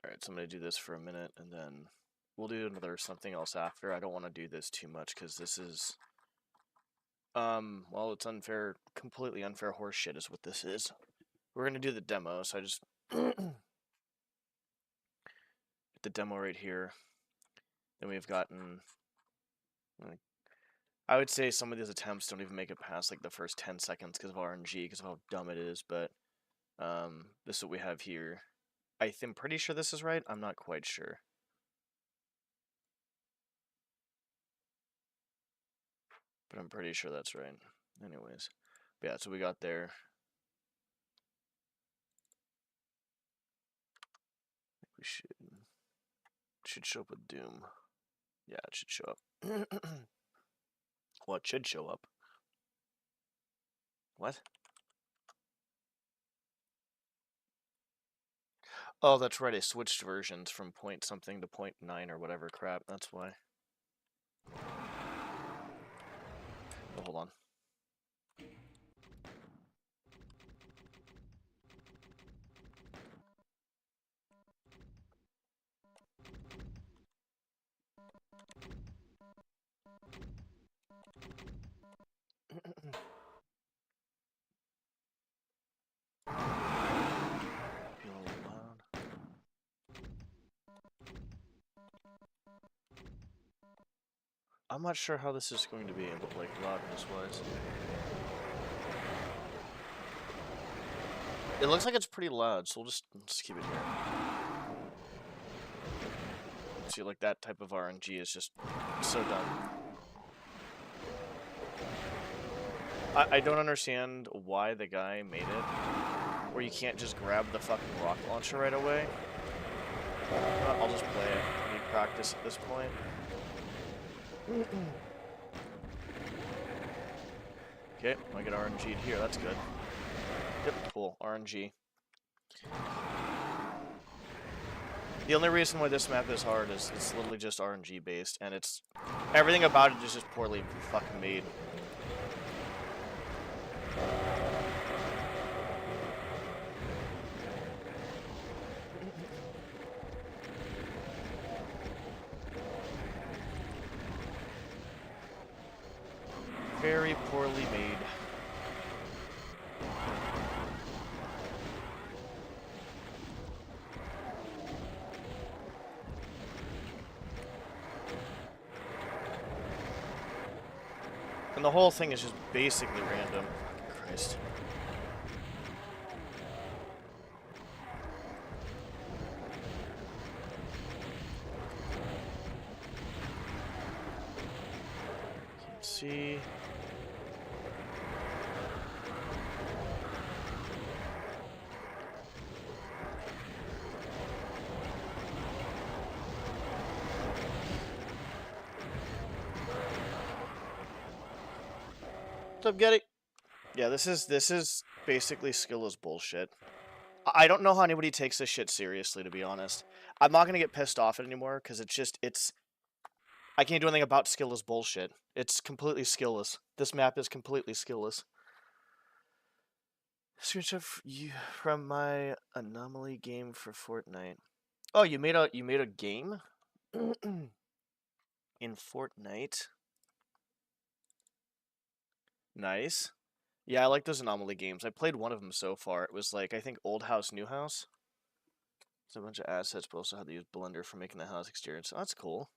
Alright, so I'm going to do this for a minute, and then we'll do another something else after. I don't want to do this too much, because this is... well, it's unfair, completely unfair horse shit is what this is. We're going to do the demo, so I just... the demo right here. Then we've gotten... I would say some of these attempts don't even make it past, like, the first 10 seconds because of RNG, because of how dumb it is, but... this is what we have here. I'm pretty sure this is right. I'm not quite sure. But I'm pretty sure that's right. Anyways. But yeah, so we got there. We should show up with Doom. Yeah, it should show up. What should show up? What? Oh, that's right. I switched versions from point something to 0.9 or whatever crap. That's why. Oh, hold on. I'm not sure how this is going to be, but like loudness-wise. It looks like it's pretty loud, so we'll just keep it here. See, like that type of RNG is just so dumb. I don't understand why the guy made it where you can't just grab the fucking rocket launcher right away. I'll just play it. I need practice at this point. Okay, I get RNG'd here. That's good. Yep, cool. RNG. The only reason why this map is hard is it's literally just RNG based, and it's everything about it is just poorly fucking made. Very poorly made. And the whole thing is just basically random. Christ. Can't see. What's up, Getty? Yeah, this is basically skillless bullshit. I don't know how anybody takes this shit seriously, to be honest. I'm not gonna get pissed off at it anymore, because it's... I can't do anything about skillless bullshit. It's completely skillless. This map is completely skillless. Screenshot from my anomaly game for Fortnite. Oh, you made a game? In Fortnite? Nice. Yeah, I like those anomaly games. I played one of them so far. It was like, I think, Old House, New House. It's a bunch of assets, but also had to use Blender for making the house exterior. So that's cool.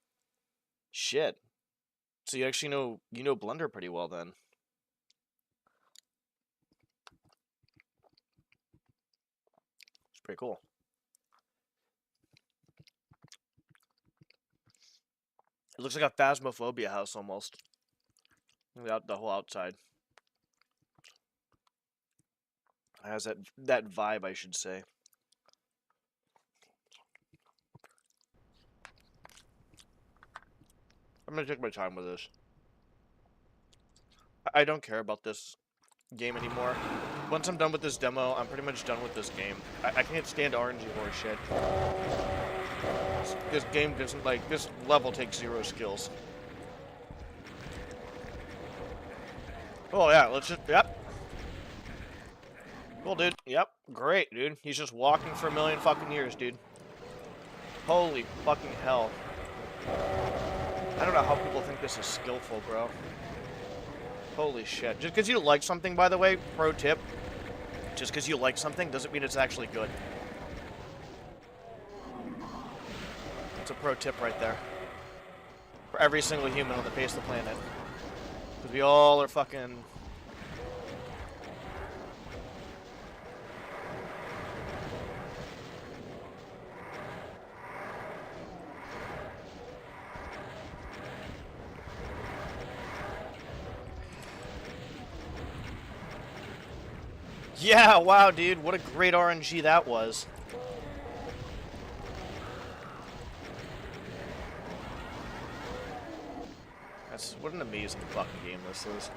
Shit. So you actually know Blender pretty well then. It's pretty cool. It looks like a Phasmophobia house almost. The whole outside. It has that vibe, I should say. I'm gonna take my time with this. I don't care about this game anymore. Once I'm done with this demo, I'm pretty much done with this game. I can't stand RNG horse shit. This game doesn't, like, this level takes 0 skills. Oh yeah, let's just, yep. Cool, dude. Yep, great, dude. He's just walking for a million fucking years, dude. Holy fucking hell. I don't know how people think this is skillful, bro. Holy shit. Just because you like something, by the way, pro tip, just because you like something doesn't mean it's actually good. That's a pro tip right there. For every single human on the face of the planet. Because we all are fucking... Yeah, wow, dude. What a great RNG that was. What an amazing fucking game this is.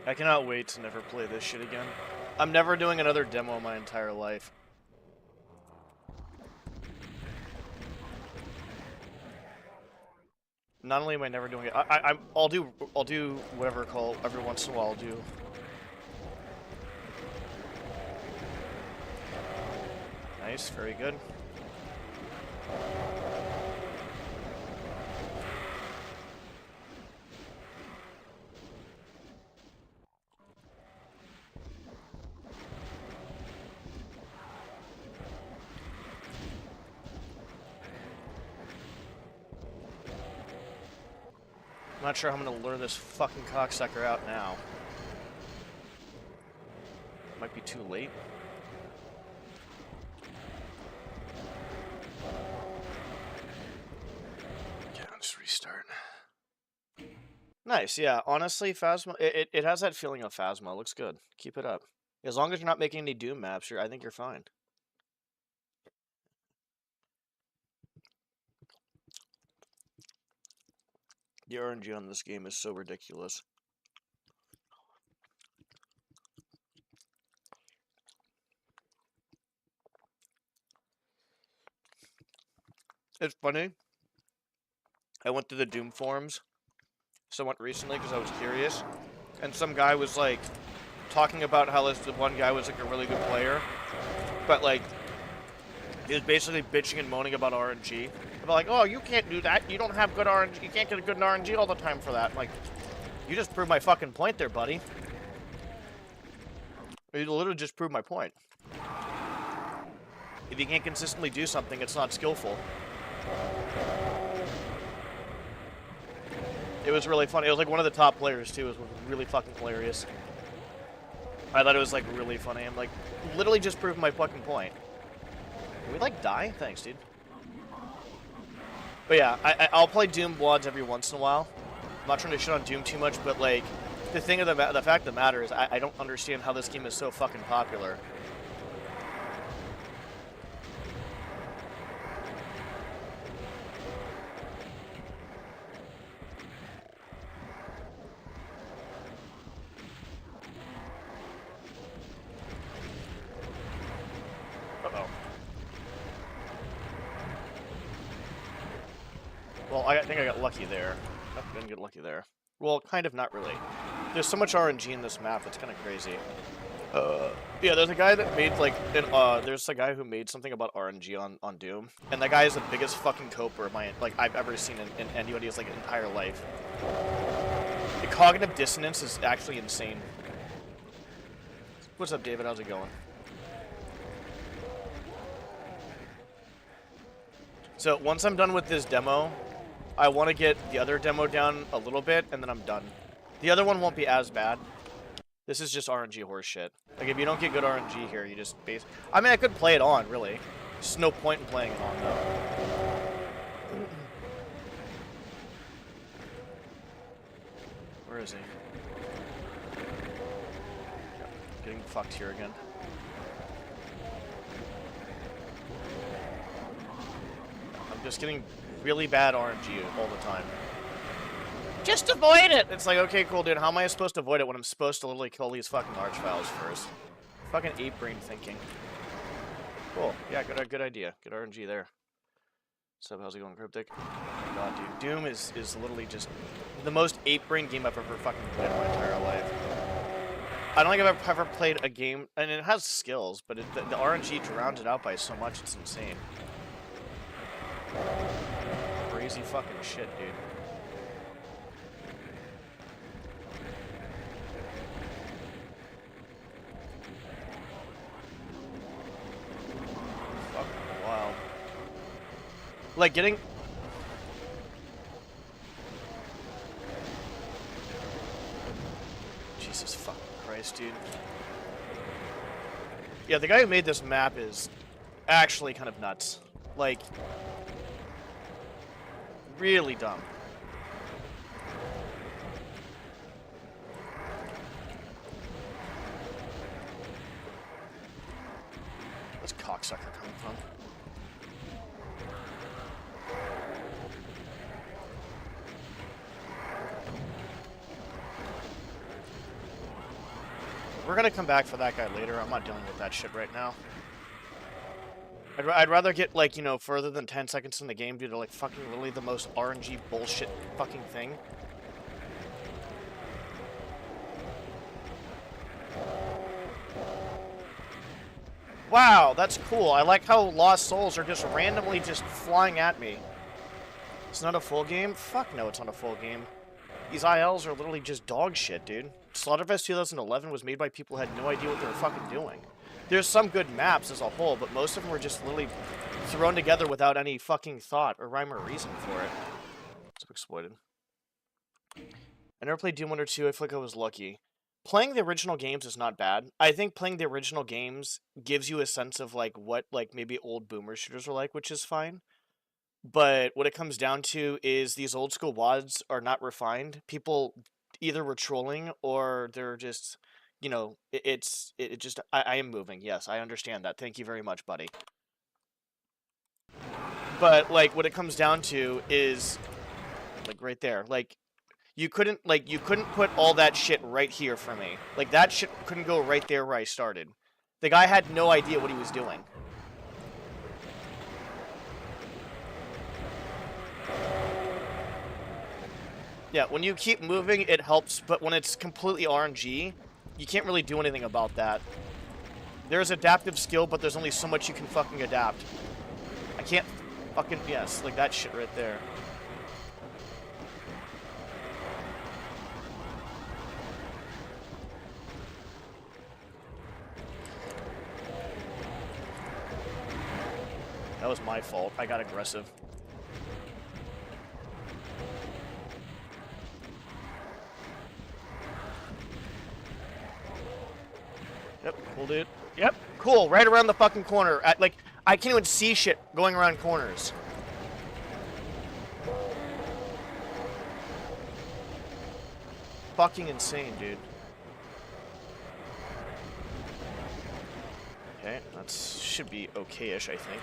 I cannot wait to never play this shit again. I'm never doing another demo my entire life. Not only am I never doing it, I'll do whatever call every once in a while. I'll do. Nice, very good. I'm not sure how I'm gonna lure this fucking cocksucker out now. Might be too late. Let's restart. Nice, yeah. Honestly, Phasma, it has that feeling of Phasma. It looks good. Keep it up. As long as you're not making any Doom maps, I think you're fine. The RNG on this game is so ridiculous. It's funny. I went to the Doom forums somewhat recently because I was curious, and some guy was like talking about how the one guy was like a really good player, but like he was basically bitching and moaning about RNG. About like, oh, you can't do that. You don't have good RNG. You can't get a good RNG all the time for that. I'm like, you just proved my fucking point there, buddy. You literally just proved my point. If you can't consistently do something, it's not skillful. It was really funny. It was like one of the top players too. It was really fucking hilarious. I thought it was like really funny. I'm like, literally just proved my fucking point. Can we like die? Thanks, dude. But yeah, I'll play Doom VODs every once in a while. I'm not trying to shit on Doom too much, but like, the fact of the matter is, I don't understand how this game is so fucking popular. Well, I think I got lucky there. Nope, didn't get lucky there. Well, kind of, not really. There's so much RNG in this map, it's kind of crazy. Yeah, there's a guy that made, like, there's a guy who made something about RNG on Doom, and that guy is the biggest fucking coper I've ever seen in anybody's, like, entire life. The cognitive dissonance is actually insane. What's up, David? How's it going? So, once I'm done with this demo, I want to get the other demo down a little bit, and then I'm done. The other one won't be as bad. This is just RNG horse shit. Like, if you don't get good RNG here, you just I mean, I could play it on, really. There's no point in playing it on, though. Where is he? Yep. Getting fucked here again. I'm just getting really bad RNG all the time. Just avoid it! It's like, okay, cool, dude, how am I supposed to avoid it when I'm supposed to literally kill these fucking archviles first? Fucking ape-brain thinking. Cool. Yeah, good idea. Good RNG there. What's up, how's it going, Cryptic? Oh god, dude. Doom is literally just the most ape-brain game I've ever fucking played in my entire life. I don't think I've ever played a game, and it has skills, but the RNG drowns it out by so much, it's insane. Crazy fucking shit, dude. Fucking wild. Like, getting... Jesus fucking Christ, dude. Yeah, the guy who made this map is actually kind of nuts. Like, really dumb. Where's cocksucker coming from? We're gonna come back for that guy later. I'm not dealing with that shit right now. I'd rather get, like, you know, further than 10 seconds in the game due to, like, fucking literally the most RNG bullshit fucking thing. Wow, that's cool. I like how Lost Souls are just randomly just flying at me. It's not a full game? Fuck no, it's not a full game. These ILs are literally just dog shit, dude. Slaughterfest 2011 was made by people who had no idea what they were fucking doing. There's some good maps as a whole, but most of them were just literally thrown together without any fucking thought or rhyme or reason for it. It's exploited. I never played Doom 1 or 2. I feel like I was lucky. Playing the original games is not bad. I think playing the original games gives you a sense of, like, what, like, maybe old boomer shooters were like, which is fine. But what it comes down to is these old school WODs are not refined. People either were trolling or they're just, you know, it just, I am moving. Yes, I understand that. Thank you very much, buddy. But, like, what it comes down to is, like, right there. Like, you couldn't put all that shit right here for me. Like, that shit couldn't go right there where I started. The guy had no idea what he was doing. Yeah, when you keep moving, it helps, but when it's completely RNG, you can't really do anything about that. There's adaptive skill, but there's only so much you can fucking adapt. I can't fucking... Yes, like that shit right there. That was my fault. I got aggressive. Yep, cool, dude. Yep, cool. Right around the fucking corner. Like, I can't even see shit going around corners. Fucking insane, dude. Okay, that should be okay-ish, I think.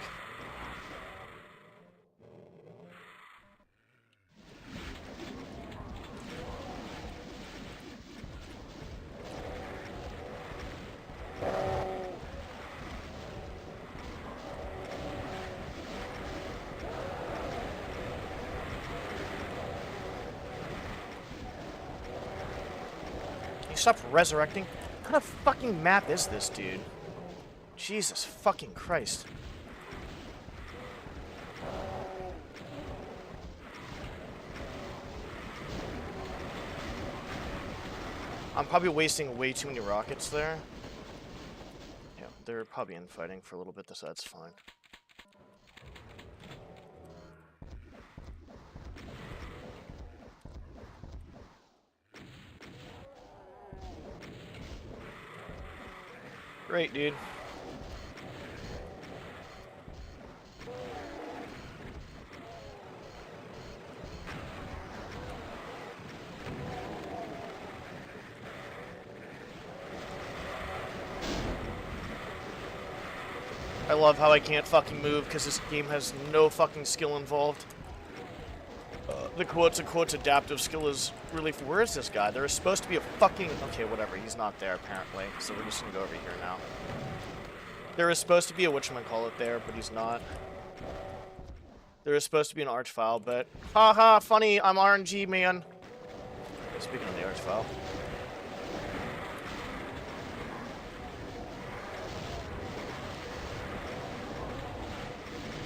Stop resurrecting. What kind of fucking map is this, dude? Jesus fucking Christ. I'm probably wasting way too many rockets there. Yeah, they're probably infighting for a little bit, so that's fine. Great, dude. I love how I can't fucking move because this game has no fucking skill involved. The quotes-unquote adaptive skill is really... Where is this guy? There is supposed to be a fucking... Okay, whatever. He's not there, apparently. So we're just gonna go over here now. There is supposed to be a whatchamacallit there, but he's not. There is supposed to be an arch-file, but... Haha, funny, I'm RNG, man. Speaking of the arch-file.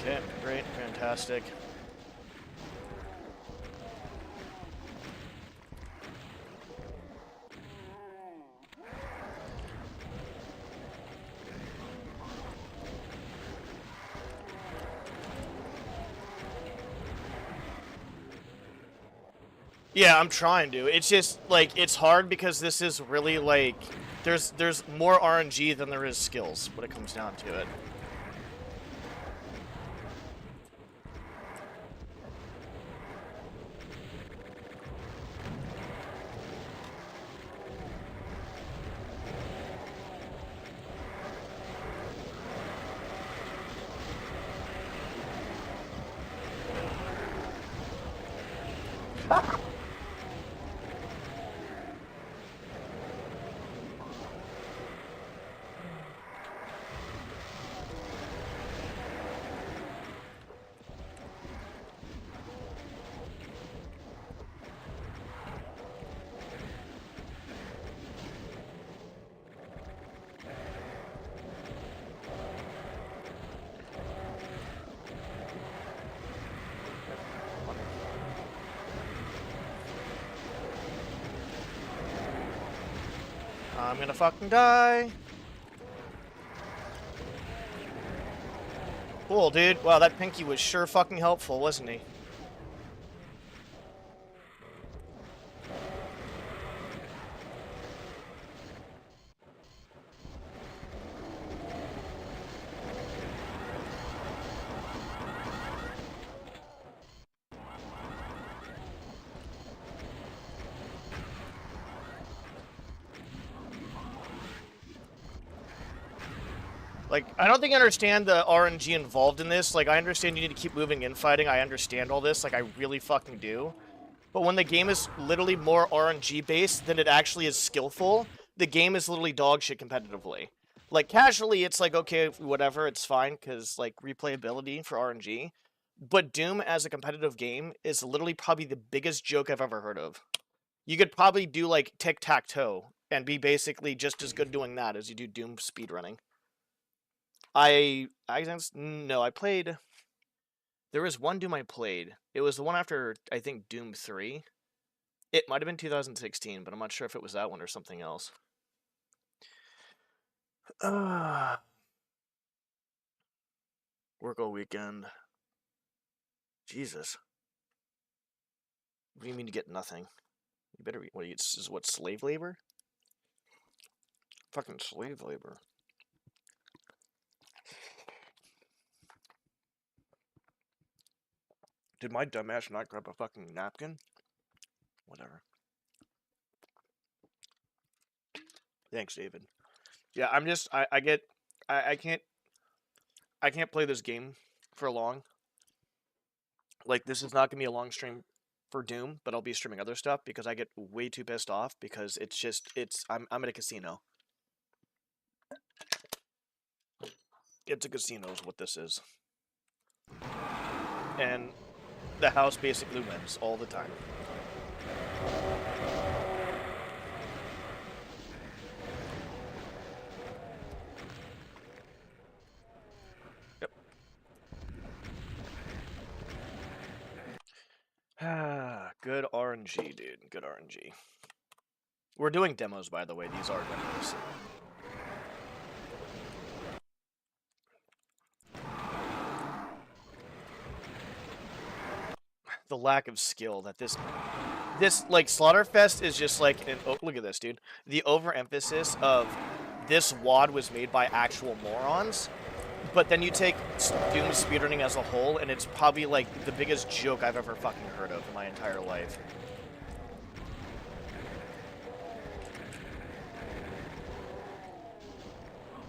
Okay, great, fantastic. Yeah, I'm trying to. It's just, like, it's hard because this is really, like... There's more RNG than there is skills when it comes down to it. I'm gonna fucking die. Cool, dude. Wow, that pinky was sure fucking helpful, wasn't he? Like, I don't think I understand the RNG involved in this. Like, I understand you need to keep moving in fighting. I understand all this. Like, I really fucking do. But when the game is literally more RNG-based than it actually is skillful, the game is literally dog shit competitively. Like, casually, it's like, okay, whatever, it's fine, because, like, replayability for RNG. But Doom as a competitive game is literally probably the biggest joke I've ever heard of. You could probably do, like, tic-tac-toe and be basically just as good doing that as you do Doom speedrunning. No, I played... There was one Doom I played. It was the one after, I think, Doom 3. It might have been 2016, but I'm not sure if it was that one or something else. Work all weekend. Jesus. What do you mean to get nothing? You better be... What, slave labor? Fucking slave labor. Did my dumbass not grab a fucking napkin? Whatever. Thanks, David. Yeah, I'm just... I can't play this game for long. Like, this is not going to be a long stream for Doom, but I'll be streaming other stuff because I get way too pissed off because it's just... I'm at a casino. It's a casino is what this is. And... the house basically wins all the time. Yep. Good RNG, dude. Good RNG. We're doing demos, by the way. These are demos. The lack of skill that this like Slaughterfest is just like oh, look at this, dude. The overemphasis of this WOD was made by actual morons, but then you take Doom speedrunning as a whole, and it's probably like the biggest joke I've ever fucking heard of in my entire life.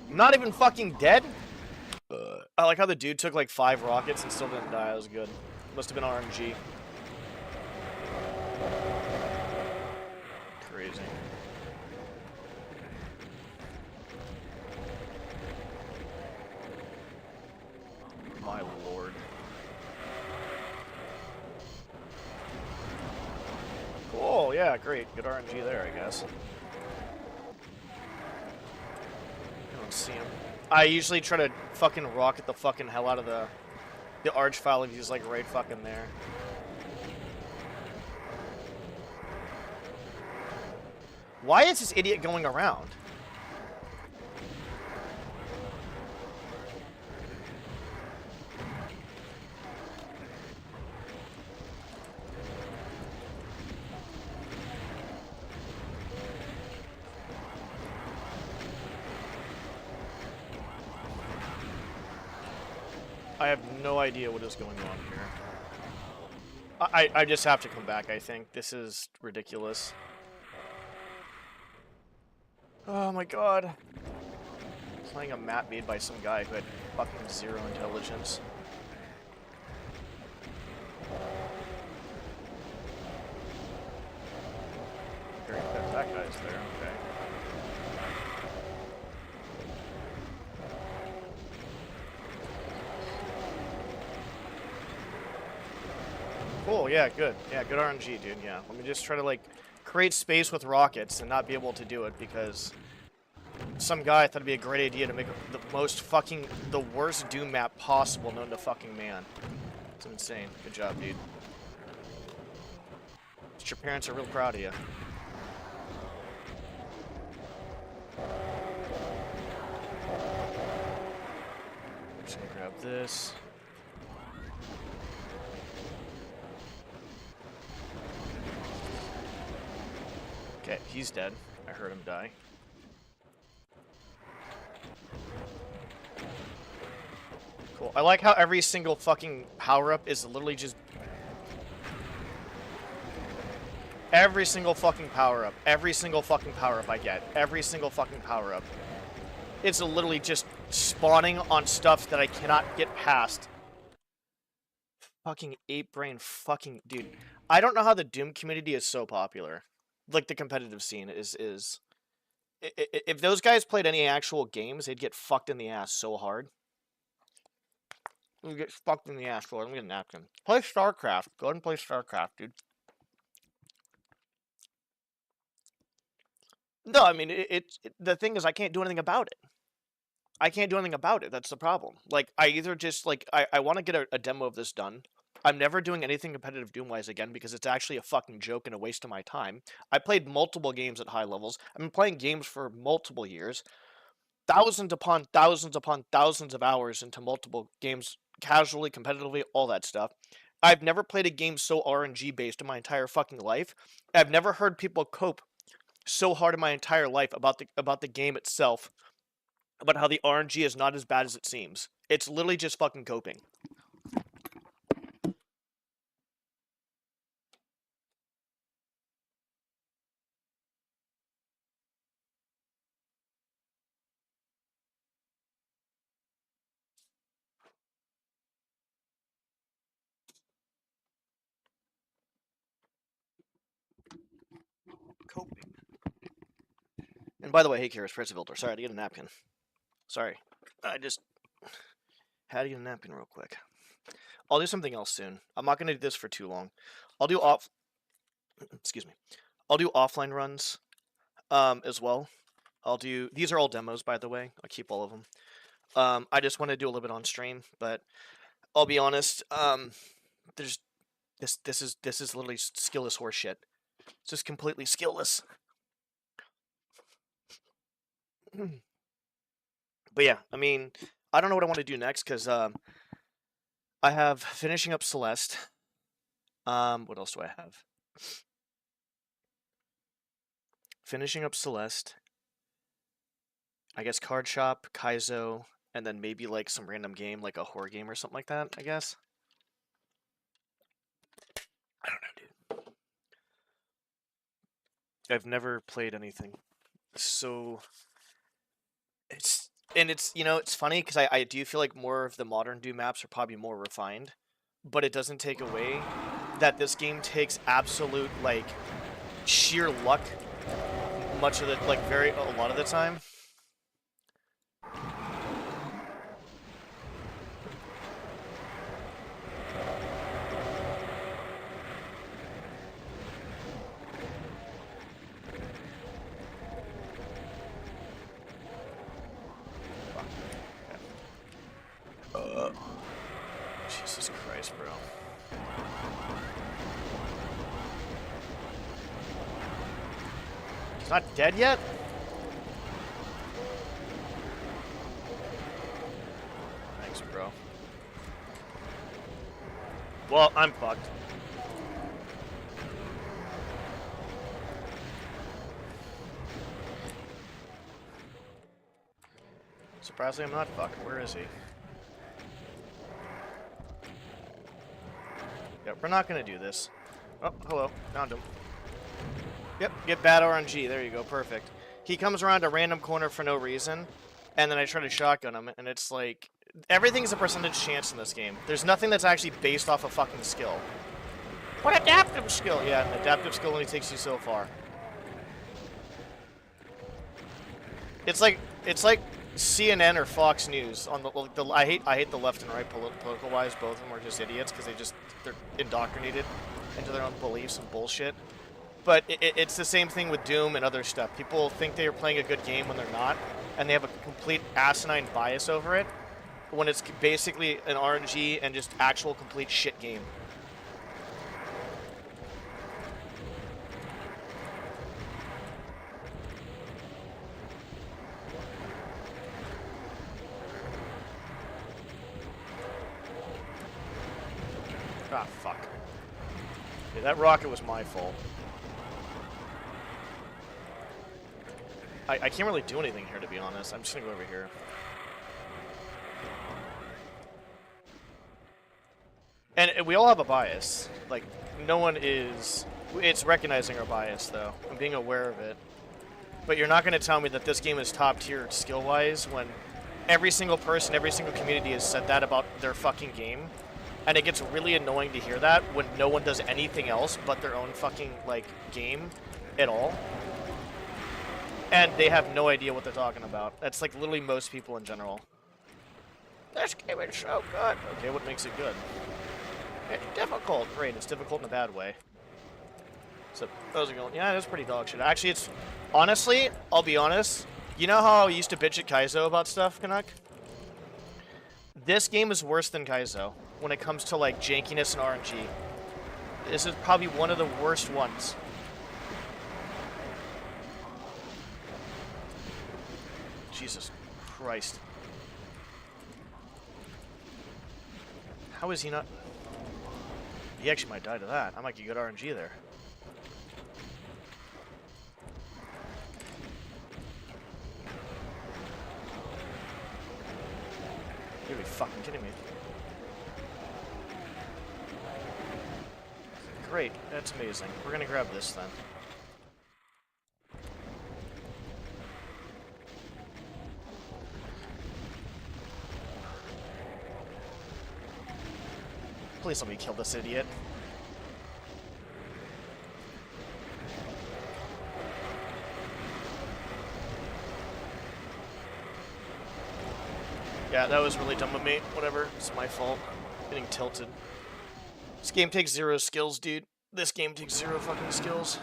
I'm not even fucking dead. I like how the dude took like 5 rockets and still didn't die. That was good. Must have been RNG. Crazy. My lord. Cool, yeah, great. Good RNG there, I guess. I don't see him. I usually try to fucking rocket the fucking hell out of the Archvile if he's like right fucking there. Why is this idiot going around? I have no idea what is going on here. I just have to come back, I think. This is ridiculous. Oh my god. Playing a map made by some guy who had fucking 0 intelligence. Very good. That guy's there, okay. Cool, yeah, good. Yeah, good RNG, dude, yeah. Let me just try to, like, create space with rockets and not be able to do it because some guy thought it'd be a great idea to make the most fucking, the worst Doom map possible known to fucking man. It's insane. Good job, dude. Your parents are real proud of you. I'm just gonna grab this. Okay, he's dead. I heard him die. Cool. I like how every single fucking power-up is literally just... Every single fucking power-up. Every single fucking power-up I get. Every single fucking power-up. It's literally just spawning on stuff that I cannot get past. Fucking ape-brain fucking... Dude, I don't know how the Doom community is so popular. Like, the competitive scene is... If those guys played any actual games, they'd get fucked in the ass so hard. You get fucked in the ass for it. Let me get a napkin. Play StarCraft. Go ahead and play StarCraft, dude. No, I mean, the thing is, I can't do anything about it. I can't do anything about it. That's the problem. Like, I either just, like, I want to get a demo of this done. I'm never doing anything competitive Doom-wise again because it's actually a fucking joke and a waste of my time. I played multiple games at high levels. I've been playing games for multiple years. Thousands upon thousands upon thousands of hours into multiple games, casually, competitively, all that stuff. I've never played a game so RNG based in my entire fucking life. I've never heard people cope so hard in my entire life about the game itself, about how the RNG is not as bad as it seems. It's literally just fucking coping. Coping. And by the way, hey, Kira's Percivalter. Sorry, I had to get a napkin. Sorry. I just had to get a napkin real quick. I'll do something else soon. I'm not going to do this for too long. I'll do excuse me. I'll do offline runs as well. These are all demos, by the way. I'll keep all of them. I just want to do a little bit on stream, but I'll be honest, there's this is literally skillless horseshit. It's just completely skillless. But yeah, I mean, I don't know what I want to do next because I have finishing up Celeste. What else do I have? Finishing up Celeste. I guess Card Shop, Kaizo, and then maybe like some random game, like a horror game or something like that, I guess. I don't know, dude. I've never played anything. So it's And it's, you know, it's funny because I do feel like more of the modern Doom maps are probably more refined, but it doesn't take away that this game takes absolute, like, sheer luck much of the, like, a lot of the time. Jesus Christ, bro. He's not dead yet? Thanks, bro. Well, I'm fucked. Surprisingly, I'm not fucked. Where is he? Yep, we're not gonna do this. Oh, hello. Found him. Yep, get bad RNG. There you go. Perfect. He comes around a random corner for no reason, and then I try to shotgun him, and it's like... Everything's a percentage chance in this game. There's nothing that's actually based off a fucking skill. What adaptive skill? Yeah, an adaptive skill only takes you so far. It's like CNN or Fox News on the I hate the left and right political wise. Both of them are just idiots because they're indoctrinated into their own beliefs and bullshit. But it's the same thing with Doom and other stuff. People think they are playing a good game when they're not, and they have a complete asinine bias over it when it's basically an RNG and just actual complete shit game. Ah, fuck. Yeah, that rocket was my fault. I can't really do anything here, to be honest. I'm just gonna go over here. And we all have a bias. Like, no one is... It's recognizing our bias, though. I'm being aware of it. But you're not gonna tell me that this game is top tier skill-wise when every single person, every single community has said that about their fucking game. And it gets really annoying to hear that when no one does anything else but their own fucking, like, game at all. And they have no idea what they're talking about. That's like literally most people in general. This game is so good. Okay, what makes it good? It's difficult. Great, it's difficult in a bad way. So, how's it going? Yeah, it's pretty dog shit. Actually, it's... Honestly, I'll be honest. You know how I used to bitch at Kaizo about stuff, Canuck? This game is worse than Kaizo when it comes to, like, jankiness and RNG. This is probably one of the worst ones. Jesus Christ. How is he not... He actually might die to that. I might get good RNG there. You're be fucking kidding me. Great, that's amazing. We're gonna grab this then. Please let me kill this idiot. Yeah, that was really dumb of me. Whatever, it's my fault. Getting tilted. This game takes 0 skills, dude. This game takes 0 fucking skills.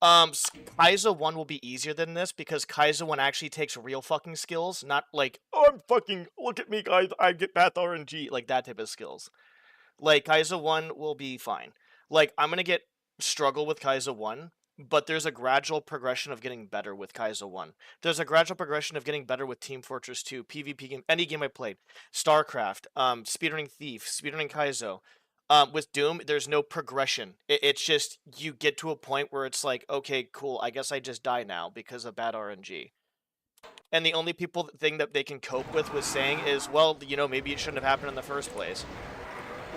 Kaizo 1 will be easier than this because Kaizo 1 actually takes real fucking skills, not like, oh, I'm fucking, look at me, guys, I get math RNG, like that type of skills. Like, Kaizo 1 will be fine. Like, I'm gonna struggle with Kaizo 1, but there's a gradual progression of getting better with Kaizo 1. There's a gradual progression of getting better with Team Fortress 2, PvP game, any game I played. StarCraft, Speedrunning Thief, Speedrunning Kaizo. With Doom, there's no progression. It's just, you get to a point where it's like, okay, cool, I guess I just die now because of bad RNG. And the only thing that they can cope with saying is, well, you know, maybe it shouldn't have happened in the first place.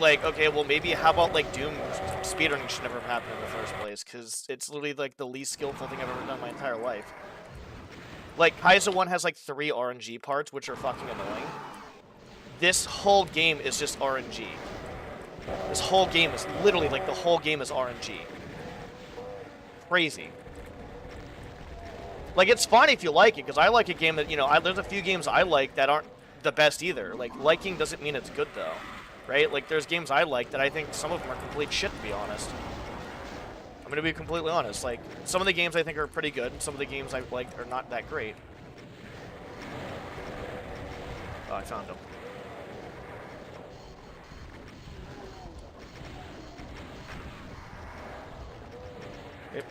Like, okay, well, maybe how about, like, Doom speedrunning should never have happened in the first place, because it's literally, like, the least skillful thing I've ever done in my entire life. Like, Kaizo 1 has like 3 RNG parts, which are fucking annoying. This whole game is just RNG. This whole game is literally, like, the whole game is RNG. Crazy. Like, it's fine if you like it, because I like a game that, you know, there's a few games I like that aren't the best either. Like, liking doesn't mean it's good, though. Right? Like, there's games I like that I think some of them are complete shit, to be honest. I'm gonna be completely honest. Like, some of the games I think are pretty good, and some of the games I like are not that great. Oh, I found him. Yep.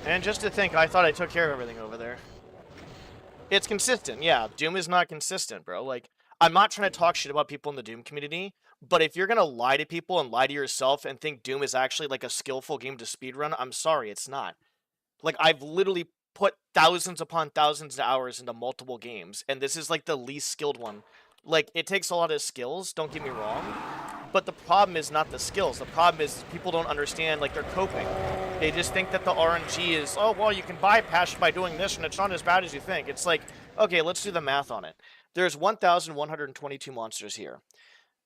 And just to think, I thought I took care of everything over there. It's consistent, yeah. Doom is not consistent, bro. Like, I'm not trying to talk shit about people in the Doom community, but if you're gonna lie to people and lie to yourself and think Doom is actually like a skillful game to speedrun, I'm sorry, it's not. Like, I've literally put thousands upon thousands of hours into multiple games, and this is like the least skilled one. Like, it takes a lot of skills, don't get me wrong, but the problem is not the skills. The problem is people don't understand, like, they're coping. They just think that the RNG is, oh, well, you can bypass by doing this, and it's not as bad as you think. It's like, okay, let's do the math on it. There's 1,122 monsters here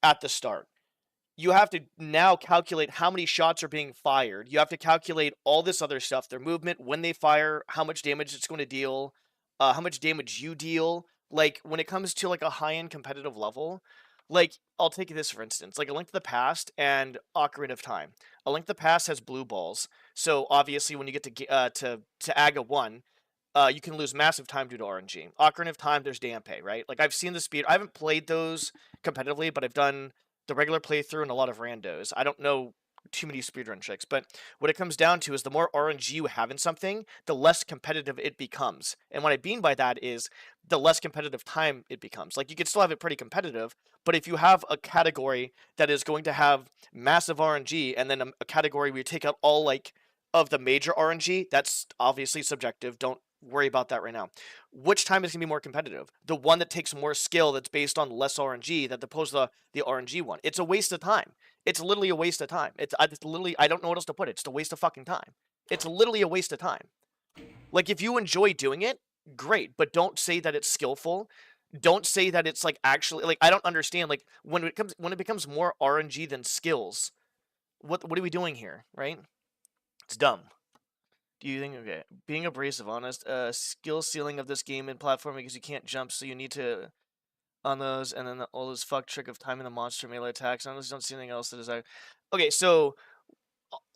at the start. You have to now calculate how many shots are being fired. You have to calculate all this other stuff, their movement, when they fire, how much damage it's going to deal, how much damage you deal. Like, when it comes to, like, a high-end competitive level, like, I'll take this for instance, like A Link to the Past and Ocarina of Time. A Link to the Past has blue balls, so obviously when you get to Aga 1, you can lose massive time due to RNG. Ocarina of Time, there's Dampe, right? Like, I've seen the speed. I haven't played those competitively, but I've done the regular playthrough and a lot of randos. I don't know too many speedrun tricks, but what it comes down to is the more RNG you have in something, the less competitive it becomes. And what I mean by that is the less competitive time it becomes. Like, you can still have it pretty competitive, but if you have a category that is going to have massive RNG and then a category where you take out all, like, of the major RNG, that's obviously subjective. Don't worry about that right now. Which time is going to be more competitive? The one that takes more skill that's based on less RNG that opposed to the RNG one. It's a waste of time. It's literally a waste of time. It's literally, I don't know what else to put it. It's a waste of fucking time. It's literally a waste of time. Like, if you enjoy doing it, great, but don't say that it's skillful. Don't say that it's, like, actually, like, I don't understand, like, when it becomes more RNG than skills, what are we doing here, right? It's dumb. Do you think, okay, being abrasive, honest, skill ceiling of this game in platforming because you can't jump, so you need to on those, and then all this fuck trick of timing the monster melee attacks. I don't see anything else that is okay, so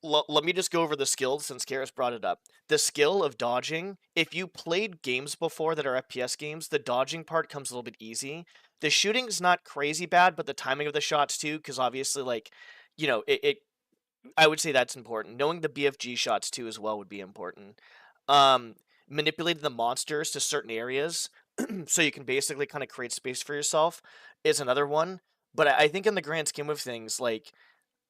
let me just go over the skill since Karis brought it up. The skill of dodging, if you played games before that are FPS games, the dodging part comes a little bit easy. The shooting's not crazy bad, but the timing of the shots too, because obviously, like, you know, I would say that's important. Knowing the BFG shots too as well would be important. Manipulating the monsters to certain areas so you can basically kind of create space for yourself is another one. But I think in the grand scheme of things, like,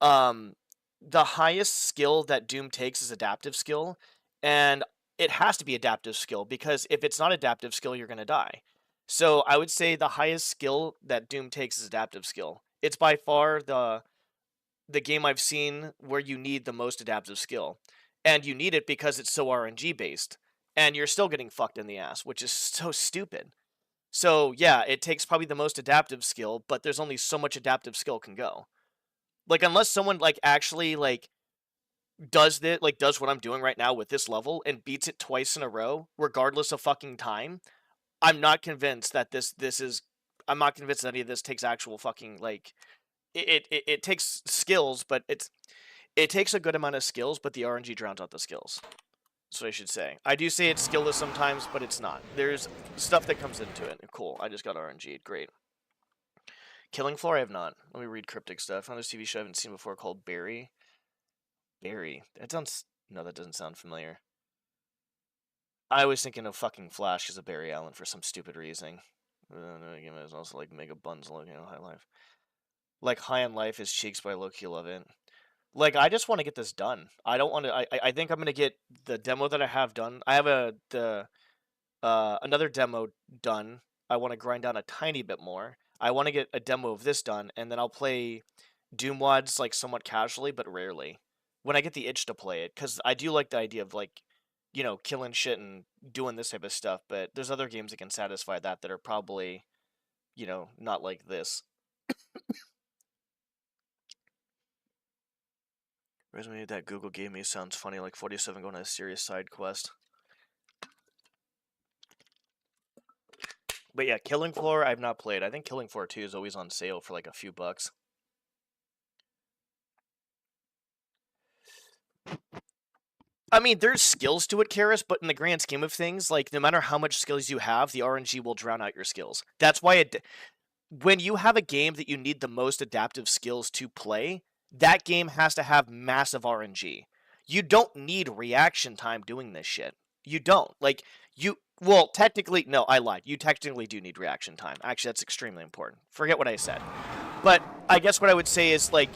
the highest skill that Doom takes is adaptive skill, and it has to be adaptive skill because if it's not adaptive skill, you're gonna die. So I would say the highest skill that Doom takes is adaptive skill. It's by far the game I've seen where you need the most adaptive skill. And you need it because it's so RNG based. And you're still getting fucked in the ass, which is so stupid. So yeah, it takes probably the most adaptive skill, but there's only so much adaptive skill can go. Like, unless someone, like, actually, like, does what I'm doing right now with this level and beats it twice in a row, regardless of fucking time, I'm not convinced that I'm not convinced that any of this takes actual fucking, like, it takes skills, but it takes a good amount of skills, but the RNG drowns out the skills. That's what I should say. I do say it's skillless sometimes, but it's not. There's stuff that comes into it. Cool. I just got RNG'd. Great. Killing Floor, I have not. Let me read cryptic stuff. Another TV show I haven't seen before called Barry. Barry. That sounds... No, that doesn't sound familiar. I was thinking of fucking Flash because of Barry Allen for some stupid reason. Again, it's also like Mega Buns, you know, High Life. Like, High on Life is Cheeks, but I low-key love it. Like, I just want to get this done. I don't want to... I think I'm going to get the demo that I have done. I have another demo done. I want to grind down a tiny bit more. I want to get a demo of this done, and then I'll play Doom WODs like somewhat casually, but rarely. When I get the itch to play it, because I do like the idea of like, killing shit and doing this type of stuff. But there's other games that can satisfy that are probably, not like this. Resume that Google gave me sounds funny, like 47 going on a serious side quest. But yeah, Killing Floor I've not played. I think Killing Floor 2 is always on sale for like a few bucks. I mean, there's skills to it, Karis, but in the grand scheme of things, like, no matter how much skills you have, the RNG will drown out your skills. That's why when you have a game that you need the most adaptive skills to play, that game has to have massive RNG. You don't need reaction time doing this shit. You don't. Like, well, technically, no, I lied. You technically do need reaction time. Actually, that's extremely important. Forget what I said. But I guess what I would say is, like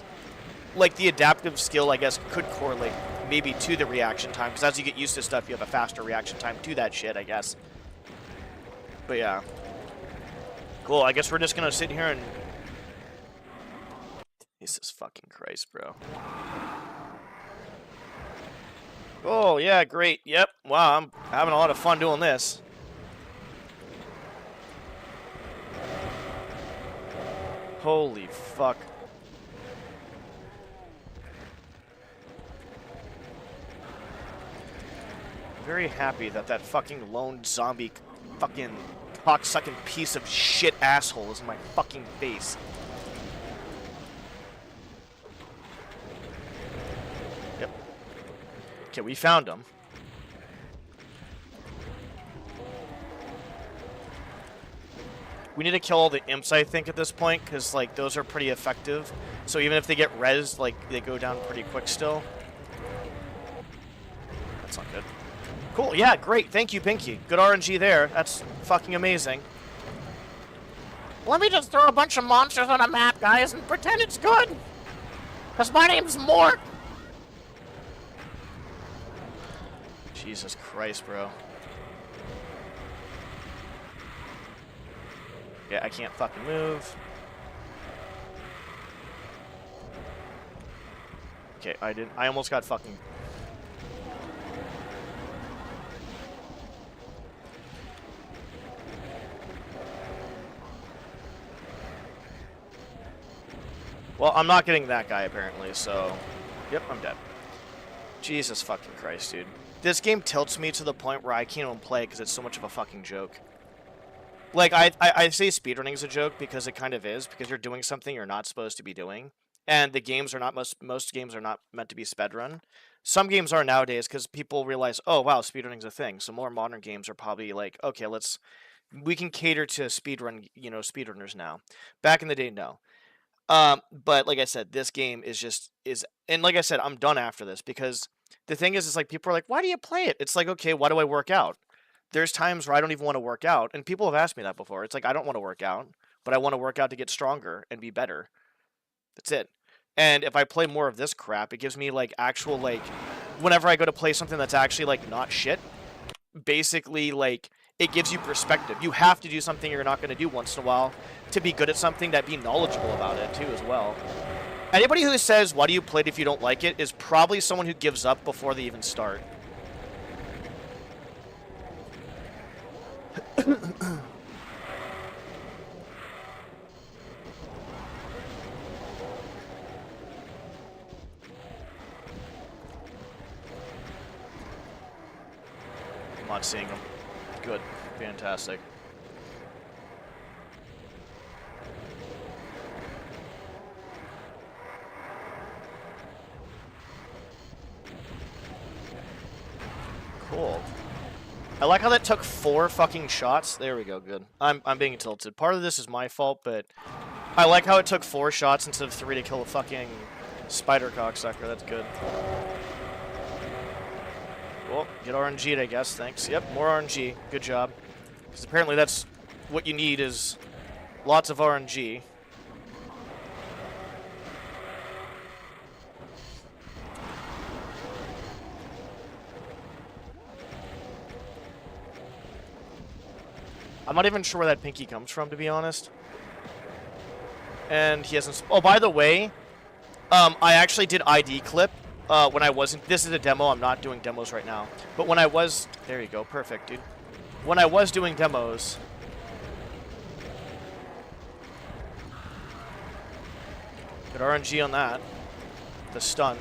the adaptive skill, I guess, could correlate maybe to the reaction time, because as you get used to stuff, you have a faster reaction time to that shit, I guess. But yeah. Cool, I guess we're just gonna sit here and... Jesus fucking Christ, bro. Oh, yeah, great. Yep. Wow, I'm having a lot of fun doing this. Holy fuck. Very happy that fucking lone zombie fucking cocksucking piece of shit asshole is in my fucking face. Yep. Okay, we found him. We need to kill all the imps, I think, at this point, because, like, those are pretty effective. So even if they get rezzed, like, they go down pretty quick still. That's not good. Cool, yeah, great. Thank you, Pinky. Good RNG there. That's fucking amazing. Let me just throw a bunch of monsters on a map, guys, and pretend it's good. Because my name's Mort. Jesus Christ, bro. Yeah, I can't fucking move. Okay, I almost got fucking... Well, I'm not getting that guy, apparently, so... Yep, I'm dead. Jesus fucking Christ, dude. This game tilts me to the point where I can't even play because it's so much of a fucking joke. Like, I say speedrunning is a joke because it kind of is, because you're doing something you're not supposed to be doing. And the games are not... Most games are not meant to be speedrun. Some games are nowadays because people realize, oh, wow, speedrunning's a thing. So more modern games are probably like, okay, we can cater to speedrunners now. Back in the day, no. But like I said, this game is and like I said, I'm done after this, because the thing is like, people are like, why do you play it? It's like, okay, why do I work out? There's times where I don't even want to work out, and people have asked me that before. It's like, I don't want to work out, but I want to work out to get stronger and be better. That's it. And if I play more of this crap, it gives me like actual, like, whenever I go to play something that's actually like not shit, basically, like, it gives you perspective. You have to do something you're not going to do once in a while to be good at something, that be knowledgeable about it too as well. Anybody who says, why do you play it if you don't like it, is probably someone who gives up before they even start. I'm not seeing them. Good. Fantastic. Cool. I like how that took 4 fucking shots. There we go, good. I'm being tilted. Part of this is my fault, but I like how it took 4 shots instead of 3 to kill a fucking spider cocksucker. That's good. Well, get RNG'd, I guess. Thanks. Yep, more RNG. Good job. Because apparently that's what you need, is lots of RNG. I'm not even sure where that pinky comes from, to be honest. And he hasn't... Oh, by the way, I actually did ID clip when I wasn't... This is a demo. I'm not doing demos right now. But when I was... There you go. Perfect, dude. When I was doing demos... Good RNG on that. The stun.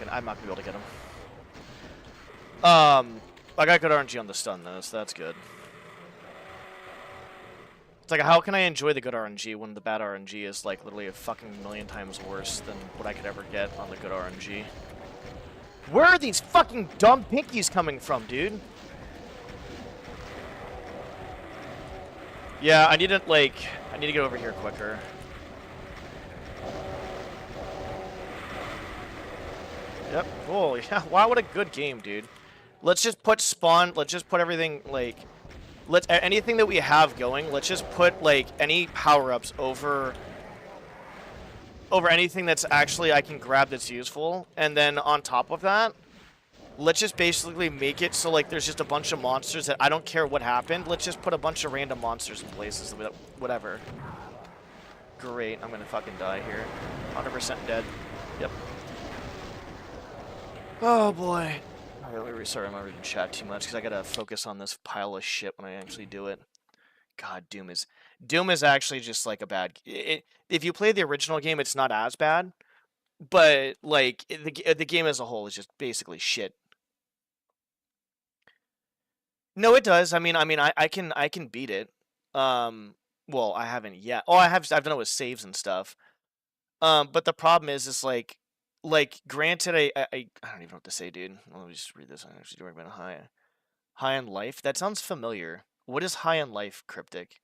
I'm not gonna be able to get him. I got good RNG on the stun though, so that's good. It's like, how can I enjoy the good RNG when the bad RNG is like literally a fucking million times worse than what I could ever get on the good RNG? Where are these fucking dumb pinkies coming from, dude? Yeah, I need to get over here quicker. Yep. Oh, yeah. Wow, what a good game, dude. Let's just put spawn. Let's just put everything, like... anything that we have going, let's just put, like, any power-ups over anything that's actually I can grab that's useful. And then on top of that, let's just basically make it so, like, there's just a bunch of monsters that I don't care what happened. Let's just put a bunch of random monsters in places. Whatever. Great. I'm gonna fucking die here. 100% dead. Yep. Oh, boy. Sorry, I'm not reading chat too much, because I gotta focus on this pile of shit when I actually do it. God, Doom is actually just, like, a bad... if you play the original game, it's not as bad, but, like, the game as a whole is just basically shit. No, it does. I mean, I can beat it. Well, I haven't yet. Oh, I've done it with saves and stuff. But the problem is like, granted, I don't even know what to say, dude. Let me just read this. I'm actually doing high on life. That sounds familiar. What is high on life, Cryptic?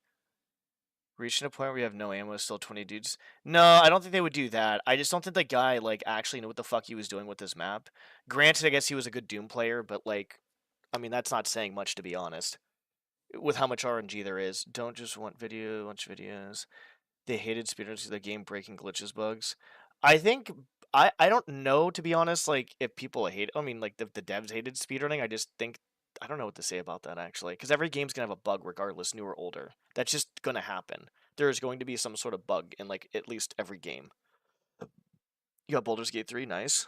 Reaching a point where you have no ammo, still 20 dudes. No, I don't think they would do that. I just don't think the guy, like, actually knew what the fuck he was doing with this map. Granted, I guess he was a good Doom player, but, like, I mean, that's not saying much, to be honest. With how much RNG there is. Don't just want watch videos. They hated speedruns, the game breaking glitches, bugs. I think... I don't know, to be honest, like, if people hate... I mean, like, the devs hated speedrunning. I just think... I don't know what to say about that, actually. Because every game's going to have a bug, regardless, new or older. That's just going to happen. There's going to be some sort of bug in, like, at least every game. You got Baldur's Gate 3, nice.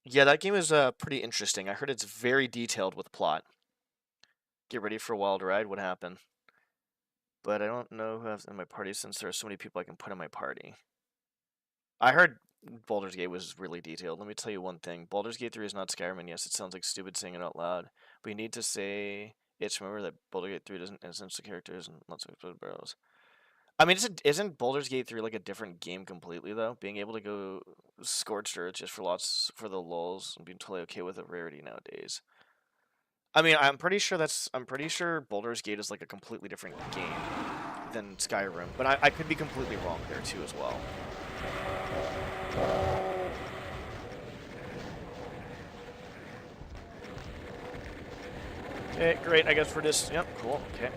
Yeah, that game is pretty interesting. I heard it's very detailed with plot. Get ready for a wild ride. What happened? But I don't know who has in my party since there are so many people I can put in my party. I heard Baldur's Gate was really detailed. Let me tell you one thing. Baldur's Gate 3 is not Skyrim, and yes, it sounds like stupid saying it out loud. But you need to say it's remember that Baldur's Gate 3 doesn't instance the characters and lots of exploded barrels. I mean, isn't Baldur's Gate 3 like a different game completely, though? Being able to go Scorched Earth just for the lulz and being totally okay with a rarity nowadays. I mean, I'm pretty sure Baldur's Gate is like a completely different game than Skyrim, but I could be completely wrong there too as well. Okay, great. I guess we're just... Yep, cool. Okay.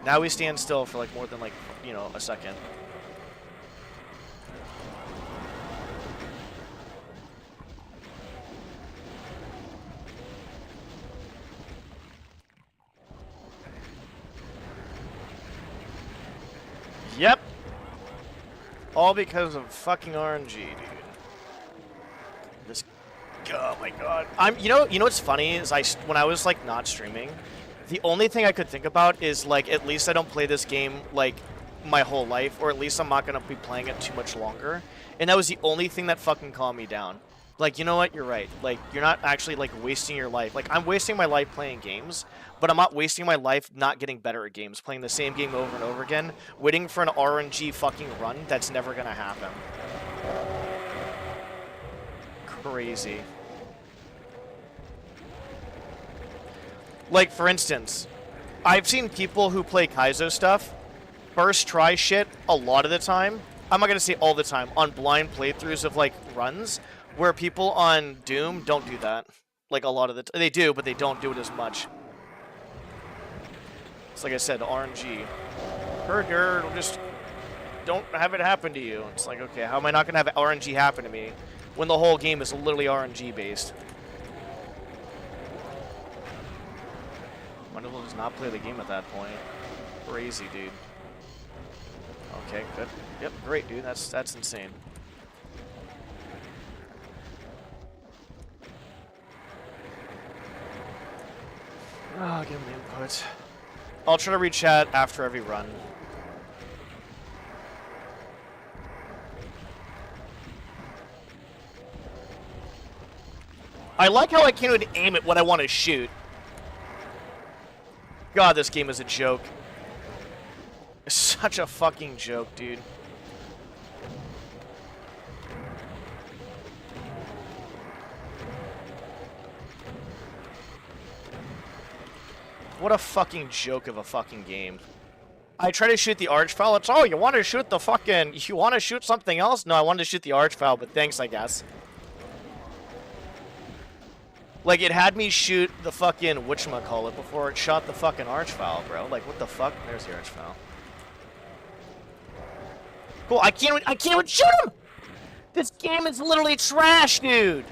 Now we stand still for like more than like, you know, a second. Yep. All because of fucking RNG, dude. This, oh my god. You know what's funny is when I was like not streaming, the only thing I could think about is like at least I don't play this game like my whole life, or at least I'm not gonna be playing it too much longer. And that was the only thing that fucking calmed me down. Like, you know what? You're right. Like, you're not actually like wasting your life. Like, I'm wasting my life playing games, but I'm not wasting my life not getting better at games, playing the same game over and over again, waiting for an RNG fucking run that's never gonna happen. Crazy. Like, for instance, I've seen people who play Kaizo stuff first try shit a lot of the time. I'm not gonna say all the time, on blind playthroughs of like runs, where people on Doom don't do that. Like a lot of they do, but they don't do it as much. It's like I said, RNG. Herder, just don't have it happen to you. It's like, okay, how am I not gonna have RNG happen to me when the whole game is literally RNG based? Might as well just not play the game at that point. Crazy, dude. Okay, good. Yep, great, dude. That's insane. Oh, give me input. I'll try to read chat after every run. I like how I can't even aim at what I want to shoot. God, this game is a joke. It's such a fucking joke, dude. What a fucking joke of a fucking game. I try to shoot the Archvile. It's, oh, you want to shoot the fucking... You want to shoot something else? No, I wanted to shoot the Archvile, but thanks, I guess. Like, it had me shoot the fucking whatchamacallit before it shot the fucking Archvile, bro. Like, what the fuck? There's the Archvile. Cool, I can't even shoot him! This game is literally trash, dude!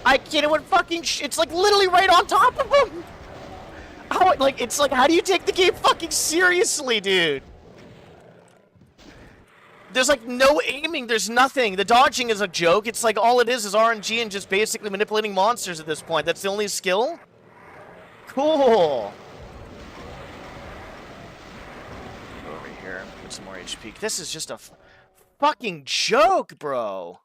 I can't even fucking it's like literally right on top of him! How, like, it's like, how do you take the game fucking seriously, dude? There's like no aiming, there's nothing. The dodging is a joke. It's like all it is RNG and just basically manipulating monsters at this point. That's the only skill? Cool. Over here, put some more HP. This is just a fucking joke, bro.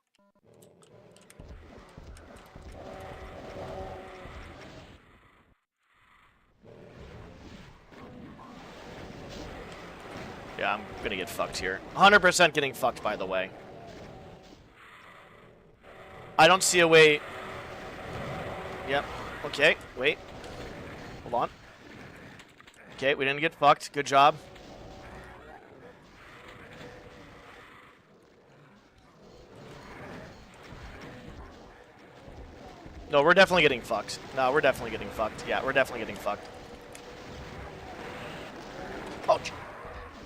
Yeah, I'm gonna get fucked here. 100% getting fucked, by the way. I don't see a way... Yep. Okay, wait. Hold on. Okay, we didn't get fucked. Good job. No, we're definitely getting fucked. No, we're definitely getting fucked. Yeah, we're definitely getting fucked. Oh,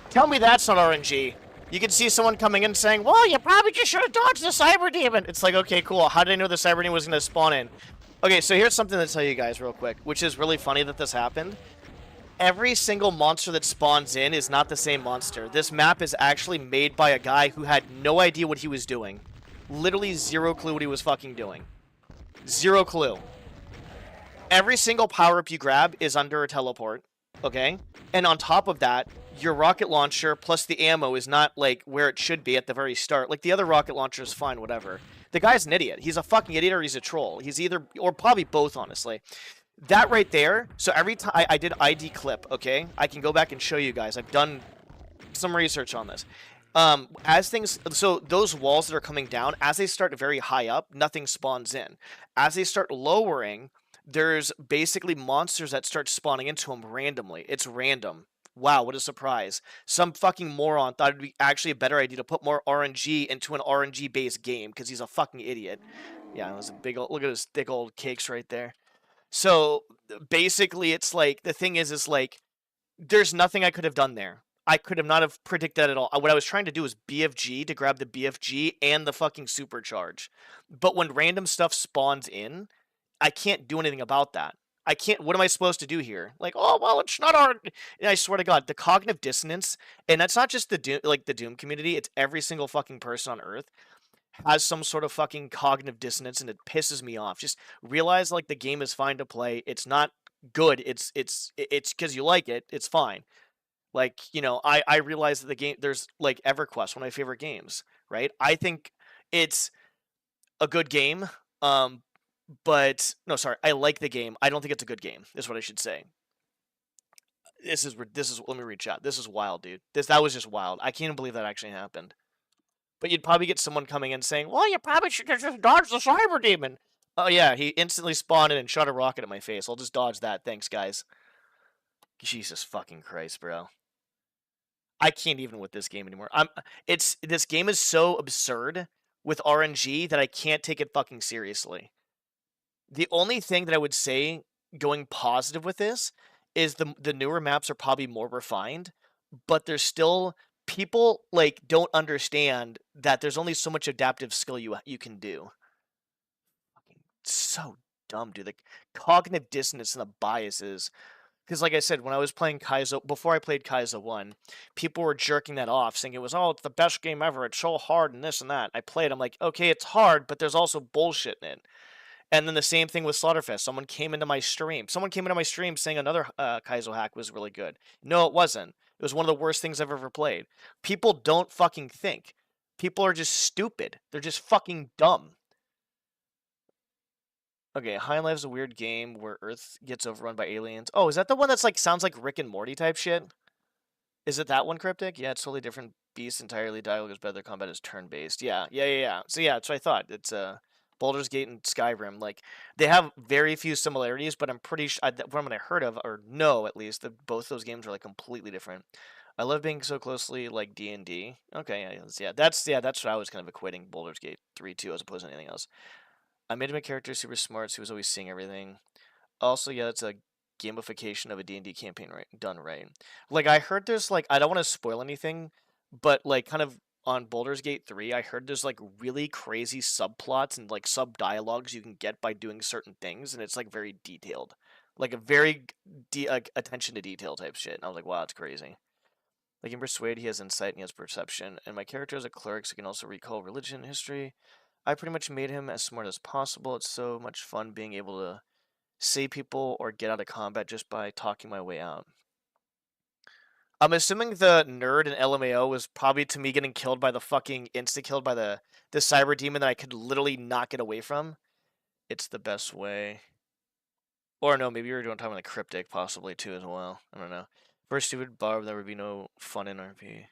tell me that's not RNG. You can see someone coming in saying, well, you probably just should have dodged the Cyber Demon. It's like, okay, cool. How did I know the Cyber Demon was going to spawn in? Okay, so here's something to tell you guys real quick, which is really funny that this happened. Every single monster that spawns in is not the same monster. This map is actually made by a guy who had no idea what he was doing. Literally zero clue what he was fucking doing. Zero clue. Every single power-up you grab is under a teleport, okay? And on top of that, your rocket launcher plus the ammo is not, like, where it should be at the very start. Like, the other rocket launcher is fine, whatever. The guy's an idiot. He's a fucking idiot or he's a troll. He's either, or probably both, honestly. That right there, so every time I did ID clip, okay? I can go back and show you guys. I've done some research on this. As things, so those walls that are coming down, as they start very high up, nothing spawns in. As they start lowering, there's basically monsters that start spawning into them randomly. It's random. Wow, what a surprise. Some fucking moron thought it'd be actually a better idea to put more RNG into an RNG-based game, because he's a fucking idiot. Yeah, it was a big old, look at his thick old cakes right there. So, basically, it's like, the thing is like, there's nothing I could have done there. I could have not have predicted that at all. What I was trying to do was BFG to grab the BFG and the fucking supercharge. But when random stuff spawns in, I can't do anything about that. I can't, what am I supposed to do here? Like, oh, well, it's not our, and I swear to God, the cognitive dissonance, and that's not just the Doom, like the Doom community, it's every single fucking person on Earth has some sort of fucking cognitive dissonance, and it pisses me off. Just realize, like, the game is fine to play. It's not good. It's because you like it. It's fine. Like, you know, I realize that the game, there's, like, EverQuest, one of my favorite games, right? I think it's a good game, but, no, sorry, I like the game. I don't think it's a good game, is what I should say. This is, let me read chat. This is wild, dude. That was just wild. I can't believe that actually happened. But you'd probably get someone coming in saying, well, you probably should just dodge the Cyber Demon. Oh, yeah, he instantly spawned in and shot a rocket at my face. I'll just dodge that. Thanks, guys. Jesus fucking Christ, bro. I can't even with this game anymore. This game is so absurd with RNG that I can't take it fucking seriously. The only thing that I would say going positive with this is the newer maps are probably more refined, but there's still people like don't understand that there's only so much adaptive skill you can do. Fucking so dumb, dude. Like cognitive dissonance and the biases. Because, like I said, when I was playing Kaizo, before I played Kaizo 1, people were jerking that off, saying it was, oh, it's the best game ever. It's so hard and this and that. I played, I'm like, okay, it's hard, but there's also bullshit in it. And then the same thing with Slaughterfest. Someone came into my stream. Someone came into my stream saying another Kaizo hack was really good. No, it wasn't. It was one of the worst things I've ever played. People don't fucking think. People are just stupid. They're just fucking dumb. Okay, High on Life is a weird game where Earth gets overrun by aliens. Oh, is that the one that's like sounds like Rick and Morty type shit? Is it that one, Cryptic? Yeah, it's totally different beast entirely. Dialogue is better. Their combat is turn-based. Yeah. So yeah, that's what I thought. It's Baldur's Gate and Skyrim. Like they have very few similarities, but I'm pretty sure from what I heard of or know at least that both those games are like completely different. I love being so closely like D&D. Okay, that's what I was kind of equating Baldur's Gate 3 to as opposed to anything else. I made him a character super smart, so he was always seeing everything. Also, yeah, it's a gamification of a D&D campaign done right. Like I heard there's like I don't want to spoil anything, but like kind of on Baldur's Gate 3, I heard there's like really crazy subplots and like sub dialogues you can get by doing certain things, and it's like very detailed, like a very attention to detail type shit. And I was like, wow, it's crazy. Like in Persuade, he has insight and he has perception, and my character is a cleric, so he can also recall religion and history. I pretty much made him as smart as possible. It's so much fun being able to save people or get out of combat just by talking my way out. I'm assuming the nerd in LMAO was probably to me getting killed by the fucking insta-killed by the cyber demon that I could literally not get away from. It's the best way. Or no, maybe you were doing talking about the Cryptic possibly too as well. I don't know. For a stupid barb, there would be no fun in RP.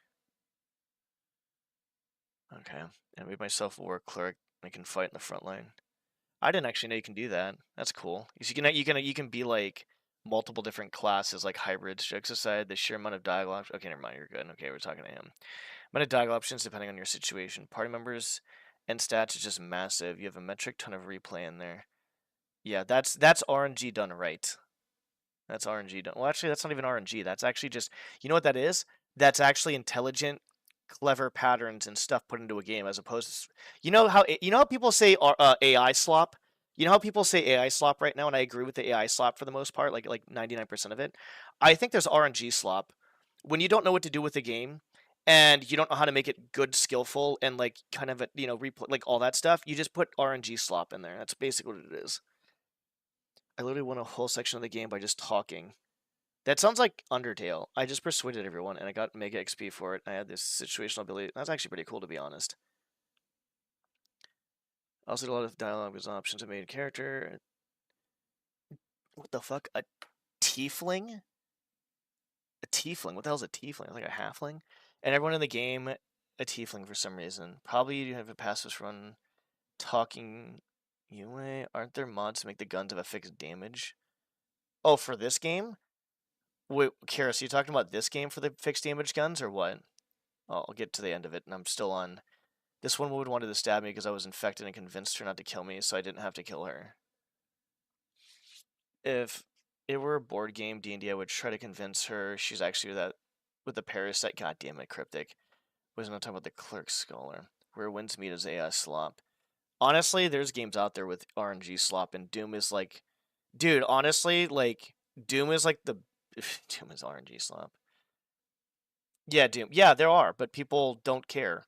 Okay. I made myself a war cleric. I can fight in the front line. I didn't actually know you can do that. That's cool. You can be like multiple different classes, like hybrids. Jokes aside, the sheer amount of dialogue. Okay, never mind. You're good. Okay, we're talking to him. Amount of dialogue options depending on your situation. Party members and stats is just massive. You have a metric ton of replay in there. Yeah, that's RNG done right. That's RNG done. Well, actually, that's not even RNG. That's actually just you know what that is? That's actually intelligent, clever patterns and stuff put into a game, as opposed to you know how people say AI slop. You know how people say AI slop right now, and I agree with the AI slop for the most part, like 99% of it. I think there's RNG slop when you don't know what to do with the game and you don't know how to make it good, skillful, and like kind of replay like all that stuff. You just put RNG slop in there. That's basically what it is. I literally won a whole section of the game by just talking. That sounds like Undertale. I just persuaded everyone, and I got Mega XP for it. I had this situational ability. That's actually pretty cool, to be honest. I also did a lot of dialogue with options. I made a character. What the fuck? A tiefling? A tiefling? What the hell's a tiefling? Like a halfling? And everyone in the game, a tiefling for some reason. Probably you have a passive run talking UA. Aren't there mods to make the guns have a fixed damage? Oh, for this game? Wait, Karis, you talking about this game for the fixed damage guns or what? Oh, I'll get to the end of it, and I'm still on. This one woman wanted to stab me because I was infected and convinced her not to kill me, so I didn't have to kill her. If it were a board game, D&D, I would try to convince her she's actually with the parasite. God damn it, Cryptic. Was not talking about the Clerk Scholar. Where wins meet is AI slop. Honestly, there's games out there with RNG slop, and Doom is like, dude. Honestly, like Doom is like the Doom is RNG slop. Yeah, Doom. Yeah, there are, but people don't care.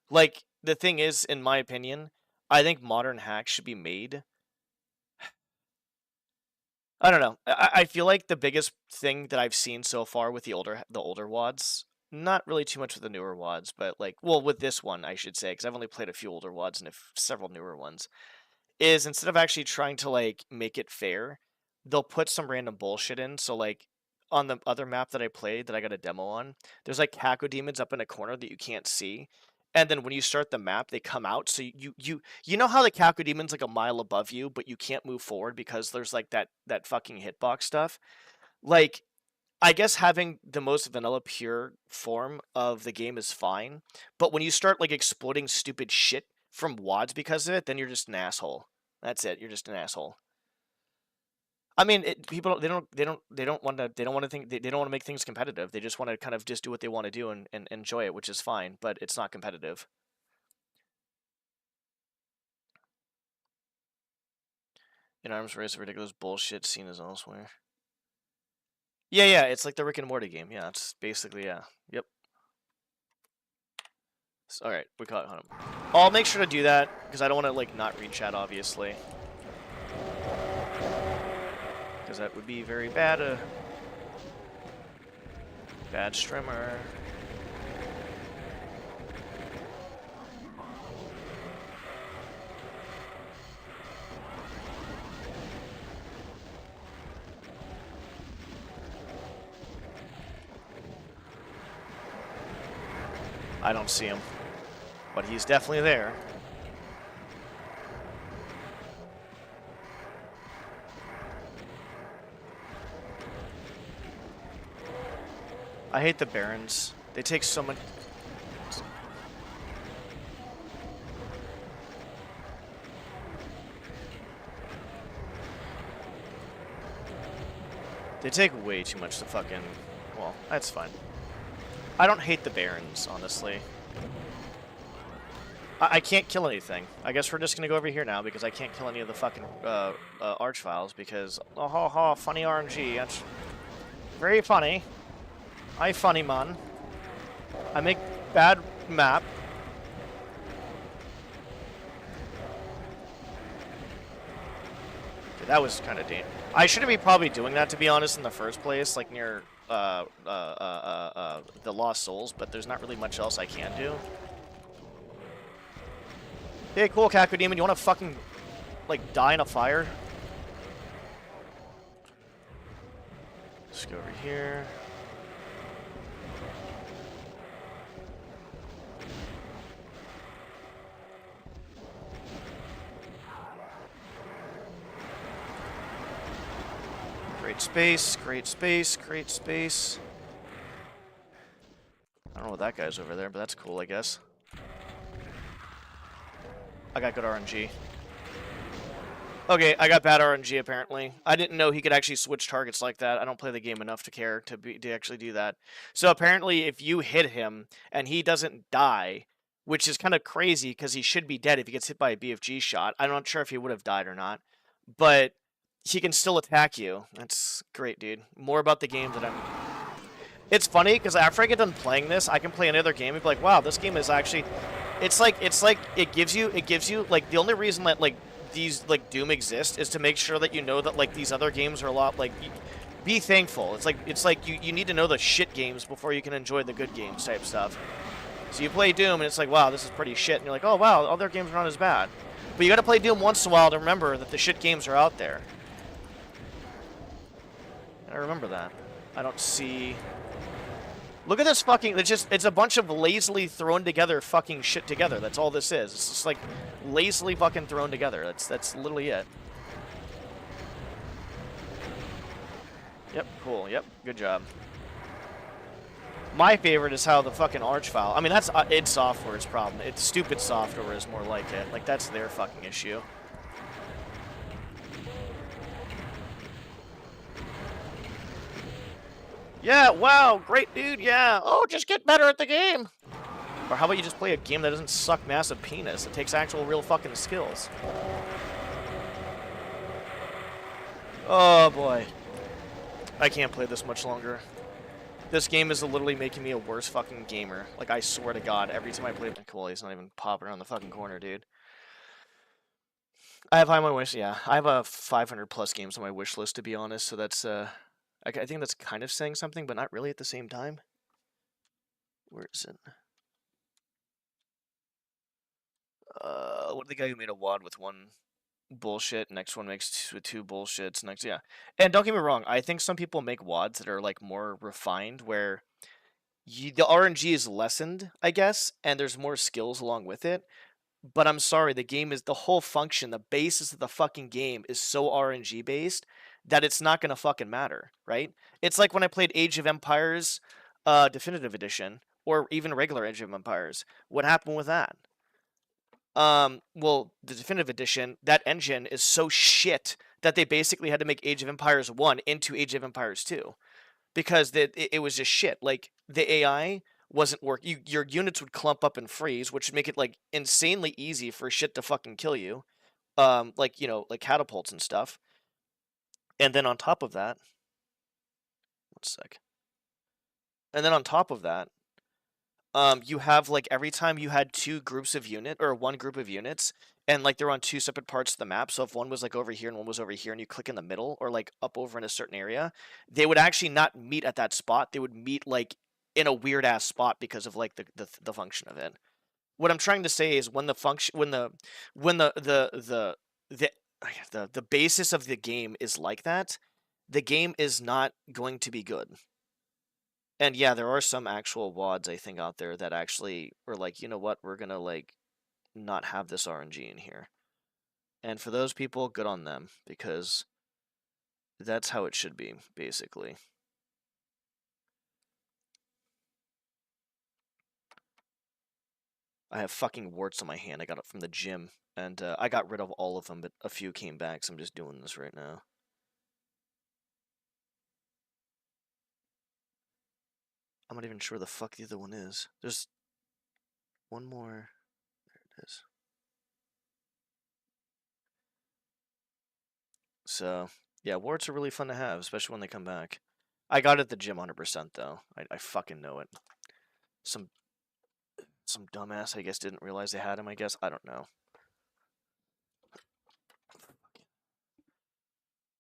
Like the thing is, in my opinion, I think modern hacks should be made. I don't know. I feel like the biggest thing that I've seen so far with the older WADs, not really too much with the newer WADs, but like, well, with this one, I should say, because I've only played a few older WADs and several newer ones, is instead of actually trying to like make it fair, they'll put some random bullshit in. So like on the other map that I played that I got a demo on, there's like Cacodemons up in a corner that you can't see. And then when you start the map, they come out. So you know how the Cacodemons like a mile above you, but you can't move forward because there's like that fucking hitbox stuff. Like I guess having the most vanilla pure form of the game is fine, but when you start like exploding stupid shit from WADs because of it, then you're just an asshole. That's it. You're just an asshole. I mean, people they don't want to think they don't want to make things competitive. They just want to kind of just do what they want to do and enjoy it, which is fine. But it's not competitive. In arms race, ridiculous bullshit seen as elsewhere. Yeah, it's like the Rick and Morty game. Yeah, it's basically Yep. All right, we caught him. I'll make sure to do that because I don't want to like not read chat, obviously, because that would be very bad. Bad streamer. I don't see him, but he's definitely there. I hate the Barons. They take so much. They take way too much to fucking. Well, that's fine. I don't hate the Barons, honestly. I can't kill anything. I guess we're just gonna go over here now because I can't kill any of the fucking Archviles because funny RNG. That's very funny. I funny man. I make bad map. Dude, that was kind of dangerous. I shouldn't be probably doing that, to be honest, in the first place, like near the Lost Souls, but there's not really much else I can do. Hey, cool, Cacodemon, you want to fucking, like, die in a fire? Let's go over here. Great space, great space, great space. I don't know what that guy's over there, but that's cool, I guess. I got good RNG. Okay, I got bad RNG apparently. I didn't know he could actually switch targets like that. I don't play the game enough to care to actually do that. So apparently if you hit him and he doesn't die, which is kind of crazy because he should be dead if he gets hit by a BFG shot. I'm not sure if he would have died or not, but he can still attack you. That's great, dude. More about the game that I'm... It's funny because after I get done playing this, I can play another game and be like, wow, this game is actually... It's like it gives you like the only reason that like these like Doom exist is to make sure that you know that like these other games are a lot like be thankful. It's like you need to know the shit games before you can enjoy the good games type stuff. So you play Doom and it's like, wow, this is pretty shit, and you're like, oh wow, other games are not as bad. But you got to play Doom once in a while to remember that the shit games are out there. And I remember that. I don't see. Look at this fucking, it's a bunch of lazily thrown together fucking shit together. That's all this is. It's just like lazily fucking thrown together. That's literally it. Yep, cool. Yep, good job. My favorite is how the fucking Archvile, I mean, that's id Software's problem. It's stupid software is more like it. Like, that's their fucking issue. Yeah, wow, great dude, yeah. Oh, just get better at the game. Or how about you just play a game that doesn't suck massive penis? It takes actual real fucking skills. Oh, boy. I can't play this much longer. This game is literally making me a worse fucking gamer. Like, I swear to God, every time I play with Cool, he's not even popping around the fucking corner, dude. I have high on my wish, yeah. I have a 500 plus games on my wish list, to be honest, so that's, I think that's kind of saying something, but not really at the same time. Where is it? What the guy who made a WOD with one bullshit, next one makes two bullshits, next, yeah. And don't get me wrong, I think some people make WODs that are, like, more refined, where the RNG is lessened, I guess, and there's more skills along with it. But I'm sorry, the game is, the whole function, the basis of the fucking game is so RNG based that it's not gonna fucking matter, right? It's like when I played Age of Empires Definitive Edition, or even regular Age of Empires. What happened with that? well, the Definitive Edition, that engine is so shit that they basically had to make Age of Empires 1 into Age of Empires 2 because it was just shit. Like the AI wasn't working. Your units would clump up and freeze, which would make it like insanely easy for shit to fucking kill you. Like like catapults and stuff. And then on top of that, one sec. And then on top of that, you have like every time you had two groups of unit or one group of units, and like they're on two separate parts of the map. So if one was like over here and one was over here, and you click in the middle or like up over in a certain area, they would actually not meet at that spot. They would meet like in a weird ass spot because of like the function of it. What I'm trying to say is when the function when the basis of the game is like that, the game is not going to be good. And yeah, there are some actual WODs I think out there that actually were like, you know what, we're gonna like not have this RNG in here. And for those people, good on them, because that's how it should be, basically. I have fucking warts on my hand. I got it from the gym, and I got rid of all of them, but a few came back, so I'm just doing this right now. I'm not even sure where the fuck the other one is. There's one more. There it is. So, yeah, warts are really fun to have, especially when they come back. I got it at the gym 100% though. I fucking know it. Some dumbass, I guess, didn't realize they had him, I guess. I don't know.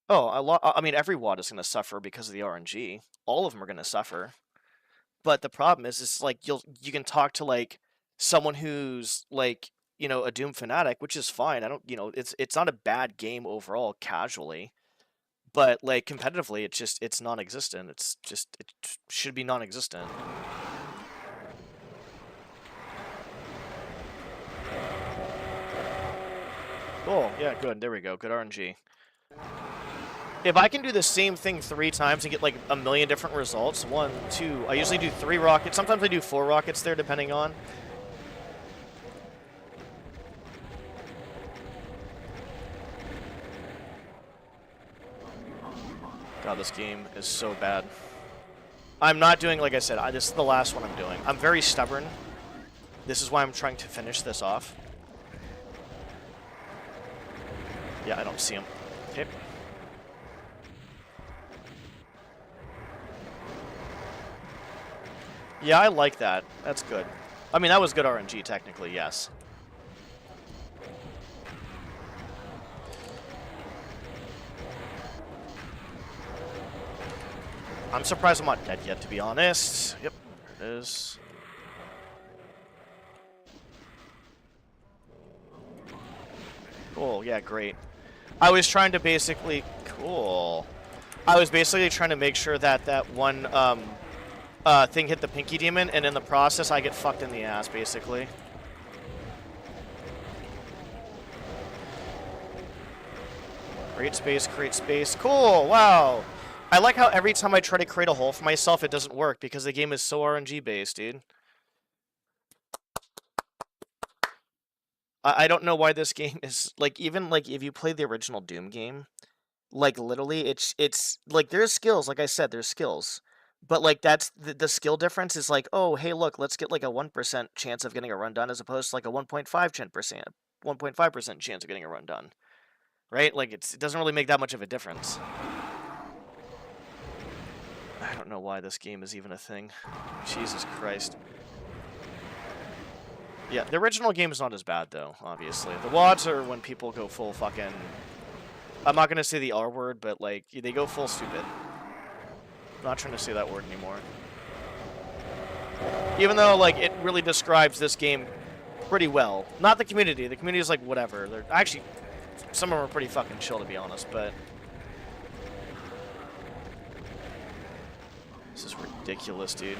Oh, I mean, every WOD is going to suffer because of the RNG. All of them are going to suffer. But the problem is like you can talk to like someone who's like, a Doom fanatic, which is fine. I don't, it's not a bad game overall casually. But like competitively, it's non-existent. It should be non-existent. Cool. Yeah, good. There we go. Good RNG. If I can do the same thing 3 times and get like a million different results, 1, 2, I usually do 3 rockets. Sometimes I do 4 rockets there, depending on. God, this game is so bad. I'm not doing, like I said, this is the last one I'm doing. I'm very stubborn. This is why I'm trying to finish this off. Yeah, I don't see him. Okay. Yeah, I like that. That's good. I mean, that was good RNG, technically, yes. I'm surprised I'm not dead yet, to be honest. Yep, there it is. Cool, yeah, great. I was trying to basically... Cool. I was basically trying to make sure that that one thing hit the Pinky Demon, and in the process, I get fucked in the ass, basically. Create space. Cool, wow. I like how every time I try to create a hole for myself, it doesn't work, because the game is so RNG-based, dude. I don't know why this game is, like, even, like, if you play the original Doom game, like, literally, it's like, there's skills, like I said, there's skills. But, like, that's, the skill difference is like, oh, hey, look, let's get, like, a 1% chance of getting a run done, as opposed to, like, a 1.5% chance of getting a run done. Right? Like, it doesn't really make that much of a difference. I don't know why this game is even a thing. Jesus Christ. Yeah, the original game is not as bad, though, obviously. The WODs are when people go full fucking... I'm not going to say the R word, but, like, they go full stupid. I'm not trying to say that word anymore. Even though, like, it really describes this game pretty well. Not the community. The community is, like, whatever. They're actually... Some of them are pretty fucking chill, to be honest, but... This is ridiculous, dude.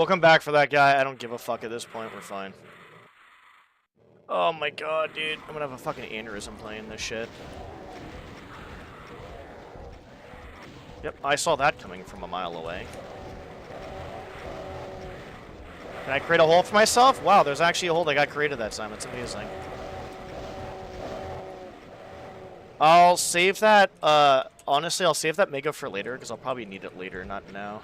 We'll come back for that guy. I don't give a fuck at this point. We're fine. Oh my god, dude. I'm gonna have a fucking aneurysm playing this shit. Yep, I saw that coming from a mile away. Can I create a hole for myself? Wow, there's actually a hole that got created that time. That's amazing. I'll save that, honestly, I'll save that Mega for later, because I'll probably need it later, not now.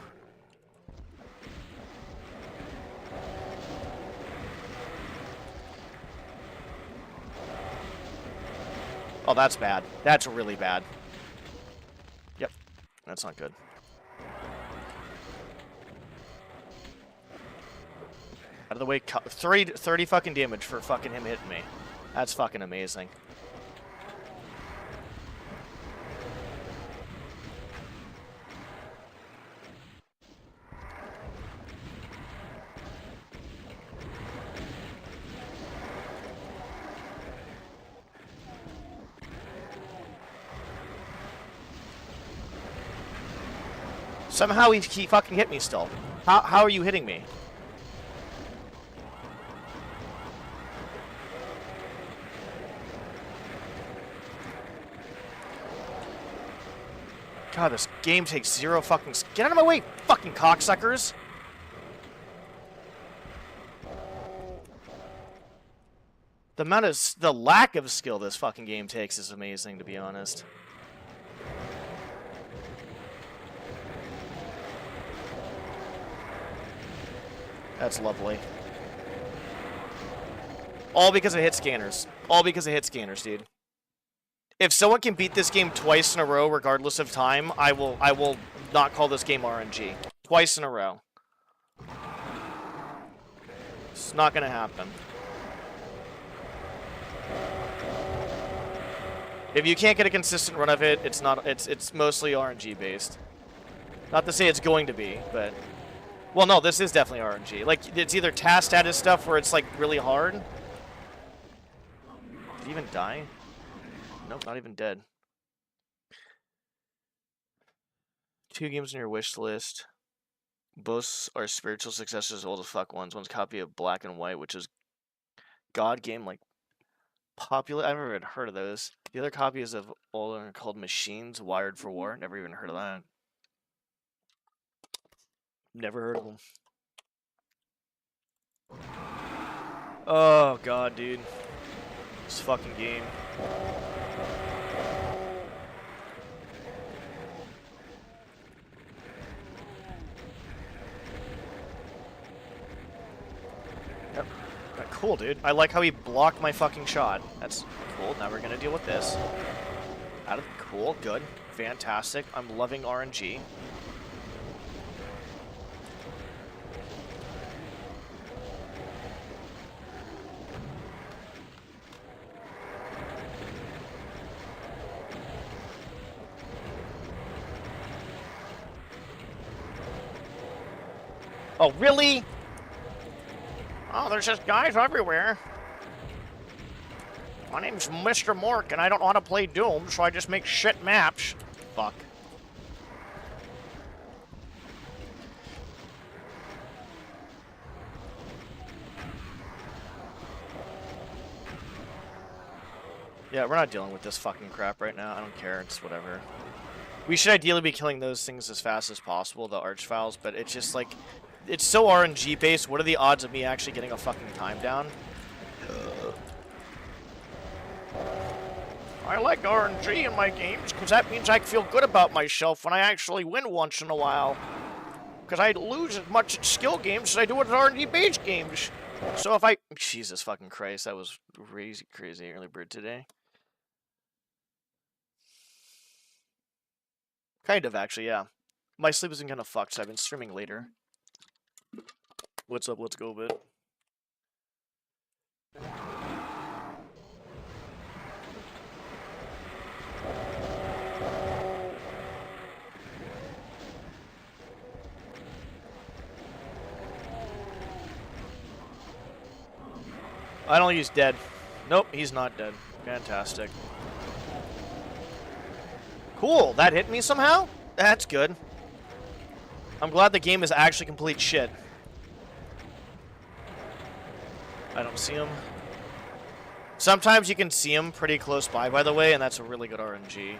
Oh, that's bad. That's really bad. Yep, that's not good. Out of the way, 30 fucking damage for fucking him hitting me. That's fucking amazing. Somehow he fucking hit me still. How are you hitting me? God, this game takes zero fucking... Get out of my way, fucking cocksuckers! The lack of skill this fucking game takes is amazing, to be honest. That's lovely. All because of hit scanners. All because of hit scanners, dude. If someone can beat this game twice in a row, regardless of time, I will not call this game RNG. Twice in a row. It's not gonna happen. If you can't get a consistent run of it, it's not. It's mostly RNG based. Not to say it's going to be, but well, no, this is definitely RNG. Like it's either task status stuff where it's like really hard. Did he even die? Nope, not even dead. 2 games on your wish list. Both are spiritual successors, old as fuck ones. One's a copy of Black and White, which is God game, like popular. I've never even heard of those. The other copy is of older called Machines, Wired for War. Never even heard of that. Never heard of them. Oh god, dude. This fucking game. Yep. Cool, dude. I like how he blocked my fucking shot. That's cool. Now we're gonna deal with this. Cool, good. Fantastic. I'm loving RNG. Oh, really? Oh, there's just guys everywhere. My name's Mr. Mork, and I don't want to play Doom, so I just make shit maps. Fuck. Yeah, we're not dealing with this fucking crap right now. I don't care. It's whatever. We should ideally be killing those things as fast as possible, the Archviles, but it's just like... It's so RNG based. What are the odds of me actually getting a fucking time down? I like RNG in my games because that means I feel good about myself when I actually win once in a while. Because I lose as much at skill games as I do at RNG based games. So if I... Jesus fucking Christ, that was crazy early bird today. Kind of, actually, yeah. My sleep has been kind of fucked, so I've been streaming later. What's up? Let's go a bit. I don't use dead. Nope, he's not dead. Fantastic. Cool, that hit me somehow? That's good. I'm glad the game is actually complete shit. I don't see him. Sometimes you can see him pretty close by the way, and that's a really good RNG.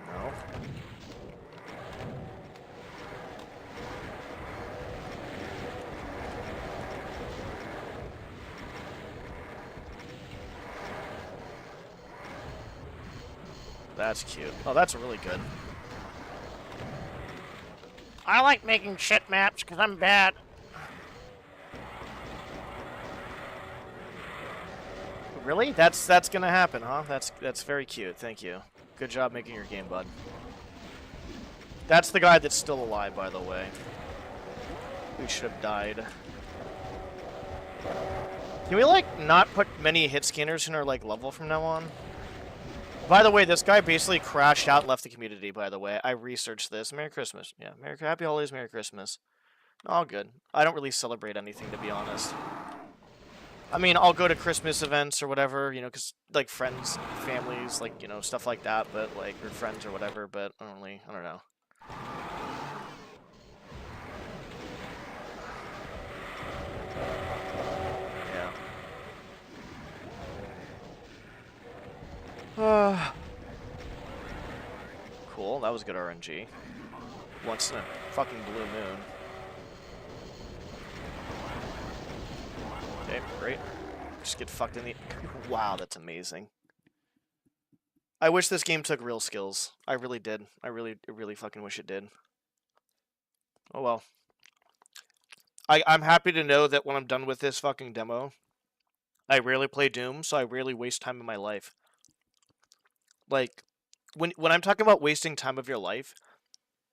No. That's cute. Oh, that's really good. I like making shit maps because I'm bad. Really? That's gonna happen, huh? That's very cute. Thank you. Good job making your game, bud. That's the guy that's still alive, by the way. We should have died. Can we, like, not put many hit scanners in our, like, level from now on? By the way, this guy basically crashed out and left the community, by the way. I researched this. Merry Christmas. Yeah, Happy Holidays, Merry Christmas. All good. I don't really celebrate anything, to be honest. I mean, I'll go to Christmas events or whatever, you know, because, like, friends, families, like, you know, stuff like that, but, like, or friends or whatever, but I don't know. Yeah. Cool, that was good RNG. Once in a fucking blue moon. Okay, great. Just get fucked in the... Wow, that's amazing. I wish this game took real skills. I really did. I really fucking wish it did. Oh well. I'm happy to know that when I'm done with this fucking demo, I rarely play Doom, so I rarely waste time in my life. Like, when I'm talking about wasting time of your life,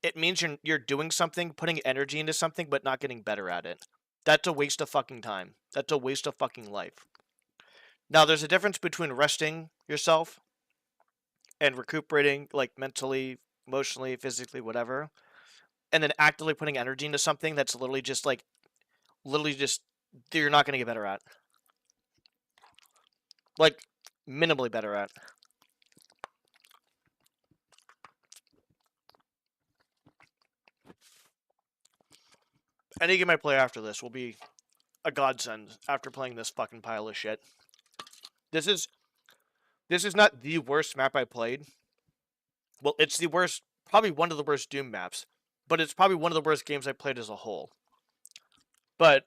it means you're doing something, putting energy into something, but not getting better at it. That's a waste of fucking time. That's a waste of fucking life. Now, there's a difference between resting yourself and recuperating, like, mentally, emotionally, physically, whatever, and then actively putting energy into something that's literally just you're not going to get better at. Like, minimally better at. Any game I play after this will be a godsend after playing this fucking pile of shit. This is not the worst map I played. Well, it's the worst, probably one of the worst Doom maps, but it's probably one of the worst games I played as a whole. But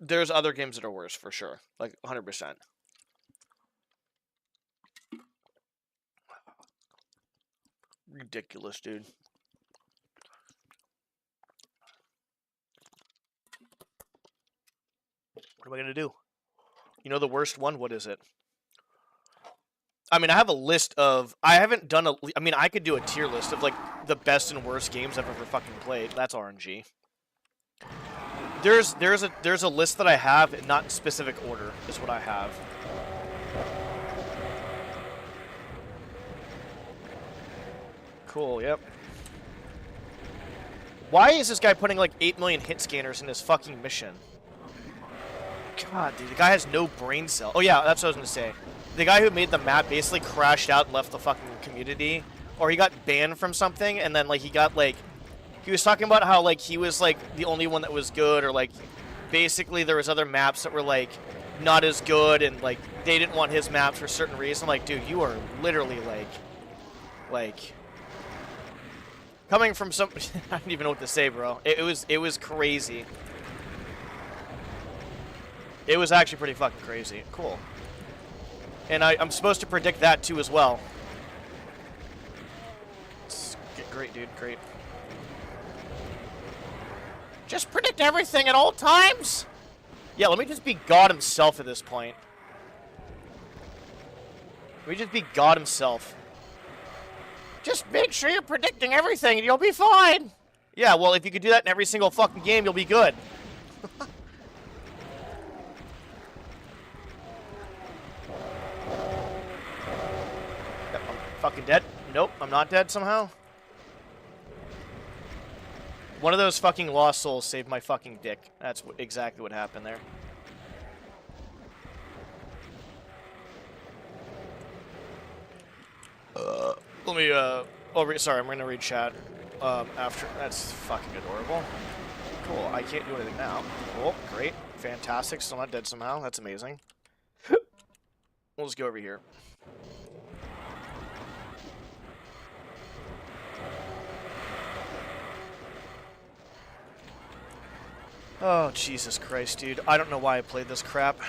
there's other games that are worse, for sure. Like, 100%. Ridiculous, dude. What am I going to do? You know the worst one? What is it? I mean, I have a list of... I haven't done a... I mean, I could do a tier list of, like, the best and worst games I've ever fucking played. That's RNG. There's a list that I have, not in specific order, is what I have. Cool, yep. Why is this guy putting, like, 8 million hit scanners in his fucking mission? God, dude, the guy has no brain cell. Oh, yeah, that's what I was going to say. The guy who made the map basically crashed out and left the fucking community. Or he got banned from something, and then, like, he got, like... He was talking about how, like, he was, like, the only one that was good, or, like, basically there was other maps that were, like, not as good, and, like, they didn't want his maps for certain reasons. I'm like, dude, you are literally, like... Coming from some... I don't even know what to say, bro. It was crazy. It was actually pretty fucking crazy. Cool. And I'm supposed to predict that, too, as well. It's great, dude. Great. Just predict everything at all times? Yeah, let me just be God himself at this point. Let me just be God himself. Just make sure you're predicting everything and you'll be fine. Yeah, well, if you could do that in every single fucking game, you'll be good. I'm fucking dead. Nope, I'm not dead somehow. One of those fucking lost souls saved my fucking dick. That's exactly what happened there. Let me, sorry, I'm gonna read chat, after. That's fucking adorable. I can't do anything now. Oh, great. Fantastic. Still not dead somehow. That's amazing. We'll just go over here. Oh, Jesus Christ, dude. I don't know why I played this crap.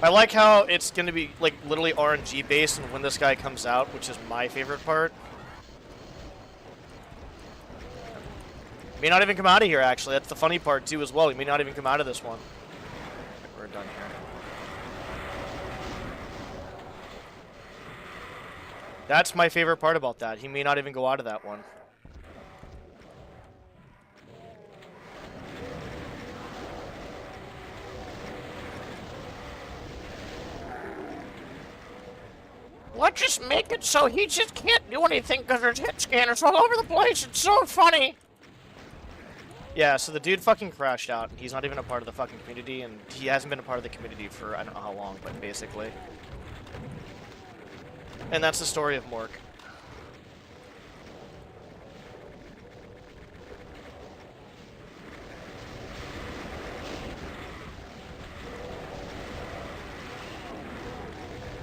I like how it's going to be, like, literally RNG based and when this guy comes out, which is my favorite part. He may not even come out of here, actually. That's the funny part, too, as well. He may not even come out of this one. We're done here. That's my favorite part about that. He may not even go out of that one. Let's just make it so he just can't do anything because there's hit scanners all over the place. It's so funny. Yeah, so the dude fucking crashed out. He's not even a part of the fucking community, and he hasn't been a part of the community for I don't know how long, but basically. And that's the story of Mork.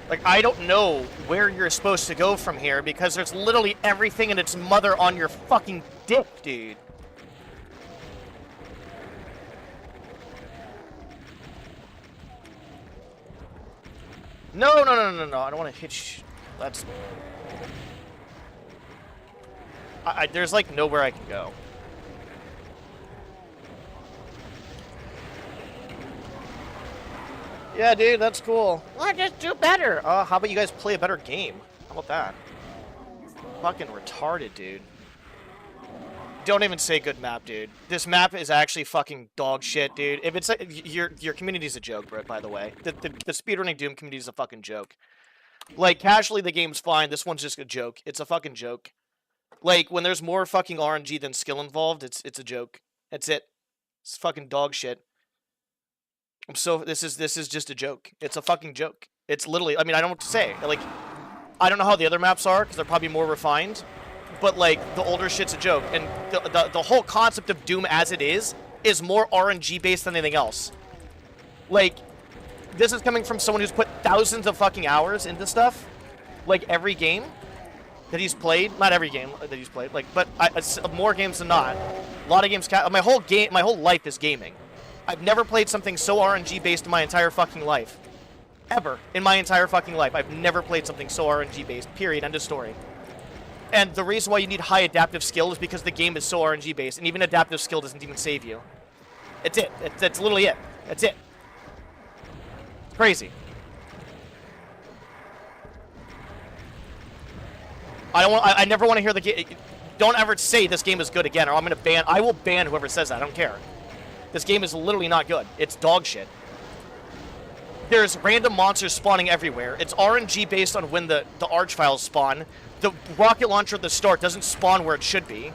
Like, I don't know where you're supposed to go from here because there's literally everything and its mother on your fucking dick, dude. No. I don't want to hit you. That's... there's, like, nowhere I can go. Yeah, dude, that's cool. Well, just do better. How about you guys play a better game? How about that? Fucking retarded, dude. Don't even say good map, dude. This map is actually fucking dog shit, dude. If it's your community's a joke, Brett, by the way. The speedrunning Doom community is a fucking joke. Like, casually, the game's fine. This one's just a joke. It's a fucking joke. Like, when there's more fucking RNG than skill involved, it's a joke. That's it. It's fucking dog shit. This is just a joke. It's a fucking joke. It's literally, I mean, I don't know what to say. Like, I don't know how the other maps are, because they're probably more refined. But, like, the older shit's a joke. And the whole concept of Doom as it is more RNG-based than anything else. Like, this is coming from someone who's put thousands of fucking hours into stuff. Like, every game that he's played. Not every game that he's played, like, but more games than not. A lot of games, my whole life is gaming. I've never played something so RNG based in my entire fucking life. Ever. In my entire fucking life. I've never played something so RNG based. Period. End of story. And the reason why you need high adaptive skill is because the game is so RNG based. And even adaptive skill doesn't even save you. It's it. That's literally it. That's it. It's crazy. I never want to hear the game. Don't ever say this game is good again or I'm going to ban. I will ban whoever says that. I don't care. This game is literally not good. It's dog shit. There's random monsters spawning everywhere. It's RNG based on when the arch files spawn. The rocket launcher at the start doesn't spawn where it should be.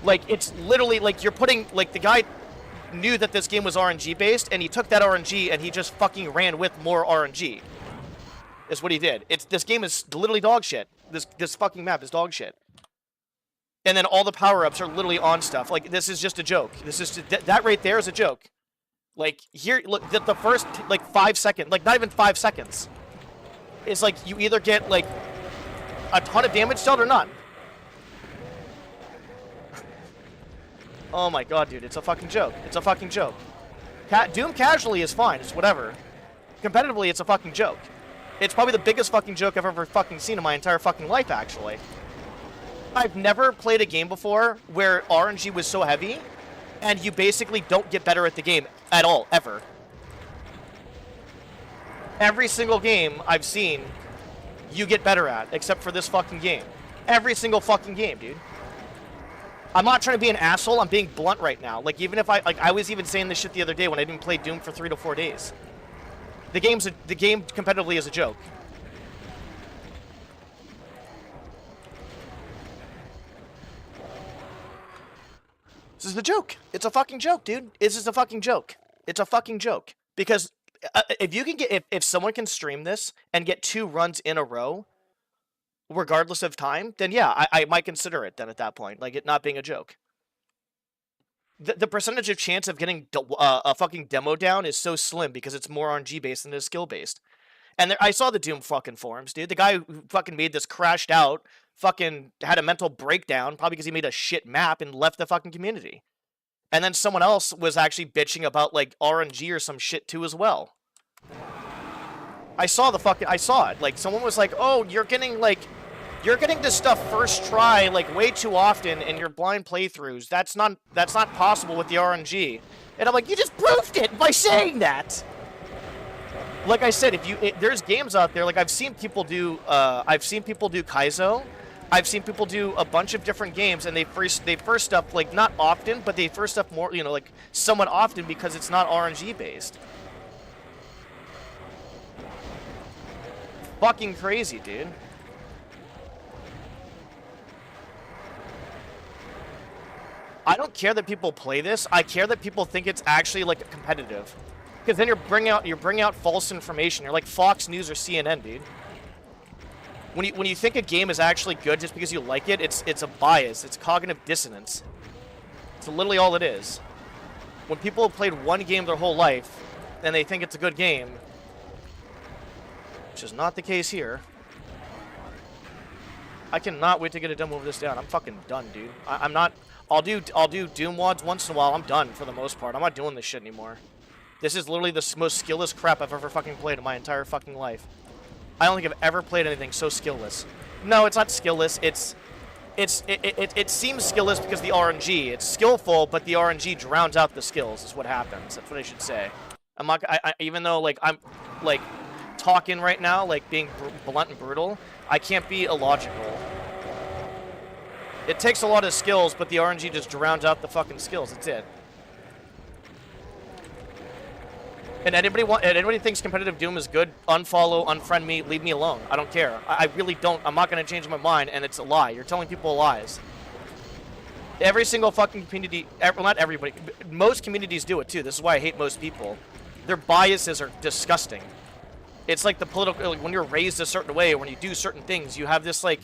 Like, it's literally, like, you're putting, like, the guy knew that this game was RNG based, and he took that RNG and he just fucking ran with more RNG. Is what he did. This game is literally dog shit. This fucking map is dog shit. And then all the power-ups are literally on stuff. Like, this is just a joke. This is that right there is a joke. Like, here, look, the first, like, 5 seconds, like, not even 5 seconds. It's like, you either get, like, a ton of damage dealt or none. Oh my god, dude, it's a fucking joke. It's a fucking joke. Doom casually is fine, it's whatever. Competitively, it's a fucking joke. It's probably the biggest fucking joke I've ever fucking seen in my entire fucking life, actually. I've never played a game before where RNG was so heavy, and you basically don't get better at the game at all, ever. Every single game I've seen, you get better at, except for this fucking game. Every single fucking game, dude. I'm not trying to be an asshole, I'm being blunt right now. Like, even if I was even saying this shit the other day when I didn't play Doom for 3 to 4 days. The game competitively is a joke. This is a joke. It's a fucking joke, dude. This is a fucking joke. It's a fucking joke. Because if you can get if someone can stream this and get 2 runs in a row, regardless of time, then yeah, I might consider it then at that point, like it not being a joke. The percentage of chance of getting a fucking demo down is so slim because it's more RNG based than it is skill based. And I saw the Doom fucking forums, dude. The guy who fucking made this crashed out, fucking had a mental breakdown, probably because he made a shit map and left the fucking community. And then someone else was actually bitching about like RNG or some shit too as well. I saw it. Like someone was like, "Oh, you're getting this stuff first try like way too often in your blind playthroughs. That's not possible with the RNG." And I'm like, "You just proved it by saying that." Like I said, there's games out there, like I've seen people do Kaizo, I've seen people do a bunch of different games, and they first up like not often, but they first up more, like somewhat often because it's not RNG based. Fucking crazy, dude. I don't care that people play this. I care that people think it's actually like competitive. Because then you're bringing out false information. You're like Fox News or CNN, dude. When you think a game is actually good just because you like it, it's a bias. It's cognitive dissonance. It's literally all it is. When people have played one game their whole life, and they think it's a good game, which is not the case here. I cannot wait to get a demo of this down. I'm fucking done, dude. I'm not. I'll do Doom WODs once in a while. I'm done for the most part. I'm not doing this shit anymore. This is literally the most skillless crap I've ever fucking played in my entire fucking life. I don't think I've ever played anything so skillless. No, it's not skillless. It seems skillless because the RNG. It's skillful, but the RNG drowns out the skills. Is what happens. That's what I should say. I'm not. Even though like I'm like talking right now, like being blunt and brutal, I can't be illogical. It takes a lot of skills, but the RNG just drowns out the fucking skills. That's it. And anybody thinks competitive Doom is good, unfollow, unfriend me, leave me alone. I don't care. I really don't. I'm not going to change my mind, and it's a lie. You're telling people lies. Every single fucking community, well, not everybody, most communities do it too. This is why I hate most people. Their biases are disgusting. It's like the political, like when you're raised a certain way, or when you do certain things, you have this like,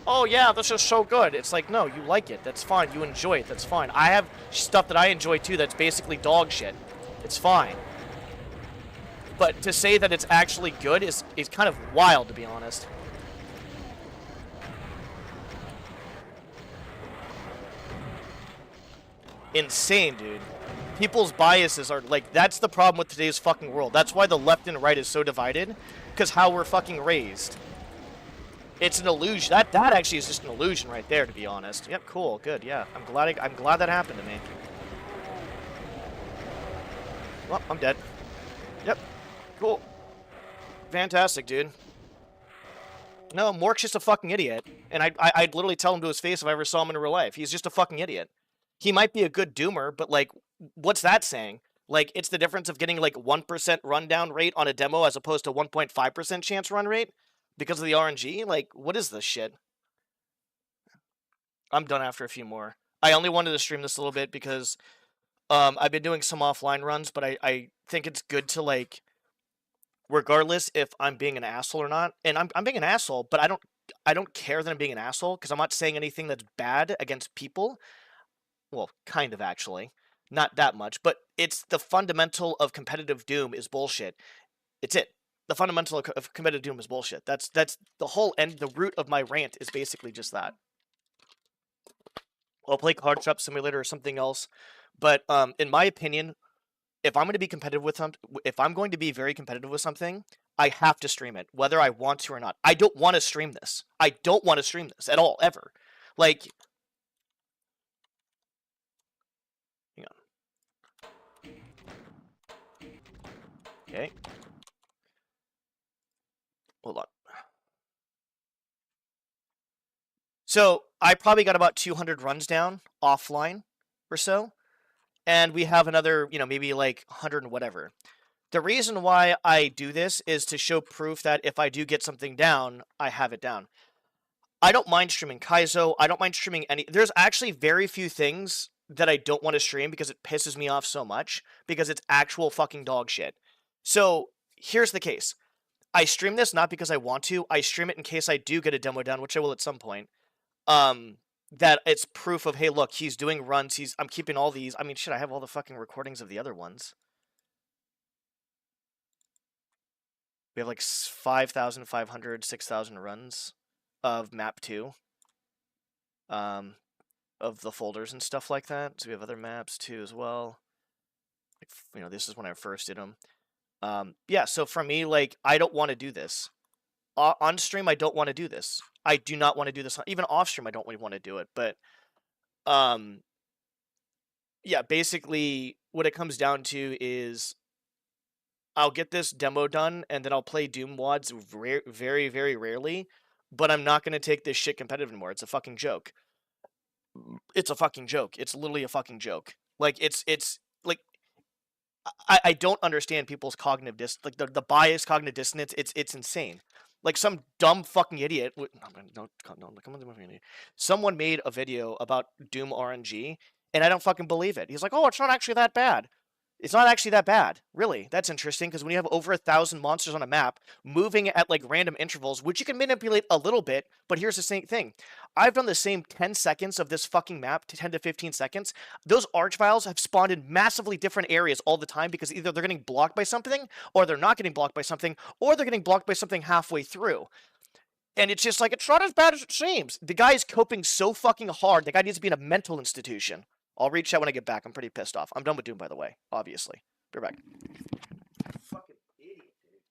oh yeah, this is so good. It's like, no, you like it. That's fine. You enjoy it. That's fine. I have stuff that I enjoy too that's basically dog shit. It's fine. But to say that it's actually good is kind of wild, to be honest. Insane, dude. People's biases are, like, that's the problem with today's fucking world. That's why the left and right is so divided, because how we're fucking raised. It's an illusion. That actually is just an illusion right there, to be honest. Yep, cool, good, yeah. I'm glad that happened to me. Well, I'm dead. Yep. Cool. Fantastic, dude. No, Mork's just a fucking idiot. And I'd literally tell him to his face if I ever saw him in real life. He's just a fucking idiot. He might be a good doomer, but, like, what's that saying? Like, it's the difference of getting, like, 1% rundown rate on a demo as opposed to 1.5% chance run rate because of the RNG? Like, what is this shit? I'm done after a few more. I only wanted to stream this a little bit because I've been doing some offline runs, but I think it's good to, like, regardless if I'm being an asshole or not, and I'm being an asshole, but I don't care that I'm being an asshole because I'm not saying anything that's bad against people. Well, kind of actually, not that much, but it's the fundamental of competitive Doom is bullshit. It's it. The fundamental of competitive Doom is bullshit. That's the whole end. The root of my rant is basically just that. I'll play Card Shop Simulator or something else, but in my opinion, if I'm going to be competitive with if I'm going to be very competitive with something, I have to stream it, whether I want to or not. I don't want to stream this. I don't want to stream this at all, ever. Like, hang on. Okay. Hold on. So I probably got about 200 runs down offline or so. And we have another, maybe like 100 and whatever. The reason why I do this is to show proof that if I do get something down, I have it down. I don't mind streaming Kaizo. I don't mind streaming any. There's actually very few things that I don't want to stream because it pisses me off so much because it's actual fucking dog shit. So here's the case. I stream this not because I want to. I stream it in case I do get a demo done, which I will at some point. That it's proof of, hey, look, he's doing runs. I'm keeping all these. I mean, shit, I have all the fucking recordings of the other ones. We have like 5,500, 6,000 runs of map 2. Of the folders and stuff like that. So we have other maps too as well. Like, you know, this is when I first did them. Yeah, so for me, like, I don't want to do this. On stream, I don't want to do this. I do not want to do this. Even off stream, I don't really want to do it. But, yeah, basically, what it comes down to is I'll get this demo done, and then I'll play Doom WODs very, very rarely. But I'm not going to take this shit competitive anymore. It's a fucking joke. It's a fucking joke. It's literally a fucking joke. Like, it's like, I don't understand people's cognitive like the biased cognitive dissonance. It's insane. Like some dumb fucking idiot. No, come on, someone made a video about Doom RNG, and I don't fucking believe it. He's like, oh, it's not actually that bad. It's not actually that bad. Really, that's interesting because when you have over 1,000 monsters on a map moving at like random intervals, which you can manipulate a little bit, but here's the same thing. I've done the same 10 seconds of this fucking map to 10 to 15 seconds. Those archviles have spawned in massively different areas all the time because either they're getting blocked by something, or they're not getting blocked by something, or they're getting blocked by something halfway through. And it's just like, it's not as bad as it seems. The guy is coping so fucking hard. The guy needs to be in a mental institution. I'll reach out when I get back. I'm pretty pissed off. I'm done with Doom, by the way, obviously. Be right back. Fucking idiot, dude.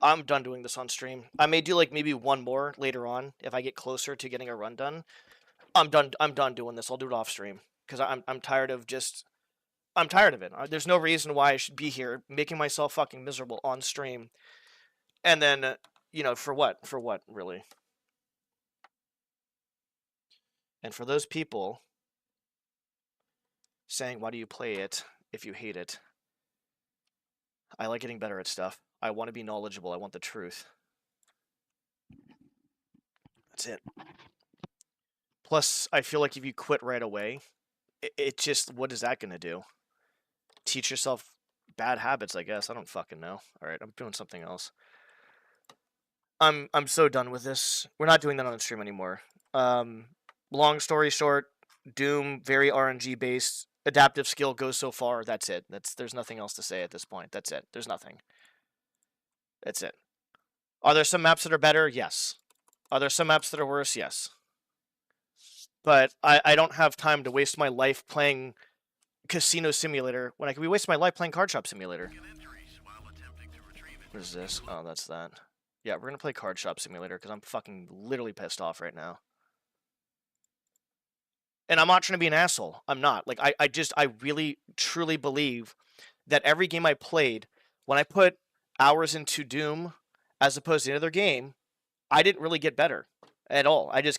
I'm done doing this on stream. I may do like maybe one more later on if I get closer to getting a run done. I'm done doing this. I'll do it off stream because I'm tired of just. I'm tired of it. There's no reason why I should be here making myself fucking miserable on stream, and then you know, for what? For what, really? And for those people saying, why do you play it if you hate it? I like getting better at stuff. I want to be knowledgeable. I want the truth. That's it. Plus, I feel like if you quit right away, it just, what is that going to do? Teach yourself bad habits, I guess. I don't fucking know. All right, I'm doing something else. I'm so done with this. We're not doing that on stream anymore. Long story short, Doom, very RNG based. Adaptive skill goes so far. That's it. There's nothing else to say at this point. That's it. There's nothing. That's it. Are there some maps that are better? Yes. Are there some maps that are worse? Yes. But I don't have time to waste my life playing Casino Simulator when I could be wasting my life playing Card Shop Simulator. What is this? Oh, that's that. Yeah, we're gonna play Card Shop Simulator because I'm fucking literally pissed off right now. And I'm not trying to be an asshole. I'm not. Like, I really, truly believe that every game I played, when I put hours into Doom as opposed to another game, I didn't really get better at all. It's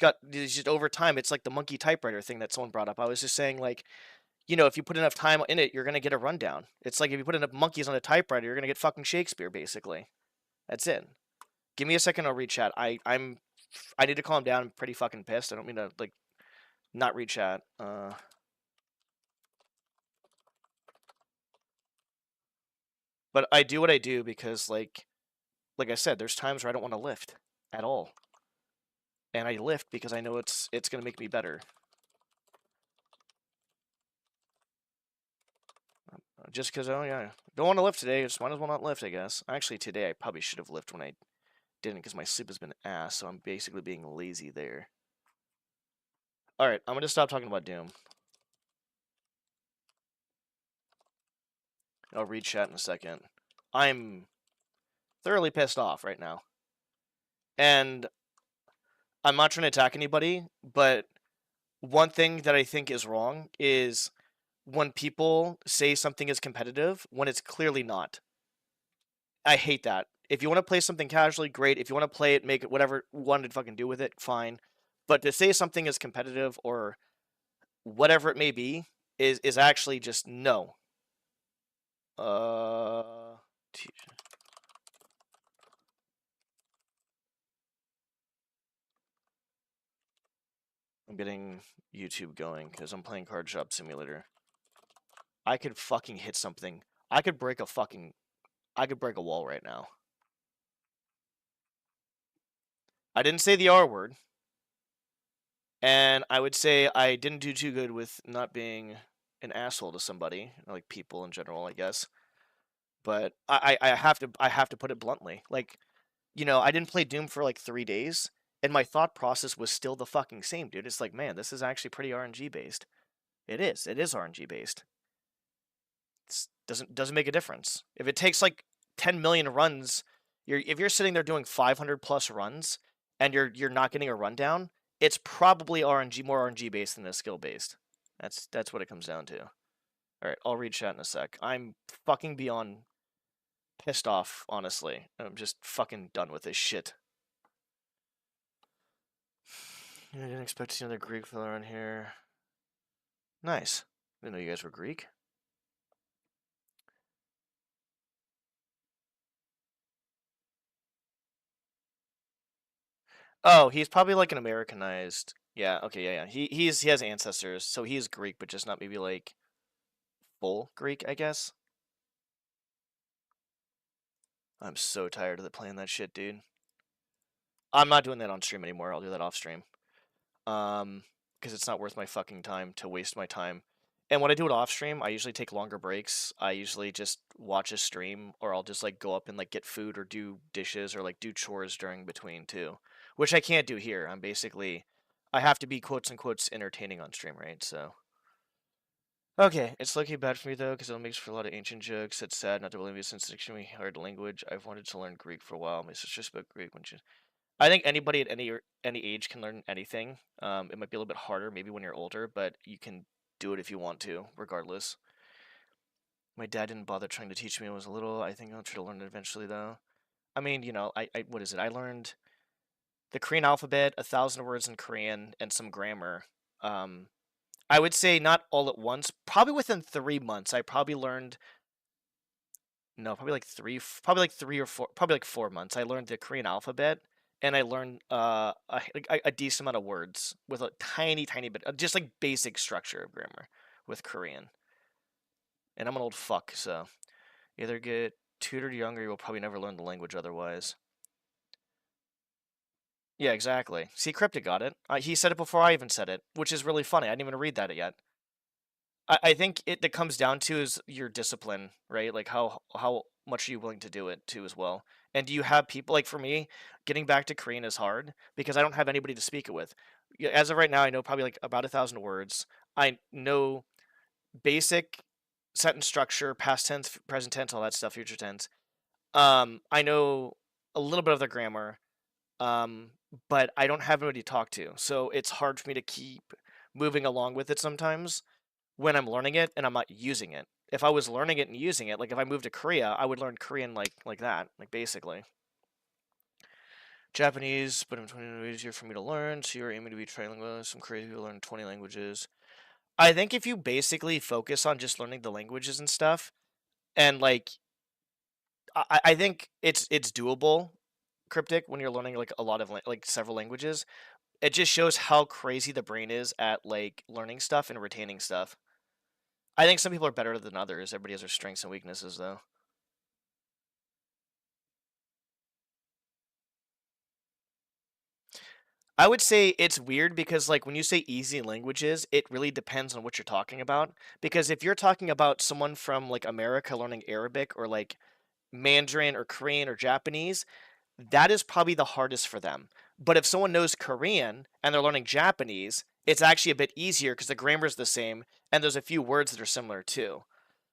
just over time. It's like the monkey typewriter thing that someone brought up. I was just saying, like, you know, if you put enough time in it, you're going to get a rundown. It's like if you put enough monkeys on a typewriter, you're going to get fucking Shakespeare, basically. That's it. Give me a second, I'll read chat. I need to calm down. I'm pretty fucking pissed. I don't mean to, like, not read chat. But I do what I do because, like I said, there's times where I don't want to lift at all. And I lift because I know it's going to make me better. Just because, oh yeah, don't want to lift today, just might as well not lift, I guess. Actually, today I probably should have lifted when I didn't because my sleep has been ass, so I'm basically being lazy there. Alright, I'm going to stop talking about Doom. I'll read chat in a second. I'm thoroughly pissed off right now. And I'm not trying to attack anybody, but one thing that I think is wrong is when people say something is competitive when it's clearly not. I hate that. If you want to play something casually, great. If you want to play it, make it whatever you want to fucking do with it, fine. But to say something is competitive or whatever it may be is actually just no. I'm getting YouTube going because I'm playing Card Shop Simulator. I could fucking hit something. I could break a wall right now. I didn't say the R word. And I would say I didn't do too good with not being an asshole to somebody, like people in general, I guess. But I have to put it bluntly. Like, I didn't play Doom for like 3 days, and my thought process was still the fucking same, dude. It's like, man, this is actually pretty RNG based. It is. It is RNG based. It doesn't make a difference. If it takes like 10 million runs, if you're sitting there doing 500 plus runs and you're not getting a rundown, it's probably more RNG based than skill based. That's what it comes down to. All right, I'll read chat in a sec. I'm fucking beyond pissed off, honestly. I'm just fucking done with this shit. I didn't expect to see another Greek fella on here. Nice. Didn't know you guys were Greek. Oh, he's probably like an Americanized. Yeah, okay, yeah. He has ancestors, so he's Greek, but just not maybe like full Greek, I guess. I'm so tired of playing that shit, dude. I'm not doing that on stream anymore. I'll do that off stream. Because it's not worth my fucking time to waste my time. And when I do it off stream, I usually take longer breaks. I usually just watch a stream, or I'll just like go up and like get food or do dishes or like do chores during between too, which I can't do here. I have to be quotes and quotes entertaining on stream, right? So. Okay, it's lucky bad for me though, because it makes for a lot of ancient jokes. It's sad not to believe me since it's an extremely hard language. I've wanted to learn Greek for a while. My sister spoke Greek when she. I think anybody at any age can learn anything. It might be a little bit harder maybe when you're older, but you can do it if you want to, regardless. My dad didn't bother trying to teach me when I was little. I think I'll try to learn it eventually though. I mean, I what is it? I learned the Korean alphabet, 1,000 words in Korean, and some grammar. I would say not all at once. Probably within 3 months, I probably learned. No, probably like three or four, probably like 4 months. I learned the Korean alphabet, and I learned a decent amount of words with a tiny, tiny bit, just like basic structure of grammar with Korean. And I'm an old fuck, so either get tutored younger, you'll probably never learn the language otherwise. Yeah, exactly. See, Cryptic got it. He said it before I even said it, which is really funny. I didn't even read that yet. I think that comes down to is your discipline, right? Like how much are you willing to do it too as well. And do you have people like for me, getting back to Korean is hard because I don't have anybody to speak it with. As of right now, I know probably like about 1,000 words. I know basic sentence structure, past tense, present tense, all that stuff, future tense. I know a little bit of the grammar, but I don't have anybody to talk to, so it's hard for me to keep moving along with it sometimes when I'm learning it and I'm not using it. If I was learning it and using it, like if I moved to Korea, I would learn Korean like that, like basically. Japanese, but I'm 20 easier for me to learn, so you're aiming to be trilingual. Some crazy people learn 20 languages. I think if you basically focus on just learning the languages and stuff, and like, I think it's doable, Cryptic, when you're learning like a lot of like several languages. It just shows how crazy the brain is at like learning stuff and retaining stuff. I think some people are better than others. Everybody has their strengths and weaknesses, though. I would say it's weird because, like, when you say easy languages, it really depends on what you're talking about. Because if you're talking about someone from, like, America learning Arabic or, like, Mandarin or Korean or Japanese, that is probably the hardest for them. But if someone knows Korean and they're learning Japanese, it's actually a bit easier because the grammar is the same and there's a few words that are similar too.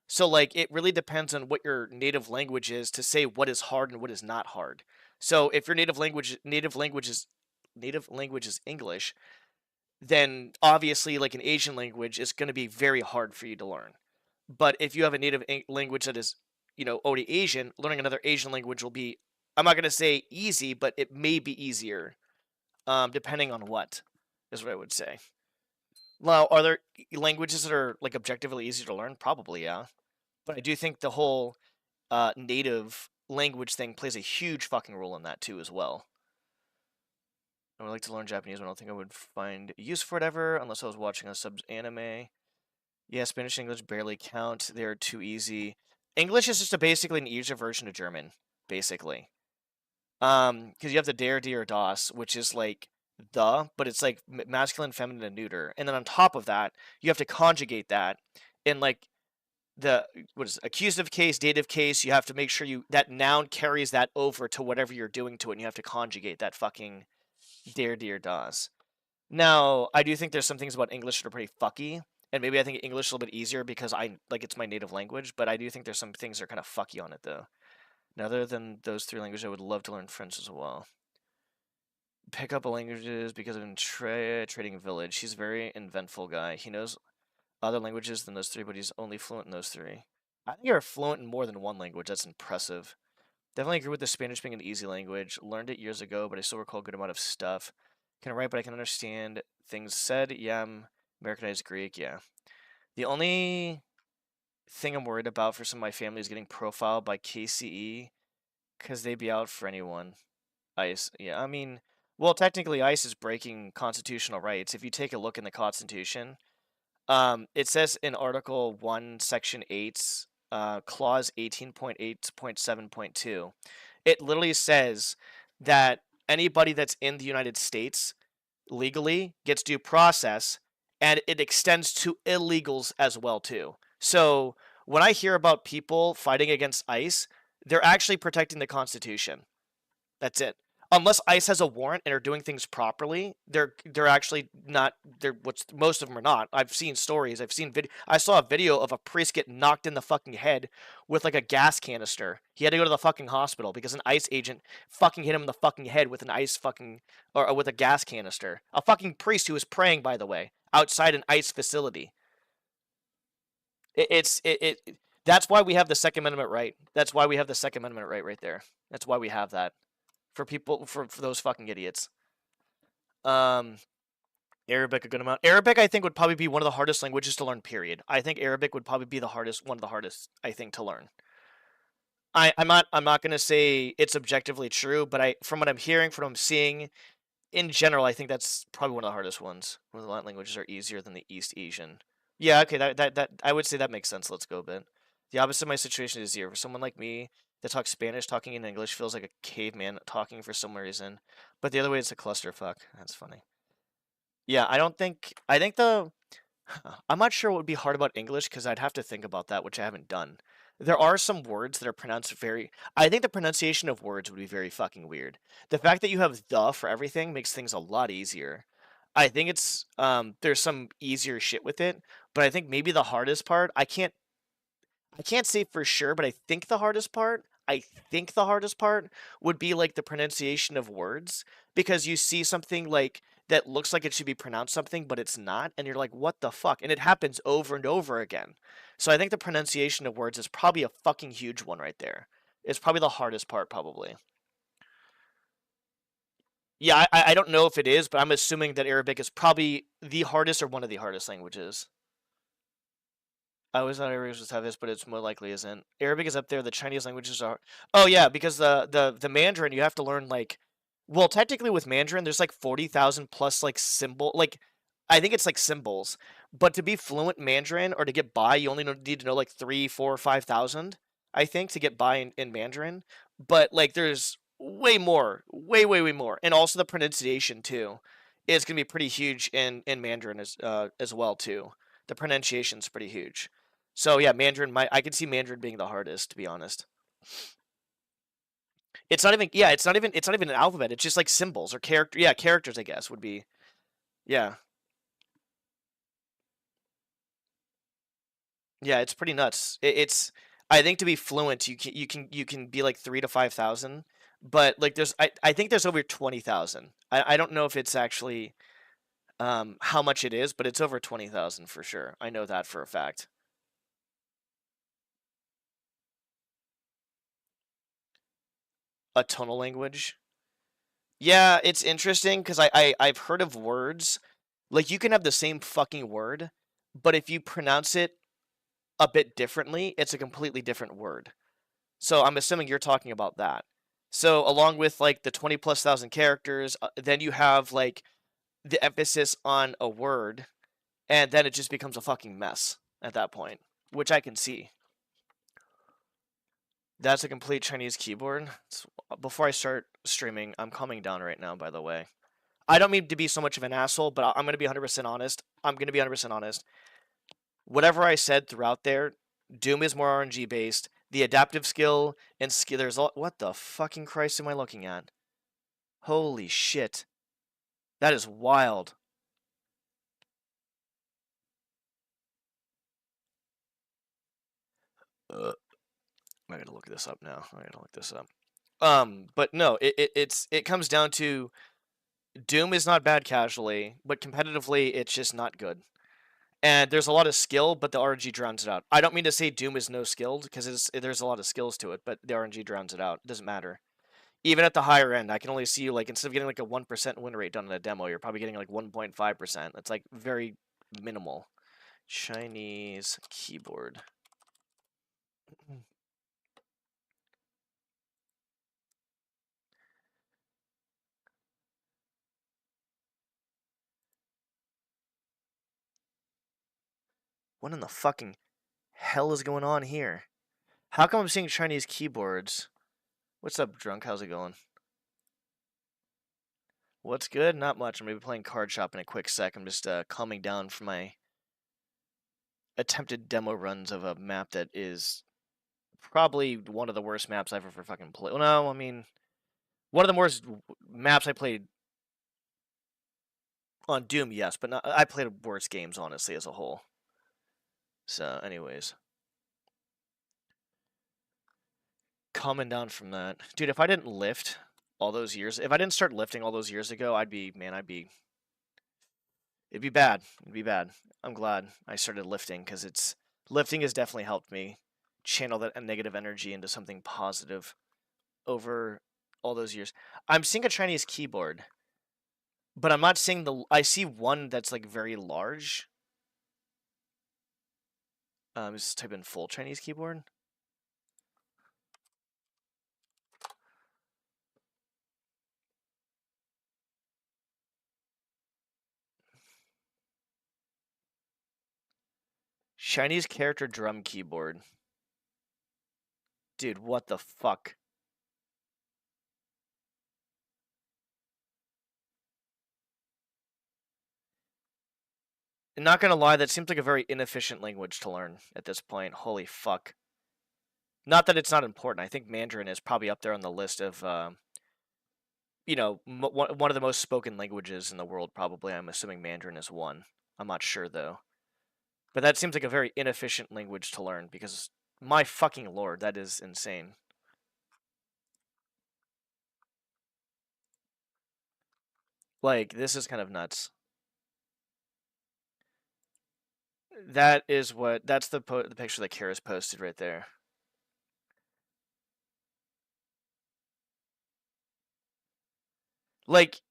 So like it really depends on what your native language is to say what is hard and what is not hard. So if your native language is English, then obviously like an Asian language is going to be very hard for you to learn. But if you have a native language that is, only Asian, learning another Asian language will be I'm not gonna say easy, but it may be easier, depending on what is what I would say. Now, are there languages that are like objectively easy to learn? Probably, yeah. But I do think the whole native language thing plays a huge fucking role in that too, as well. I would like to learn Japanese, but I don't think I would find use for it ever unless I was watching a sub anime. Yeah, Spanish and English barely count. They're too easy. English is just basically an easier version of German, basically. Because you have the der das, which is like but it's like masculine, feminine, and neuter. And then on top of that, you have to conjugate that in like the what is it, accusative case, dative case. You have to make sure that noun carries that over to whatever you're doing to it, and you have to conjugate that fucking der das. Now, I do think there's some things about English that are pretty fucky, and maybe I think English is a little bit easier because it's my native language, but I do think there's some things that are kind of fucky on it though. Now, other than those three languages, I would love to learn French as well. Pick up languages because of Trading Village. He's a very inventful guy. He knows other languages than those three, but he's only fluent in those three. I think you're fluent in more than one language. That's impressive. Definitely agree with the Spanish being an easy language. Learned it years ago, but I still recall a good amount of stuff. Can write, but I can understand things said. Yeah, I'm Americanized Greek. Yeah. The only thing I'm worried about for some of my family is getting profiled by KCE because they'd be out for anyone. ICE. Yeah, I mean, well, technically, ICE is breaking constitutional rights. If you take a look in the Constitution, it says in Article 1, Section 8, Clause 18.8.7.2, it literally says that anybody that's in the United States legally gets due process, and it extends to illegals as well too. So when I hear about people fighting against ICE, they're actually protecting the Constitution. That's it. Unless ICE has a warrant and are doing things properly, they're actually not. They're what's most of them are not. I've seen stories. I saw a video of a priest get knocked in the fucking head with like a gas canister. He had to go to the fucking hospital because an ICE agent fucking hit him in the fucking head with an ice fucking or with a gas canister. A fucking priest who was praying, by the way, outside an ICE facility. That's why we have the Second Amendment right. That's why we have the Second Amendment right there. That's why we have that for people for those fucking idiots. Um, Arabic a good amount. Arabic I think would probably be one of the hardest languages to learn. Period. I think Arabic would probably be one of the hardest I think to learn. I'm not gonna say it's objectively true, but from what I'm hearing, from what I'm seeing, in general, I think that's probably one of the hardest ones. One of the Latin languages are easier than the East Asian. Yeah, okay, that I would say that makes sense. Let's go a bit. The opposite of my situation is easier. For someone like me that talks Spanish, talking in English feels like a caveman talking for some reason. But the other way, it's a clusterfuck. That's funny. Yeah, I think I'm not sure what would be hard about English because I'd have to think about that, which I haven't done. There are some words that are pronounced I think the pronunciation of words would be very fucking weird. The fact that you have the for everything makes things a lot easier. I think there's some easier shit with it, but I think maybe the hardest part, I can't say for sure, but I think the hardest part would be like the pronunciation of words because you see something like that looks like it should be pronounced something, but it's not, and you're like, what the fuck? And it happens over and over again. So I think the pronunciation of words is probably a fucking huge one right there. It's probably the hardest part, probably. Yeah, I don't know if it is, but I'm assuming that Arabic is probably the hardest or one of the hardest languages. I always thought Arabic was this, but it's more likely isn't. Arabic is up there. The Chinese languages are. Oh yeah, because the Mandarin you have to learn like, well, technically with Mandarin there's like 40,000 plus like I think it's like symbols. But to be fluent in Mandarin or to get by, you only need to know like 3, 4, 5,000. I think to get by in Mandarin. But like there's way more, way more, and also the pronunciation too is gonna be pretty huge in Mandarin as well too. The pronunciation's pretty huge. So yeah, I could see Mandarin being the hardest, to be honest. It's not even an alphabet. It's just like symbols or characters, I guess would be. Yeah. Yeah, it's pretty nuts. I think to be fluent, you can be like 3 to 5,000, but like I think there's over 20,000. I don't know if it's actually how much it is, but it's over 20,000 for sure. I know that for a fact. a tonal language. Yeah, it's interesting because I've heard of words like you can have the same fucking word, but if you pronounce it a bit differently, it's a completely different word. So I'm assuming you're talking about that. So along with like the 20 plus thousand characters, then you have like the emphasis on a word, and then it just becomes a fucking mess at that point, which I can see. That's a complete Chinese keyboard. Before I start streaming, I'm calming down right now, by the way. I don't mean to be so much of an asshole, but I'm going to be 100% honest. I'm going to be 100% honest. Whatever I said throughout there, Doom is more RNG based. The adaptive skill and skill, there's all. What the fucking Christ am I looking at? Holy shit. That is wild. I gotta look this up now. I gotta look this up. But no, it comes down to Doom is not bad casually, but competitively, it's just not good. And there's a lot of skill, but the RNG drowns it out. I don't mean to say Doom is no skilled, because there's a lot of skills to it, but the RNG drowns it out. It doesn't matter. Even at the higher end, I can only see like instead of getting like a 1% win rate done in a demo, you're probably getting like 1.5%. That's like very minimal. Chinese keyboard. What in the fucking hell is going on here? How come I'm seeing Chinese keyboards? What's up, drunk? How's it going? What's good? Not much. I'm gonna be playing Card Shop in a quick sec. I'm just calming down from my attempted demo runs of a map that is probably one of the worst maps I've ever fucking played. Well, no, I mean, one of the worst maps I played on Doom, yes, but not, I played worse games, honestly, as a whole. So, anyways. Calming down from that. Dude, if I didn't lift all those years, if I didn't start lifting all those years ago, it'd be bad. It'd be bad. I'm glad I started lifting, because lifting has definitely helped me channel that negative energy into something positive over all those years. I'm seeing a Chinese keyboard, but I'm not seeing I see one that's like very large. Just type in full Chinese keyboard. Chinese character drum keyboard. Dude, what the fuck? Not gonna lie, that seems like a very inefficient language to learn at this point. Holy fuck. Not that it's not important. I think Mandarin is probably up there on the list of, one of the most spoken languages in the world, probably. I'm assuming Mandarin is one. I'm not sure, though. But that seems like a very inefficient language to learn, because, my fucking lord, that is insane. Like, this is kind of nuts. That's the picture that Kara's posted right there. Like,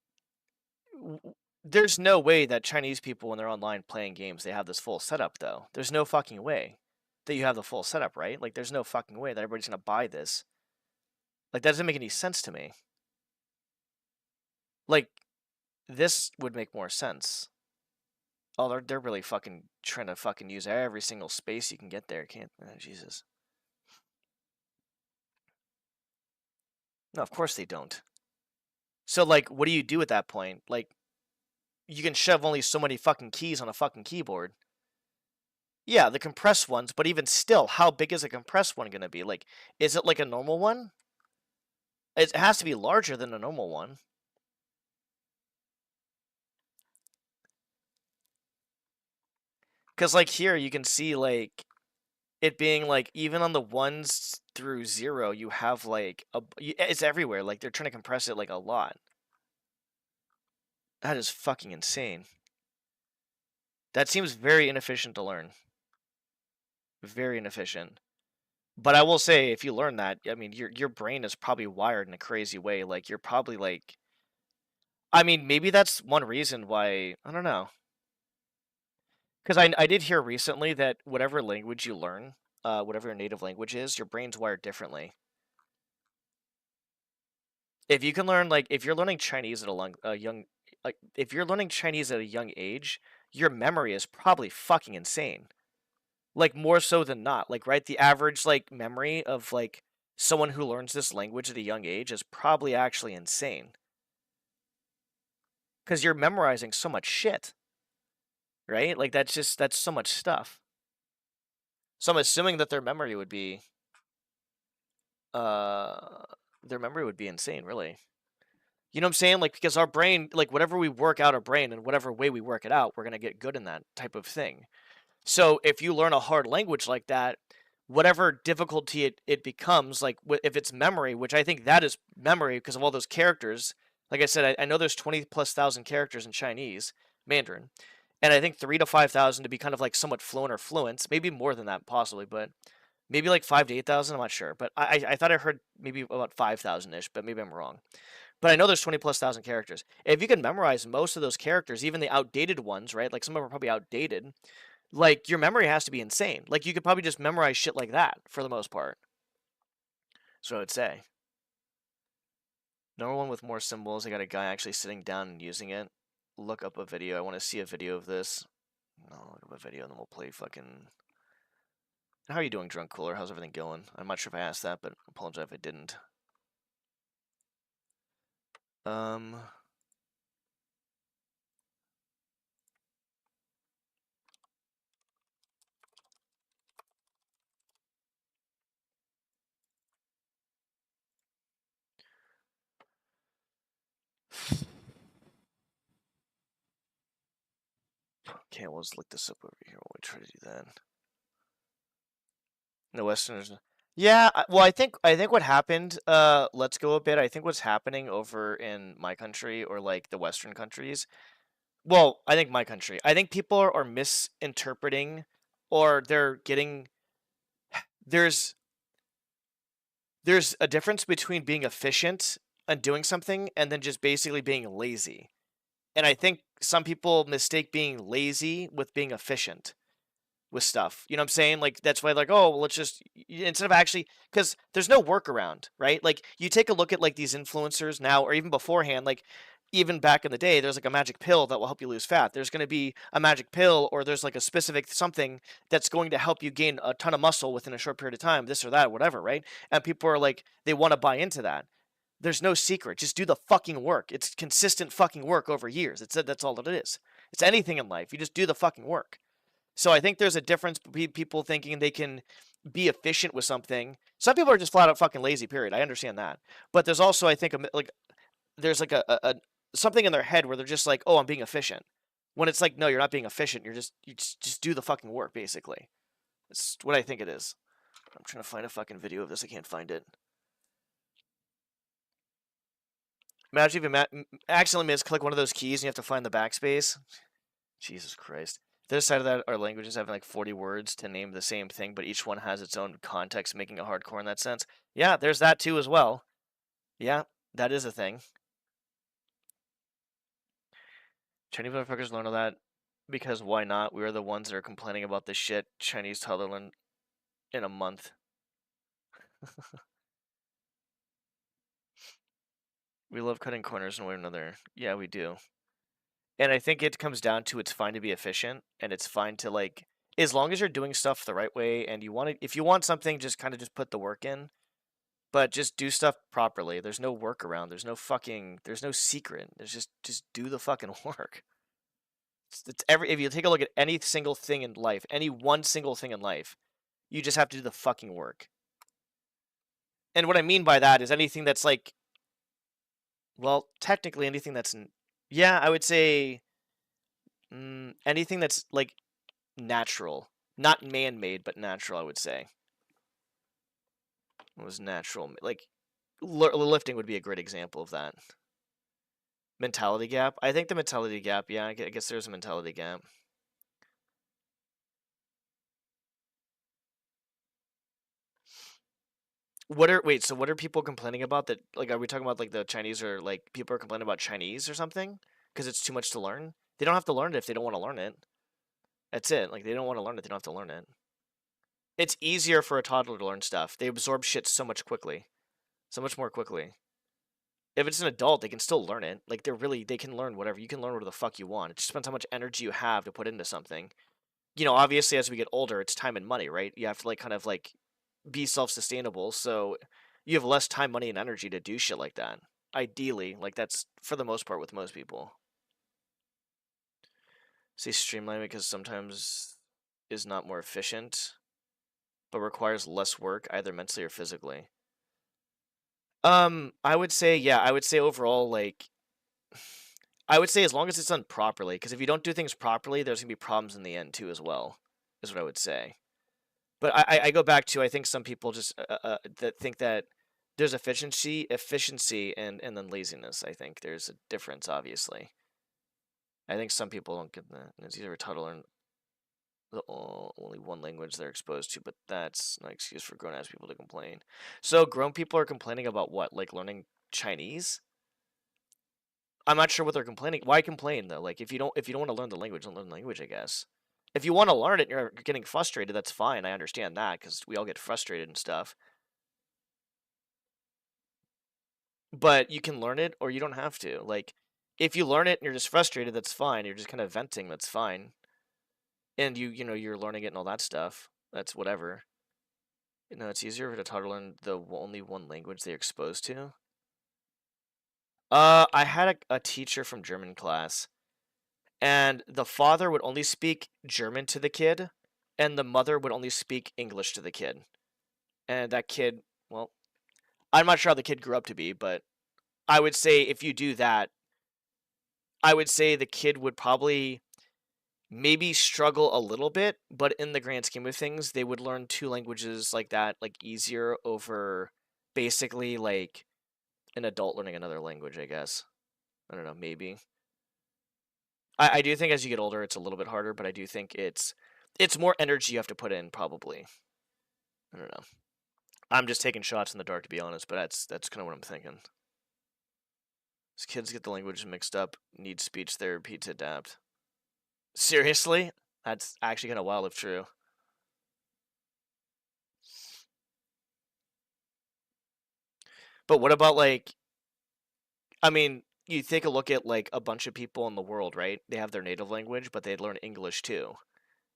there's no way that Chinese people, when they're online playing games, they have this full setup, though. There's no fucking way that you have the full setup, right? Like, there's no fucking way that everybody's gonna buy this. Like, that doesn't make any sense to me. Like, this would make more sense. Oh, they're really fucking trying to fucking use every single space you can get there, can't? Jesus. No, of course they don't. So, like, what do you do at that point? Like, you can shove only so many fucking keys on a fucking keyboard. Yeah, the compressed ones, but even still, how big is a compressed one gonna be? Like, is it like a normal one? It has to be larger than a normal one. Because, like, here you can see, like, it being, like, even on the 1s through 0, you have, like, it's everywhere. Like, they're trying to compress it, like, a lot. That is fucking insane. That seems very inefficient to learn. Very inefficient. But I will say, if you learn that, I mean, your brain is probably wired in a crazy way. Like you're probably like, I mean, maybe that's one reason why I don't know. Because I did hear recently that whatever language you learn, whatever your native language is, your brain's wired differently. If you can learn like if you're learning Chinese at a young like if you're learning Chinese at a young age, your memory is probably fucking insane. Like more so than not. Like right, the average like memory of like someone who learns this language at a young age is probably actually insane. Cuz you're memorizing so much shit, right? Like that's so much stuff. So I'm assuming that uh their memory would be insane, really. You know what I'm saying? Like because our brain, like whatever we work out our brain and whatever way we work it out, we're gonna get good in that type of thing. So if you learn a hard language like that, whatever difficulty it becomes, like if it's memory, which I think that is memory because of all those characters. Like I said, I know there's 20 plus thousand characters in Chinese Mandarin, and I think 3 to 5 thousand to be kind of like somewhat fluent or fluent, maybe more than that possibly, but maybe like 5 to 8 thousand. I'm not sure, but I thought I heard maybe about 5,000 ish, but maybe I'm wrong. But I know there's 20 plus thousand characters. If you can memorize most of those characters, even the outdated ones, right? Like some of them are probably outdated. Like your memory has to be insane. Like you could probably just memorize shit like that for the most part. So I would say. Number one with more symbols. I got a guy actually sitting down and using it. Look up a video. I want to see a video of this. No, look up a video and then we'll play fucking. How are you doing, Drunk Cooler? How's everything going? I'm not sure if I asked that, but I apologize if I didn't. Um. Okay, we'll just look this up over here while we try to do that. No Westerners. Yeah, well, I think what happened. Let's go a bit. I think what's happening over in my country or like the Western countries. Well, I think my country. I think people are misinterpreting, or they're getting. There's there's a difference between being efficient and doing something and then just basically being lazy. And I think some people mistake being lazy with being efficient with stuff. You know what I'm saying? Like that's why like, oh, well, let's just instead of actually because there's no workaround, right? Like you take a look at like these influencers now or even beforehand, like even back in the day, there's like a magic pill that will help you lose fat. There's going to be a magic pill or there's like a specific something that's going to help you gain a ton of muscle within a short period of time, this or that, whatever, right? And people are like they want to buy into that. There's no secret. Just do the fucking work. It's consistent fucking work over years. That's all that it is. It's anything in life. You just do the fucking work. So I think there's a difference between people thinking they can be efficient with something. Some people are just flat out fucking lazy. Period. I understand that, but there's also I think like there's like a something in their head where they're just like, oh, I'm being efficient. When it's like, no, you're not being efficient. You just do the fucking work. Basically, it's what I think it is. I'm trying to find a fucking video of this. I can't find it. Imagine if you accidentally misclick one of those keys and you have to find the backspace. Jesus Christ. The other side of that are languages having like 40 words to name the same thing, but each one has its own context, making it hardcore in that sense. Yeah, there's that too as well. Yeah, that is a thing. Chinese motherfuckers learn all that because why not? We are the ones that are complaining about this shit. Chinese toddler learn in a month. We love cutting corners in one another. Yeah, we do. And I think it comes down to it's fine to be efficient and it's fine to like as long as you're doing stuff the right way and you want to if you want something just kind of just put the work in, but just do stuff properly. There's no workaround. There's no secret. There's just do the fucking work. It's every if you take a look at any single thing in life, any one single thing in life, you just have to do the fucking work. And what I mean by that is anything that's like well, technically anything that's yeah, I would say anything that's like natural, not man-made, but natural. I would say it was natural. Like lifting would be a great example of that. Mentality gap. I think the mentality gap. Yeah, I guess there's a mentality gap. So what are people complaining about that, like, are we talking about like the Chinese, or like people are complaining about Chinese or something? Because it's too much to learn? They don't have to learn it if they don't want to learn it. That's it. Like, they don't want to learn it, they don't have to learn it. It's easier for a toddler to learn stuff. They absorb shit so much more quickly. If it's an adult, they can still learn it. Like, they can learn whatever. You can learn whatever the fuck you want. It just depends how much energy you have to put into something. Obviously, as we get older, it's time and money, right? You have to, like, kind of, like, be self-sustainable, so you have less time, money, and energy to do shit like that. Ideally, like, that's for the most part with most people. See, streamline because sometimes is not more efficient, but requires less work, either mentally or physically. I would say, yeah, I would say overall, like, I would say as long as it's done properly, because if you don't do things properly, there's gonna be problems in the end too, as well, is what I would say. But I go back to, I think some people just that think that there's efficiency, and then laziness. I think there's a difference, obviously. I think some people don't get that. It's either a toddler and only one language they're exposed to, but that's no excuse for grown-ass people to complain. So grown people are complaining about what? Like learning Chinese? I'm not sure what they're complaining. Why complain though? Like, if you don't want to learn the language, don't learn the language, I guess. If you want to learn it and you're getting frustrated, that's fine. I understand that, because we all get frustrated and stuff. But you can learn it, or you don't have to. Like, if you learn it and you're just frustrated, that's fine. You're just kind of venting, that's fine. And you're learning it and all that stuff. That's whatever. It's easier for a toddler to learn the only one language they're exposed to. I had a teacher from German class, and the father would only speak German to the kid, and the mother would only speak English to the kid. And that kid, well, I'm not sure how the kid grew up to be, but I would say if you do that, I would say the kid would probably maybe struggle a little bit, but in the grand scheme of things, they would learn two languages like that, like, easier over basically like an adult learning another language, I guess. I don't know, maybe. I do think as you get older, it's a little bit harder, but I do think it's more energy you have to put in, probably. I don't know. I'm just taking shots in the dark, to be honest, but that's kind of what I'm thinking. As kids get the language mixed up, need speech therapy to adapt. Seriously? That's actually kind of wild if true. But what about, like, I mean, you take a look at, like, a bunch of people in the world, right? They have their native language, but they learn English too,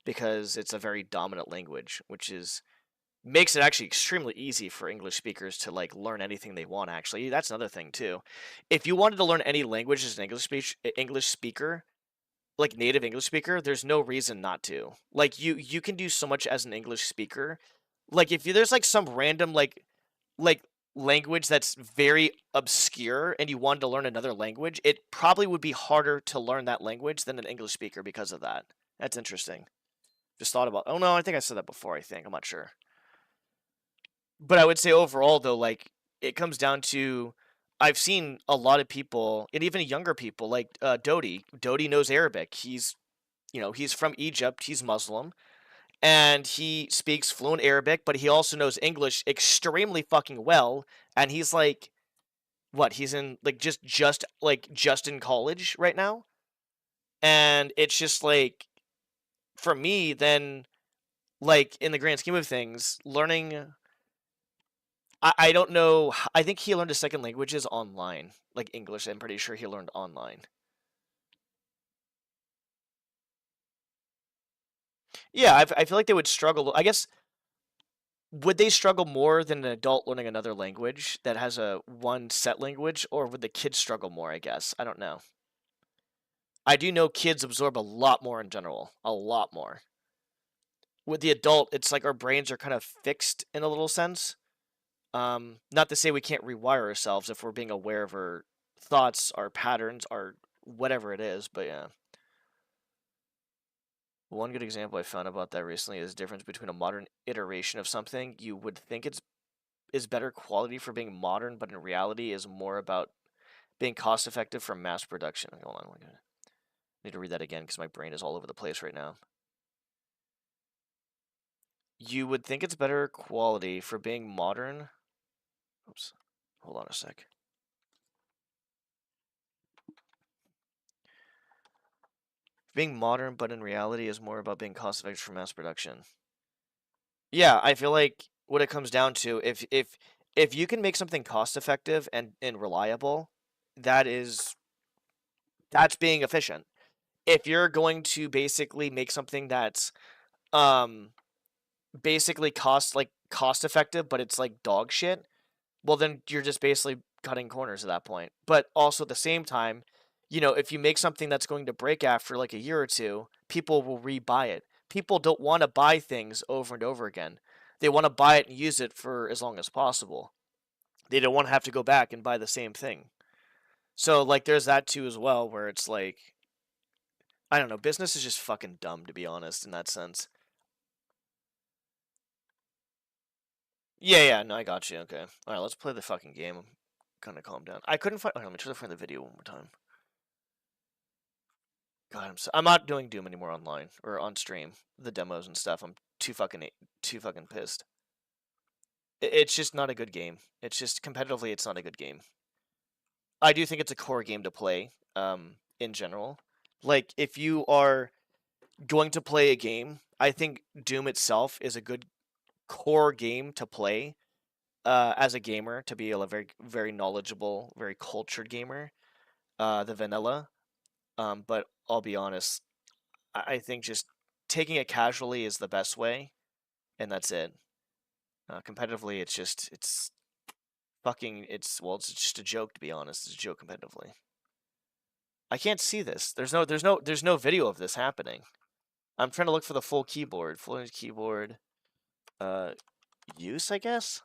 because it's a very dominant language, which makes it actually extremely easy for English speakers to, like, learn anything they want. Actually, that's another thing too. If you wanted to learn any language as an English speaker, like native English speaker, there's no reason not to. Like, you can do so much as an English speaker. Like, if there's like some random like language that's very obscure and you wanted to learn another language, it probably would be harder to learn that language than an English speaker because of that. That's interesting. Just thought about. Oh no, I think I said that before. I think I'm not sure. But I would say overall, though, like, it comes down to, I've seen a lot of people, and even younger people, like Dodi. Dodi knows Arabic. He's from Egypt. He's Muslim, and he speaks fluent Arabic, but he also knows English extremely fucking well. And he's like, what? He's in, like, just in college right now, and it's just like, for me, then, like, in the grand scheme of things, learning. I don't know. I think he learned his second languages online, like English. I'm pretty sure he learned online. Yeah, I feel like they would struggle. I guess, would they struggle more than an adult learning another language that has a one set language, or would the kids struggle more? I guess I don't know. I do know kids absorb a lot more in general, a lot more. With the adult, it's like our brains are kind of fixed in a little sense. Not to say we can't rewire ourselves if we're being aware of our thoughts, our patterns, our whatever it is, but yeah. One good example I found about that recently is the difference between a modern iteration of something you would think is better quality for being modern, but in reality is more about being cost effective for mass production. Hold on, I need to read that again because my brain is all over the place right now. You would think it's better quality for being modern, Oops. Hold on a sec. Being modern, but in reality is more about being cost effective for mass production. Yeah, I feel like what it comes down to, if you can make something cost effective and reliable, that's being efficient. If you're going to basically make something that's um basically cost effective, but it's like dog shit, well then you're just basically cutting corners at that point. But also at the same time, if you make something that's going to break after like a year or two, people will rebuy it. People don't want to buy things over and over again. They want to buy it and use it for as long as possible. They don't want to have to go back and buy the same thing. So like there's that too as well, where it's like, I don't know, business is just fucking dumb, to be honest, in that sense. Yeah, no, I got you. Okay. All right, let's play the fucking game. I'm kind of calm down. I couldn't find. Okay, let me try to find the video one more time. God, I'm not doing Doom anymore online or on stream. The demos and stuff. I'm too fucking pissed. It's just not a good game. It's just competitively, it's not a good game. I do think it's a core game to play. In general, like if you are going to play a game, I think Doom itself is a good core game to play. As a gamer, to be a very very knowledgeable, very cultured gamer. The vanilla. But I'll be honest, I think just taking it casually is the best way, and that's it. Competitively, it's fucking it's just a joke, to be honest. It's a joke competitively. I can't see this. There's no video of this happening. I'm trying to look for the full keyboard. Full keyboard uh use, I guess.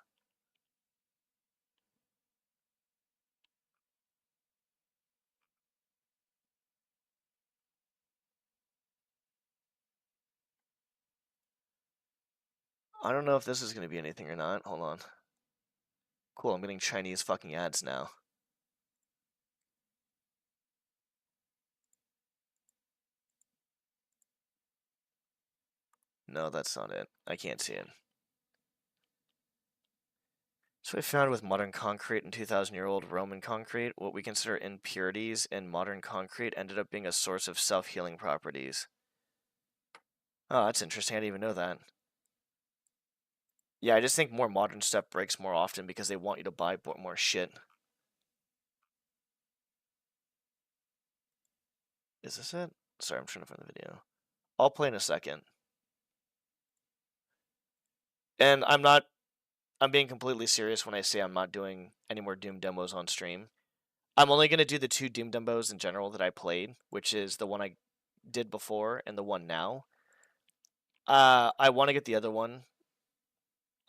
I don't know if this is going to be anything or not. Hold on. Cool, I'm getting Chinese fucking ads now. No, that's not it. I can't see it. So we found with modern concrete and 2,000-year-old Roman concrete, what we consider impurities in modern concrete ended up being a source of self-healing properties. Oh, that's interesting. I didn't even know that. Yeah, I just think more modern stuff breaks more often because they want you to buy more shit. Is this it? Sorry, I'm trying to find the video. I'll play in a second. And I'm being completely serious when I say I'm not doing any more Doom demos on stream. I'm only going to do the 2 Doom demos in general that I played, which is the one I did before and the one now. I want to get the other one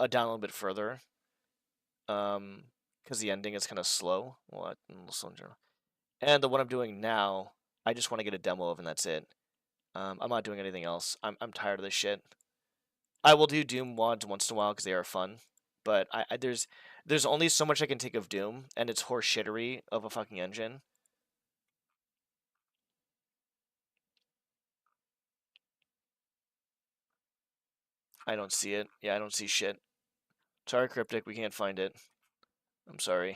down a little bit further, because the ending is kind of slow. Well, slow in general. And the one I'm doing now, I just want to get a demo of, and that's it. I'm not doing anything else. I'm tired of this shit. I will do Doom mods once in a while because they are fun, but there's only so much I can take of Doom, and it's horseshittery of a fucking engine. I don't see it. Yeah, I don't see shit. Sorry, Cryptic, we can't find it. I'm sorry.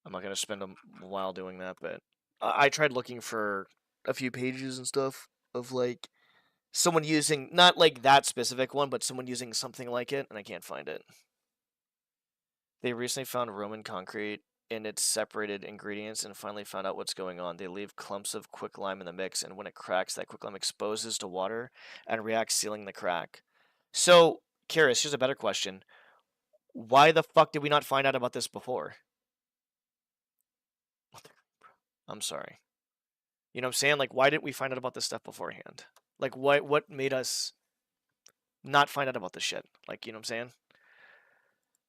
I'm not gonna spend a while doing that, but I tried looking for a few pages and stuff of like someone using, not like that specific one, but someone using something like it, and I can't find it. They recently found Roman concrete in its separated ingredients and finally found out what's going on. They leave clumps of quicklime in the mix, and when it cracks, that quicklime exposes to water and reacts, sealing the crack. So, Karis, here's a better question. Why the fuck did we not find out about this before? I'm sorry. You know what I'm saying? Like, why didn't we find out about this stuff beforehand? Like, what made us not find out about this shit? Like, you know what I'm saying?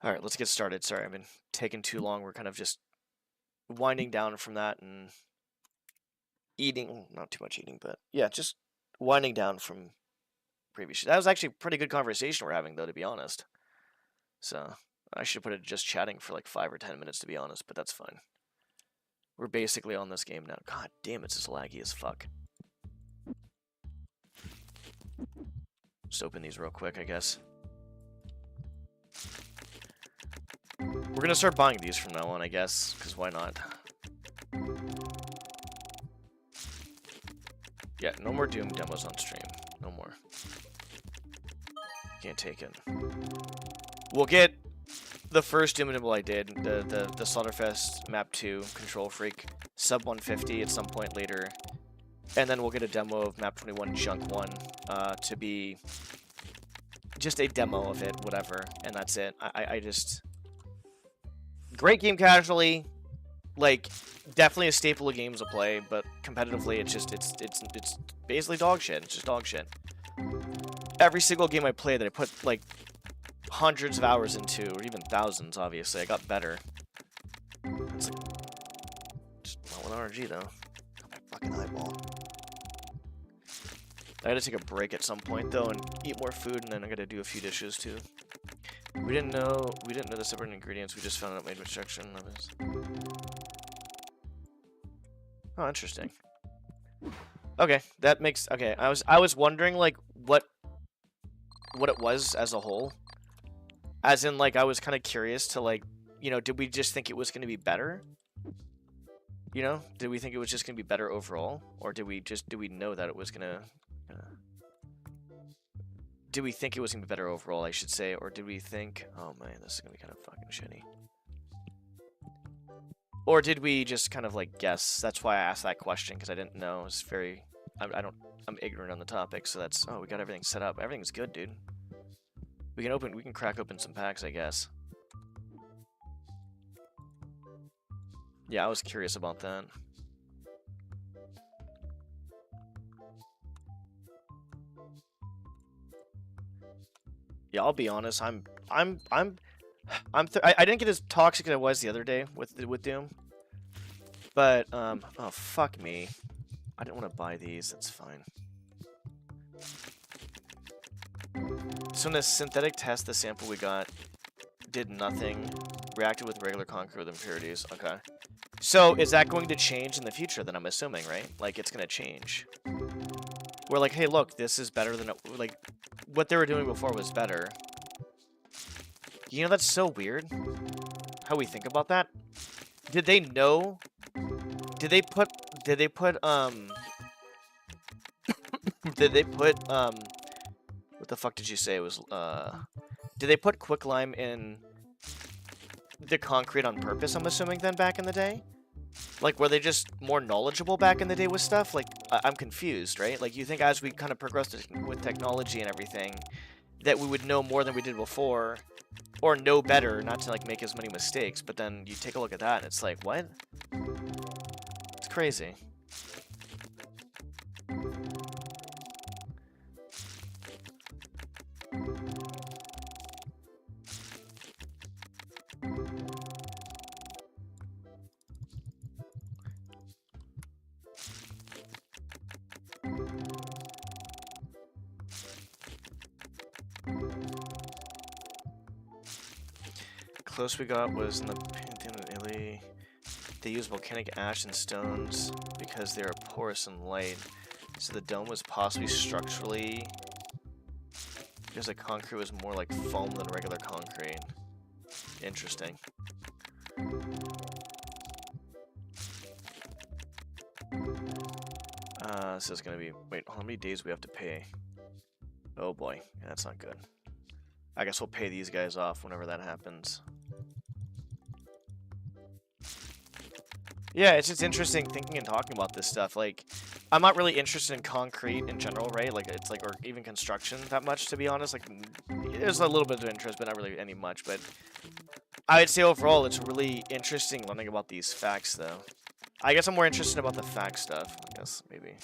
All right, let's get started. Sorry, I've been taking too long. We're kind of just winding down from that and eating. Not too much eating, but yeah, just winding down from previous. That was actually a pretty good conversation we're having, though, to be honest. So I should put it just chatting for like 5 or 10 minutes, to be honest, but that's fine. We're basically on this game now. God damn, it's just laggy as fuck. Just open these real quick, I guess. We're gonna start buying these from now on, I guess, because why not? Yeah, no more Doom demos on stream. No more. Can't take it. We'll get the first Doom demo I did, the Slaughterfest Map 2 Control Freak sub 150 at some point later, and then we'll get a demo of Map 21 Junk 1 to be just a demo of it, whatever, and that's it. I just... Great game casually, like, definitely a staple of games to play, but competitively, it's just, it's basically dog shit. It's just dog shit. Every single game I play that I put, like, hundreds of hours into, or even thousands, obviously, I got better. It's like, just not with RNG, though. Got my fucking eyeball. I gotta take a break at some point, though, and eat more food, and then I gotta do a few dishes, too. We didn't know the separate ingredients, we just found out made instruction of it. Oh, interesting. Okay, that makes... Okay, I was wondering, like, what it was as a whole. As in, like, I was kind of curious to, like, you know, did we just think it was going to be better? You know? Did we think it was just going to be better overall? Or did we know that it was going to... Did we think it was going to be better overall, I should say? Or did we think... Oh, man, this is going to be kind of fucking shitty. Or did we just kind of, like, guess? That's why I asked that question, because I didn't know. It's very... I'm ignorant on the topic, so that's... Oh, we got everything set up. Everything's good, dude. We can crack open some packs, I guess. Yeah, I was curious about that. Yeah, I'll be honest. I didn't get as toxic as I was the other day with Doom. But oh fuck me. I didn't want to buy these. That's fine. So in a synthetic test, the sample we got did nothing. Reacted with regular concrete with impurities. Okay. So is that going to change in the future? Then I'm assuming, right? Like it's gonna change. We're like, hey, look, this is better than like what they were doing before was better. You know, that's so weird. How we think about that. Did they know? Did they put Did they put what the fuck did you say it was? Did they put quicklime in the concrete on purpose, I'm assuming, then back in the day? Like, were they just more knowledgeable back in the day with stuff? Like, I'm confused, right? Like, you think as we kind of progressed with technology and everything, that we would know more than we did before, or know better, not to, like, make as many mistakes, but then you take a look at that, and it's like, what? It's crazy. Close we got was in the Pantheon of Italy. They used volcanic ash and stones because they are porous and light. So the dome was possibly structurally because the concrete was more like foam than regular concrete. Interesting. This is gonna be... Wait, how many days we have to pay? Oh boy, yeah, that's not good. I guess we'll pay these guys off whenever that happens. Yeah, it's just interesting thinking and talking about this stuff. Like, I'm not really interested in concrete in general, right? Like, it's like, or even construction that much, to be honest. Like, there's a little bit of interest, but not really any much. But I would say overall, it's really interesting learning about these facts, though. I guess I'm more interested about the fact stuff, I guess, maybe.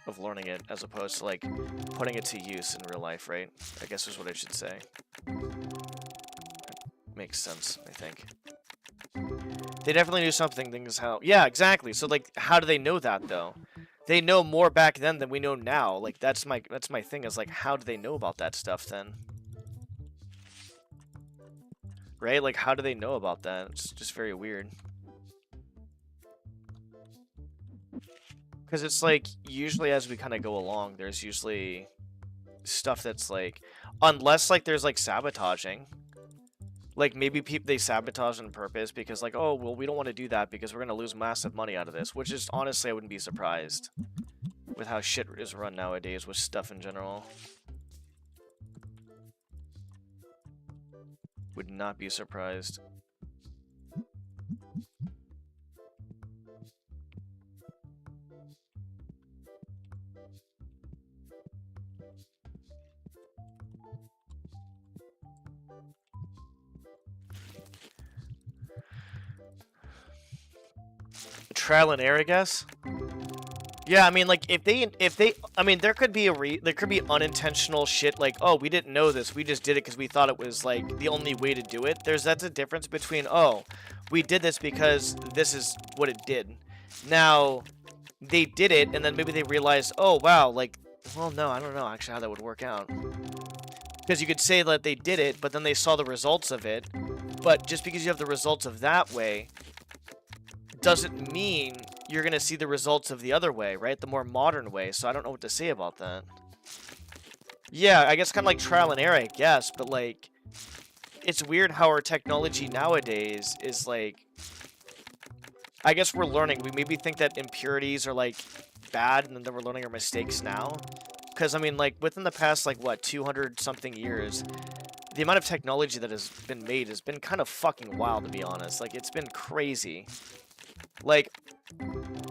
Of learning it, as opposed to, like, putting it to use in real life, right? I guess is what I should say. Makes sense, I think. They definitely knew something, things how... Yeah, exactly. So, like, how do they know that, though? They know more back then than we know now. Like, that's my thing, is, like, how do they know about that stuff, then? Right? Like, how do they know about that? It's just very weird. Because it's, like, usually as we kind of go along, there's usually stuff that's, like... Unless, like, there's, like, sabotaging. Like, maybe they sabotage on purpose because, like, oh, well, we don't want to do that because we're going to lose massive money out of this, which is, honestly, I wouldn't be surprised with how shit is run nowadays with stuff in general. Would not be surprised. Trial and error, I guess. Yeah, I mean, like, if they, I mean, there could be unintentional shit, like, oh, we didn't know this, we just did it because we thought it was, like, the only way to do it. That's a difference between, oh, we did this because this is what it did. Now, they did it, and then maybe they realized, oh, wow, like, well, no, I don't know actually how that would work out. Because you could say that they did it, but then they saw the results of it. But just because you have the results of that way doesn't mean you're going to see the results of the other way, right? The more modern way. So I don't know what to say about that. Yeah, I guess kind of like trial and error, I guess. But, like, it's weird how our technology nowadays is, like... I guess we're learning. We maybe think that impurities are, like, bad, and then we're learning our mistakes now. Because, I mean, like, within the past, like, what, 200-something years, the amount of technology that has been made has been kind of fucking wild, to be honest. Like, it's been crazy. Like,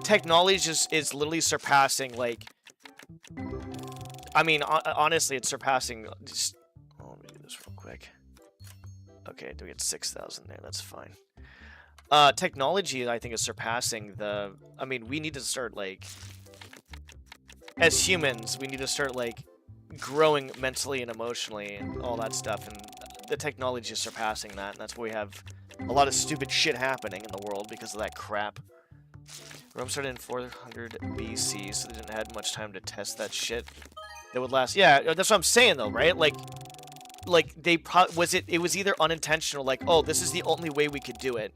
technology is literally surpassing, like... I mean, honestly, it's surpassing... Just, oh, let me do this real quick. Okay, do we get 6,000 there? That's fine. Technology, I think, is surpassing the... I mean, we need to start, like... As humans, we need to start, like, growing mentally and emotionally and all that stuff, and the technology is surpassing that, and that's why we have a lot of stupid shit happening in the world because of that crap. Rome started in 400 BC, so they didn't have much time to test that shit. That would last... Yeah, that's what I'm saying, though, right? Like they it was either unintentional, like, oh, this is the only way we could do it.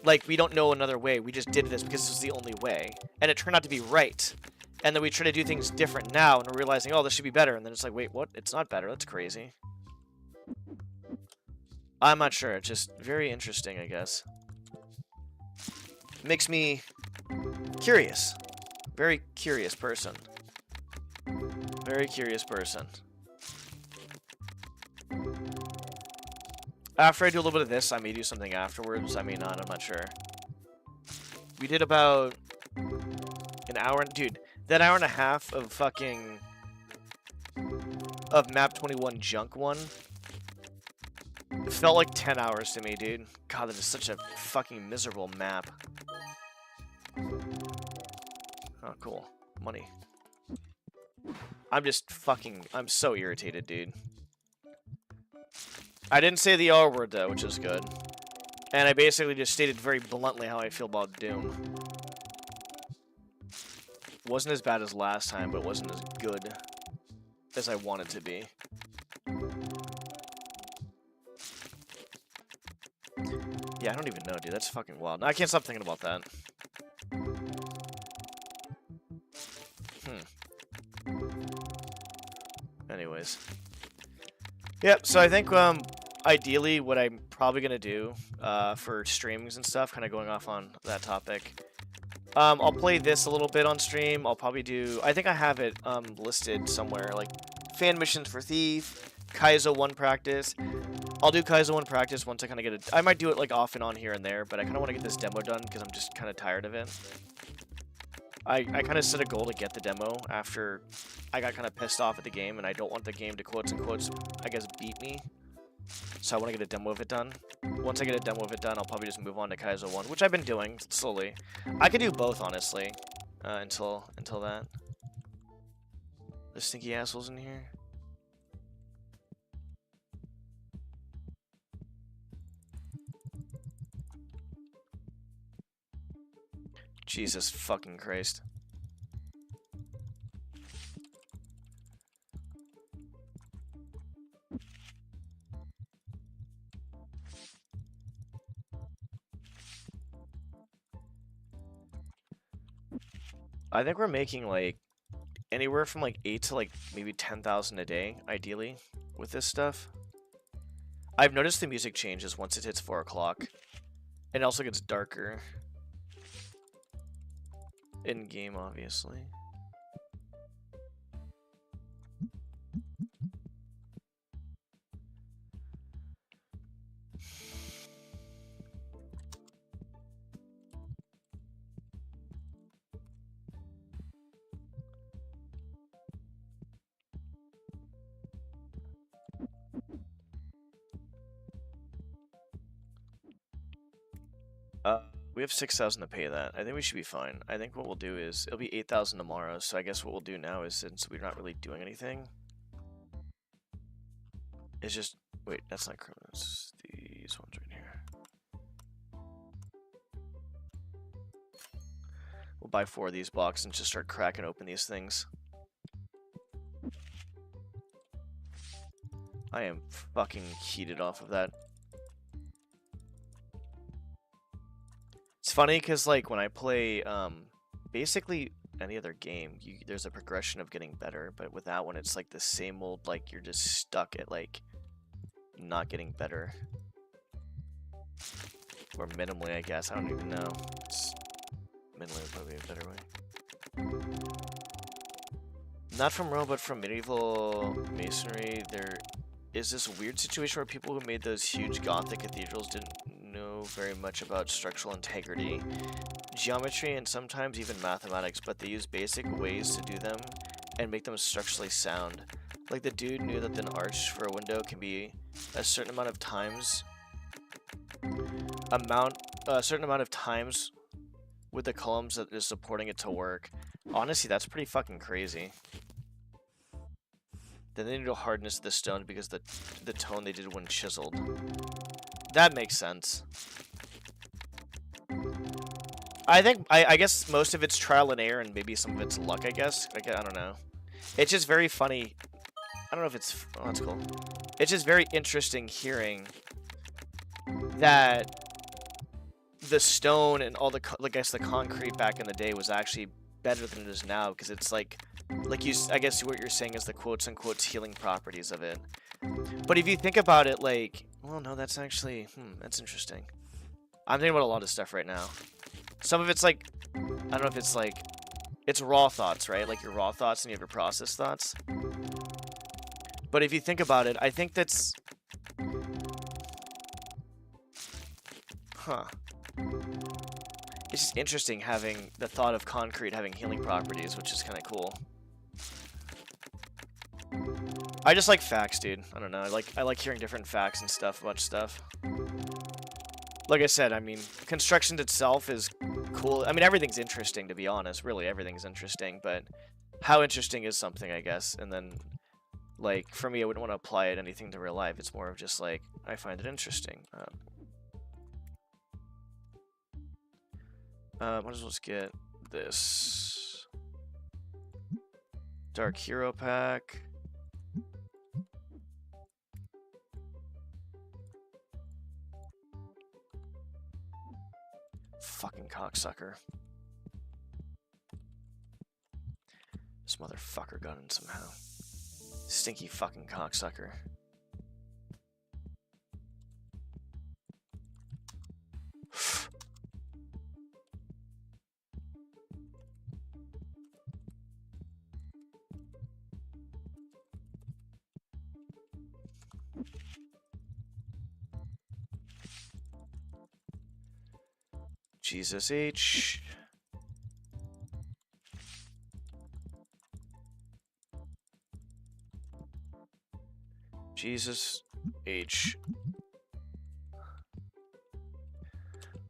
Like, we don't know another way, we just did this because this was the only way. And it turned out to be right. And then we try to do things different now, and we're realizing, oh, this should be better. And then it's like, wait, what? It's not better. That's crazy. I'm not sure. It's just very interesting, I guess. Makes me curious. Very curious person. Very curious person. After I do a little bit of this, I may do something afterwards. I may not. I'm not sure. We did about an hour... Dude, that hour and a half of fucking... of Map 21 Junk 1... It felt like 10 hours to me, dude. God, that is such a fucking miserable map. Oh, cool. Money. I'm just fucking... I'm so irritated, dude. I didn't say the R word, though, which is good. And I basically just stated very bluntly how I feel about Doom. Wasn't as bad as last time, but wasn't as good as I want it to be. Yeah, I don't even know, dude. That's fucking wild. I can't stop thinking about that. Anyways. Yep, so I think, ideally, what I'm probably gonna do, for streamings and stuff, kind of going off on that topic, I'll play this a little bit on stream. I'll probably do... I think I have it, listed somewhere, like, fan missions for Thief, Kaizo 1 practice. I'll do Kaizo 1 practice once I kind of get it. I might do it, like, off and on here and there, but I kind of want to get this demo done because I'm just kind of tired of it. I kind of set a goal to get the demo after I got kind of pissed off at the game, and I don't want the game to, quotes-unquotes, I guess, beat me. So I want to get a demo of it done. Once I get a demo of it done, I'll probably just move on to Kaizo 1, which I've been doing slowly. I could do both, honestly, until that. There's stinky assholes in here. Jesus fucking Christ. I think we're making, like, anywhere from, like, 8 to, like, maybe 10,000 a day, ideally, with this stuff. I've noticed the music changes once it hits 4 o'clock. It also gets darker. In-game, obviously. We have 6,000 to pay that. I think we should be fine. I think what we'll do is, it'll be 8,000 tomorrow, so I guess what we'll do now is, since we're not really doing anything, is just, wait, that's not Chronos. These ones right here. We'll buy 4 of these blocks and just start cracking open these things. I am fucking heated off of that. It's funny because, like, when I play basically any other game, there's a progression of getting better, but with that one, it's like the same old, like, you're just stuck at, like, not getting better. Or minimally, I guess. I don't even know. It's minimally would probably be a better way. Not from Rome, but from medieval masonry, there is this weird situation where people who made those huge Gothic cathedrals didn't know very much about structural integrity, geometry, and sometimes even mathematics, but they use basic ways to do them and make them structurally sound. Like the dude knew that an arch for a window can be a certain amount of times with the columns that is supporting it to work. Honestly, that's pretty fucking crazy. Then they need to hardness the stone because the tone they did when chiseled. That makes sense. I think I guess most of it's trial and error and maybe some of it's luck, I guess. I don't know. It's just very funny. I don't know if it's... Oh, that's cool. It's just very interesting hearing that the stone and all the, I guess, the concrete back in the day was actually better than it is now, because it's like you, I guess what you're saying is the quotes-unquote healing properties of it. But if you think about it, like, well, no, that's actually, that's interesting. I'm thinking about a lot of stuff right now. Some of it's like, I don't know if it's like, it's raw thoughts, right? Like your raw thoughts and you have your processed thoughts. But if you think about it, I think that's... Huh. It's just interesting having the thought of concrete having healing properties, which is kind of cool. I just like facts, dude. I don't know. I like hearing different facts and stuff about stuff. Like I said, I mean, construction itself is cool. I mean, everything's interesting, to be honest. Really, everything's interesting. But how interesting is something, I guess? And then, like, for me, I wouldn't want to apply it anything to real life. It's more of just, like, I find it interesting. Might as well just get this. Dark Hero Pack. Fucking cocksucker. This motherfucker got in somehow. Stinky fucking cocksucker. Jesus H. Jesus H.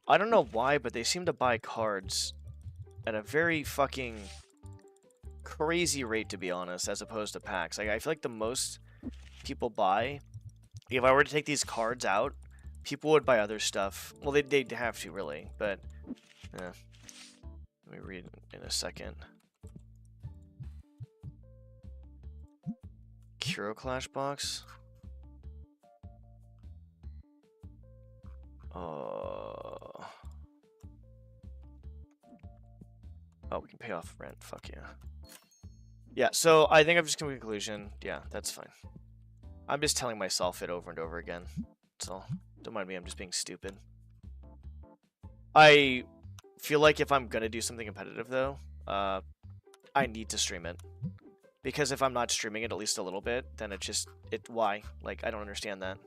I don't know why, but they seem to buy cards at a very fucking crazy rate, to be honest, as opposed to packs. Like, I feel like the most people buy, if I were to take these cards out, people would buy other stuff. Well, they'd have to, really, but yeah. Let me read in a second. Hero Clash box. Oh, we can pay off rent. Fuck yeah. Yeah, so I think I've just come to a conclusion. Yeah, that's fine. I'm just telling myself it over and over again. That's all. Don't mind me, I'm just being stupid. I feel like if I'm gonna do something competitive, though, I need to stream it. Because if I'm not streaming it at least a little bit, then why? Like, I don't understand that.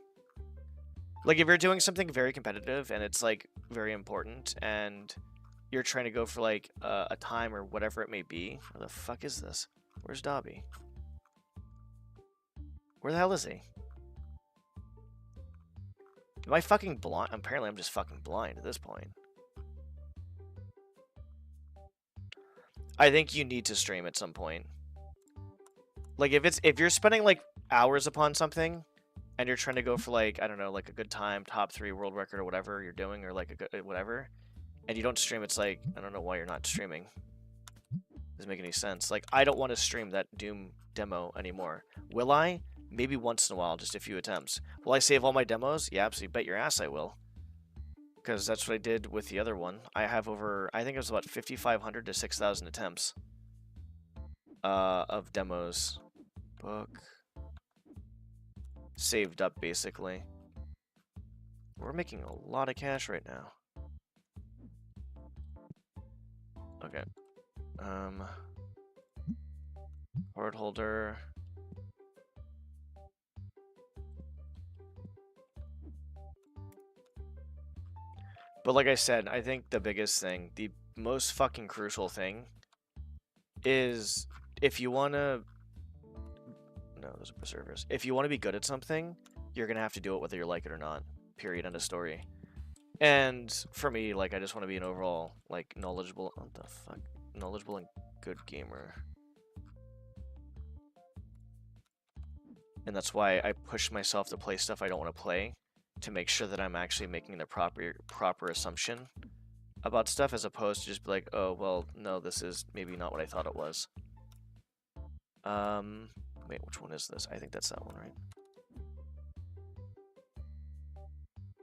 Like, if you're doing something very competitive and it's, like, very important and you're trying to go for, like, a time or whatever it may be. Where the fuck is this? Where's Dobby? Where the hell is he? Am I fucking blind? Apparently I'm just fucking blind at this point. I think you need to stream at some point. Like, if you're spending, like, hours upon something, and you're trying to go for, like, I don't know, like, a good time, top 3 world record or whatever you're doing, or, like, a good, whatever, and you don't stream, it's like, I don't know why you're not streaming. Doesn't make any sense. Like, I don't want to stream that Doom demo anymore. Will I? Maybe once in a while, just a few attempts. Will I save all my demos? Yeah, absolutely. Bet your ass I will. Because that's what I did with the other one. I have over, I think it was about 5,500 to 6,000 attempts of demos. Book. Saved up, basically. We're making a lot of cash right now. Okay. Card holder. But like I said, I think the biggest thing, the most fucking crucial thing, is if you want to... No, those are preservers. If you want to be good at something, you're going to have to do it whether you like it or not. Period. End of story. And for me, like, I just want to be an overall, like, knowledgeable... What the fuck? Knowledgeable and good gamer. And that's why I push myself to play stuff I don't want to play, to make sure that I'm actually making the proper assumption about stuff, as opposed to just be like, oh, well, no, this is maybe not what I thought it was. Wait, which one is this? I think that's that one, right?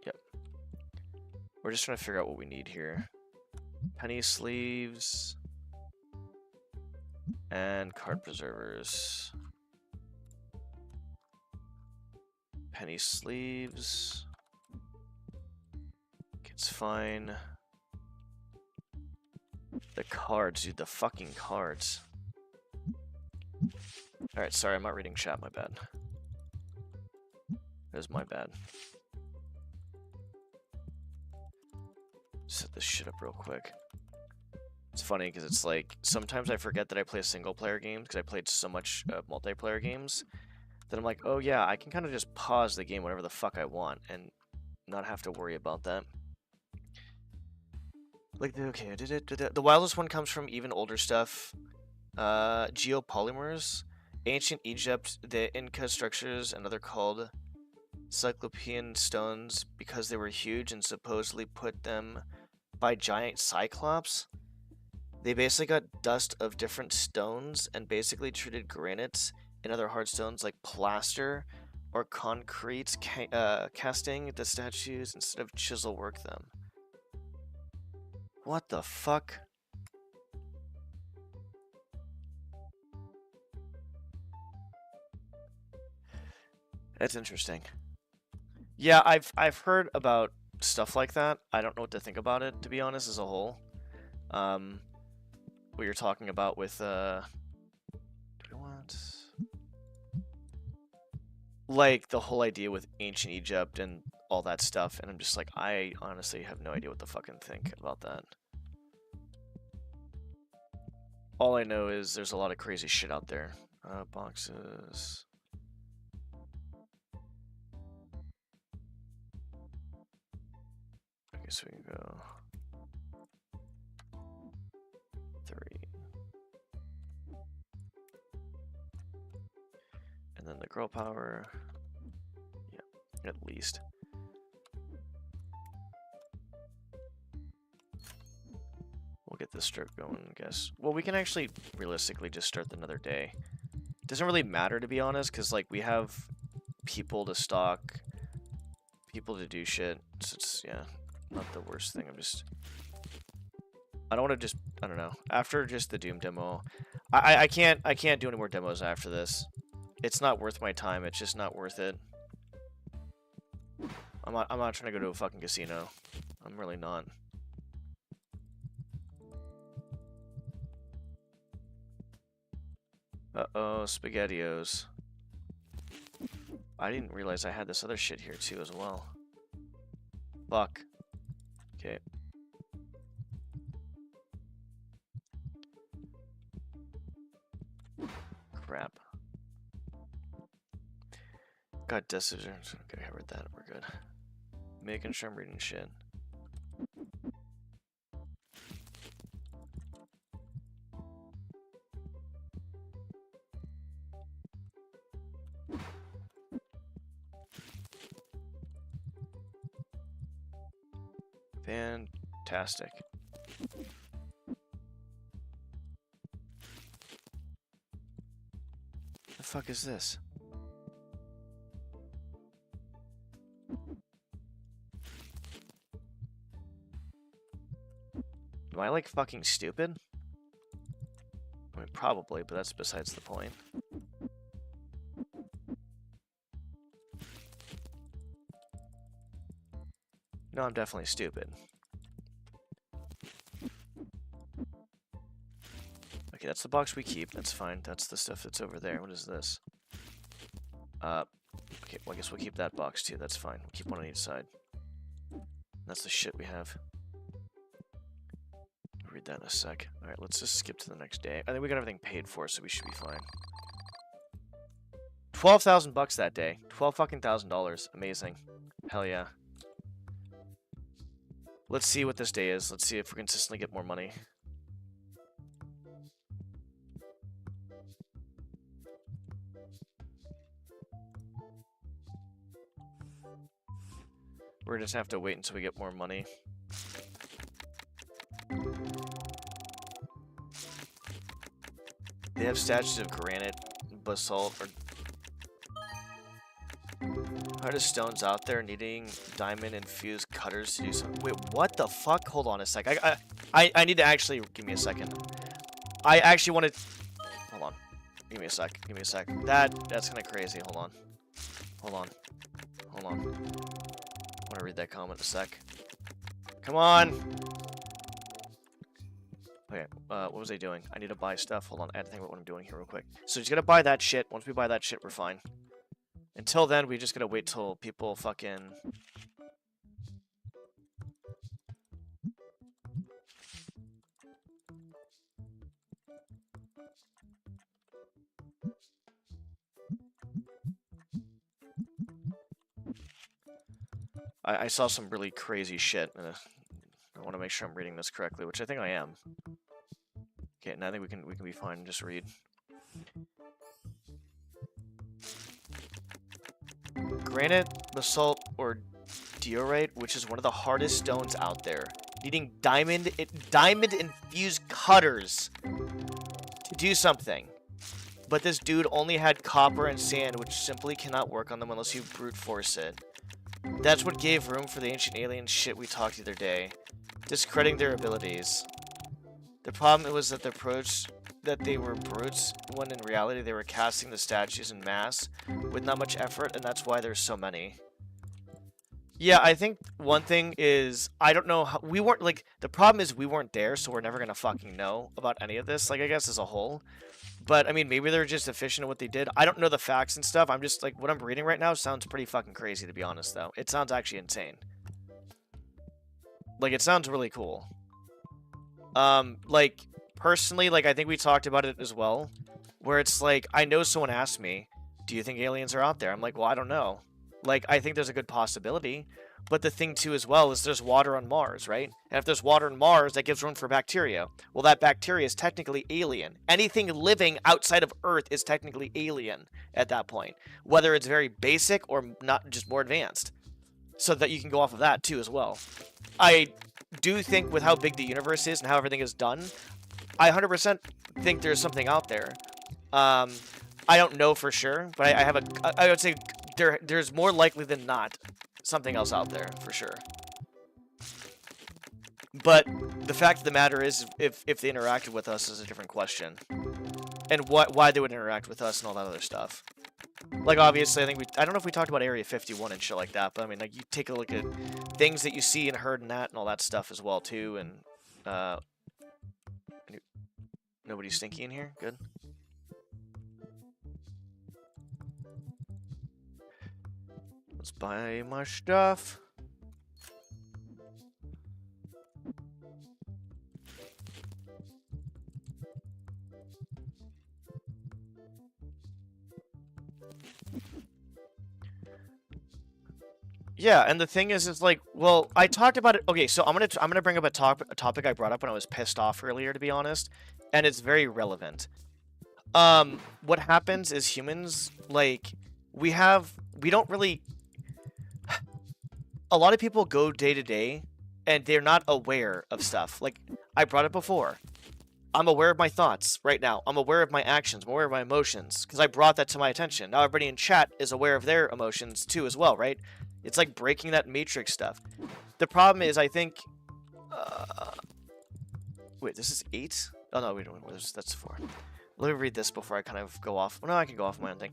Yep. We're just trying to figure out what we need here. Penny sleeves and card preservers. Penny sleeves. It's fine. The cards, dude, the fucking cards. Alright, sorry, I'm not reading chat, my bad. That was my bad. Set this shit up real quick. It's funny because it's like, sometimes I forget that I play single player games because I played so much multiplayer games that I'm like, oh yeah, I can kind of just pause the game whenever the fuck I want and not have to worry about that. Like, okay, the wildest one comes from even older stuff. Geopolymers. Ancient Egypt, the Inca structures, and other called Cyclopean stones because they were huge and supposedly put them by giant cyclops. They basically got dust of different stones and basically treated granites and other hard stones like plaster or concrete casting the statues instead of chisel work them. What the fuck? That's interesting. Yeah, I've heard about stuff like that. I don't know what to think about it, to be honest, as a whole. What you're talking about with like the whole idea with ancient Egypt and all that stuff, and I'm just like, I honestly have no idea what to fucking think about that. All I know is there's a lot of crazy shit out there. Boxes. I guess we can go 3. And then the girl power. Yeah, at least. We'll get this start going, I guess. Well, we can actually realistically just start another day. Doesn't really matter, to be honest, because, like, we have people to stock, people to do shit. So it's, yeah, not the worst thing. I don't want to just, I don't know. After just the Doom demo, I can't do any more demos after this. It's not worth my time. It's just not worth it. I'm not trying to go to a fucking casino. I'm really not. Uh-oh, SpaghettiOs. I didn't realize I had this other shit here too as well. Fuck. Okay. Crap. Got decisions. Okay, I read that. We're good. Making sure I'm reading shit. Fantastic. The fuck is this? Am I like fucking stupid? I mean, probably, but that's besides the point. No, I'm definitely stupid. Okay, that's the box we keep. That's fine. That's the stuff that's over there. What is this? Okay, well, I guess we'll keep that box too. That's fine. We'll keep one on each side. That's the shit we have. I'll read that in a sec. Alright, let's just skip to the next day. I think we got everything paid for, so we should be fine. 12,000 bucks that day. $12,000. Amazing. Hell yeah. Let's see what this day is. Let's see if we consistently get more money. We're just have to wait until we get more money. They have statues of granite, basalt, or hardest stones out there needing diamond-infused cutters to do something. Wait, what the fuck? Hold on a sec. I need to actually... Give me a second. I actually wanted... Hold on. Give me a sec. Give me a sec. That's kind of crazy. Hold on. Hold on. Hold on. I want to read that comment in a sec. Come on! Okay, what was I doing? I need to buy stuff. Hold on, I have to think about what I'm doing here real quick. So just gotta buy that shit. Once we buy that shit, we're fine. Until then, we just gotta wait till people fucking... I saw some really crazy shit. I want to make sure I'm reading this correctly, which I think I am. Okay, now I think we can be fine. Just read. Granite, basalt, or diorite, which is one of the hardest stones out there, needing diamond-infused cutters to do something. But this dude only had copper and sand, which simply cannot work on them unless you brute force it. That's what gave room for the ancient alien shit we talked the other day, discrediting their abilities. The problem was that the approach that they were brutes, when in reality they were casting the statues in mass with not much effort, and that's why there's so many. Yeah, I think one thing is, I don't know how, we weren't, like, the problem is we weren't there, so we're never gonna fucking know about any of this, like, I guess as a whole. But, I mean, maybe they're just efficient at what they did. I don't know the facts and stuff. I'm just, like, what I'm reading right now sounds pretty fucking crazy, to be honest, though. It sounds actually insane. Like, it sounds really cool. Like, personally, like, I think we talked about it as well, where it's like, I know someone asked me, do you think aliens are out there? I'm like, well, I don't know. Like, I think there's a good possibility. But the thing, too, as well, is there's water on Mars, right? And if there's water on Mars, that gives room for bacteria. Well, that bacteria is technically alien. Anything living outside of Earth is technically alien at that point. Whether it's very basic or not, just more advanced. So that you can go off of that, too, as well. I do think with how big the universe is and how everything is done, I 100% think there's something out there. I don't know for sure, but I would say there's more likely than not something else out there, for sure. But the fact of the matter is, if they interacted with us is a different question. and why they would interact with us and all that other stuff. Like, obviously, I don't know if we talked about Area 51 and shit like that, but I mean, like, you take a look at things that you see and heard in that and all that stuff as well, too, and, nobody's stinky in here? Good. Let's buy my stuff. Yeah, and the thing is like, well, I talked about it. Okay, so I'm gonna bring up a topic I brought up when I was pissed off earlier, to be honest, and it's very relevant. What happens is humans, like, we don't really. A lot of people go day to day, and they're not aware of stuff. Like, I brought it before. I'm aware of my thoughts right now. I'm aware of my actions. I'm aware of my emotions, because I brought that to my attention. Now everybody in chat is aware of their emotions too as well, right? It's like breaking that matrix stuff. The problem is, I think... wait, this is 8? Oh, no, wait, that's 4. Let me read this before I kind of go off. Well, no, I can go off my own thing.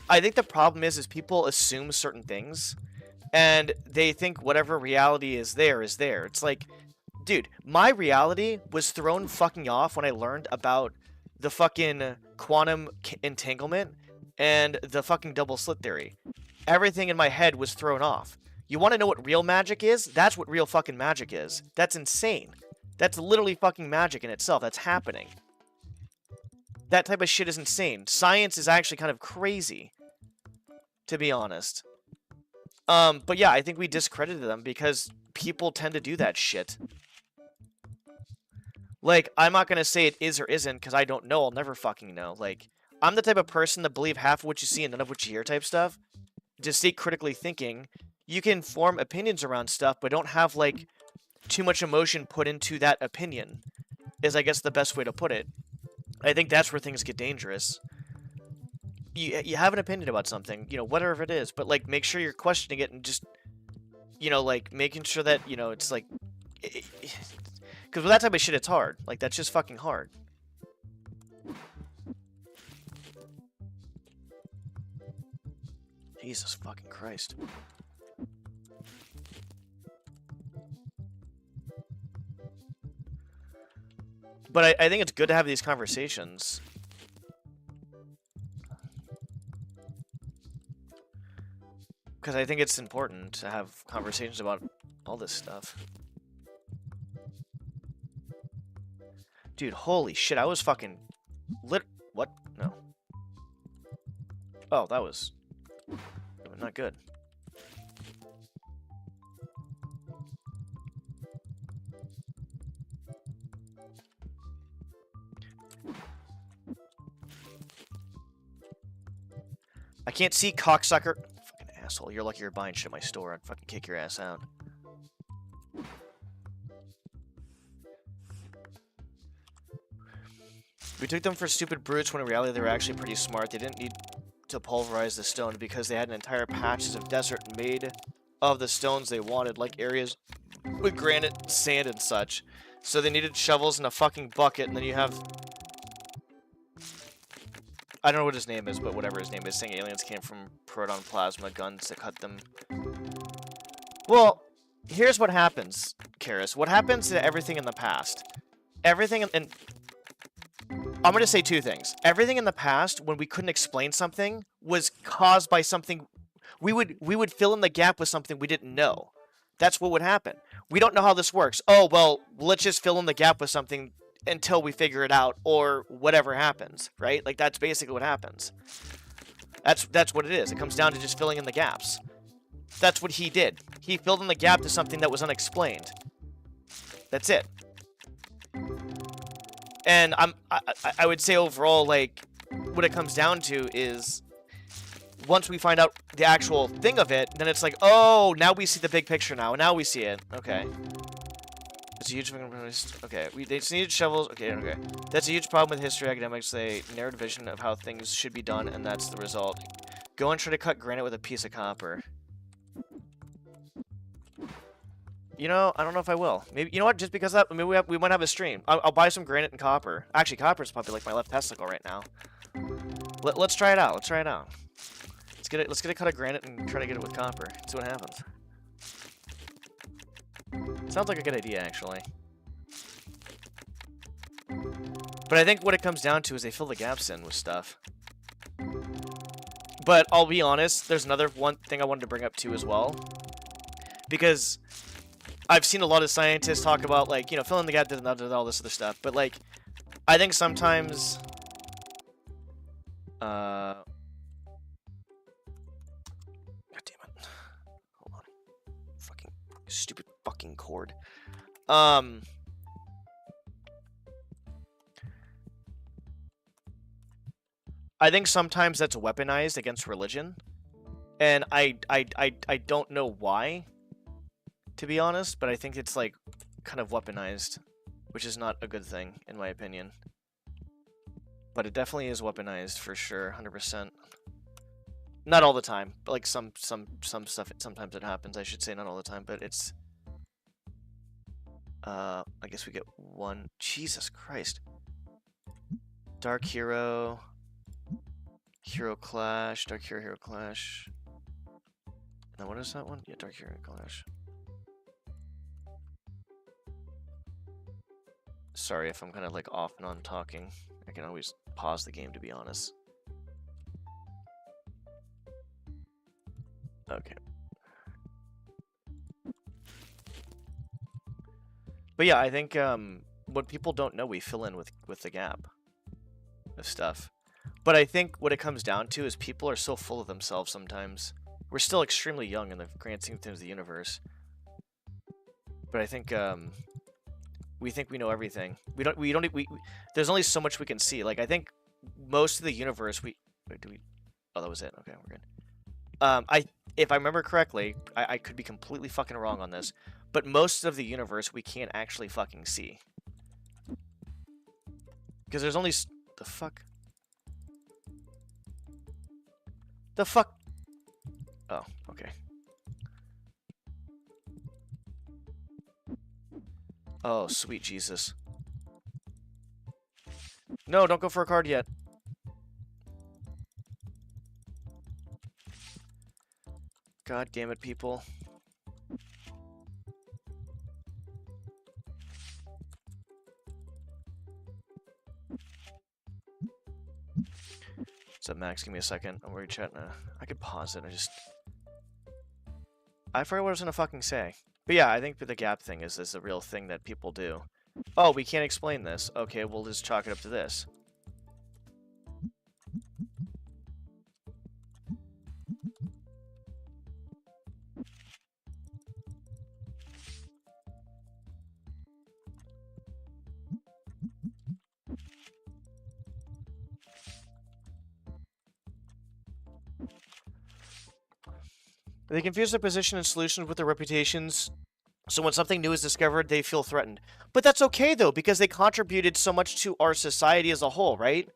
I think the problem is people assume certain things, and they think whatever reality is there is there. It's like, dude, my reality was thrown fucking off when I learned about the fucking quantum entanglement and the fucking double slit theory. Everything in my head was thrown off. You want to know what real magic is? That's what real fucking magic is. That's insane. That's literally fucking magic in itself. That's happening. That type of shit is insane. Science is actually kind of crazy, to be honest. But yeah, I think we discredited them because people tend to do that shit. Like, I'm not gonna say it is or isn't because I don't know. I'll never fucking know. Like, I'm the type of person that believe half of what you see and none of what you hear type stuff. Just stay critically thinking. You can form opinions around stuff, but don't have, like, too much emotion put into that opinion, is, I guess, the best way to put it. I think that's where things get dangerous. You have an opinion about something, you know, whatever it is, but, like, make sure you're questioning it and just, you know, like, making sure that, you know, it's, like... Because with that type of shit, it's hard. Like, that's just fucking hard. Jesus fucking Christ. But I think it's good to have these conversations. Because I think it's important to have conversations about all this stuff. Dude, holy shit, I was fucking... What? No. Oh, that was... not good. I can't see, cocksucker. Fucking asshole. You're lucky you're buying shit at my store. I'd fucking kick your ass out. We took them for stupid brutes when in reality they were actually pretty smart. They didn't need to pulverize the stone because they had an entire patches of desert made of the stones they wanted, like areas with granite, sand, and such. So they needed shovels and a fucking bucket, and then you have... I don't know what his name is, but whatever his name is, saying aliens came from proton plasma guns that cut them. Well, here's what happens, Karis. What happens to everything in the past? Everything in... I'm going to say two things. Everything in the past, when we couldn't explain something, was caused by something... We would fill in the gap with something we didn't know. That's what would happen. We don't know how this works. Oh, well, let's just fill in the gap with something until we figure it out, or whatever happens, right? Like, that's basically what happens. That's what it is. It comes down to just filling in the gaps. That's what he did. He filled in the gap to something that was unexplained. That's it. And I would say overall, like, what it comes down to is, once we find out the actual thing of it, then it's like, oh, now we see the big picture now. Now we see it. Okay. It's a huge... Okay, they just needed shovels. Okay. That's a huge problem with history academics. They narrowed vision of how things should be done, and that's the result. Go and try to cut granite with a piece of copper. You know, I don't know if I will. Maybe, you know what? Just because that, maybe we might have a stream. I'll buy some granite and copper. Actually, copper is probably like my left testicle right now. Let's try it out. Let's try it out. Let's get a cut of granite and try to get it with copper. See what happens. Sounds like a good idea, actually. But I think what it comes down to is they fill the gaps in with stuff. But I'll be honest, there's another one thing I wanted to bring up too as well. Because I've seen a lot of scientists talk about, like, you know, filling the gap, all this other stuff. But, like, I think sometimes... God damn it. Hold on. Fucking stupid fucking cord. I think sometimes that's weaponized against religion. And I don't know why, to be honest, but I think it's, like, kind of weaponized, which is not a good thing, in my opinion. But it definitely is weaponized, for sure, 100%. Not all the time, but, like, some stuff, sometimes it happens, I should say, not all the time, but it's... I guess we get one... Jesus Christ. Dark Hero... Hero Clash, Dark Hero, Hero Clash. Now, what is that one? Yeah, Dark Hero Clash. Sorry if I'm kind of like off and on talking. I can always pause the game, to be honest. Okay. But yeah, I think what people don't know, we fill in with the gap of stuff. But I think what it comes down to is people are so full of themselves sometimes. We're still extremely young in the grand scheme of the universe. But I think we think we know everything. There's only so much we can see. Like, I think most of the universe wait, oh, that was it. Okay, we're good. If I remember correctly, I could be completely fucking wrong on this, but most of the universe we can't actually fucking see. Because there's only... The fuck? The fuck? Oh, okay. Oh, sweet Jesus. No, don't go for a card yet. God damn it, people. What's up, Max? Give me a second. I'm already chatting. I could pause it. I forgot what I was gonna fucking say. But yeah, I think the gap thing is a real thing that people do. Oh, we can't explain this. Okay, we'll just chalk it up to this. They confuse their position and solutions with their reputations, so when something new is discovered, they feel threatened. But that's okay, though, because they contributed so much to our society as a whole, right?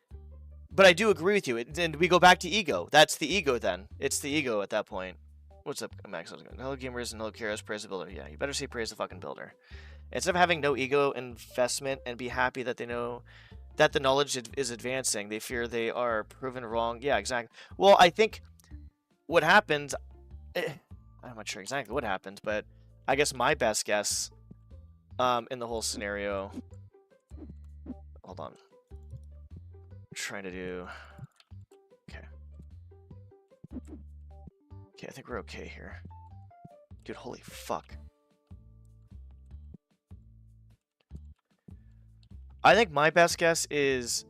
But I do agree with you, and we go back to ego. That's the ego, then. It's the ego at that point. What's up, Max? Hello, gamers, and hello, Kairos. Praise the builder. Yeah, you better say praise the fucking builder. Instead of having no ego investment and be happy that they know that the knowledge is advancing, they fear they are proven wrong. Yeah, exactly. Well, I think what happens... I'm not sure exactly what happened, but I guess my best guess in the whole scenario... Hold on. I'm trying to do... Okay. Okay, I think we're okay here. Dude, holy fuck. I think my best guess is...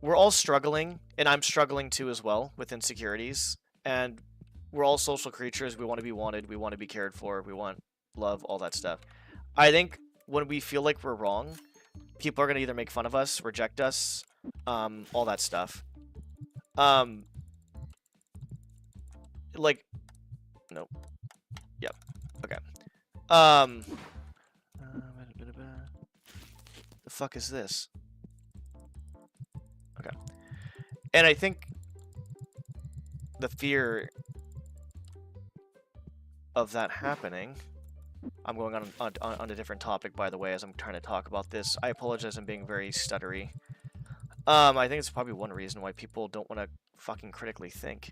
We're all struggling, and I'm struggling too as well with insecurities, and... We're all social creatures. We want to be wanted. We want to be cared for. We want love, all that stuff. I think when we feel like we're wrong, people are going to either make fun of us, reject us, all that stuff. Like, nope. Yep. Okay. The fuck is this? Okay. And I think the fear... of that happening. I'm going on a different topic, by the way, as I'm trying to talk about this. I apologize, I'm being very stuttery. I think it's probably one reason why people don't want to fucking critically think.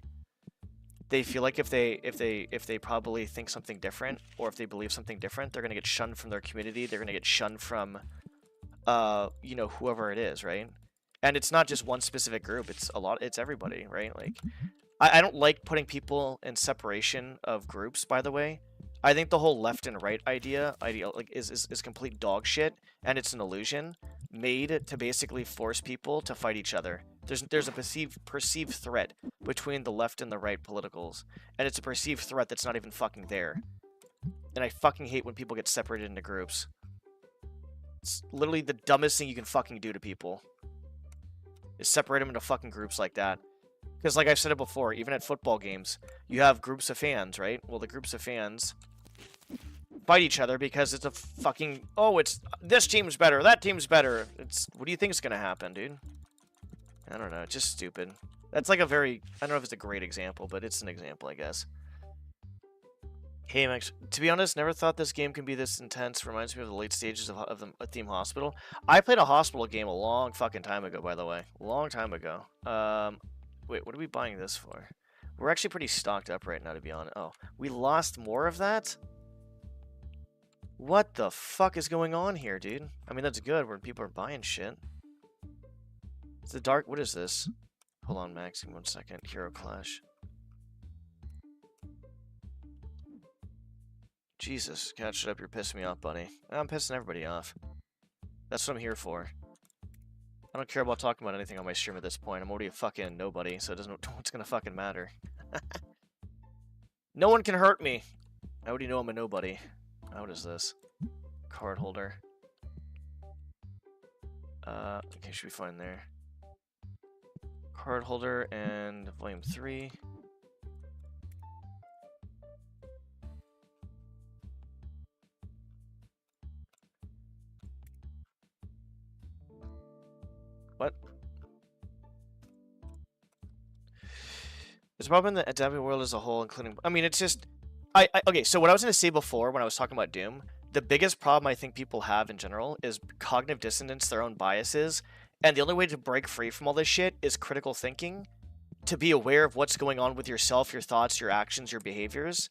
They feel like if they probably think something different, or if they believe something different, they're gonna get shunned from their community. They're gonna get shunned from, you know, whoever it is, right? And it's not just one specific group. It's a lot. It's everybody, right? Like, I don't like putting people in separation of groups. By the way, I think the whole left and right idea like is complete dog shit, and it's an illusion made to basically force people to fight each other. There's a perceived threat between the left and the right politicals, and it's a perceived threat that's not even fucking there. And I fucking hate when people get separated into groups. It's literally the dumbest thing you can fucking do to people. Is separate them into fucking groups like that. Because like I've said it before, even at football games, you have groups of fans, right? Well, the groups of fans fight each other because it's a fucking, oh, it's this team's better, that team's better. It's, what do you think is gonna happen, dude? I don't know, it's just stupid. That's like a very, I don't know if it's a great example, but it's an example, I guess. Hey, Max, to be honest, never thought this game can be this intense. Reminds me of the late stages of the Theme Hospital. I played a hospital game a long fucking time ago, by the way. Long time ago. Wait, what are we buying this for? We're actually pretty stocked up right now, to be honest. Oh, we lost more of that? What the fuck is going on here, dude? I mean, that's good when people are buying shit. It's the dark... What is this? Hold on, Max. Give me 1 second. Hero Clash. Jesus. God, shut up. You're pissing me off, buddy. I'm pissing everybody off. That's what I'm here for. I don't care about talking about anything on my stream at this point. I'm already a fucking nobody, so it doesn't... What's gonna fucking matter? No one can hurt me. I already know I'm a nobody. What is this? Card holder. Okay, should be fine there. Card holder and volume 3. What? It's probably in the adaptive world as a whole, including... I mean, it's just... Okay, so what I was going to say before when I was talking about Doom, the biggest problem I think people have in general is cognitive dissonance, their own biases, and the only way to break free from all this shit is critical thinking, to be aware of what's going on with yourself, your thoughts, your actions, your behaviors,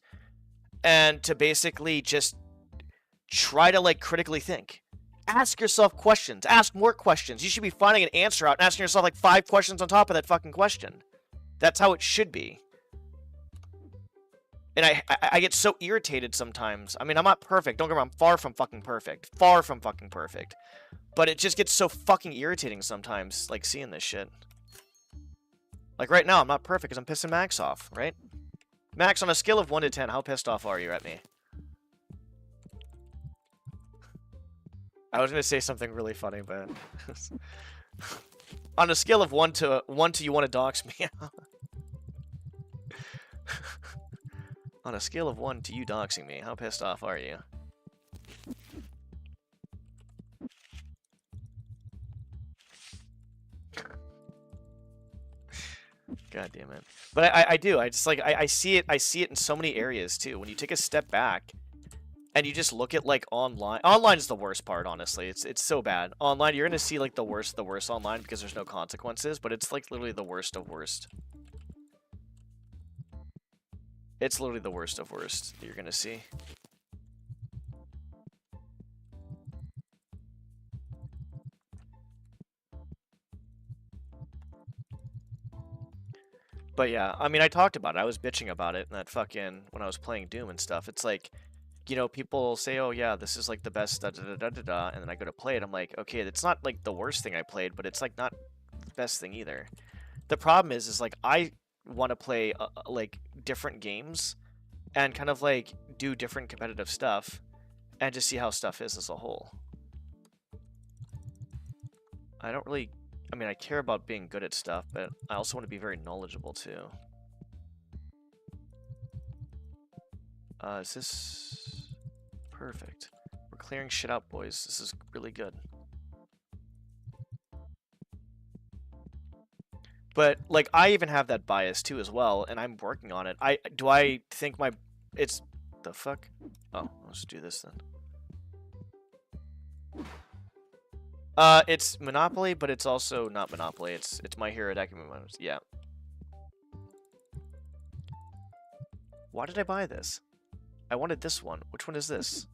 and to basically just try to, like, critically think. Ask yourself questions. Ask more questions. You should be finding an answer out and asking yourself, like, 5 questions on top of that fucking question. That's how it should be. And I get so irritated sometimes. I mean, I'm not perfect. Don't get me wrong. I'm far from fucking perfect. Far from fucking perfect. But it just gets so fucking irritating sometimes, like, seeing this shit. Like, right now, I'm not perfect because I'm pissing Max off, right? Max, on a scale of 1 to 10, how pissed off are you at me? I was going to say something really funny, but... on a scale of 1 to you want to dox me... On a scale of 1 to you doxing me, how pissed off are you? God damn it. But I do. I just, like, I see it in so many areas too. When you take a step back and you just look at, like, online. Online is the worst part, honestly. It's so bad. Online, you're gonna see, like, the worst online because there's no consequences, but it's, like, literally the worst of worst. It's literally the worst of worst that you're gonna see. But yeah, I mean, I talked about it. I was bitching about it in that fucking, when I was playing Doom and stuff. It's like, you know, people say, oh yeah, this is like the best da da da da da da, and then I go to play it. I'm like, okay, it's not like the worst thing I played, but it's like not the best thing either. The problem is like I want to play like different games and kind of like do different competitive stuff and just see how stuff is as a whole. I don't really, I mean, I care about being good at stuff, but I also want to be very knowledgeable too. Is this perfect? We're clearing shit out, boys. This is really good. But like, I even have that bias too as well, and I'm working on it. Do I think it's What the fuck? Oh, let's do this then. It's Monopoly, but it's also not Monopoly. It's My Hero Academia. Yeah. Why did I buy this? I wanted this one. Which one is this?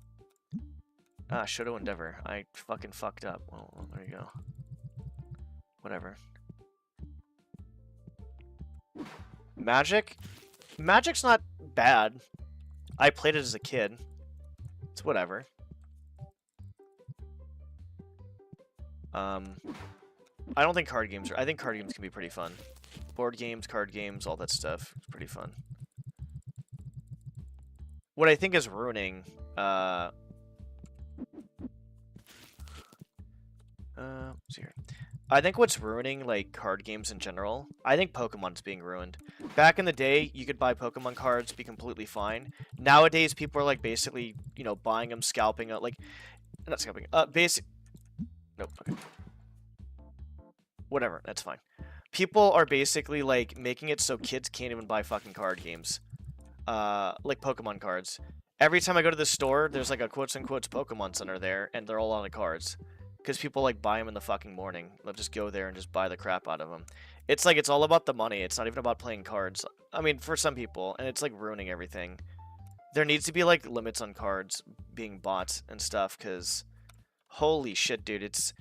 Ah, Shoto Endeavor. I fucking fucked up. Well, there you go. Whatever. Magic? Magic's not bad. I played it as a kid. It's whatever. I don't think card games are... I think card games can be pretty fun. Board games, card games, all that stuff. It's pretty fun. What I think is ruining... let's see here. I think what's ruining, like, card games in general, I think Pokemon's being ruined. Back in the day, you could buy Pokemon cards, be completely fine. Nowadays, people are, like, basically, you know, buying them, scalping, like... Not scalping, basic... Nope, okay. Whatever, that's fine. People are basically, like, making it so kids can't even buy fucking card games. Like Pokemon cards. Every time I go to the store, there's, like, a quotes-unquotes Pokemon Center there, and they're all out of cards. Because people, like, buy them in the fucking morning. They'll just go there and just buy the crap out of them. It's like, it's all about the money. It's not even about playing cards. I mean, for some people, and it's, like, ruining everything. There needs to be, like, limits on cards being bought and stuff, because... Holy shit, dude, it's...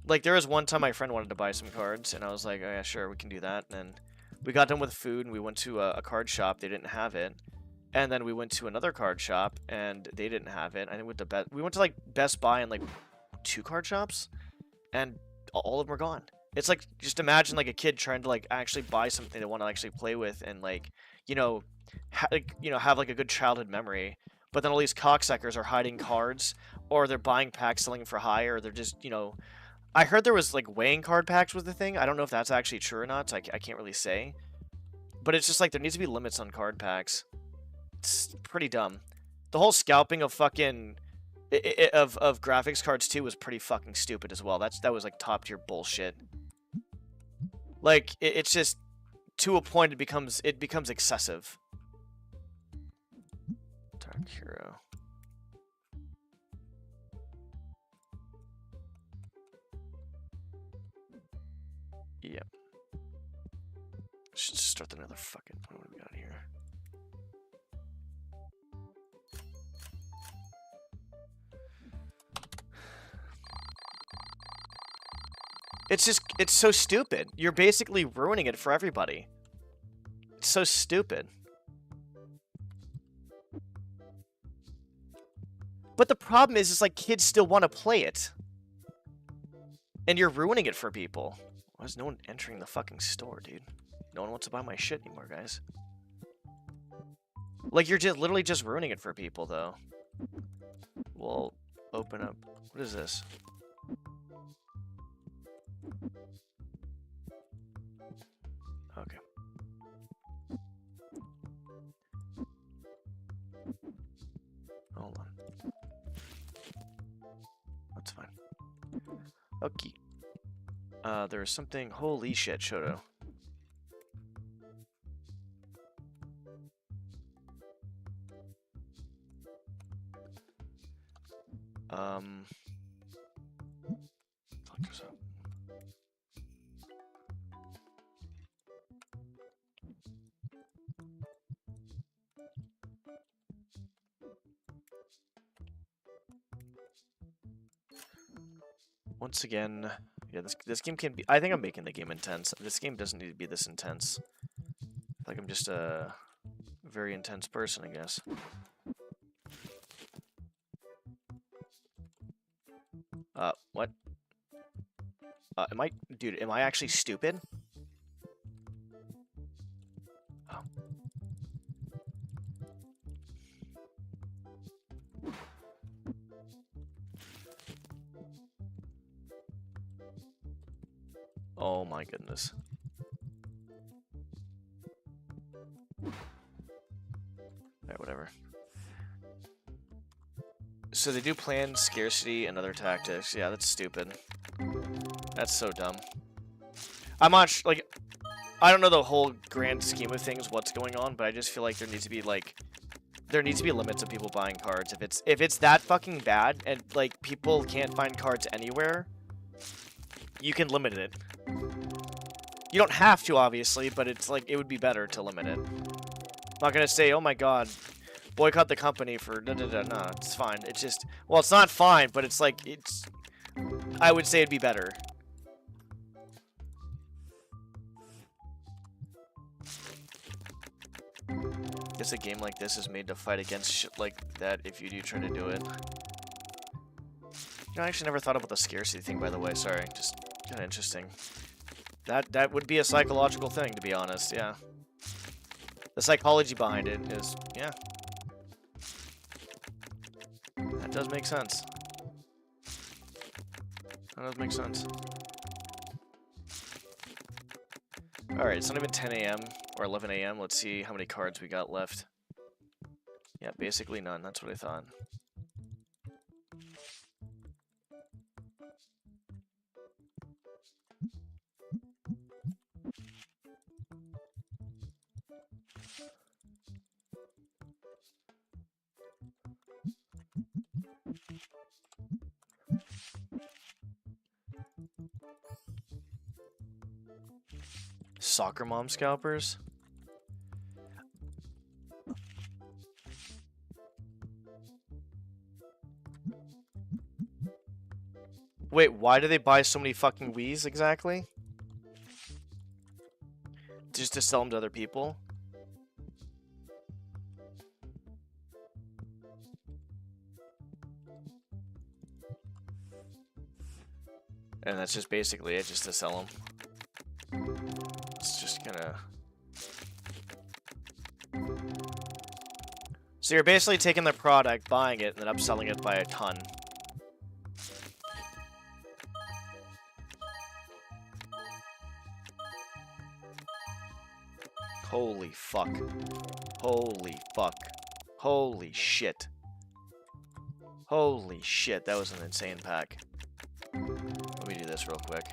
Like, there was one time my friend wanted to buy some cards, and I was like, oh, yeah, sure, we can do that. And then we got done with food, and we went to a card shop. They didn't have it. And then we went to another card shop, and they didn't have it. I think we went to, like, Best Buy and, like, 2 card shops, and all of them were gone. It's like, just imagine, like, a kid trying to, like, actually buy something they want to actually play with and, like, you know, have, like, a good childhood memory. But then all these cocksuckers are hiding cards, or they're buying packs, selling them for higher, or they're just, you know... I heard there was, like, weighing card packs was the thing. I don't know if that's actually true or not, so I can't really say. But it's just, like, there needs to be limits on card packs. It's pretty dumb. The whole scalping of fucking... Of graphics cards, too, was pretty fucking stupid as well. That was, like, top-tier bullshit. Like, it's just... To a point, it becomes excessive. Dark Hero... Yep. Should start another fucking... What do we got here? It's just... It's so stupid. You're basically ruining it for everybody. It's so stupid. But the problem is like, kids still want to play it. And you're ruining it for people. Why is no one entering the fucking store, dude? No one wants to buy my shit anymore, guys. Like, you're just literally just ruining it for people, though. We'll open up... What is this? Okay. Hold on. That's fine. Okay. There's something... Holy shit, Shoto. Fuck this up. Once again, yeah, this game can be... I think I'm making the game intense. This game doesn't need to be this intense. Like, I'm just a very intense person, I guess. What? Dude, am I actually stupid? Oh. Oh my goodness. Alright, whatever. So they do plan scarcity and other tactics. Yeah, that's stupid. That's so dumb. I'm not like, I don't know the whole grand scheme of things, what's going on, but I just feel like there needs to be like there needs to be limits of people buying cards. If it's that fucking bad and like people can't find cards anywhere, you can limit it. You don't have to, obviously, but it's like it would be better to limit it. I'm not gonna say, oh my god, boycott the company for no, it's fine. It's just, well, it's not fine, but it's like I would say it'd be better. I guess a game like this is made to fight against shit like that if you do try to do it. You know, I actually never thought about the scarcity thing, by the way. Sorry, just kind of interesting. That would be a psychological thing, to be honest, yeah. The psychology behind it is, yeah. That does make sense. That does make sense. Alright, it's not even 10 a.m. or 11 a.m. Let's see how many cards we got left. Yeah, basically none. That's what I thought. Soccer mom scalpers? Wait, why do they buy so many fucking Wiis exactly? Just to sell them to other people? And that's just basically it, just to sell them. It's just gonna... So you're basically taking the product, buying it, and then upselling it by a ton. Holy fuck. Holy fuck. Holy shit. Holy shit, that was an insane pack. Let me do this real quick.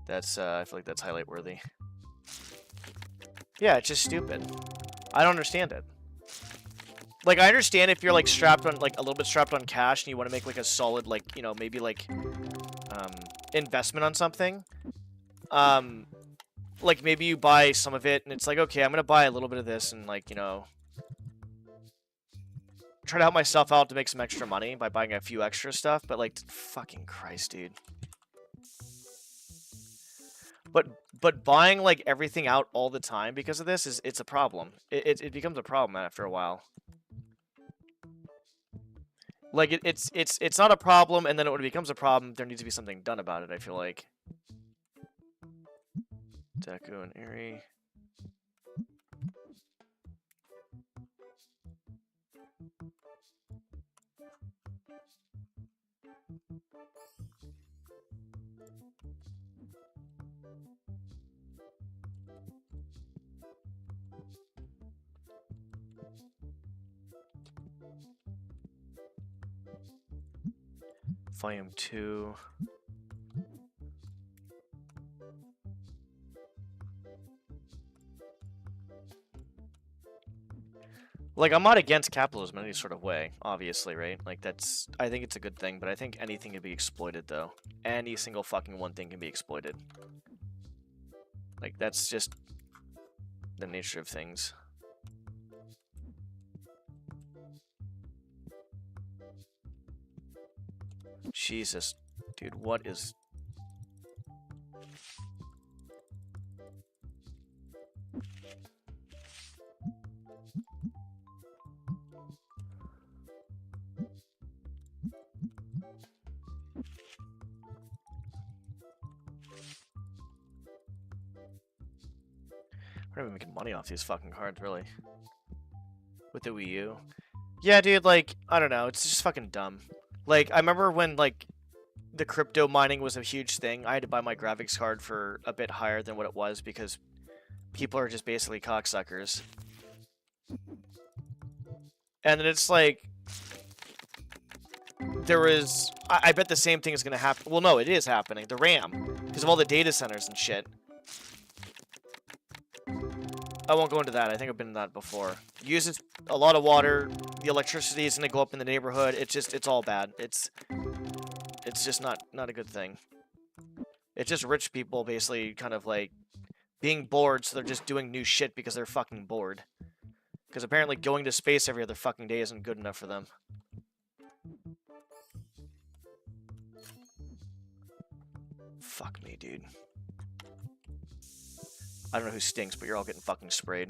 That's, I feel like that's highlight worthy. Yeah, it's just stupid. I don't understand it. Like, I understand if you're, like, strapped on, like, a little bit strapped on cash and you want to make, like, a solid, like, you know, maybe, like, investment on something. Like, maybe you buy some of it and it's like, okay, I'm gonna buy a little bit of this and, like, you know, try to help myself out to make some extra money by buying a few extra stuff, but, like, fucking Christ, dude. But buying, like, everything out all the time because of this it's a problem. It becomes a problem after a while. Like, it's not a problem, and then when it becomes a problem, there needs to be something done about it, I feel like. Deku and Eri. Volume 2. Like, I'm not against capitalism in any sort of way, obviously, right? Like, that's... I think it's a good thing, but I think anything can be exploited, though. Any single fucking one thing can be exploited. Like, that's just the nature of things. Jesus. Dude, what is... We're not even making money off these fucking cards, really. With the Wii U. Yeah, dude, like, I don't know. It's just fucking dumb. Like, I remember when, like, the crypto mining was a huge thing. I had to buy my graphics card for a bit higher than what it was because people are just basically cocksuckers. And then it's like... There is... I bet the same thing is going to happen. Well, no, it is happening. The RAM. Because of all the data centers and shit. I won't go into that. I think I've been in that before. Uses a lot of water. The electricity is gonna go up in the neighborhood. It's all bad. It's just not a good thing. It's just rich people basically kind of like being bored, so they're just doing new shit because they're fucking bored. Because apparently going to space every other fucking day isn't good enough for them. Fuck me, dude. I don't know who stinks, but you're all getting fucking sprayed.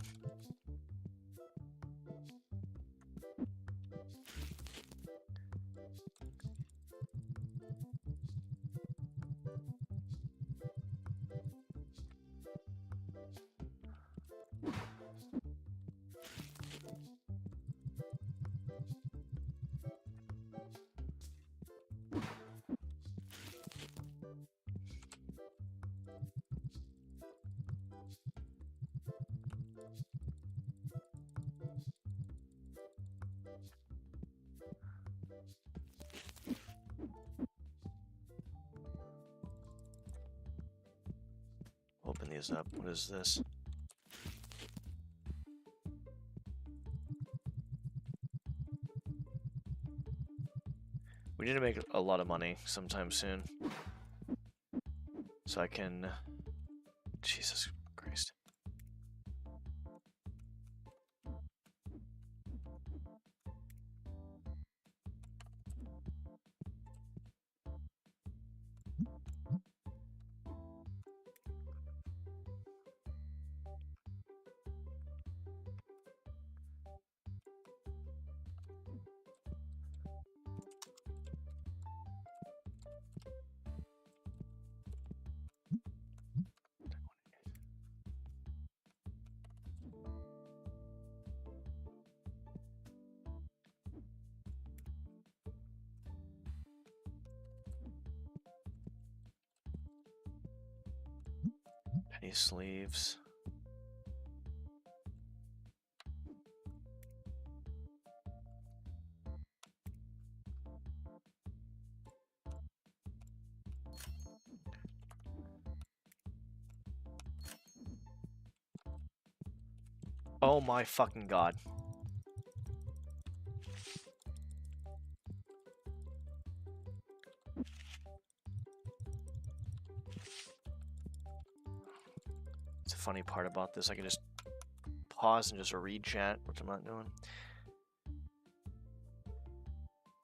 Open these up. What is this? We need to make a lot of money sometime soon. So I can... Jesus Christ. Penny sleeves. Oh my fucking god. It's a funny part about this. I can just pause and just read chat, which I'm not doing.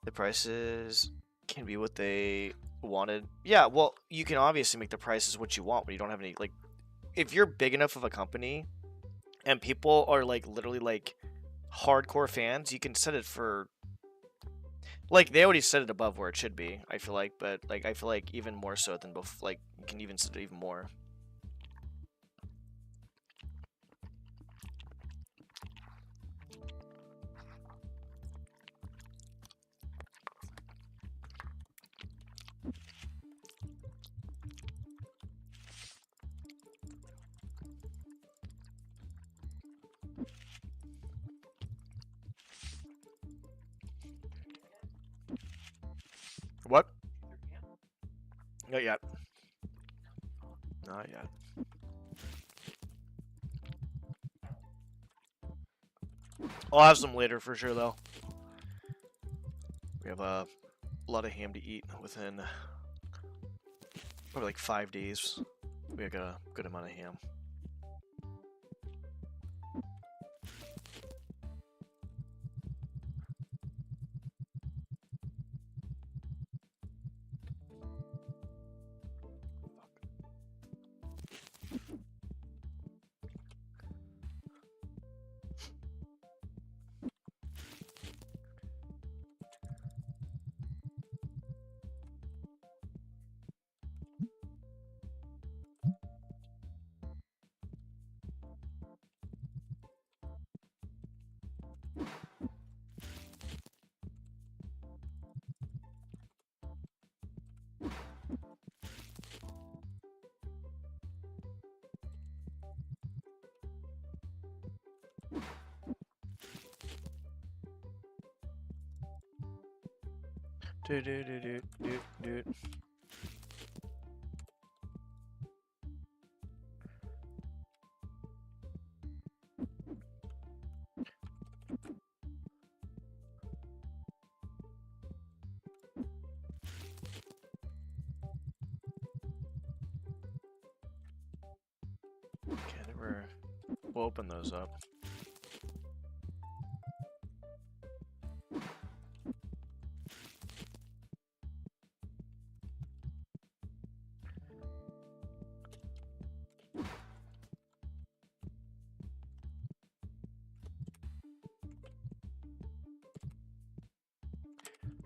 The prices can be what they wanted. Yeah, well, you can obviously make the prices what you want when you don't have any, like, if you're big enough of a company and people are, like, literally, like, hardcore fans, you can set it for, like, they already set it above where it should be, I feel like, but, like, I feel like even more so than before, like, you can even set it even more. What? Not yet. Not yet. I'll have some later for sure, though. We have a lot of ham to eat within probably like 5 days. We have a good amount of ham. Do. We'll open those up.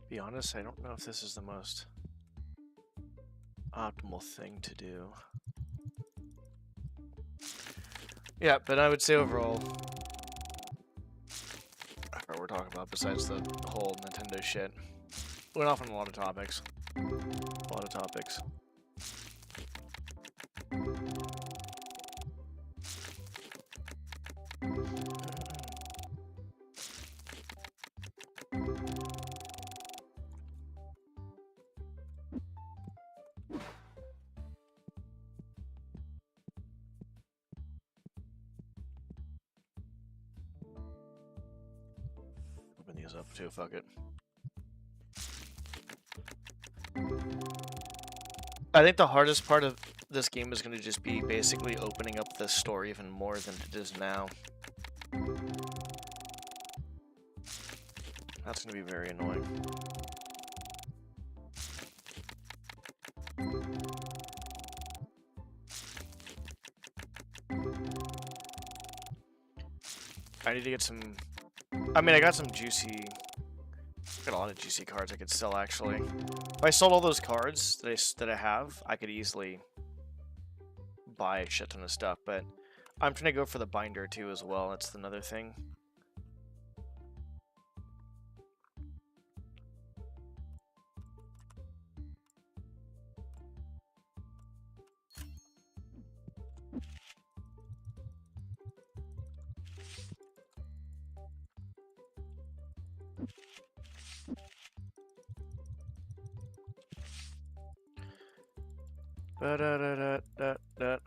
Be honest, I don't know if this is the most optimal thing to do. Yeah, but I would say overall, I forgot what we're talking about besides the whole Nintendo shit. Went off on a lot of topics. A lot of topics. Open these up too, fuck it. I think the hardest part of this game is going to just be basically opening up the story even more than it is now. That's going to be very annoying. I need to get some... I mean, I got some juicy... Got a lot of juicy cards I could sell, actually. If I sold all those cards that I have, I could easily buy a shit ton of stuff, but I'm trying to go for the binder, too, as well. That's another thing. Da-da-da-da-da-da.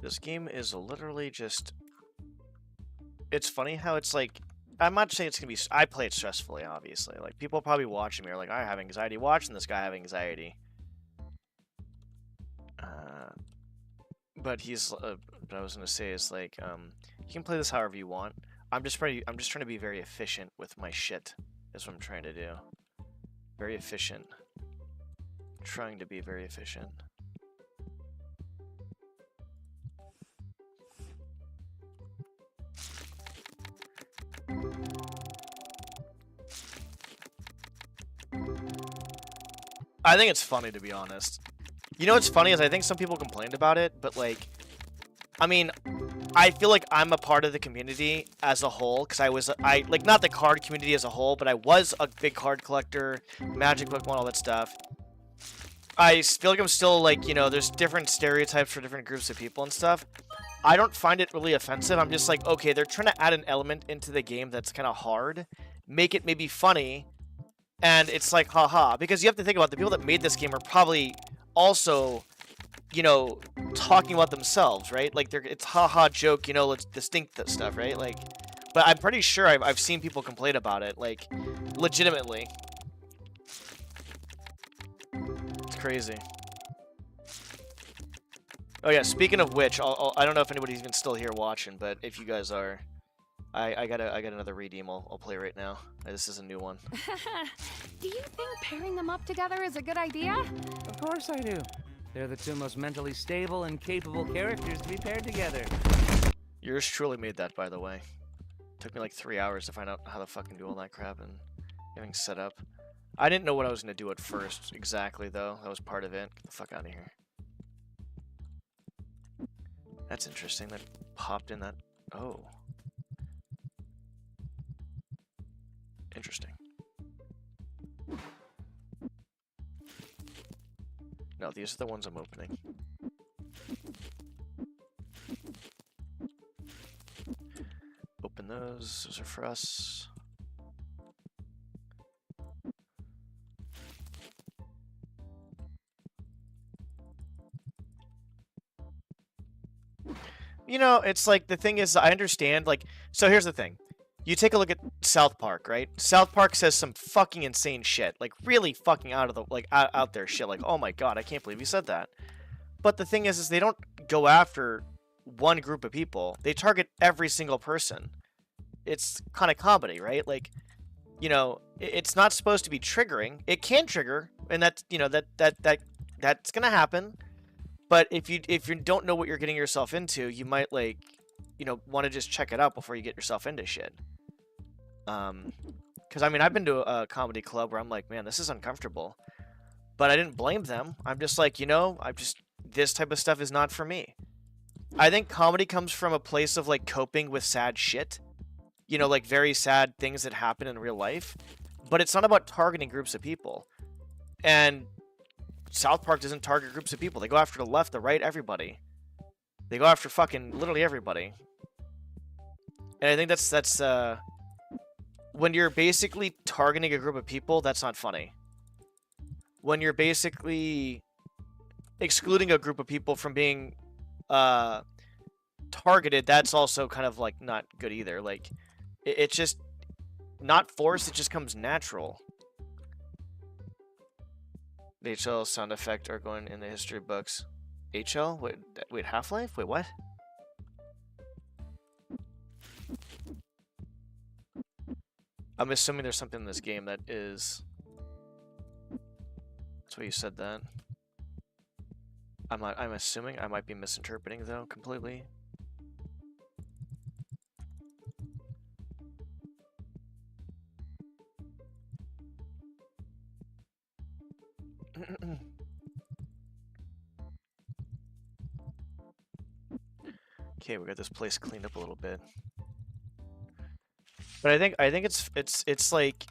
This game is literally just... It's funny how it's like... I'm not saying it's going to be... I play it stressfully, obviously. Like, people probably watching me are like, I have anxiety watching this guy have anxiety. But he's... what I was going to say is, like, you can play this however you want. I'm just trying to be very efficient with my shit. That's what I'm trying to do. Very efficient. Trying to be very efficient. I think it's funny, to be honest. You know what's funny is I think some people complained about it, but, like, I mean, I feel like I'm a part of the community as a whole, because like, not the card community as a whole, but I was a big card collector, Magic, Pokemon, all that stuff. I feel like I'm still, like, you know, there's different stereotypes for different groups of people and stuff. I don't find it really offensive. I'm just like, okay, they're trying to add an element into the game that's kind of hard, make it maybe funny, and it's like, haha. Because you have to think about the people that made this game are probably also, you know, talking about themselves, right? Like, it's haha joke, you know, let's distinct that stuff, right? Like, but I'm pretty sure I've seen people complain about it, like, legitimately. It's crazy. Oh yeah, speaking of which, I don't know if anybody's even still here watching, but if you guys are, I got another redeem I'll play right now. This is a new one. Do you think pairing them up together is a good idea? Of course I do. They're the two most mentally stable and capable characters to be paired together. Yours truly made that, by the way. Took me like 3 hours to find out how to fucking do all that crap and getting set up. I didn't know what I was going to do at first exactly, though. That was part of it. Get the fuck out of here. That's interesting. That popped in that... Oh. Interesting. No, these are the ones I'm opening. Open those. Those are for us. You know, it's like, the thing is, I understand, like, so here's the thing. You take a look at South Park, right? South Park says some fucking insane shit, like, really fucking out of the, like, out there shit, like, oh my god, I can't believe you said that. But the thing is they don't go after one group of people. They target every single person. It's kind of comedy, right? Like, you know, it's not supposed to be triggering. It can trigger, and that's, you know, that's gonna happen. But if you don't know what you're getting yourself into, you might, like, you know, want to just check it out before you get yourself into shit. Because I mean, I've been to a comedy club where I'm like, man, this is uncomfortable. But I didn't blame them. I'm just like, you know, this type of stuff is not for me. I think comedy comes from a place of, like, coping with sad shit. You know, like, very sad things that happen in real life. But it's not about targeting groups of people. And South Park doesn't target groups of people. They go after the left, the right, everybody. They go after fucking literally everybody. And I think that's when you're basically targeting a group of people, that's not funny. When you're basically excluding a group of people from being targeted, that's also kind of, like, not good either. Like, it's just not forced, it just comes natural. The HL sound effect are going in the history books. HL? Wait, Half-Life? Wait, what? I'm assuming there's something in this game that is... That's why you said that. I'm assuming. I might be misinterpreting, though, completely. Okay, we got this place cleaned up a little bit. But I think it's like,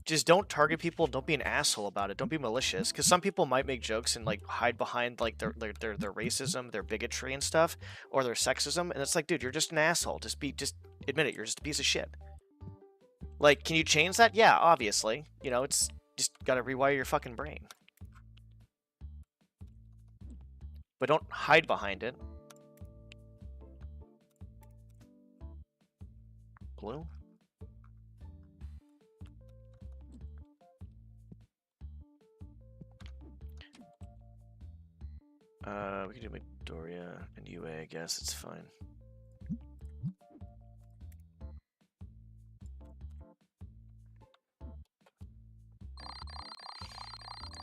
just don't target people, don't be an asshole about it, don't be malicious, because some people might make jokes and, like, hide behind, like, their racism, their bigotry and stuff, or their sexism, and it's like, dude, you're just an asshole. Just admit it, you're just a piece of shit. Like, can you change that? Yeah, obviously. You know, it's just gotta rewire your fucking brain. But don't hide behind it. Blue? We can do Midoriya and UA, I guess. It's fine.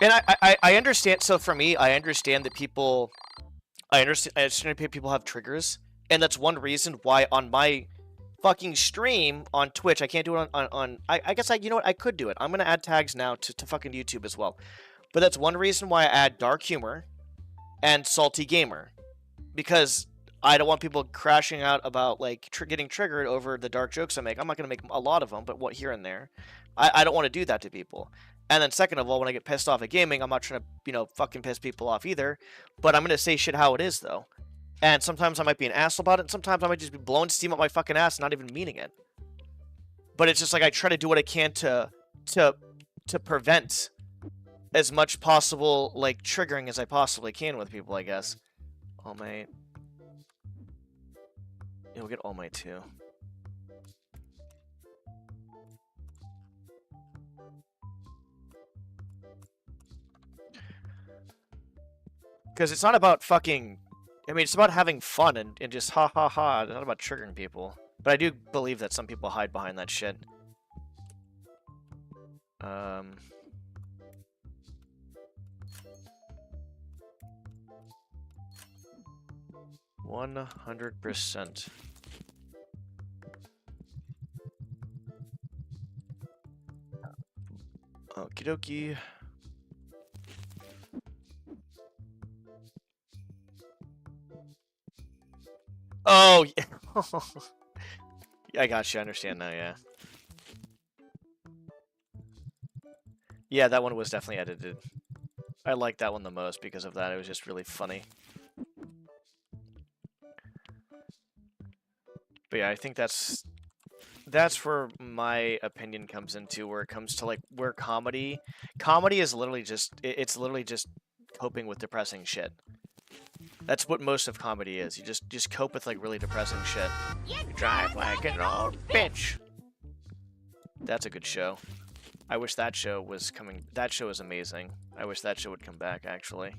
And I understand. So for me, I understand that people... I understand people have triggers. And that's one reason why on my fucking stream on Twitch, I can't do it on I guess you know what? I could do it. I'm going to add tags now to fucking YouTube as well. But that's one reason why I add Dark Humor and Salty Gamer, because I don't want people crashing out about, like, getting triggered over the dark jokes I make. I'm not going to make a lot of them, but what here and there. I don't want to do that to people. And then second of all, when I get pissed off at gaming, I'm not trying to, you know, fucking piss people off either. But I'm going to say shit how it is, though. And sometimes I might be an asshole about it, and sometimes I might just be blowing steam up my fucking ass, not even meaning it. But it's just like I try to do what I can to prevent as much possible, like, triggering as I possibly can with people, I guess. All Might. Yeah, we'll get All Might too. Because it's not about fucking... I mean, it's about having fun and just ha ha ha. It's not about triggering people. But I do believe that some people hide behind that shit. 100%. Okie dokie. Oh, yeah. I got you. I understand now, yeah. Yeah, that one was definitely edited. I liked that one the most because of that. It was just really funny. But yeah, I think that's where my opinion comes into, where it comes to, like, where comedy is literally just, it's literally just coping with depressing shit. That's what most of comedy is. You just cope with like really depressing shit. You drive like an old bitch. That's a good show. I wish that show was coming. That show is amazing. I wish that show would come back, actually.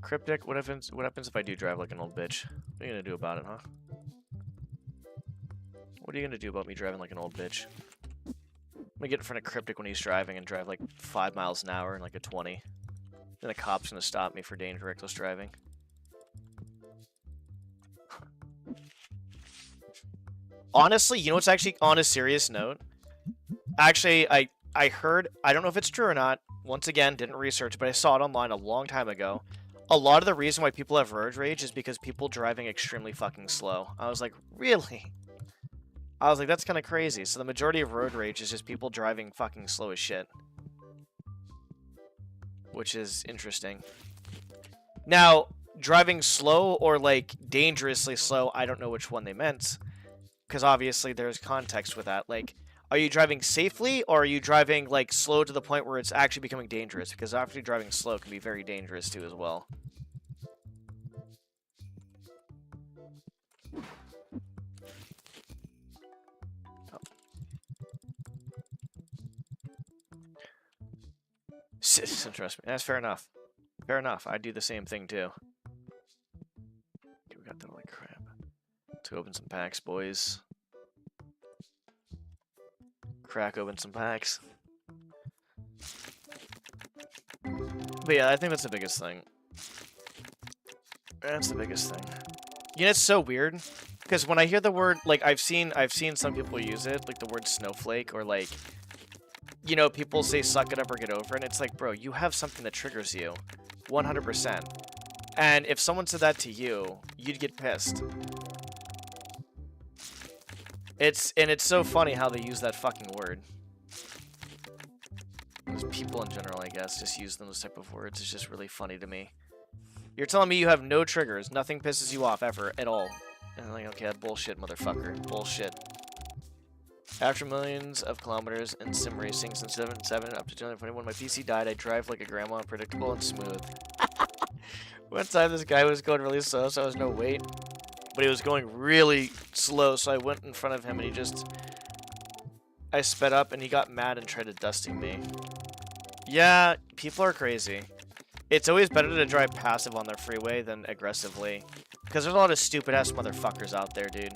Cryptic, what happens if I do drive like an old bitch? What are you gonna do about it, huh? What are you gonna do about me driving like an old bitch? I'm gonna get in front of Cryptic when he's driving and drive like 5 miles an hour in like a 20. Then the cop's gonna stop me for dangerous reckless driving. Honestly, you know what's actually on a serious note? Actually, I heard, I don't know if it's true or not, once again, didn't research, but I saw it online a long time ago. A lot of the reason why people have road rage is because people driving extremely fucking slow. I was like, really? I was like, that's kind of crazy. So the majority of road rage is just people driving fucking slow as shit. Which is interesting. Now, driving slow or like dangerously slow, I don't know which one they meant. Because obviously there's context with that. Like, are you driving safely or are you driving like slow to the point where it's actually becoming dangerous? Because obviously driving slow can be very dangerous too as well. Interest me. That's fair enough. Fair enough. I do the same thing too. Okay, we got that like crap. Let's open some packs, boys. Crack open some packs. But yeah, I think that's the biggest thing. That's the biggest thing. You know, it's so weird because when I hear the word, like I've seen some people use it, like the word snowflake, or like, you know, people say suck it up or get over it. And it's like, bro, you have something that triggers you 100%. And if someone said that to you, you'd get pissed. It's so funny how they use that fucking word. Those people in general, I guess, just use those type of words. It's just really funny to me. You're telling me you have no triggers, nothing pisses you off ever at all. And I'm like, okay, that bullshit, motherfucker. Bullshit. After millions of kilometers in sim racing since 2007 up to 2021, my PC died. I drive like a grandma, predictable and smooth. One time this guy was going really slow, so I was no weight. But he was going really slow, so I went in front of him and I sped up and he got mad and tried to dusting me. Yeah, people are crazy. It's always better to drive passive on their freeway than aggressively. Because there's a lot of stupid-ass motherfuckers out there, dude.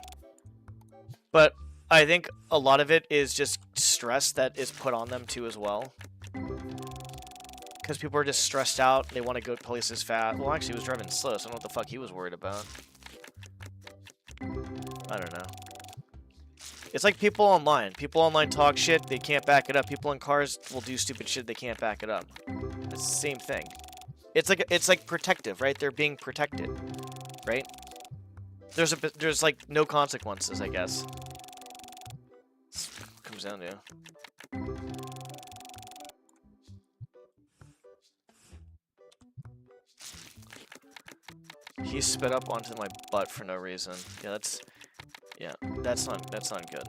But I think a lot of it is just stress that is put on them, too, as well. Because people are just stressed out. They want to go places fast. Well, actually, he was driving slow, so I don't know what the fuck he was worried about. I don't know. It's like people online. People online talk shit, they can't back it up. People in cars will do stupid shit, they can't back it up. It's the same thing. It's like protective, right? They're being protected, right? There's like no consequences, I guess. That's what it comes down to. He spit up onto my butt for no reason. Yeah, that's not good.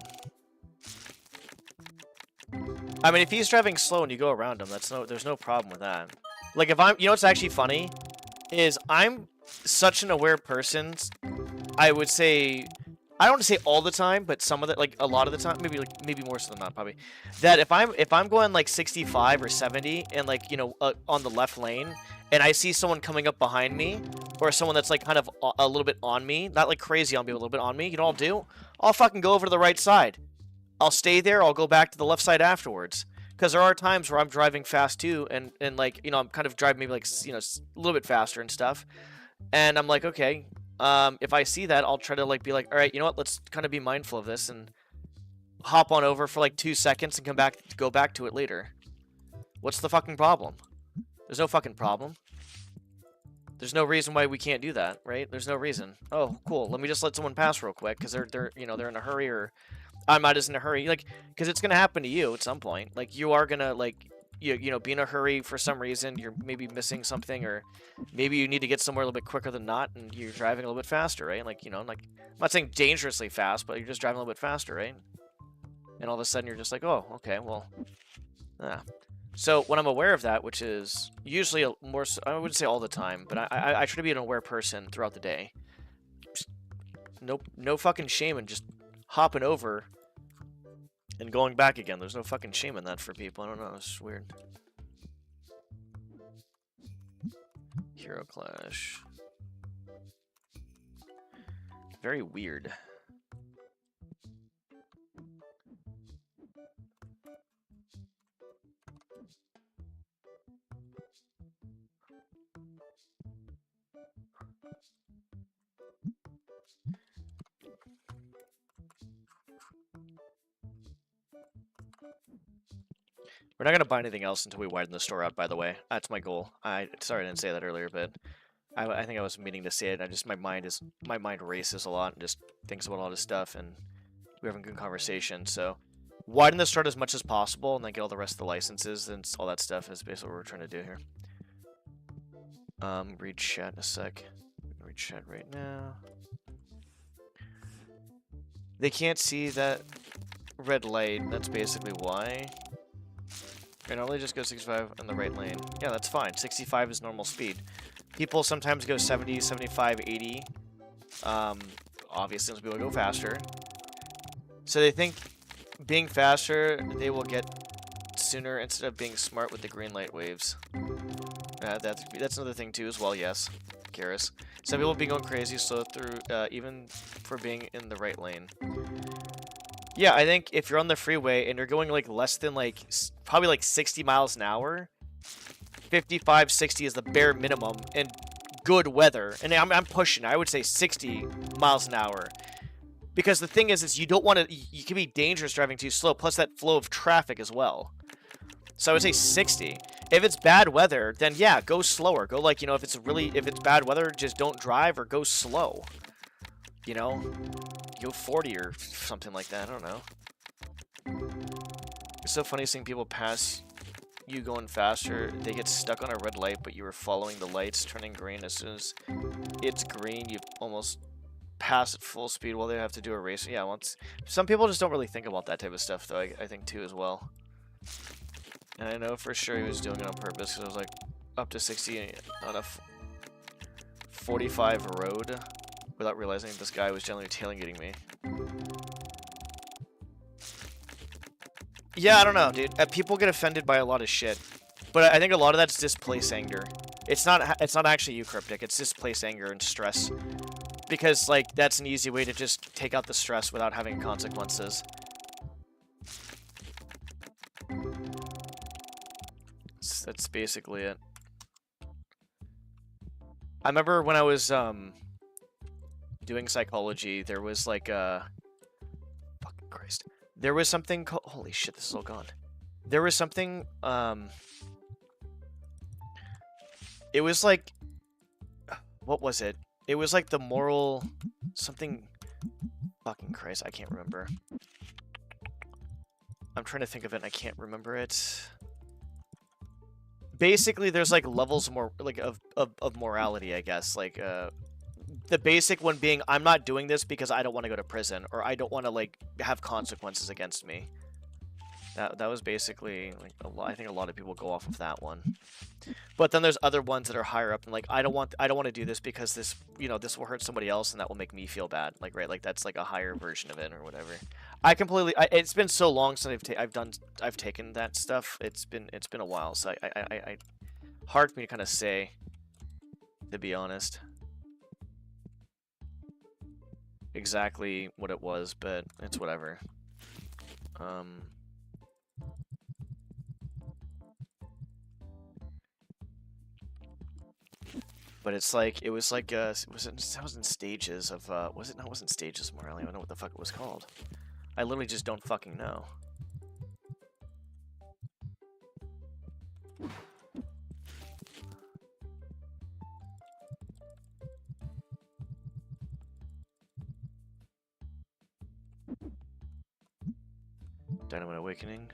I mean, if he's driving slow and you go around him, there's no problem with that. Like if you know what's actually funny is I'm such an aware person. I would say, I don't want to say all the time, but some of the, like a lot of the time, maybe more so than not, probably. That if I'm going like 65 or 70 and like, you know, on the left lane, and I see someone coming up behind me, or someone that's like kind of a little bit on me, not like crazy on me, but a little bit on me, you know what I'll do? I'll fucking go over to the right side. I'll stay there, I'll go back to the left side afterwards. Because there are times where I'm driving fast too, and like, you know, I'm kind of driving maybe like, you know, a little bit faster and stuff. And I'm like, okay, if I see that, I'll try to like be like, all right, you know what, let's kind of be mindful of this and hop on over for like 2 seconds and go back to it later. What's the fucking problem? There's no fucking problem. There's no reason why we can't do that, right? There's no reason. Oh, cool. Let me just let someone pass real quick because they're you know, they're in a hurry, or I'm not as in a hurry, like, because it's gonna happen to you at some point. Like, you are gonna like you know, be in a hurry for some reason, you're maybe missing something, or maybe you need to get somewhere a little bit quicker than not, and you're driving a little bit faster, right? Like, you know, like, I'm not saying dangerously fast, but you're just driving a little bit faster, right? And all of a sudden you're just like, oh, okay, well, yeah. So when I'm aware of that, which is usually more, I wouldn't say all the time, but I try to be an aware person throughout the day. Just no fucking shame in just hopping over and going back again. There's no fucking shame in that for people. I don't know. It's weird. Hero Clash. Very weird. We're not going to buy anything else until we widen the store out, by the way. That's my goal. Sorry I didn't say that earlier, but I think I was meaning to say it. My mind races a lot and just thinks about all this stuff, and we're having good conversation. So widen the store as much as possible, and then get all the rest of the licenses and all that stuff is basically what we're trying to do here. Read chat in a sec. Read chat right now. They can't see that red light. That's basically why. I normally just go 65 in the right lane. Yeah, that's fine. 65 is normal speed. People sometimes go 70, 75, 80. Obviously, some people go faster. So they think being faster, they will get sooner instead of being smart with the green light waves. That's another thing too as well, yes. Garrus. Some people be going crazy slow through, even for being in the right lane. Yeah, I think if you're on the freeway and you're going like less than like, probably like 60 miles an hour, 55, 60 is the bare minimum in good weather. And I'm pushing, I would say 60 miles an hour. Because the thing is you don't want to, you can be dangerous driving too slow, plus that flow of traffic as well. So I would say 60. If it's bad weather, then yeah, go slower. Go like, you know, if it's bad weather, just don't drive or go slow. You know? Go 40 or something like that. I don't know. It's so funny seeing people pass you going faster. They get stuck on a red light, but you were following the lights turning green. As soon as it's green, you almost pass at full speed while they have to do a race. Yeah, some people just don't really think about that type of stuff, though, I think, too, as well. And I know for sure he was doing it on purpose, because it was like up to 60 on a 45 road, without realizing this guy was generally tailgating me. Yeah, I don't know, dude. People get offended by a lot of shit, but I think a lot of that's displaced anger. It's not actually you, Cryptic. It's displaced anger and stress, because like that's an easy way to just take out the stress without having consequences. That's basically it. I remember when I was doing psychology, there was like a fucking Christ. There was something called, holy shit, this is all gone. There was something it was like, what was it? It was like the moral something, fucking Christ, I can't remember. I'm trying to think of it and I can't remember it. Basically, there's like levels more like of morality, I guess. Like the basic one being, I'm not doing this because I don't want to go to prison, or I don't want to like have consequences against me. That was basically like I think a lot of people go off of that one. But then there's other ones that are higher up and like I don't want to do this because this, you know, this will hurt somebody else and that will make me feel bad. Like, right, like that's like a higher version of it or whatever. It's been so long since I've taken that stuff. It's been a while, so I hard for me to kind of say, to be honest, exactly what it was, but it's whatever. But it's like, it was like, it wasn't stages of, was it? No, it wasn't stages of morality. I don't know what the fuck it was called. I literally just don't fucking know. Dynamite Awakening.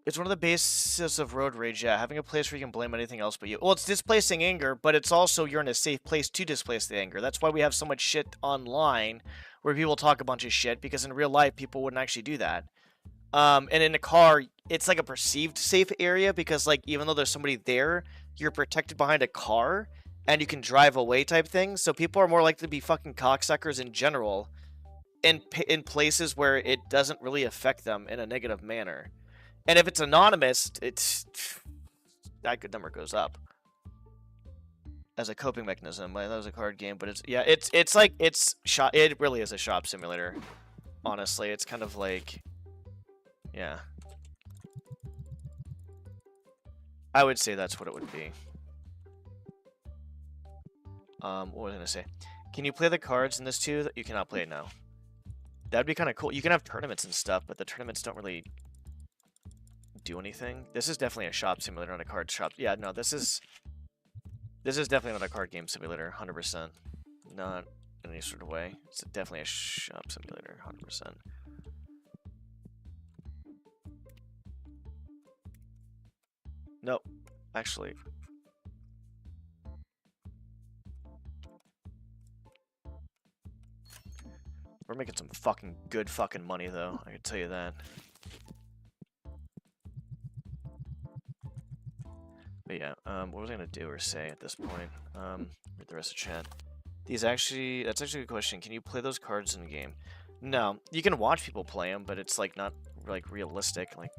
It's one of the bases of road rage, yeah. Having a place where you can blame anything else but you. Well, it's displacing anger, but it's also you're in a safe place to displace the anger. That's why we have so much shit online where people talk a bunch of shit, because in real life, people wouldn't actually do that. And in a car, it's like a perceived safe area because, like, even though there's somebody there, you're protected behind a car and you can drive away type thing. So people are more likely to be fucking cocksuckers in general in places where it doesn't really affect them in a negative manner. And if it's anonymous, it's that good number goes up as a coping mechanism. That was a card game, but it's like shop. It really is a shop simulator. Honestly, it's kind of like, yeah. I would say that's what it would be. What was I gonna say? Can you play the cards in this too? You cannot play it now. That'd be kind of cool. You can have tournaments and stuff, but the tournaments don't really do anything. This is definitely a shop simulator, not a card shop. Yeah, no, this is definitely not a card game simulator, 100%. Not in any sort of way. It's definitely a shop simulator, 100%. Nope, actually. We're making some fucking good fucking money, though. I can tell you that. But yeah, what was I gonna do or say at this point? Read the rest of chat. That's actually a good question. Can you play those cards in the game? No, you can watch people play them, but it's like not like realistic. Like,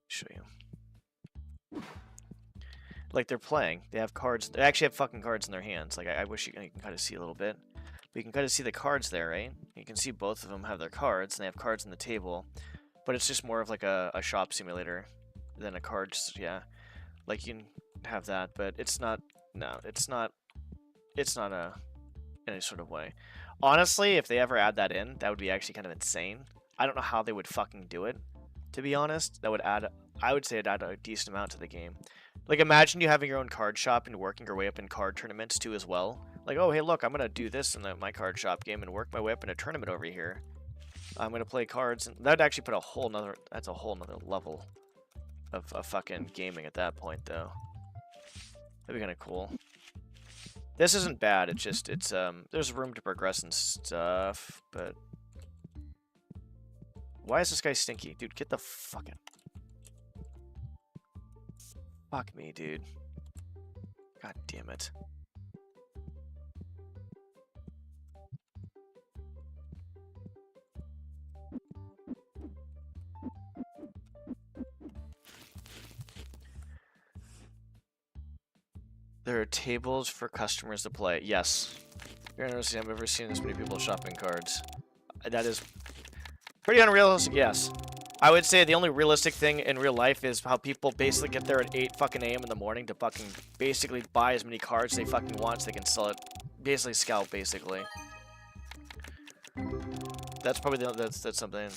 show you. Like they're playing. They have cards. They actually have fucking cards in their hands. Like I wish you can kind of see a little bit. But you can kind of see the cards there, right? You can see both of them have their cards, and they have cards on the table. But it's just more of like a shop simulator than a card. Yeah, like you can have that, but it's not. No, it's not. It's not a any sort of way. Honestly, if they ever add that in, that would be actually kind of insane. I don't know how they would fucking do it. To be honest, that would add. I would say it'd add a decent amount to the game. Like, imagine you having your own card shop and working your way up in card tournaments too as well. Like, oh, hey, look, I'm going to do this in my card shop game and work my way up in a tournament over here. I'm going to play cards. And that would actually put that's a whole nother level of fucking gaming at that point, though. That'd be kind of cool. This isn't bad. It's just, there's room to progress and stuff, but... Why is this guy stinky? Dude, get the fuck out. Fuck me, dude. God damn it. There are tables for customers to play. Yes. You're interesting. I've ever seen this many people shopping cards. That is pretty unrealistic, yes. I would say the only realistic thing in real life is how people basically get there at 8 fucking a.m. in the morning to fucking basically buy as many cards they fucking want so they can sell it. Basically scalp, basically. That's probably that's something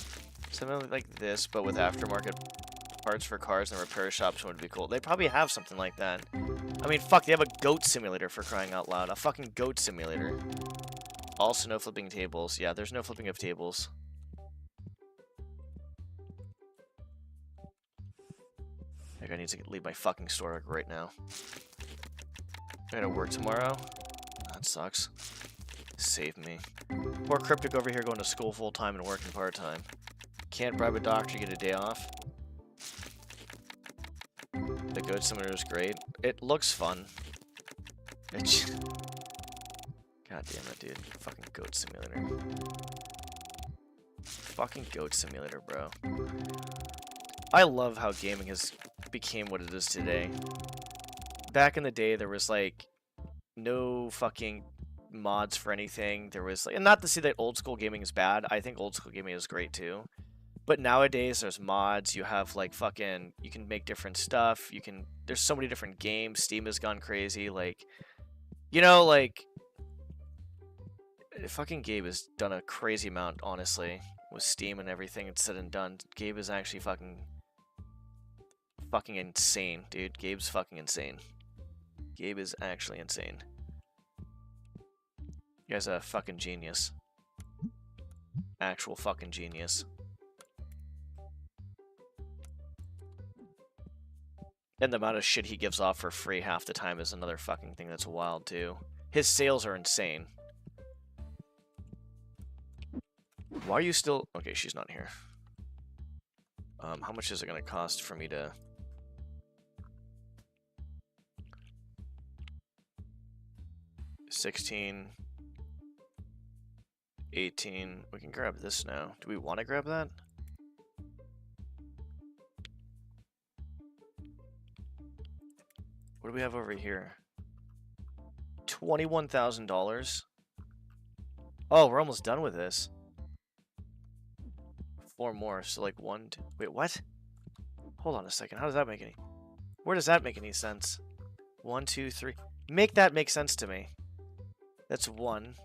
like this, but with aftermarket parts for cars and repair shops would be cool. They probably have something like that. I mean, fuck, they have a goat simulator for crying out loud. A fucking goat simulator. Also no flipping tables. Yeah, there's no flipping of tables. Like, I need to leave my fucking store right now. I gotta work tomorrow. That sucks. Save me. Poor Cryptic over here going to school full-time and working part-time. Can't bribe a doctor to get a day off. The goat simulator is great. It looks fun. God damn it, dude. Fucking goat simulator. Fucking goat simulator, bro. I love how gaming has became what it is today. Back in the day, there was like no fucking mods for anything. There was like, and not to say that old school gaming is bad. I think old school gaming is great too. But nowadays, there's mods. You have like fucking, you can make different stuff. There's so many different games. Steam has gone crazy. Like, you know, like, fucking Gabe has done a crazy amount, honestly, with Steam and everything it's said and done. Gabe is actually fucking insane, dude. Gabe's fucking insane. Gabe is actually insane. You guys are a fucking genius. Actual fucking genius. And the amount of shit he gives off for free half the time is another fucking thing that's wild, too. His sales are insane. Why are you still... Okay, she's not here. How much is it going to cost for me to... $16... $18... We can grab this now. Do we want to grab that? What do we have over here? $21,000. Oh, we're almost done with this. 4 more, so like 1, 2... Wait, what? Hold on a second. How does that make any... Where does that make any sense? 1, 2, 3... Make that make sense to me. That's 1.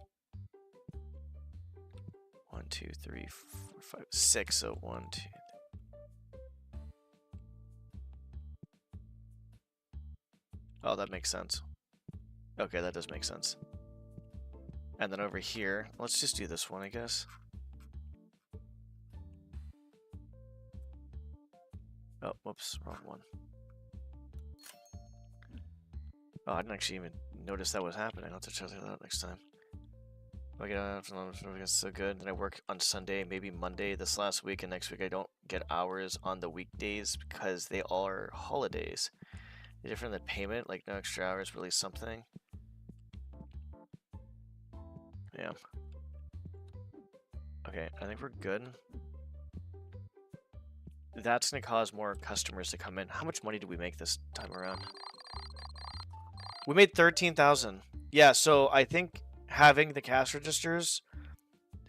1, 2, 3, 4, 5, 6. So 1, 2... Oh, that makes sense. Okay, that does make sense. And then over here, let's just do this one, I guess. Oh, whoops, wrong one. Oh, I didn't actually even notice that was happening. I'll have to check that out next time. It's so good. Then I work on Sunday, maybe Monday this last week, and next week I don't get hours on the weekdays because they all are holidays. Different than payment, like no extra hours, really something. Yeah. Okay, I think we're good. That's gonna cause more customers to come in. How much money did we make this time around? We made 13,000. Yeah, so I think having the cash registers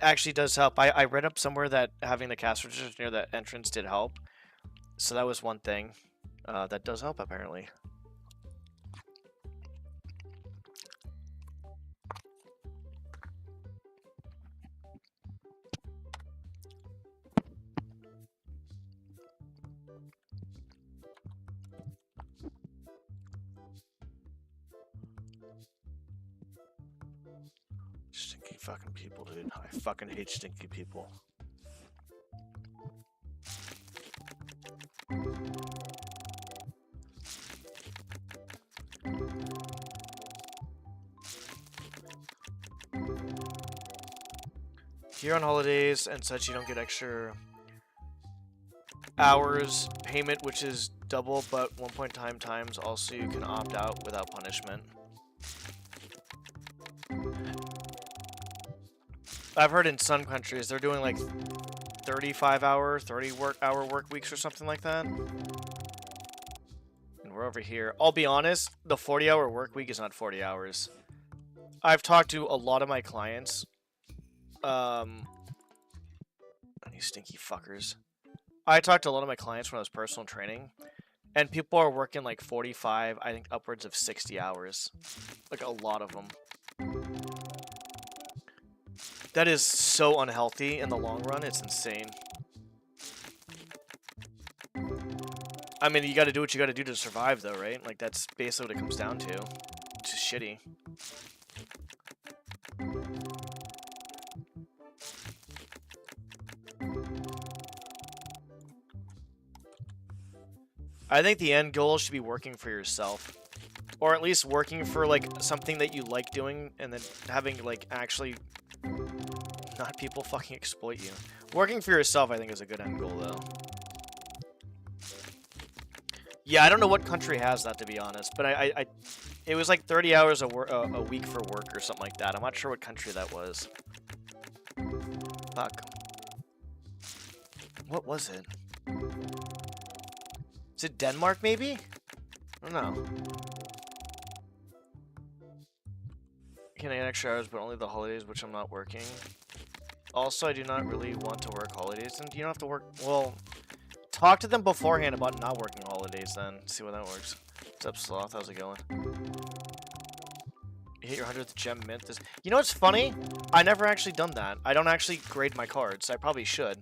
actually does help. I read up somewhere that having the cash registers near the entrance did help. So that was one thing. That does help, apparently. Stinky fucking people, dude. I fucking hate stinky people. Here on holidays and such, you don't get extra hours payment, which is double, but 1.time times. Also, you can opt out without punishment. I've heard in some countries they're doing like 35-hour, 30-hour work weeks or something like that. And we're over here. I'll be honest, the 40-hour work week is not 40 hours. I've talked to a lot of my clients. You stinky fuckers. I talked to a lot of my clients when I was personal training, and people are working like 45, I think upwards of 60 hours. Like a lot of them. That is so unhealthy in the long run, it's insane. I mean, you gotta do what you gotta do to survive though, right? Like, that's basically what it comes down to. It's just shitty. I think the end goal should be working for yourself. Or at least working for, like, something that you like doing, and then having, like, actually not people fucking exploit you. Working for yourself, I think, is a good end goal, though. Yeah, I don't know what country has that, to be honest, but it was like 30 hours a week for work or something like that. I'm not sure what country that was. Fuck. What was it? Is it Denmark, maybe? I don't know. Can I get extra hours, but only the holidays, which I'm not working. Also, I do not really want to work holidays, and you don't have to work... Well, talk to them beforehand about not working holidays, then. See how that works. What's up, Sloth? How's it going? You hit your 100th gem mint this... You know what's funny? I never actually done that. I don't actually grade my cards. I probably should.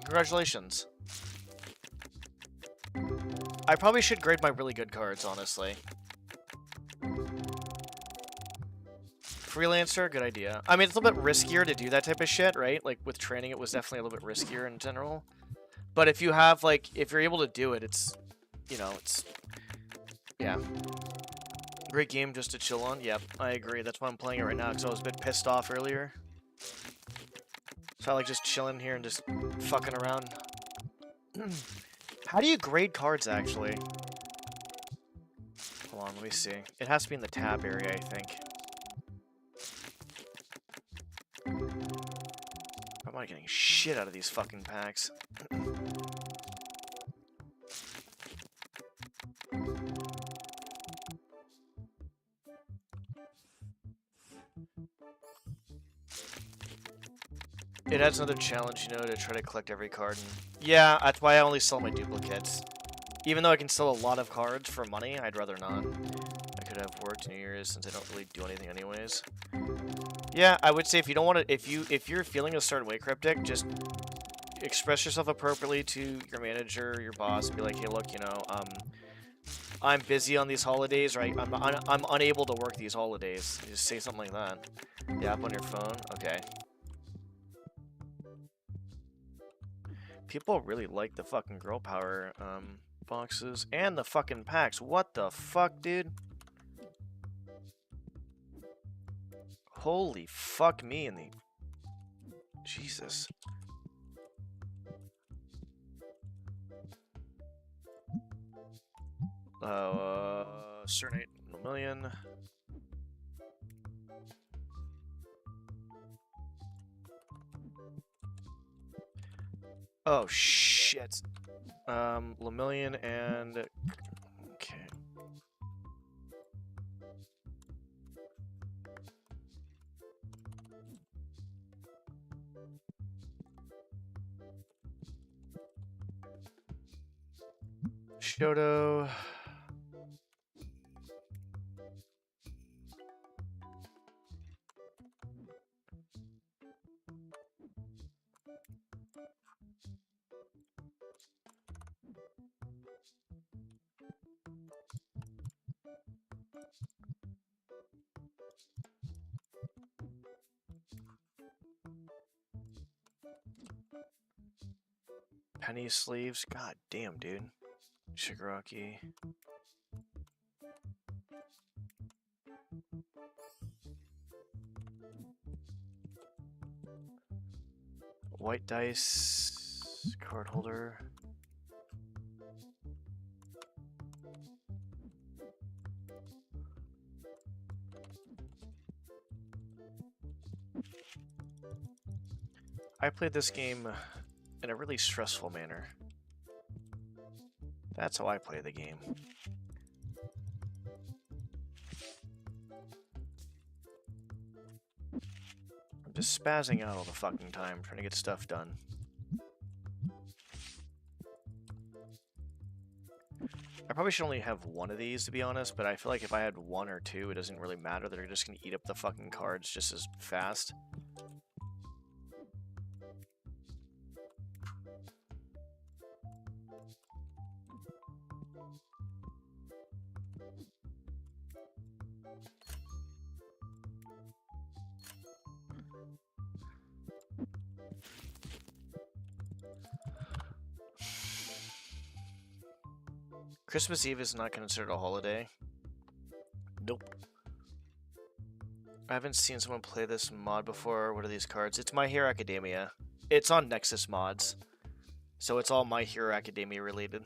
Congratulations. I probably should grade my really good cards, honestly. Freelancer, good idea. I mean, it's a little bit riskier to do that type of shit, right? Like, with training, it was definitely a little bit riskier in general. But if you have, like, if you're able to do it, it's you know, it's yeah. Great game just to chill on. Yep, I agree. That's why I'm playing it right now, because I was a bit pissed off earlier. So I like just chilling here and just fucking around. How do you grade cards, actually? Hold on, let me see. It has to be in the tab area, I think. I'm not getting shit out of these fucking packs. It adds another challenge, you know, to try to collect every card. And yeah, that's why I only sell my duplicates. Even though I can sell a lot of cards for money, I'd rather not. I could have worked New Year's since I don't really do anything anyways. Yeah, I would say if you don't want to, if you're feeling a certain way, Cryptic, just express yourself appropriately to your manager, your boss, and be like, hey, look, you know, I'm busy on these holidays, right? I'm unable to work these holidays. Just say something like that. The app on your phone, okay. People really like the fucking girl power boxes and the fucking packs. What the fuck, dude? Holy fuck me in the... Jesus. Cernate million. Oh shit. Lemillion and okay. Shoto. Penny sleeves. God damn, dude. Shigaraki. White dice. Card holder. I played this game in a really stressful manner. That's how I play the game. I'm just spazzing out all the fucking time, trying to get stuff done. I probably should only have one of these, to be honest, but I feel like if I had one or two, it doesn't really matter. They're just going to eat up the fucking cards just as fast. Christmas Eve is not considered a holiday. Nope. I haven't seen someone play this mod before. What are these cards? It's My Hero Academia. It's on Nexus Mods. So it's all My Hero Academia related.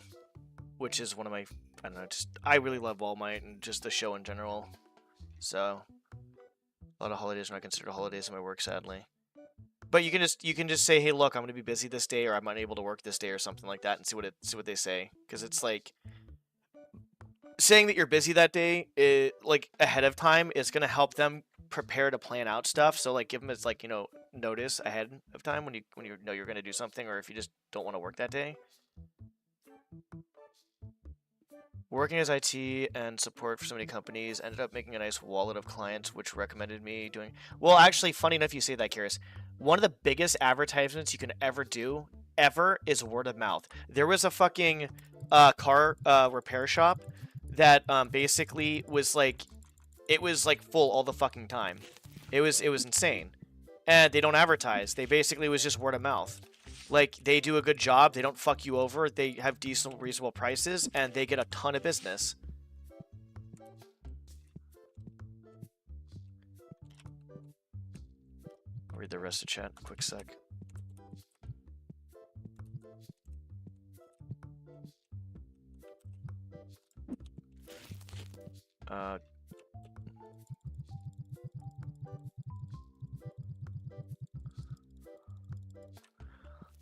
Which is one of my... I don't know, I really love All Might and just the show in general. So... a lot of holidays are not considered holidays in my work, sadly. But you can just say, hey, look, I'm going to be busy this day, or I'm unable to work this day, or something like that, and see what they say. Because it's like... saying that you're busy that day, like, ahead of time is going to help them prepare to plan out stuff. So, like, give them, it's like, you know, notice ahead of time when you know you're going to do something, or if you just don't want to work that day. Working as IT and support for so many companies, ended up making a nice wallet of clients, which recommended me doing... Well, actually, funny enough you say that, Karis. One of the biggest advertisements you can ever do, is word of mouth. There was a fucking car repair shop that basically was like... it was like full all the fucking time. It was insane. And they don't advertise. They basically was just word of mouth. Like, they do a good job, they don't fuck you over, they have decent, reasonable prices, and they get a ton of business. I'll read the rest of chat, quick sec.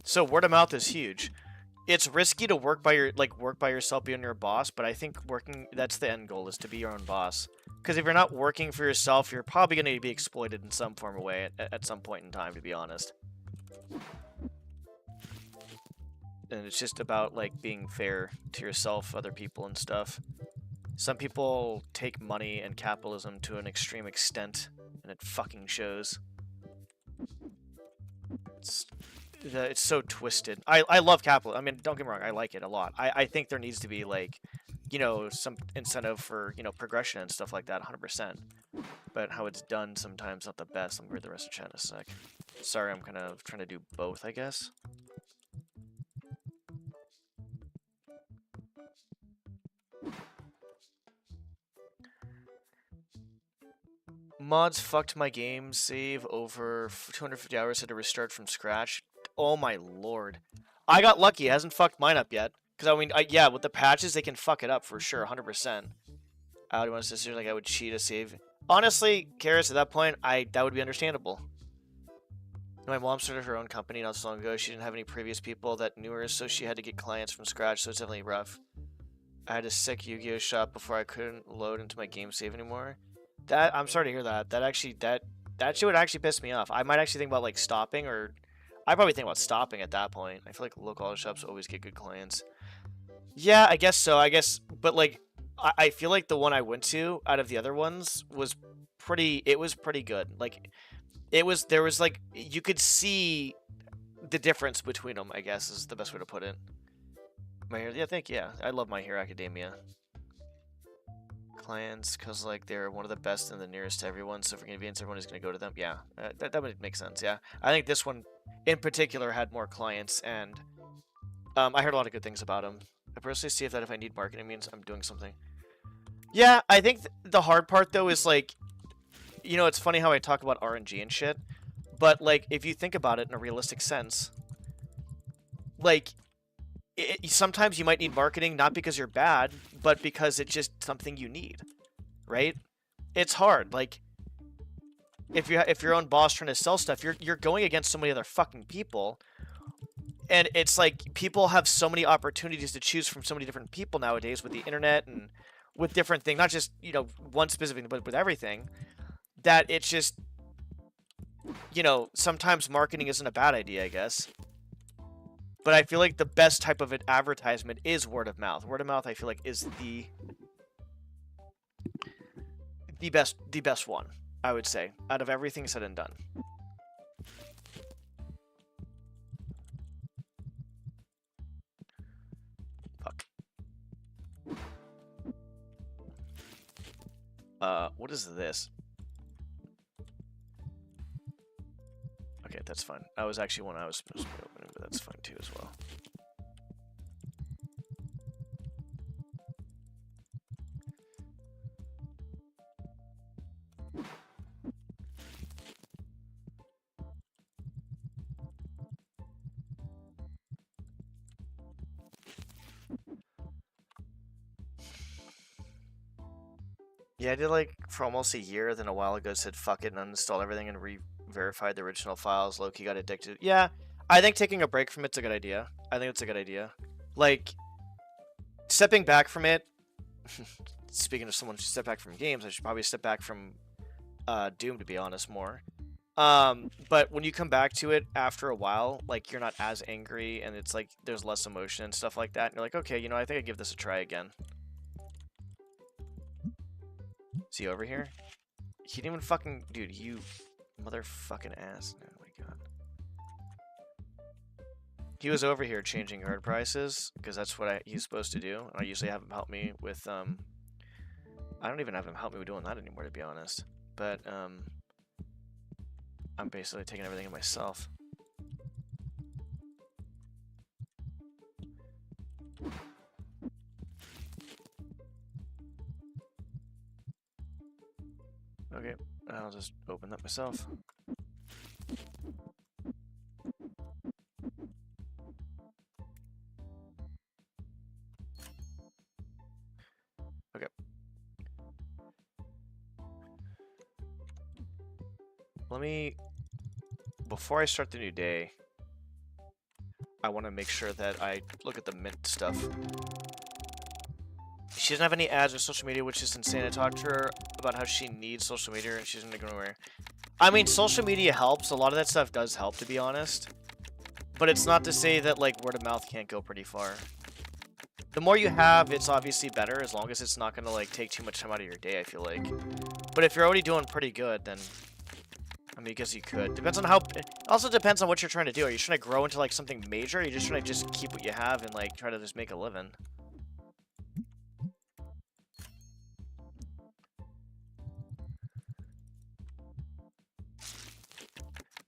So word of mouth is huge. It's risky to work by yourself, being your boss, but I think that's the end goal, is to be your own boss. Because if you're not working for yourself, you're probably going to be exploited in some form of way at some point in time, to be honest. And it's just about, like, being fair to yourself, other people, and stuff. Some people take money and capitalism to an extreme extent, and it fucking shows. It's so twisted. I love capital. I mean, don't get me wrong, I like it a lot. I think there needs to be, like, you know, some incentive for, you know, progression and stuff like that, 100%. But how it's done sometimes not the best. I'm gonna read the rest of chat in a sec. Sorry, I'm kind of trying to do both, I guess. Mods fucked my game save over 250 hours, had to restart from scratch. Oh my lord. I got lucky, it hasn't fucked mine up yet. Because, I mean, yeah, with the patches, they can fuck it up for sure, 100%. I would want to say, like, I would cheat a save. Honestly, Karis, at that point, that would be understandable. My mom started her own company not so long ago. She didn't have any previous people that knew her, so she had to get clients from scratch, so it's definitely rough. I had a sick Yu-Gi-Oh shop before I couldn't load into my game save anymore. I'm sorry to hear that. That shit would actually piss me off. I might actually think about, like, stopping, or I'd probably think about stopping at that point. I feel like local shops always get good clients. Yeah, I guess so. But, like, I feel like the one I went to out of the other ones was pretty good. Like, there was, like, you could see the difference between them, I guess, is the best way to put it. I love My Hero Academia. Clients, because, like, they're one of the best and the nearest to everyone, so for convenience, everyone is going to go to them. Yeah, that would make sense, yeah. I think this one, in particular, had more clients, and I heard a lot of good things about them. I personally see if I need marketing means I'm doing something. Yeah, I think the hard part, though, is, like, you know, it's funny how I talk about RNG and shit, but, like, if you think about it in a realistic sense, like, sometimes you might need marketing, not because you're bad, but because it's just something you need, right? It's hard. Like, if you're your own boss trying to sell stuff, you're going against so many other fucking people, and it's like people have so many opportunities to choose from so many different people nowadays with the internet and with different things, not just, you know, one specific thing, but with everything, that it's just, you know, sometimes marketing isn't a bad idea, I guess. But I feel like the best type of an advertisement is word of mouth. Word of mouth, I feel like, is the best one, I would say, out of everything said and done. Fuck. What is this? Okay, that's fine. That was actually one I was supposed to be opening, but that's fine too as well. Yeah, I did, like, for almost a year, then a while ago said fuck it and uninstalled everything and verified the original files. Loki got addicted. Yeah, I think taking a break from it's a good idea. I think it's a good idea. Like, stepping back from it. Speaking of someone who step back from games, I should probably step back from Doom, to be honest, more. But when you come back to it after a while, like, you're not as angry, and it's like there's less emotion and stuff like that. And you're like, okay, you know, I think I'd give this a try again. Is he over here? He didn't even fucking... Dude, you motherfucking ass. Oh my god. He was over here changing card prices, because that's what he's supposed to do. I usually have him help me with, I don't even have him help me with doing that anymore, to be honest. But, I'm basically taking everything in myself. Okay, I'll just open that myself. Okay. Let me, before I start the new day, I want to make sure that I look at the mint stuff. She doesn't have any ads or social media, which is insane. I talked to her about how she needs social media and she doesn't go anywhere. I mean, social media helps. A lot of that stuff does help, to be honest. But it's not to say that, like, word of mouth can't go pretty far. The more you have, it's obviously better, as long as it's not going to, like, take too much time out of your day, I feel like. But if you're already doing pretty good, then... I mean, I guess you could. Depends on how... It also depends on what you're trying to do. Are you trying to grow into, like, something major? Or are you just trying to just keep what you have and, like, try to just make a living?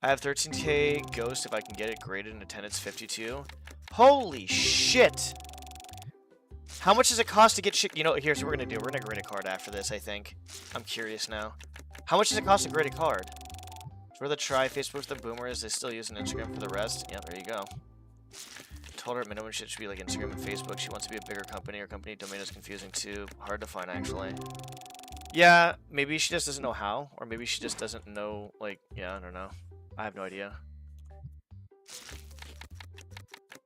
I have 13k Ghost if I can get it graded in attendance 52. Holy shit! How much does it cost to get shit? You know, here's what we're gonna do. We're gonna grade a card after this, I think. I'm curious now. How much does it cost to grade a card? For the try, Facebook's the boomers. They still use an Instagram for the rest. Yeah, there you go. Told her at minimum shit should be like Instagram and Facebook. She wants to be a bigger company. Her company domain is confusing too. Hard to find, actually. Yeah, maybe she just doesn't know how. Or maybe she just doesn't know, like, yeah, I don't know. I have no idea.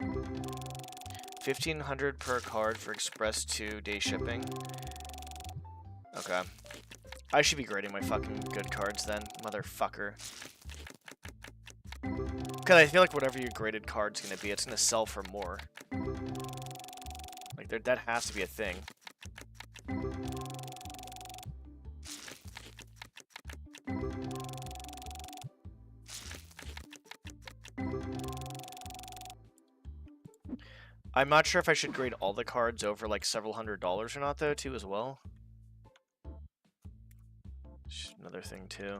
1,500 per card for Express 2 day shipping. Okay. I should be grading my fucking good cards then, motherfucker. Because I feel like whatever your graded card's gonna be, it's gonna sell for more. Like, that has to be a thing. I'm not sure if I should grade all the cards over like several $100s or not, though, too, as well. Just another thing, too.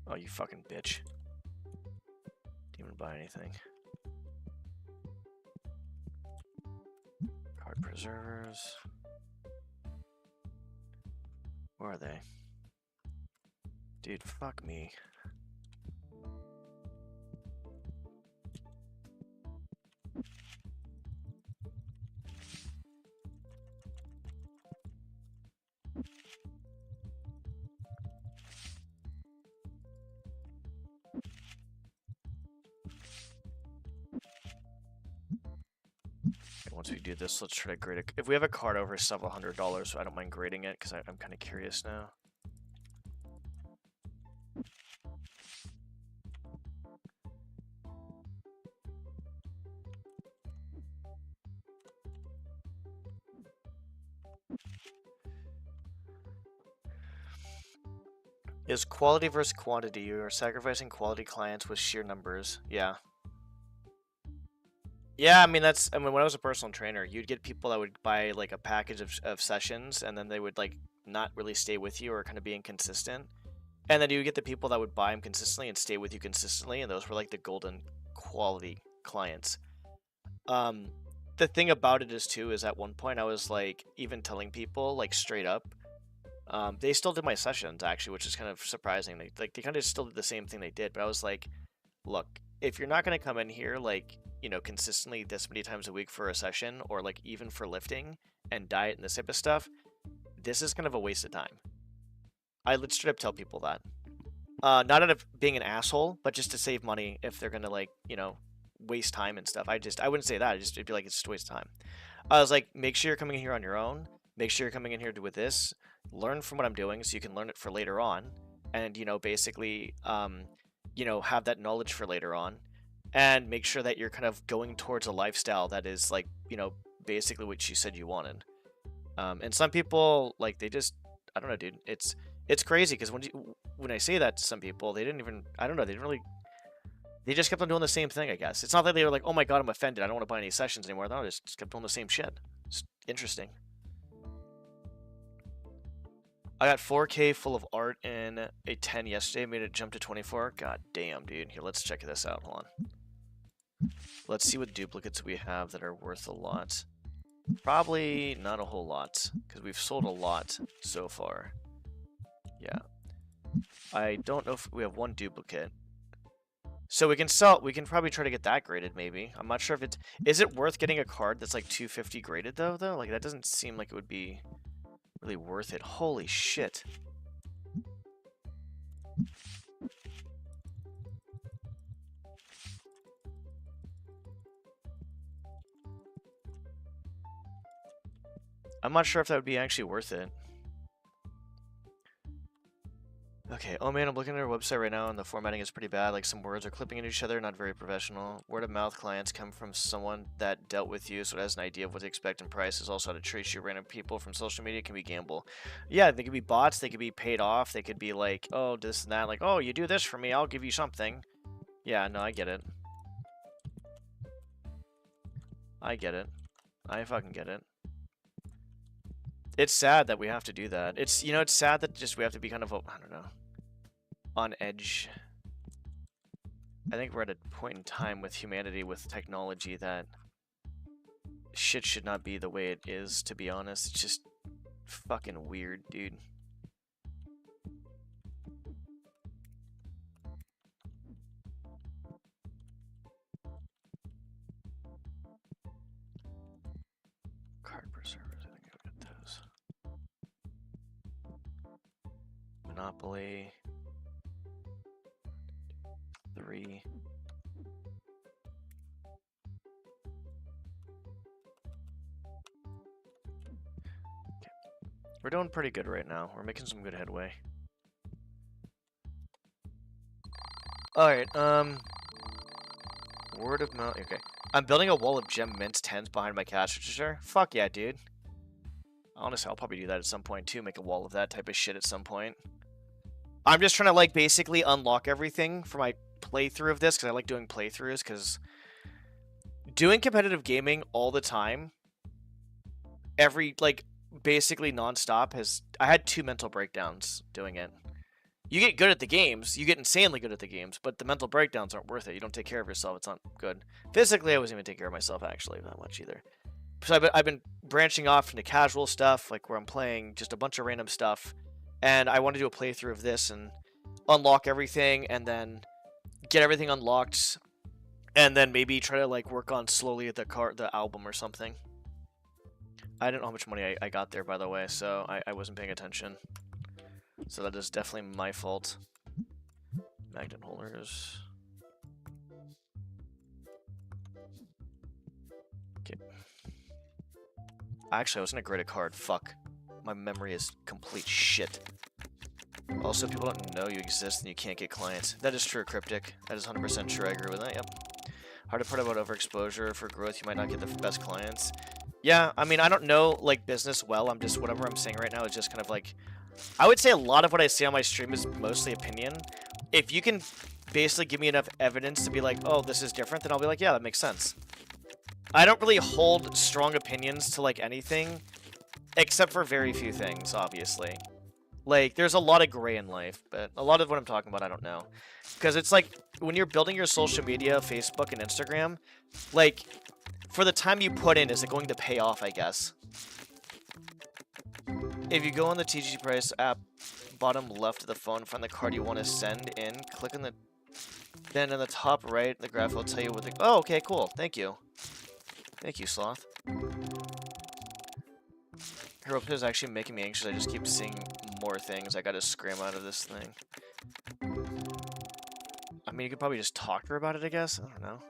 Oh, you fucking bitch. Didn't even buy anything. Card preservers. Where are they? Dude, fuck me. Once we do this, let's try to grade it. If we have a card over several $100s, I don't mind grading it because I'm kind of curious now. Is quality versus quantity. You are sacrificing quality clients with sheer numbers. Yeah. Yeah, I mean, when I was a personal trainer, you'd get people that would buy, like, a package of sessions, and then they would, like, not really stay with you or kind of be inconsistent. And then you would get the people that would buy them consistently and stay with you consistently, and those were, like, the golden quality clients. The thing about it is, too, is at one point I was, like, even telling people, like, straight up, they still did my sessions, actually, which is kind of surprising. They kind of still did the same thing they did, but I was like, look, if you're not going to come in here, like, you know, consistently this many times a week for a session, or like even for lifting and diet and this type of stuff, this is kind of a waste of time. I would straight up tell people that. Not out of being an asshole, but just to save money if they're gonna, like, you know, waste time and stuff. I wouldn't say that. It'd be like, it's just a waste of time. I was like, make sure you're coming in here on your own. Make sure you're coming in here with this. Learn from what I'm doing so you can learn it for later on. And, you know, basically, you know, have that knowledge for later on. And make sure that you're kind of going towards a lifestyle that is, like, you know, basically what you said you wanted. And some people, like, they just, I don't know, dude. It's crazy because when I say that to some people, they didn't even, I don't know, they didn't really, they just kept on doing the same thing, I guess. It's not that they were like, oh my god, I'm offended, I don't want to buy any sessions anymore. No, they just kept doing the same shit. It's interesting. I got 4K full of art in a 10 yesterday. Made it jump to 24. God damn, dude. Here, let's check this out. Hold on. Let's see what duplicates we have that are worth a lot. Probably not a whole lot, because we've sold a lot so far. Yeah. I don't know if we have one duplicate. So we can sell, we can probably try to get that graded, maybe. I'm not sure if it's, is it worth getting a card that's like 250 graded though? Like that doesn't seem like it would be really worth it. Holy shit. I'm not sure if that would be actually worth it. Okay, oh man, I'm looking at our website right now and the formatting is pretty bad. Like some words are clipping into each other, not very professional. Word of mouth clients come from someone that dealt with you, so it has an idea of what to expect in prices. Also how to trace you. Random people from social media can be gamble. Yeah, they could be bots, they could be paid off, they could be like, oh, this and that, like, oh, you do this for me, I'll give you something. Yeah, no, I get it. I get it. I fucking get it. It's sad that we have to do that. It's, you know, it's sad that just we have to be kind of, I don't know, on edge. I think we're at a point in time with humanity, with technology, that shit should not be the way it is, to be honest. It's just fucking weird, dude. Card preservers, I think I'll get those. Monopoly. 3. Okay. We're doing pretty good right now. We're making some good headway. Alright, word of mouth. Okay. I'm building a wall of gem mints 10s behind my cash register. Fuck yeah, dude. Honestly, I'll probably do that at some point too. Make a wall of that type of shit at some point. I'm just trying to, like, basically unlock everything for my playthrough of this, because I like doing playthroughs, because doing competitive gaming all the time, like, basically non-stop, I had 2 mental breakdowns doing it. You get good at the games, you get insanely good at the games, but the mental breakdowns aren't worth it. You don't take care of yourself, it's not good. Physically, I wasn't even taking care of myself, actually, that much either. So I've been branching off into casual stuff, like where I'm playing just a bunch of random stuff, and I want to do a playthrough of this and unlock everything, and then get everything unlocked, and then maybe try to, like, work on slowly the album or something. I don't know how much money I got there, by the way, so I wasn't paying attention. So that is definitely my fault. Magnet holders. Okay. Actually, I was gonna grade a card. Fuck. My memory is complete shit. Also, people don't know you exist and you can't get clients. That is true, Cryptic. That is 100% true. I agree with that, yep. Hard to part about overexposure. For growth, you might not get the best clients. Yeah, I mean, I don't know, like, business well. I'm just, whatever I'm saying right now is just kind of like, I would say a lot of what I say on my stream is mostly opinion. If you can basically give me enough evidence to be like, oh, this is different, then I'll be like, yeah, that makes sense. I don't really hold strong opinions to, like, anything, except for very few things, obviously. Like, there's a lot of gray in life, but a lot of what I'm talking about, I don't know. Because it's like, when you're building your social media, Facebook and Instagram, like, for the time you put in, is it going to pay off, I guess? If you go on the TG Price app, bottom left of the phone, find the card you want to send in, click on the... Then in the top right, the graph will tell you what the... Oh, okay, cool. Thank you. Thank you, Sloth. Her website is actually making me anxious. I just keep seeing more things. I gotta scram out of this thing. I mean, you could probably just talk to her about it, I guess. I don't know.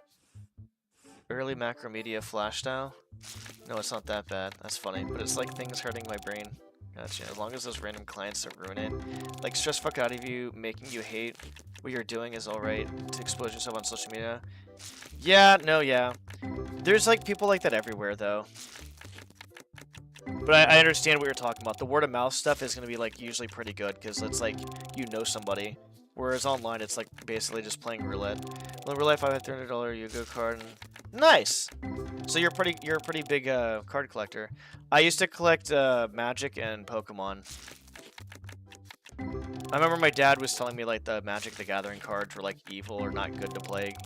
Early Macromedia flash style. No, it's not that bad. That's funny. But it's like things hurting my brain. Gotcha. As long as those random clients don't ruin it. Like, stress fuck out of you, making you hate what you're doing is alright. To expose yourself on social media. Yeah, no, yeah. There's, like, people like that everywhere, though. But I understand what you're talking about. The word of mouth stuff is going to be, like, usually pretty good, because it's like, you know somebody. Whereas online, it's like basically just playing roulette. In real life, I have a $300 Yu-Gi-Oh card. And... Nice! So you're a pretty big card collector. I used to collect Magic and Pokemon. I remember my dad was telling me like the Magic the Gathering cards were like evil or not good to play,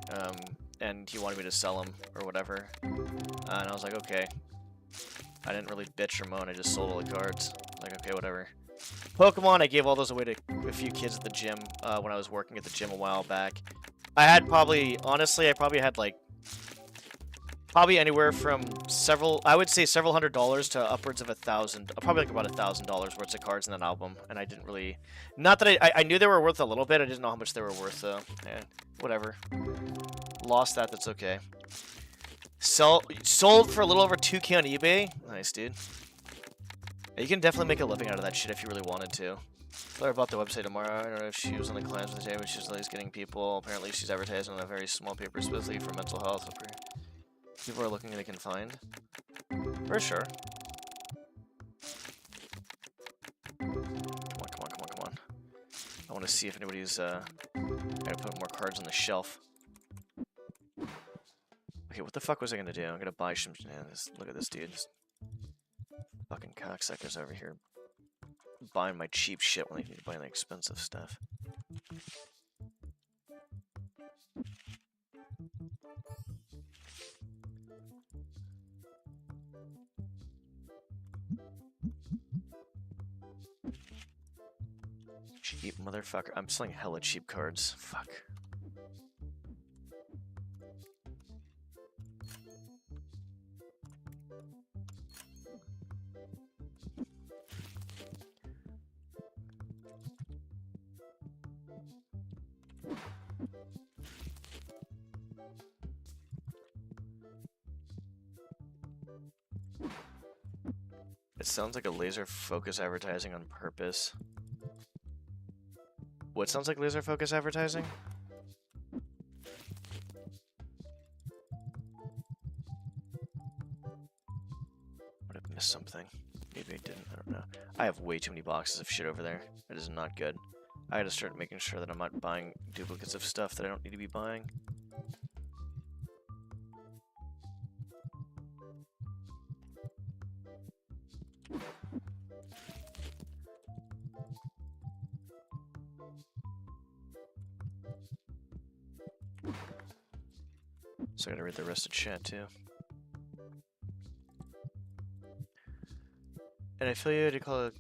and he wanted me to sell them or whatever. And I was like, okay. I didn't really bitch or moan, I just sold all the cards. Like, okay, whatever. Pokemon, I gave all those away to a few kids at the gym when I was working at the gym a while back. I had honestly, I probably had like, anywhere from I would say several $100s to upwards of $1,000, probably like about $1,000 worth of cards in that album, and I didn't really, not that I knew they were worth a little bit, I didn't know how much they were worth though. Yeah, whatever. Lost that, that's okay. Sold for a little over 2K on eBay. Nice, dude. Yeah, you can definitely make a living out of that shit if you really wanted to. Learn about the website tomorrow. I don't know if she was on the clans with the day, but she's always getting people. Apparently, she's advertising on a very small paper, specifically for mental health. People are looking they can find. For sure. Come on. I want to see if anybody's gotta put more cards on the shelf. Okay, what the fuck was I gonna do? I'm gonna buy some. Man, look at this dude. This fucking cocksuckers over here buying my cheap shit when they need to buy the expensive stuff. Cheap motherfucker. I'm selling hella cheap cards. Fuck. It sounds like a laser focus advertising on purpose. What sounds like laser focus advertising? Would have missed something. Maybe I didn't, I don't know. I have way too many boxes of shit over there. That is not good. I gotta start making sure that I'm not buying duplicates of stuff that I don't need to be buying. So I gotta read the rest of chat too. And I feel you to call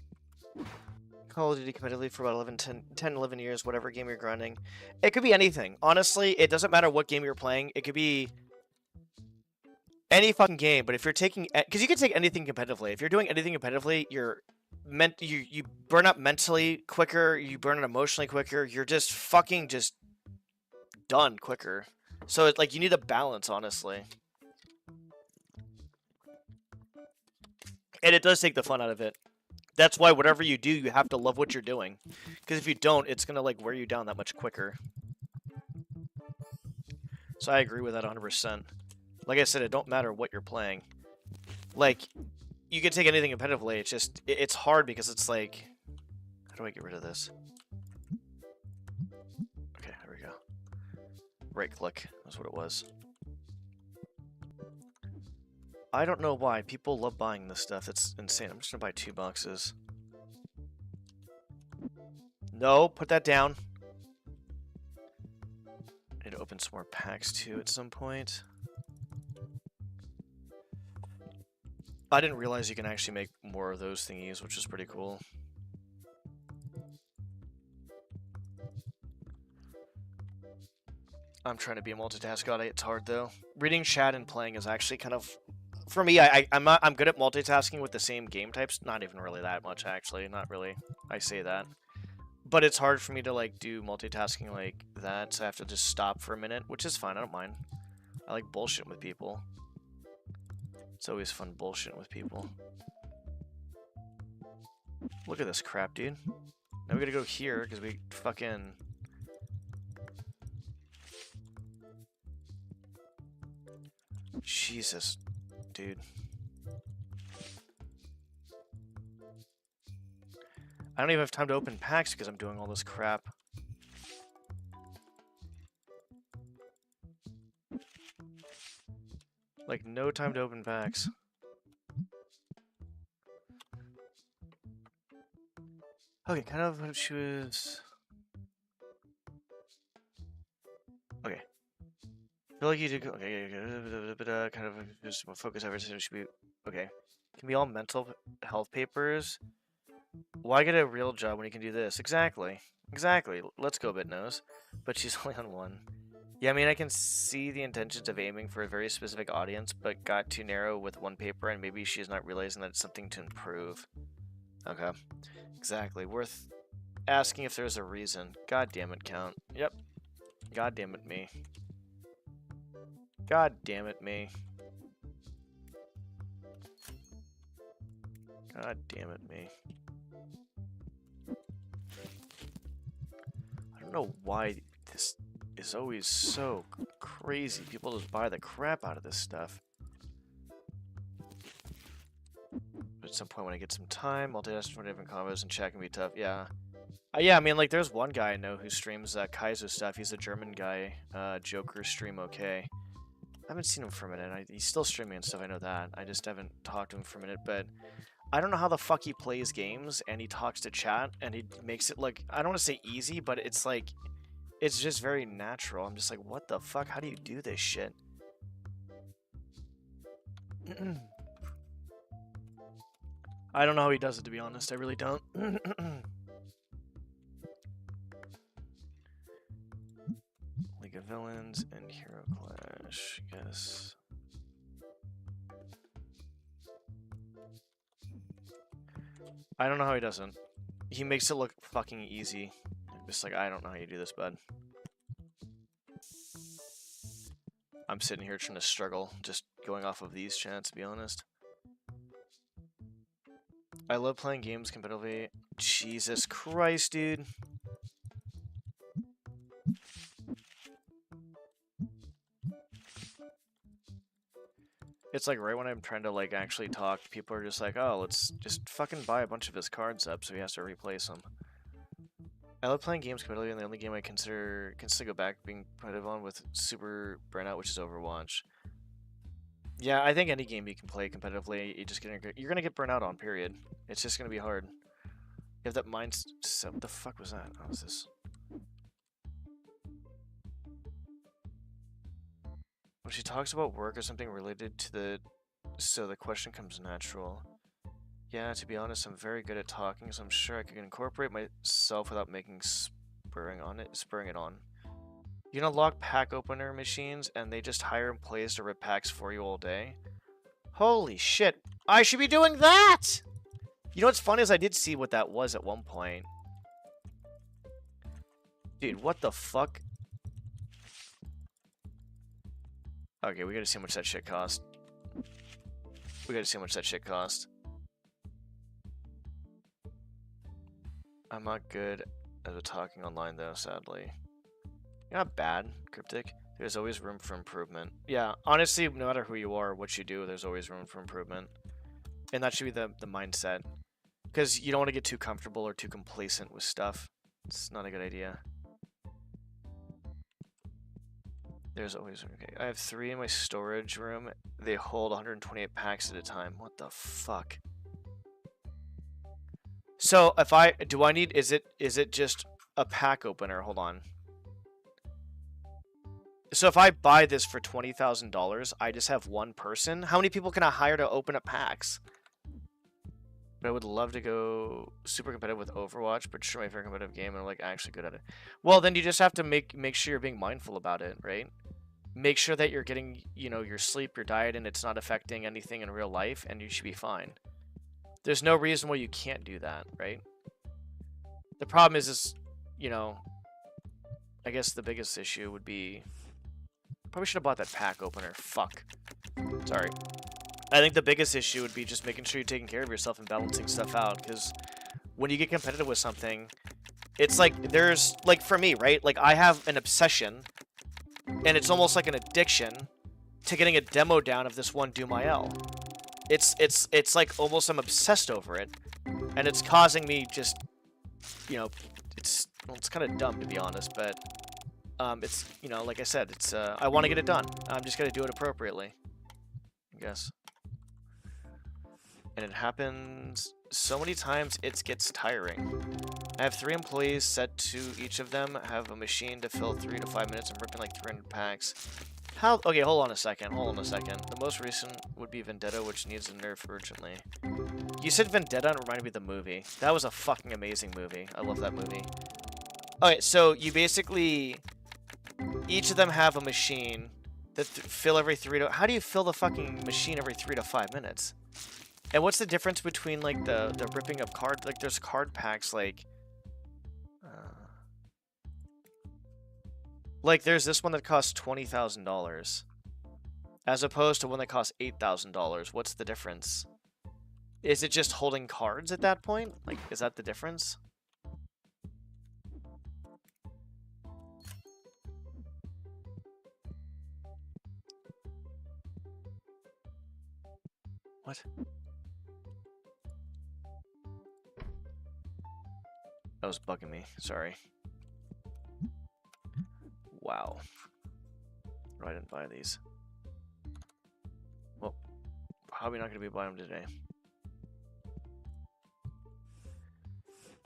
Call of Duty competitively for about 10, 11 years, whatever game you're grinding. It could be anything. Honestly, it doesn't matter what game you're playing. It could be any fucking game, but if you're taking... Because you can take anything competitively. If you're doing anything competitively, you burn up mentally quicker, you burn it emotionally quicker, you're just fucking just done quicker. So it's like you need a balance, honestly. And it does take the fun out of it. That's why whatever you do, you have to love what you're doing. Because if you don't, it's gonna like wear you down that much quicker. So I agree with that 100%. Like I said, it don't matter what you're playing. Like, you can take anything competitively, it's just, it's hard because it's like... How do I get rid of this? Okay, there we go. Right click, that's what it was. I don't know why. People love buying this stuff. It's insane. I'm just gonna buy 2 boxes. No, put that down. I need to open some more packs too at some point. I didn't realize you can actually make more of those thingies, which is pretty cool. I'm trying to be a multitask god. It's hard though. Reading chat and playing is actually kind of... For me, I'm good at multitasking with the same game types. Not even really that much, actually. Not really. I say that. But it's hard for me to, like, do multitasking like that, so I have to just stop for a minute, which is fine. I don't mind. I like bullshitting with people. It's always fun bullshitting with people. Look at this crap, dude. Now we gotta go here, because we fucking... Jesus. Dude. I don't even have time to open packs because I'm doing all this crap. Like, no time to open packs. Okay, kind of what she was. Okay. I feel like you did. Okay, kind of just focus everything should be okay. Can be all mental health papers. Why get a real job when you can do this? Exactly. Exactly. Let's go, BitNose. But she's only on one. Yeah, I mean, I can see the intentions of aiming for a very specific audience, but got too narrow with one paper, and maybe she's not realizing that it's something to improve. Okay. Exactly. Worth asking if there's a reason. God damn it, Count. Yep. God damn it, me. God damn it, me. God damn it, me. I don't know why this is always so crazy. People just buy the crap out of this stuff. But at some point when I get some time, multitasking for different combos and chat can be tough. Yeah. Yeah, I mean, like, there's one guy I know who streams Kaizo stuff. He's a German guy. Joker Stream OK. I haven't seen him for a minute. He's still streaming and stuff, I know that. I just haven't talked to him for a minute, but I don't know how the fuck he plays games, and he talks to chat, and he makes it, like, I don't want to say easy, but it's, like, it's just very natural. I'm just like, what the fuck? How do you do this shit? I don't know how he does it, to be honest. I really don't. League of Villains and Hero Clash, yes. I don't know how he doesn't. He makes it look fucking easy. I'm just like, I don't know how you do this, bud. I'm sitting here trying to struggle, just going off of these chats, to be honest. I love playing games competitively. Jesus Christ, dude. It's like right when I'm trying to like actually talk, people are just like, oh, let's just fucking buy a bunch of his cards up so he has to replace them. I love playing games competitively, and the only game I consider go back being competitive on with Super Burnout, which is Overwatch. Yeah, I think any game you can play competitively, you're gonna get burnt out on, period. It's just gonna be hard. You have that mindset. What the fuck was that? How was this? When she talks about work or something related to the... So the question comes natural. Yeah, to be honest, I'm very good at talking, so I'm sure I could incorporate myself without making spurring it on. You know, lock pack opener machines, and they just hire employees to rip packs for you all day? Holy shit. I should be doing that! You know what's funny is I did see what that was at one point. Dude, what the fuck? Okay, we gotta see how much that shit cost. We gotta see how much that shit cost. I'm not good at talking online, though, sadly. You're not bad, Cryptic. There's always room for improvement. Yeah, honestly, no matter who you are, what you do, there's always room for improvement. And that should be the mindset. Because you don't want to get too comfortable or too complacent with stuff. It's not a good idea. There's always... Okay, I have 3 in my storage room. They hold 128 packs at a time. What the fuck? So, if I... Do I need... Is it just a pack opener? Hold on. So if I buy this for $20,000, I just have one person? How many people can I hire to open up packs? But I would love to go super competitive with Overwatch, but sure, my favorite competitive game, and I'm like actually good at it. Well, then you just have to make sure you're being mindful about it, right? Make sure that you're getting, you know, your sleep, your diet, and it's not affecting anything in real life, and you should be fine. There's no reason why you can't do that, right? The problem is, you know, I guess the biggest issue would be... Probably should have bought that pack opener. Fuck. Sorry. I think the biggest issue would be just making sure you're taking care of yourself and balancing stuff out, because when you get competitive with something, it's like there's, like for me, right? Like I have an obsession, and it's almost like an addiction to getting a demo down of this one Doom IL. It's like almost I'm obsessed over it, and it's causing me just, you know, it's kind of dumb to be honest, but it's, you know, like I said, it's I want to get it done. I'm just gonna do it appropriately, I guess. And it happens so many times, it gets tiring. I have 3 employees set to each of them have a machine to fill 3 to 5 minutes. I'm ripping like 300 packs. How? Okay, hold on a second. The most recent would be Vendetta, which needs a nerf urgently. You said Vendetta and it reminded me of the movie. That was a fucking amazing movie. I love that movie. Okay, so you basically... Each of them have a machine that fill every 3 to... How do you fill the fucking machine every 3 to 5 minutes? And what's the difference between, like, the ripping of card... Like, there's card packs, like... Like, there's this one that costs $20,000. As opposed to one that costs $8,000. What's the difference? Is it just holding cards at that point? Like, is that the difference? What? That was bugging me. Sorry. Wow. No, I didn't buy these. Well, probably not going to be buying them today.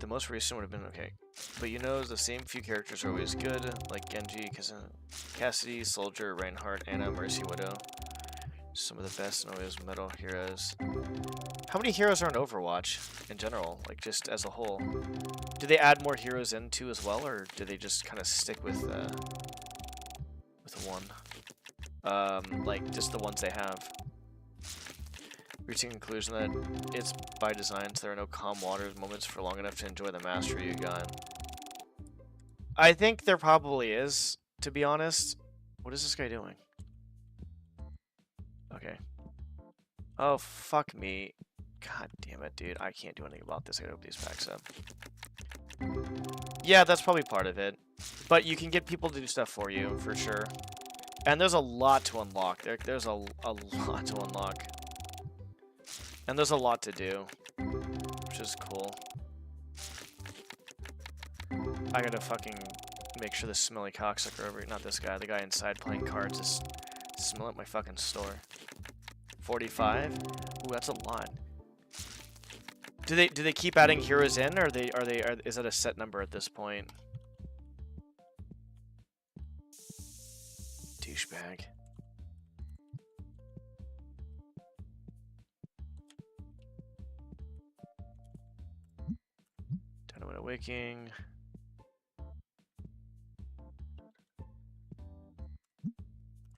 The most recent would have been okay. But you know, the same few characters are always good, like Genji, Cassidy, Soldier, Reinhardt, Anna, Mercy, Widow. Some of the best and always metal heroes. How many heroes are in Overwatch in general, like just as a whole? Do they add more heroes in too as well, or do they just kind of stick with one? Like just the ones they have. Reaching conclusion that it's by design, so there are no calm waters moments for long enough to enjoy the mastery you got. I think there probably is, to be honest. What is this guy doing? Okay. Oh, fuck me. God damn it, dude. I can't do anything about this. I gotta open these packs up. Yeah, that's probably part of it. But you can get people to do stuff for you, for sure. And there's a lot to unlock. There's a lot to unlock. And there's a lot to do, which is cool. I gotta fucking make sure this smelly cocksucker over here, not this guy, the guy inside playing cards is smelling my fucking store. 45? Ooh, that's a lot. Do they keep adding heroes in, or is that a set number at this point? Douchebag. Dynamite Awakening.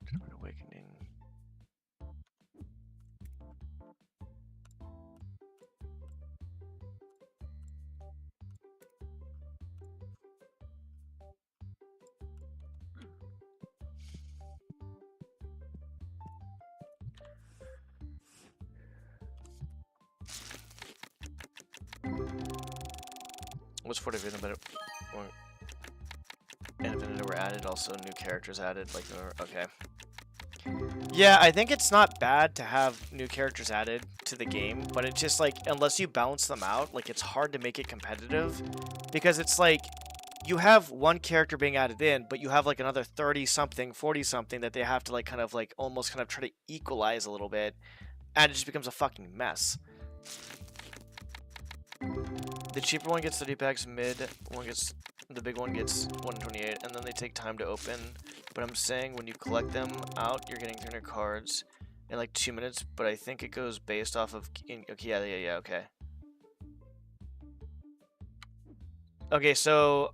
Dynamite Awakening. What's 40 but and Vendetta were added, also new characters added, like, okay. Yeah, I think it's not bad to have new characters added to the game, but it's just like, unless you balance them out, like, it's hard to make it competitive, because it's like, you have one character being added in, but you have like another 30-something, 40-something that they have to like kind of like almost kind of try to equalize a little bit, and it just becomes a fucking mess. The cheaper one gets 30 packs, the big one gets 128, and then they take time to open. But I'm saying when you collect them out, you're getting 300 cards in like 2 minutes, but I think it goes based off of, okay, yeah, okay. Okay, so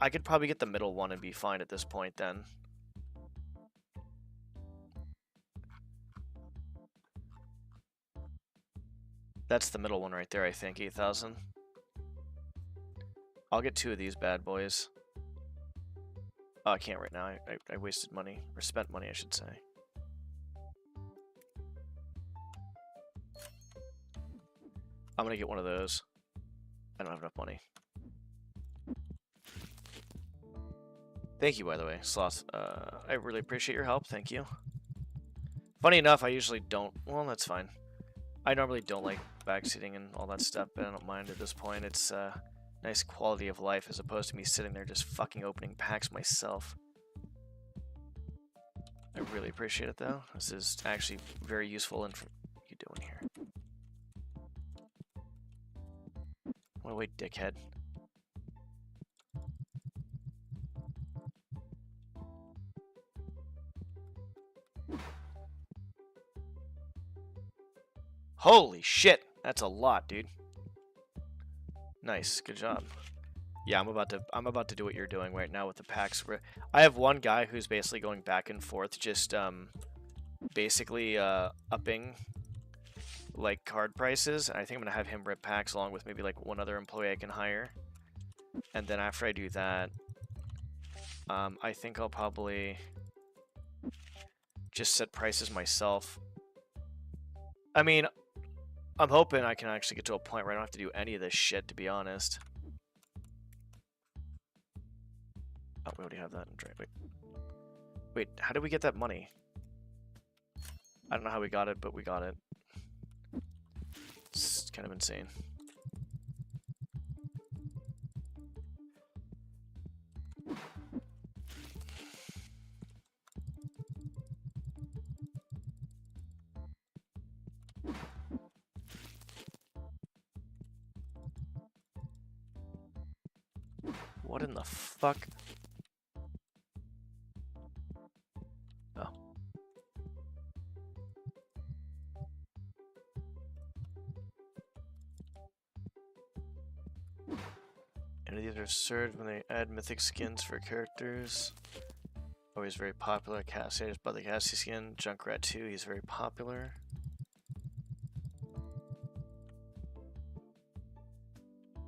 I could probably get the middle one and be fine at this point then. That's the middle one right there, I think, 8,000. I'll get 2 of these bad boys. Oh, I can't right now. I wasted money. Or spent money, I should say. I'm gonna get one of those. I don't have enough money. Thank you, by the way, Sloth. I really appreciate your help. Thank you. Funny enough, I usually don't... Well, that's fine. I normally don't like backseating and all that stuff, but I don't mind at this point. It's, nice quality of life as opposed to me sitting there just fucking opening packs myself. I really appreciate it though. This is actually very useful. And what are you doing here? Oh wait, dickhead. Holy shit! That's a lot, dude. Nice, good job. Yeah, I'm about to do what you're doing right now with the packs. I have one guy who's basically going back and forth, just basically upping like card prices. I think I'm gonna have him rip packs along with maybe like one other employee I can hire. And then after I do that, I think I'll probably just set prices myself. I mean, I'm hoping I can actually get to a point where I don't have to do any of this shit, to be honest. Oh, we already have that in trade. Wait, how did we get that money? I don't know how we got it, but we got it. It's kind of insane. What in the fuck? Oh. And these are served when they add mythic skins for characters. Always very popular. Cassie, just bought the Cassie skin. Junkrat 2, he's very popular.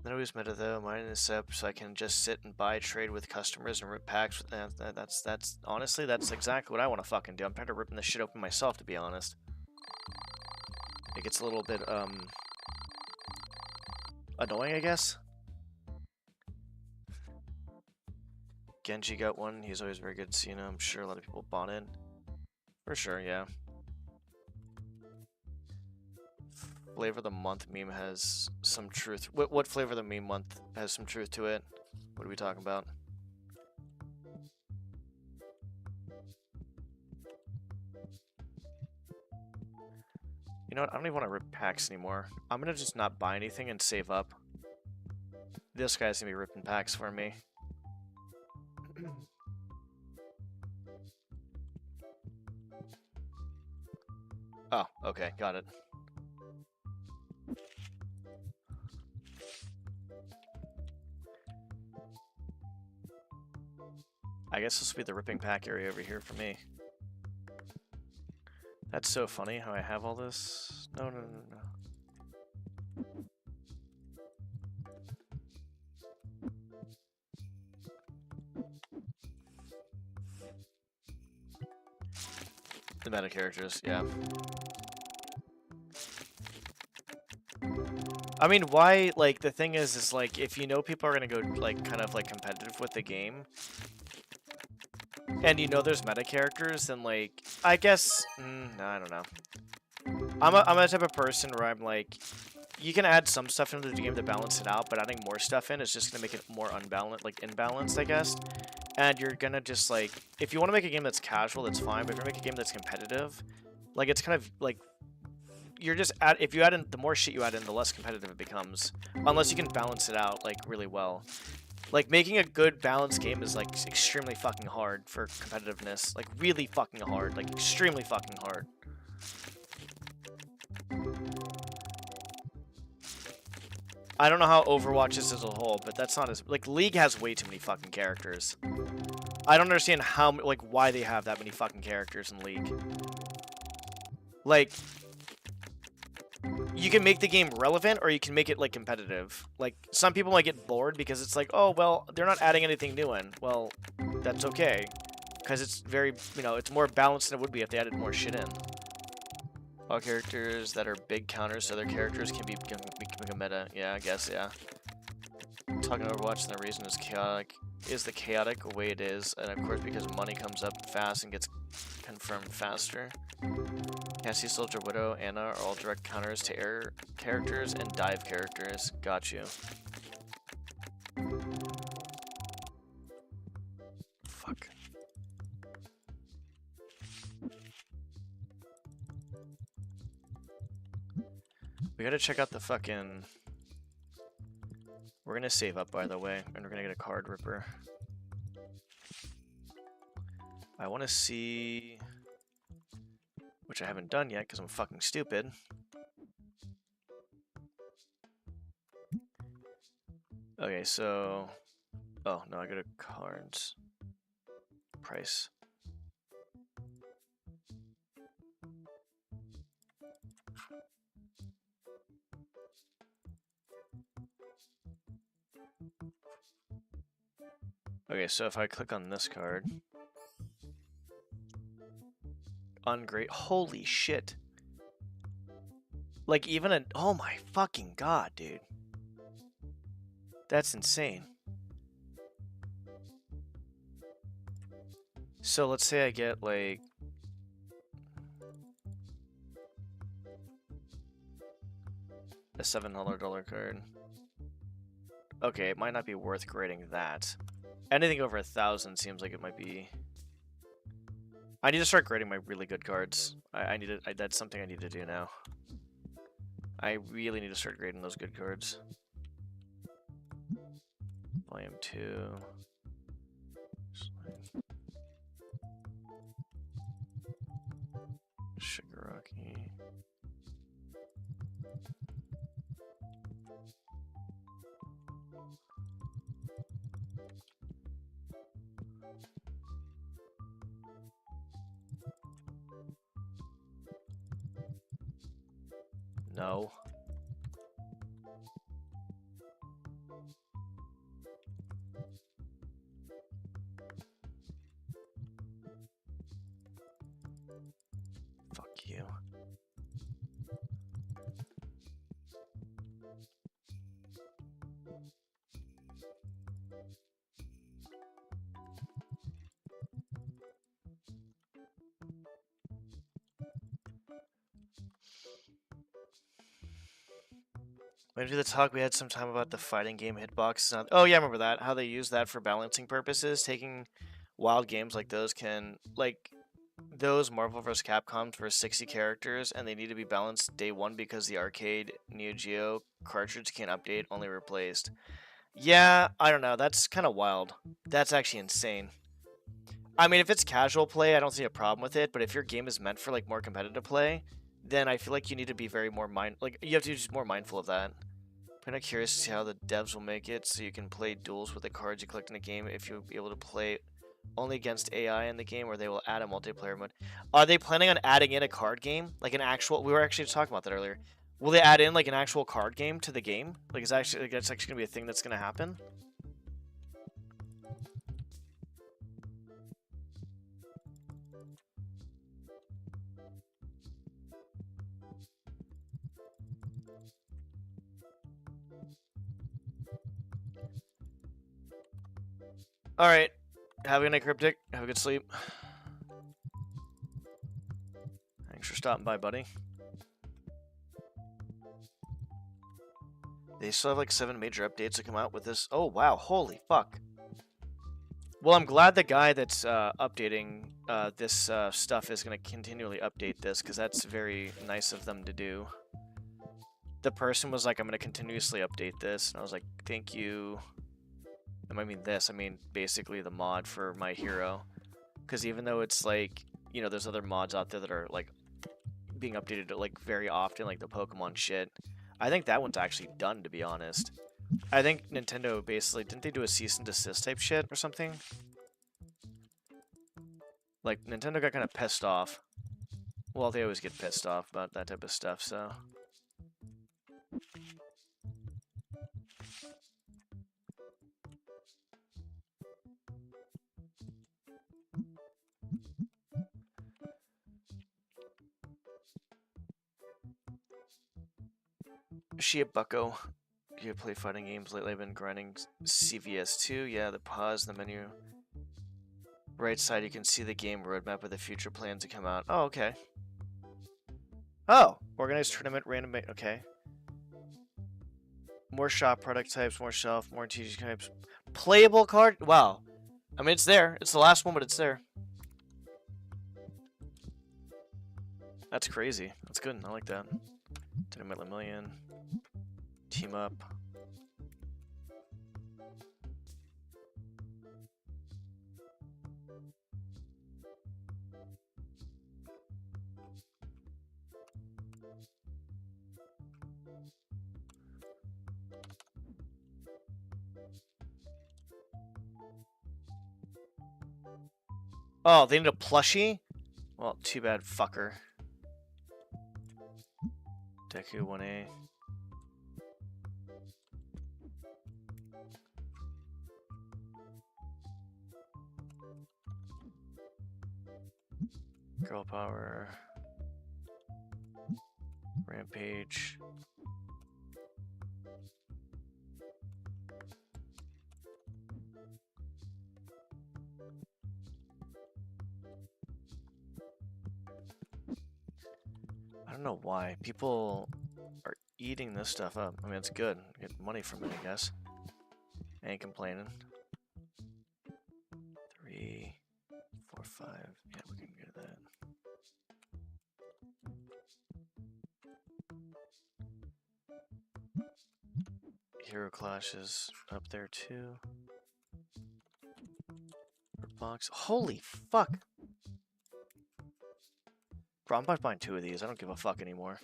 Not always meta though. Mine is set up so I can just sit and buy, trade with customers and rip packs. That's honestly, that's exactly what I want to fucking do. I'm tired of ripping this shit open myself, to be honest. It gets a little bit annoying, I guess. Genji got one. He's always very good. Cena. I'm sure a lot of people bought it. For sure, yeah. Flavor of the month meme has some truth. What flavor of the meme month has some truth to it? What are we talking about? You know what? I don't even want to rip packs anymore. I'm gonna just not buy anything and save up. This guy's gonna be ripping packs for me. Oh, okay, got it. I guess this will be the ripping pack area over here for me. That's so funny how I have all this. No. The meta characters, yeah. I mean, why, like, the thing is like, if you know people are gonna go, like, kind of, like, competitive with the game, and you know there's meta characters, then, like, I guess, no, I don't know. I'm a type of person where I'm like, you can add some stuff into the game to balance it out, but adding more stuff in is just gonna make it more unbalanced, like, imbalanced, I guess. And you're gonna just, like, if you want to make a game that's casual, that's fine, but if you make a game that's competitive, like, it's kind of, like, you're just, if you add in, the more shit you add in, the less competitive it becomes. Unless you can balance it out, like, really well. Like, making a good balanced game is, like, extremely fucking hard for competitiveness. Like, really fucking hard. Like, extremely fucking hard. I don't know how Overwatch is as a whole, but that's not as... Like, League has way too many fucking characters. I don't understand how... Like, why they have that many fucking characters in League. Like... You can make the game relevant, or you can make it, like, competitive. Like, some people might get bored because it's like, oh, well, they're not adding anything new in. Well, that's okay. Because it's very, you know, it's more balanced than it would be if they added more shit in. All characters that are big counters to other characters can become a meta. Yeah, I guess, yeah. Talking Overwatch, and the reason is chaotic. Is the chaotic way it is, and of course because money comes up fast and gets confirmed faster. Cassie, Soldier, Widow, Anna are all direct counters to air characters and dive characters. Got you. Fuck. We gotta check out the fucking... We're gonna save up, by the way, and we're gonna get a card ripper. I wanna see... Which I haven't done yet, because I'm fucking stupid. Okay, so... Oh, no, I go to cards. Price. Okay, so if I click on this card... Ungreat. Holy shit. Like, even a... Oh my fucking god, dude. That's insane. So let's say I get, like... a $700 card. Okay, it might not be worth grading that. Anything over 1,000 seems like it might be... I need to start grading my really good cards. I need to... that's something I need to do now. I really need to start grading those good cards. Volume 2. Shigaraki. No. Fuck you. Maybe the talk we had some time about the fighting game hitbox. Oh yeah, I remember that. How they use that for balancing purposes. Taking wild games like those can, like those Marvel vs. Capcom for 60 characters, and they need to be balanced day one because the arcade Neo Geo cartridge can't update, only replaced. Yeah, I don't know. That's kind of wild. That's actually insane. I mean, if it's casual play, I don't see a problem with it. But if your game is meant for like more competitive play, then I feel like you need to be very more you have to be just more mindful of that. I'm kind of curious to see how the devs will make it so you can play duels with the cards you collect in a game if you'll be able to play only against AI in the game, or they will add a multiplayer mode. Are they planning on adding in a card game? Like an actual... We were actually talking about that earlier. Will they add in like an actual card game to the game? Like, that's actually going to be a thing that's going to happen? Alright. Have a good night, Cryptic. Have a good sleep. Thanks for stopping by, buddy. They still have like 7 major updates to come out with this. Oh, wow. Holy fuck. Well, I'm glad the guy that's updating this stuff is going to continually update this, because that's very nice of them to do. The person was like, I'm going to continuously update this, and I was like, thank you. I mean this, I mean basically the mod for My Hero. Because even though it's like, you know, there's other mods out there that are like being updated like very often, like the Pokemon shit. I think that one's actually done, to be honest. I think Nintendo basically, didn't they do a cease and desist type shit or something? Like, Nintendo got kind of pissed off. Well, they always get pissed off about that type of stuff, so... Shia Bucko. You play fighting games lately? I've been grinding CVS2. Yeah, the pause, the menu. Right side, you can see the game roadmap with the future plans to come out. Oh, okay. Oh! Organized tournament, random... Okay. More shop product types, more shelf, more TG types. Playable card? Wow. I mean, it's there. It's the last one, but it's there. That's crazy. That's good. I like that. Dynamite Million. Team up. Oh, they need a plushie? Well, too bad, fucker. Deku 1A. Girl power. Rampage. I don't know why people are eating this stuff up. I mean, it's good. Get money from it, I guess. Ain't complaining. 3, 4, 5. Yeah, we can get that. Hero Clash is up there too. Box. Holy fuck! Bro, I'm about to buy 2 of these. I don't give a fuck anymore.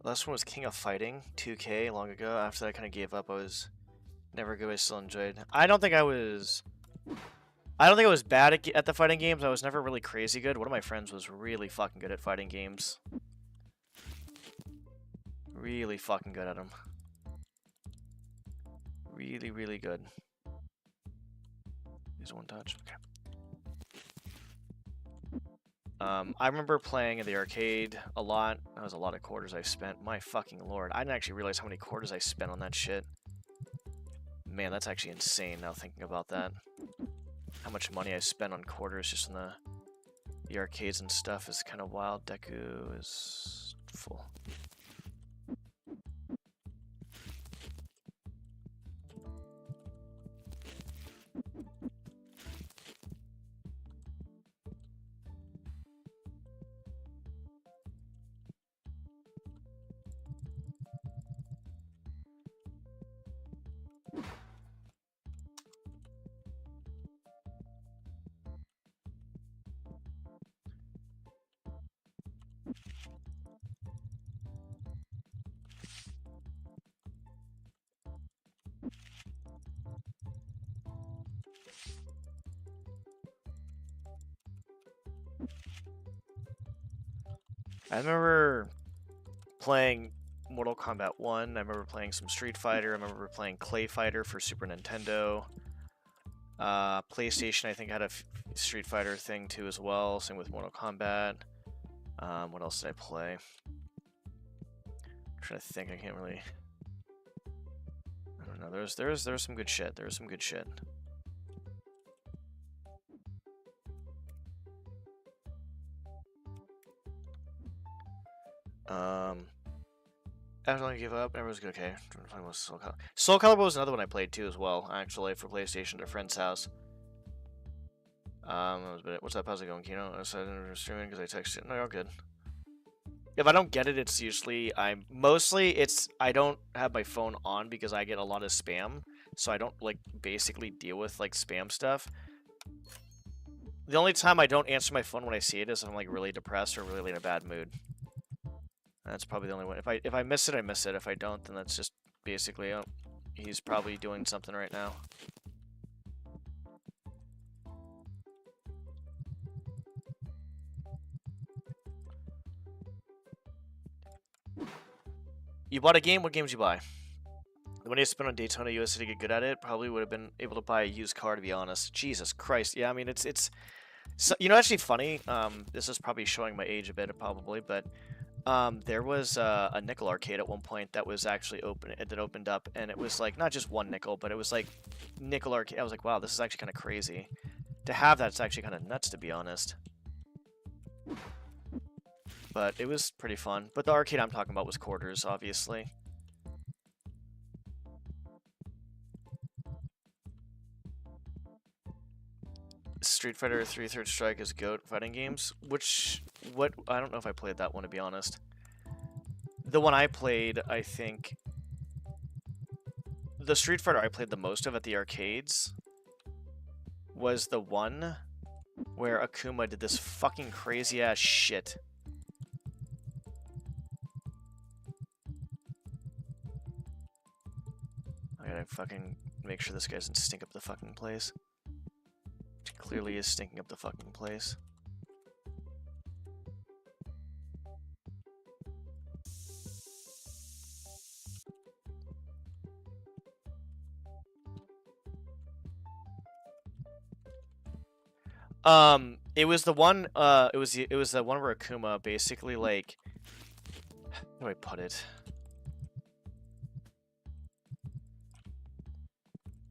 Last one was King of Fighting 2K long ago. After that, I kind of gave up. I was never good. I still enjoyed. I don't think I was bad at the fighting games. I was never really crazy good. One of my friends was really fucking good at fighting games. Really fucking good at them. Really, really good. Use one touch. Okay. I remember playing in the arcade a lot. That was a lot of quarters I spent. My fucking lord. I didn't actually realize how many quarters I spent on that shit. Man, that's actually insane now thinking about that. How much money I spent on quarters just in the arcades and stuff is kind of wild. Deku is full. I remember playing Mortal Kombat 1. I remember playing some Street Fighter. I remember playing Clay Fighter for Super Nintendo. PlayStation, I think, had a Street Fighter thing too as well. Same with Mortal Kombat. What else did I play? I'm trying to think. I can't really. I don't know. There's some good shit. There's some good shit. After I gave up, everyone's good. Okay, trying to find what Soul Calibur. Soul Calibur was another one I played too as well, actually, for PlayStation at a friend's house. That was about it. What's up? How's it going, Kino? I said I'm streaming because I texted. No, you're all good. If I don't get it, it's usually I don't have my phone on because I get a lot of spam, so I don't like basically deal with like spam stuff. The only time I don't answer my phone when I see it is if I'm like really depressed or really in a bad mood. That's probably the only one. If I miss it, I miss it. If I don't, then that's just basically, oh, he's probably doing something right now. You bought a game? What game did you buy? The money I spent on Daytona USA to get good at it, probably would have been able to buy a used car, to be honest. Jesus Christ. Yeah, I mean, it's so, you know, actually funny, this is probably showing my age a bit, probably, but there was a nickel arcade at one point that was actually opened up, and it was like not just one nickel, but it was like nickel arcade. I was like, wow, this is actually kind of crazy. To have that, it's actually kind of nuts, to be honest. But it was pretty fun. But the arcade I'm talking about was quarters, obviously. Street Fighter 3 Third Strike is GOAT fighting games. I don't know if I played that one, to be honest. The one I played, I think... The Street Fighter I played the most of at the arcades was the one where Akuma did this fucking crazy-ass shit. I gotta fucking make sure this guy doesn't stink up the fucking place. Which clearly is stinking up the fucking place. It was the one, it was the one where Akuma basically, like, how do I put it?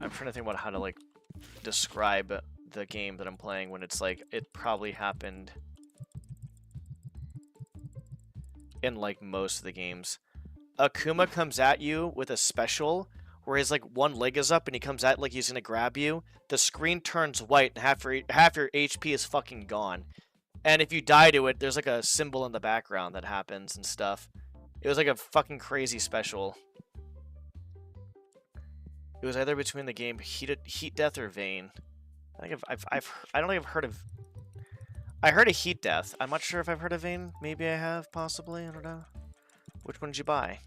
I'm trying to think about how to, like, describe the game that I'm playing when it's, like, it probably happened in, like, most of the games. Akuma comes at you with a special where his, like, one leg is up and he comes at like he's gonna grab you. The screen turns white and half your HP is fucking gone. And if you die to it, there's like a symbol in the background that happens and stuff. It was like a fucking crazy special. It was either between the game Heat Death or Vayne. I think I don't think I've heard of. I heard of Heat Death. I'm not sure if I've heard of Vayne. Maybe I have, possibly. I don't know. Which one did you buy?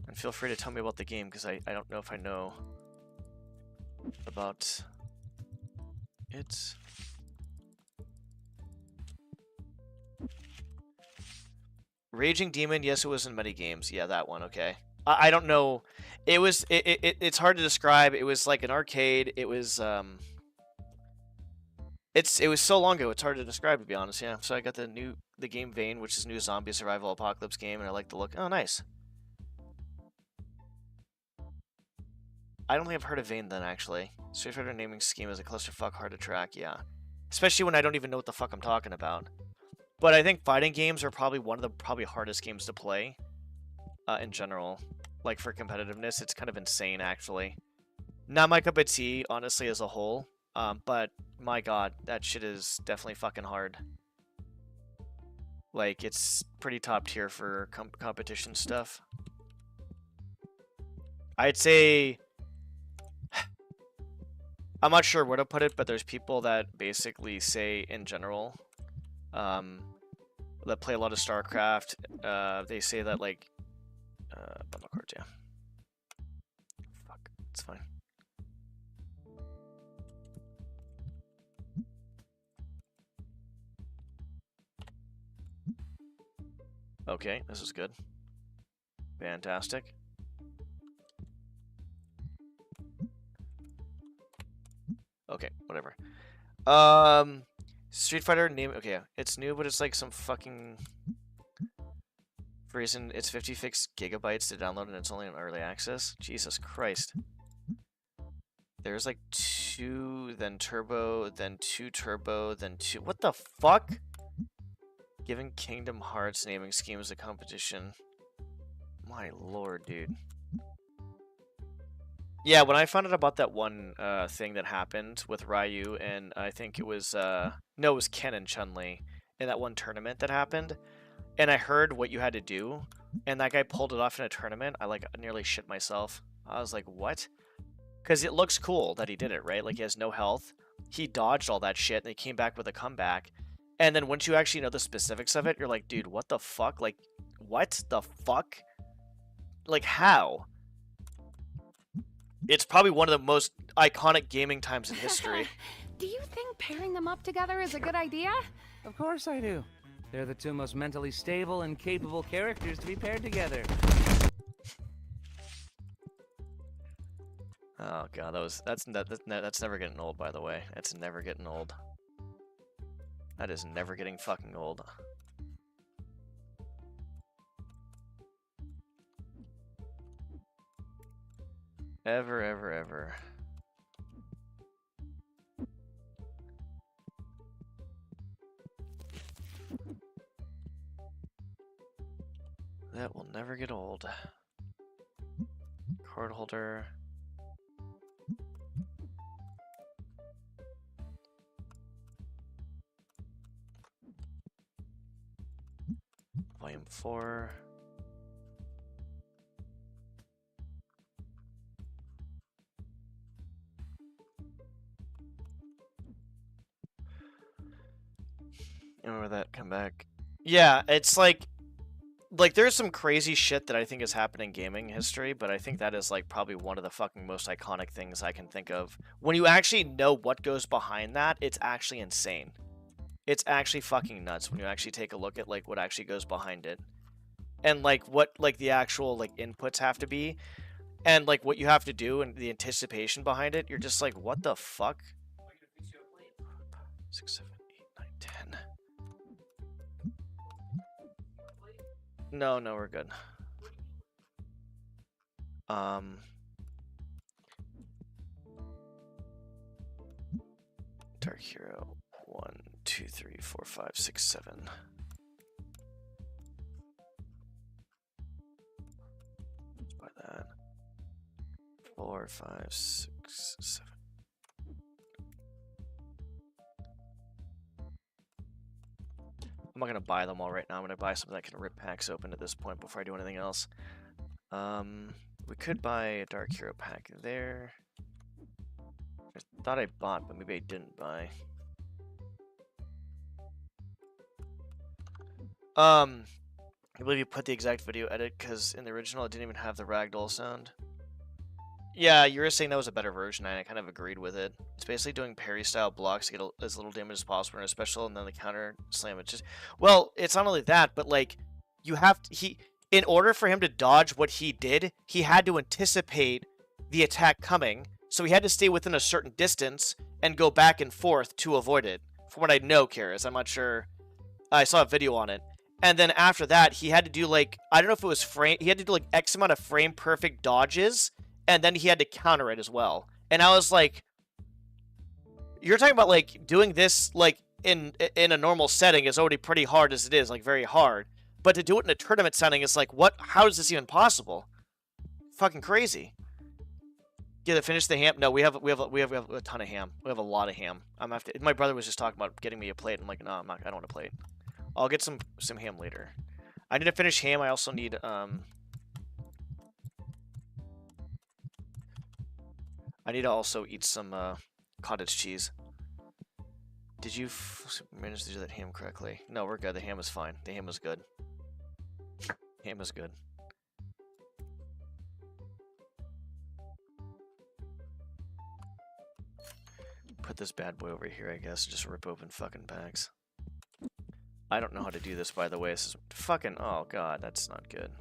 And feel free to tell me about the game, because I don't know if I know about it. Raging Demon, yes, it was in many games. Yeah, that one, okay. I don't know. It was it's hard to describe. It was like an arcade. It was it was so long ago. It's hard to describe, to be honest. Yeah. So I got the game Vayne, which is a new zombie survival apocalypse game, and I like the look. Oh, nice. I don't think I've heard of Vayne then, actually. Street Fighter naming scheme is a clusterfuck, hard to track. Yeah, especially when I don't even know what the fuck I'm talking about. But I think fighting games are probably one of the hardest games to play in general. Like, for competitiveness, it's kind of insane, actually. Not my cup of tea, honestly, as a whole. But, my god, that shit is definitely fucking hard. Like, it's pretty top tier for competition stuff. I'd say... I'm not sure where to put it, but there's people that basically say, in general, that play a lot of StarCraft, they say that, like... bumble cards, yeah. Fuck, it's fine. Okay, this is good. Fantastic. Okay, whatever. Street Fighter name. Okay, yeah, it's new, but it's like some fucking reason. It's 56 gigabytes to download, and it's only in early access. Jesus Christ. There's like 2, then turbo, then 2 turbo, then 2. What the fuck? Giving Kingdom Hearts naming schemes a competition. My lord, dude. Yeah, when I found out about that one thing that happened with Ryu, and I think it was, no, it was Ken and Chun-Li, in that one tournament that happened, and I heard what you had to do, and that guy pulled it off in a tournament, I, like, nearly shit myself. I was like, what? Because it looks cool that he did it, right? Like, he has no health. He dodged all that shit, and he came back with a comeback. And then once you actually know the specifics of it, you're like, dude, what the fuck? Like, what the fuck? Like, how? It's probably one of the most iconic gaming times in history. Do you think pairing them up together is a good idea? Of course I do. They're the two most mentally stable and capable characters to be paired together. Oh god, that's never getting old, by the way. That's never getting old. That is never getting fucking old. Ever, ever, ever. That will never get old. Card holder. Volume 4. Remember that, come back. Yeah, it's like like, there's some crazy shit that I think has happened in gaming history, but I think that is, like, probably one of the fucking most iconic things I can think of. When you actually know what goes behind that, it's actually insane. It's actually fucking nuts when you actually take a look at, like, what actually goes behind it. And, like, what, like, the actual, like, inputs have to be. And, like, what you have to do and the anticipation behind it. You're just like, what the fuck? 6, 7, 8, 9, 10. No, we're good. Dark Hero 1, 2, 3, 4, 5, 6, 7. Let's buy that. 4, 5, 6, 7. I'm not gonna buy them all right now. I'm gonna buy something that can rip packs open at this point before I do anything else. We could buy a Dark Hero pack there. I thought I bought, but maybe I didn't buy. I believe you put the exact video edit because in the original it didn't even have the ragdoll sound. Yeah, you were saying that was a better version, and I kind of agreed with it. It's basically doing parry-style blocks to get as little damage as possible in a special, and then the counter slam. It's just, well, it's not only that, but like, you have to, in order for him to dodge what he did, he had to anticipate the attack coming, so he had to stay within a certain distance and go back and forth to avoid it. From what I know, Karis, I'm not sure. I saw a video on it. And then after that, he had to do like, I don't know if it was he had to do like X amount of frame-perfect dodges, and then he had to counter it as well. And I was like, you're talking about like doing this like in a normal setting is already pretty hard as it is, like very hard. But to do it in a tournament setting is like, what? How is this even possible? Fucking crazy. Yeah, to finish the ham. No, we have a ton of ham. We have a lot of ham. My brother was just talking about getting me a plate. I'm like, no, I don't want a plate. I'll get some ham later. I need to finish ham. I also need I need to also eat some cottage cheese. Did you manage to do that ham correctly? No, we're good. The ham is fine. The ham is good. Ham is good. Put this bad boy over here, I guess. Just rip open fucking packs. I don't know how to do this, by the way. This is fucking... Oh, God. That's not good.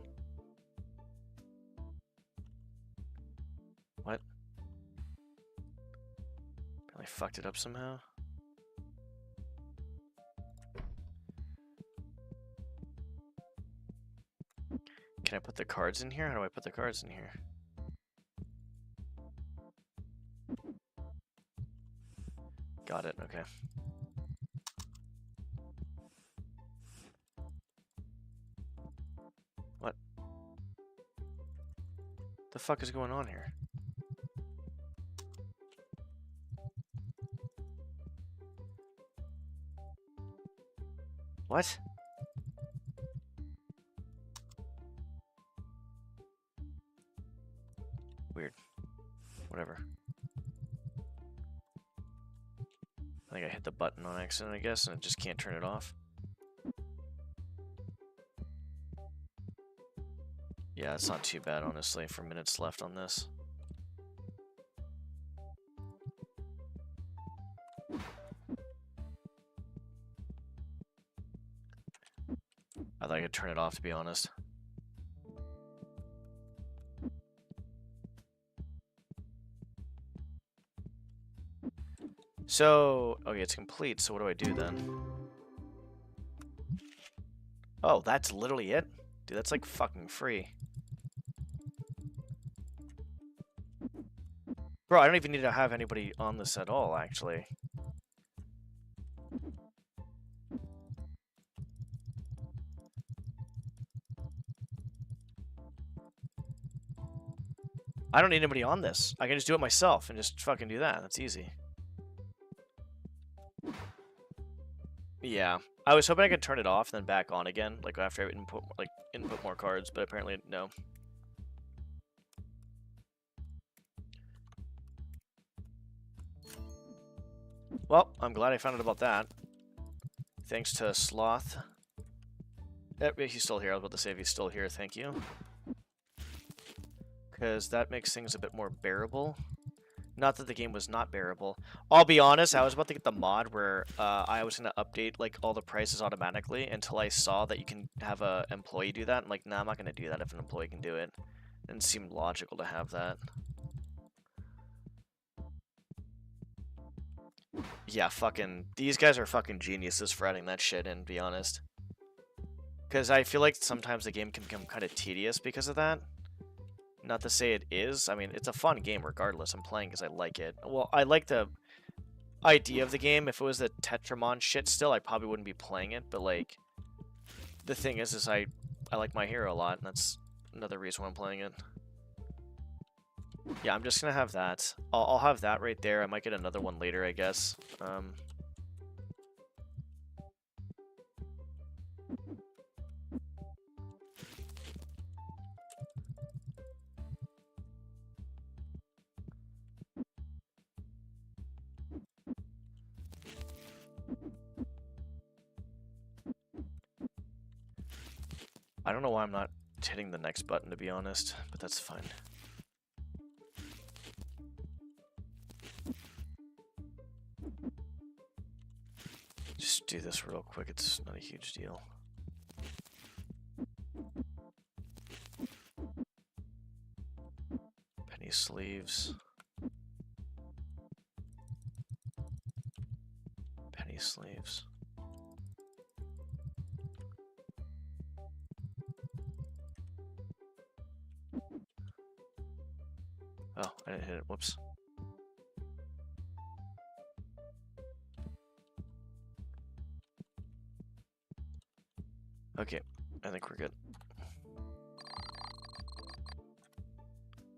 What? I fucked it up somehow? Can I put the cards in here? How do I put the cards in here? Got it, okay. What? The fuck is going on here? What? Weird. Whatever. I think I hit the button on accident, I guess, and I just can't turn it off. Yeah, it's not too bad, honestly, for minutes left on this. I thought I could turn it off, to be honest. So, okay, it's complete, so what do I do then? Oh, that's literally it? Dude, that's like fucking free. Bro, I don't even need to have anybody on this at all, actually. I don't need anybody on this. I can just do it myself and just fucking do that. That's easy. Yeah. I was hoping I could turn it off and then back on again, like after I input more cards, but apparently no. Well, I'm glad I found out about that. Thanks to Sloth He's still here. I was about to say if he's still here, thank you. Because that makes things a bit more bearable. Not that the game was not bearable. I'll be honest, I was about to get the mod where I was going to update like all the prices automatically until I saw that you can have a employee do that. I'm like, nah, I'm not going to do that if an employee can do it. It didn't seem logical to have that. Yeah, fucking... These guys are fucking geniuses for adding that shit in, to be honest. Because I feel like sometimes the game can become kind of tedious because of that. Not to say it is. I mean, it's a fun game regardless. I'm playing because I like it. Well, I like the idea of the game. If it was the Tetramon shit still, I probably wouldn't be playing it. But, like, the thing is I like my hero a lot, and that's another reason why I'm playing it. Yeah, I'm just gonna have that. I'll have that right there. I might get another one later, I guess. I don't know why I'm not hitting the next button, to be honest, but that's fine. Just do this real quick, it's not a huge deal. Penny sleeves. Penny sleeves. Oh, I didn't hit it. Whoops. Okay, I think we're good.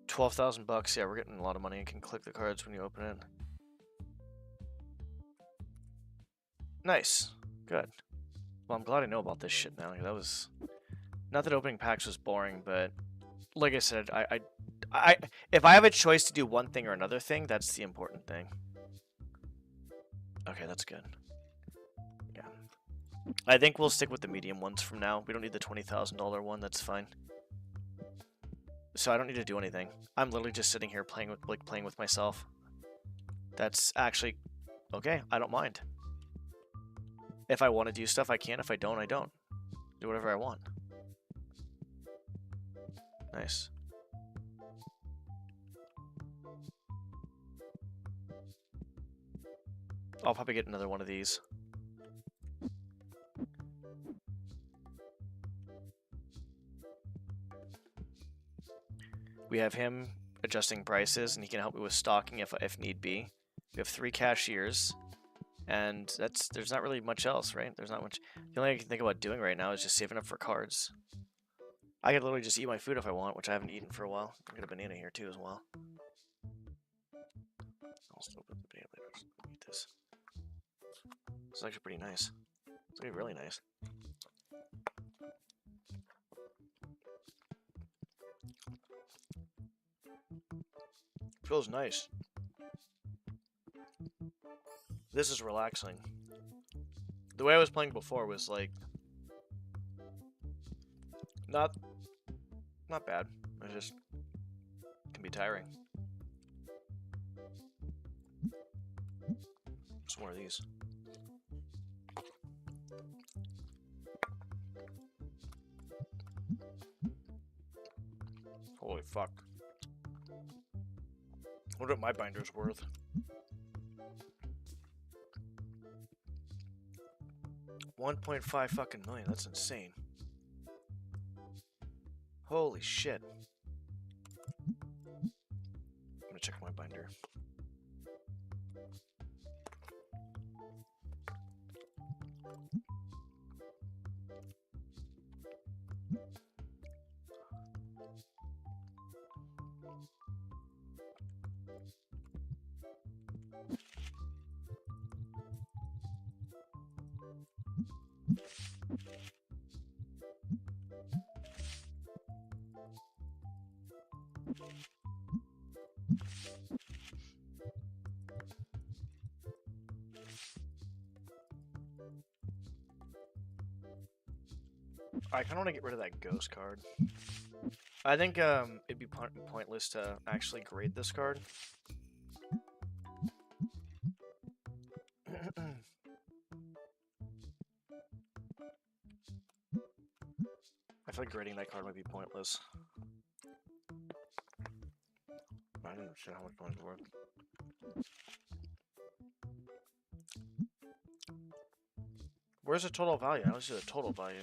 12,000 bucks. Yeah, we're getting a lot of money. You can click the cards when you open it. Nice. Good. Well, I'm glad I know about this shit now. That was... Not that opening packs was boring, but... Like I said, if I have a choice to do one thing or another thing, that's the important thing. Okay, that's good. Yeah. I think we'll stick with the medium ones from now. We don't need the $20,000 one, that's fine. So I don't need to do anything. I'm literally just sitting here playing with myself. That's actually okay. I don't mind. If I want to do stuff, I can. If I don't, I don't. Do whatever I want. Nice. I'll probably get another one of these. We have him adjusting prices, and he can help me with stocking if need be. We have 3 cashiers, and there's not really much else, right? There's not much. The only thing I can think about doing right now is just saving up for cards. I could literally just eat my food if I want, which I haven't eaten for a while. I'll get a banana here too as well. I'll still put the banana later. Eat this. It's actually pretty nice. It's actually really nice. Feels nice. This is relaxing. The way I was playing before was like not bad. It just can be tiring. Some more of these. Holy fuck. I wonder what my binder's worth. $1.5 fucking million. That's insane. Holy shit. I'm gonna check my binder. I kind of want to get rid of that ghost card. I think it'd be pointless to actually grade this card. I feel like grading that card might be pointless. I don't understand how much money's worth. Where's the total value? I don't see the total value.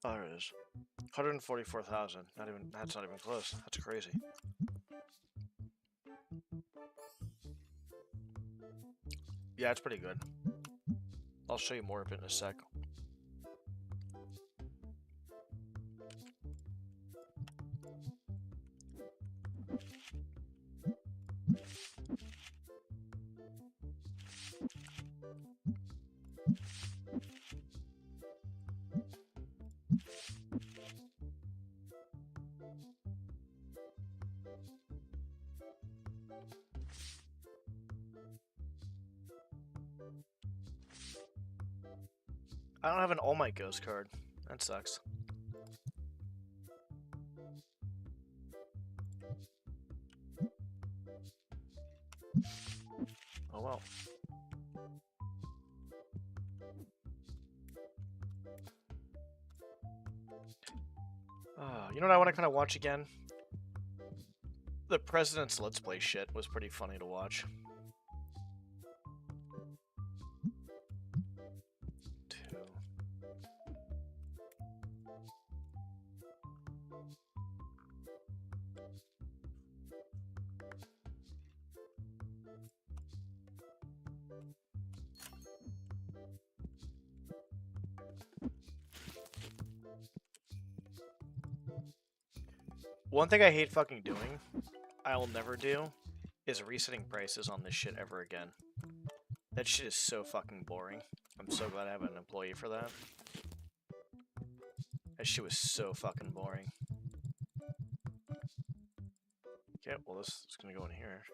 Oh, there it is. 144,000. Not even. That's not even close. That's crazy. Yeah, it's pretty good. I'll show you more of it in a sec. I don't have an All Might Ghost card. That sucks. Oh well. You know what I want to kind of watch again? The President's Let's Play shit was pretty funny to watch. One thing I hate fucking doing, I will never do, is resetting prices on this shit ever again. That shit is so fucking boring. I'm so glad I have an employee for that. That shit was so fucking boring. Okay, well this is gonna go in here.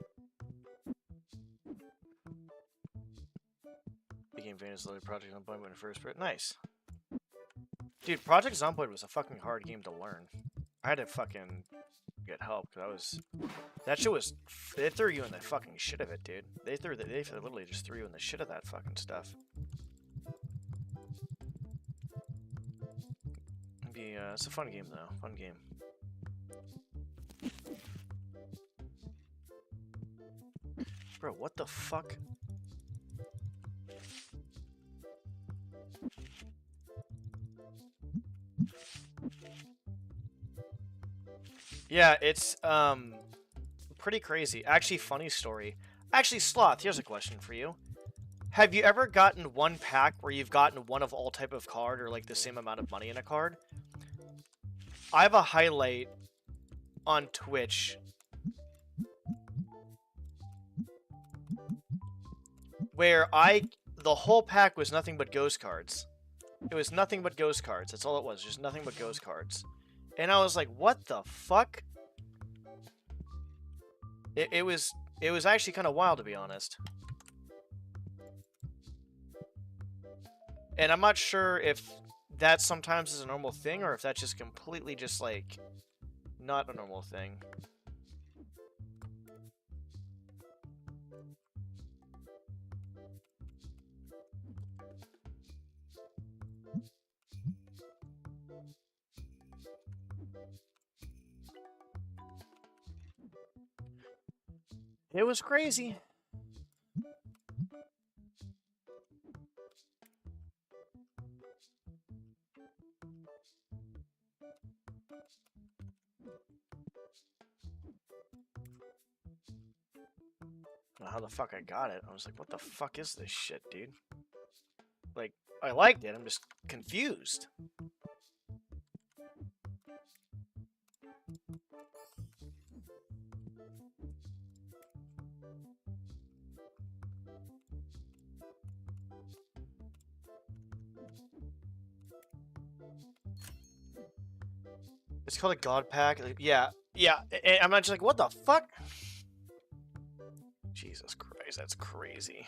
Became famous later Project Zomboid when it first appeared. Nice. Dude, Project Zomboid was a fucking hard game to learn. I had to fucking get help because that shit was. They threw you in the fucking shit of it, dude. They literally just threw you in the shit of that fucking stuff. It's a fun game though. Fun game. Bro, what the fuck? Yeah, it's pretty crazy. Actually, funny story. Actually, Sloth, here's a question for you. Have you ever gotten one pack where you've gotten one of all type of card or like the same amount of money in a card? I have a highlight on Twitch where the whole pack was nothing but ghost cards. It was nothing but ghost cards. That's all it was. Just nothing but ghost cards. And I was like, what the fuck? It was actually kind of wild, to be honest. And I'm not sure if that sometimes is a normal thing or if that's just completely just like not a normal thing. It was crazy. How the fuck I got it? I was like, what the fuck is this shit, dude? Like, I liked it, I'm just confused. It's called a God Pack. Like, yeah. And I'm not just like, what the fuck? Jesus Christ, that's crazy.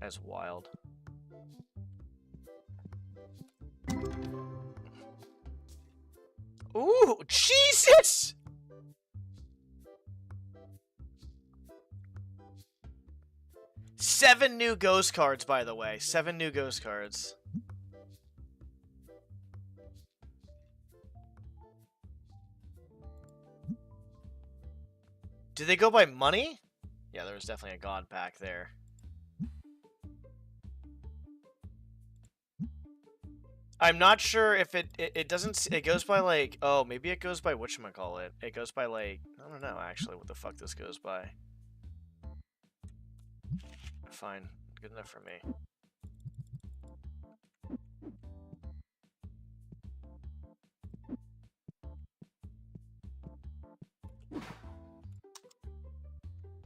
That's wild. Ooh, Jesus! Seven new ghost cards, by the way. 7 new ghost cards. Do they go by money? Yeah, there was definitely a god pack there. I'm not sure if it doesn't, it goes by like, oh, maybe it goes by whatchamacallit. It goes by like, I don't know actually what the fuck this goes by. Fine, good enough for me.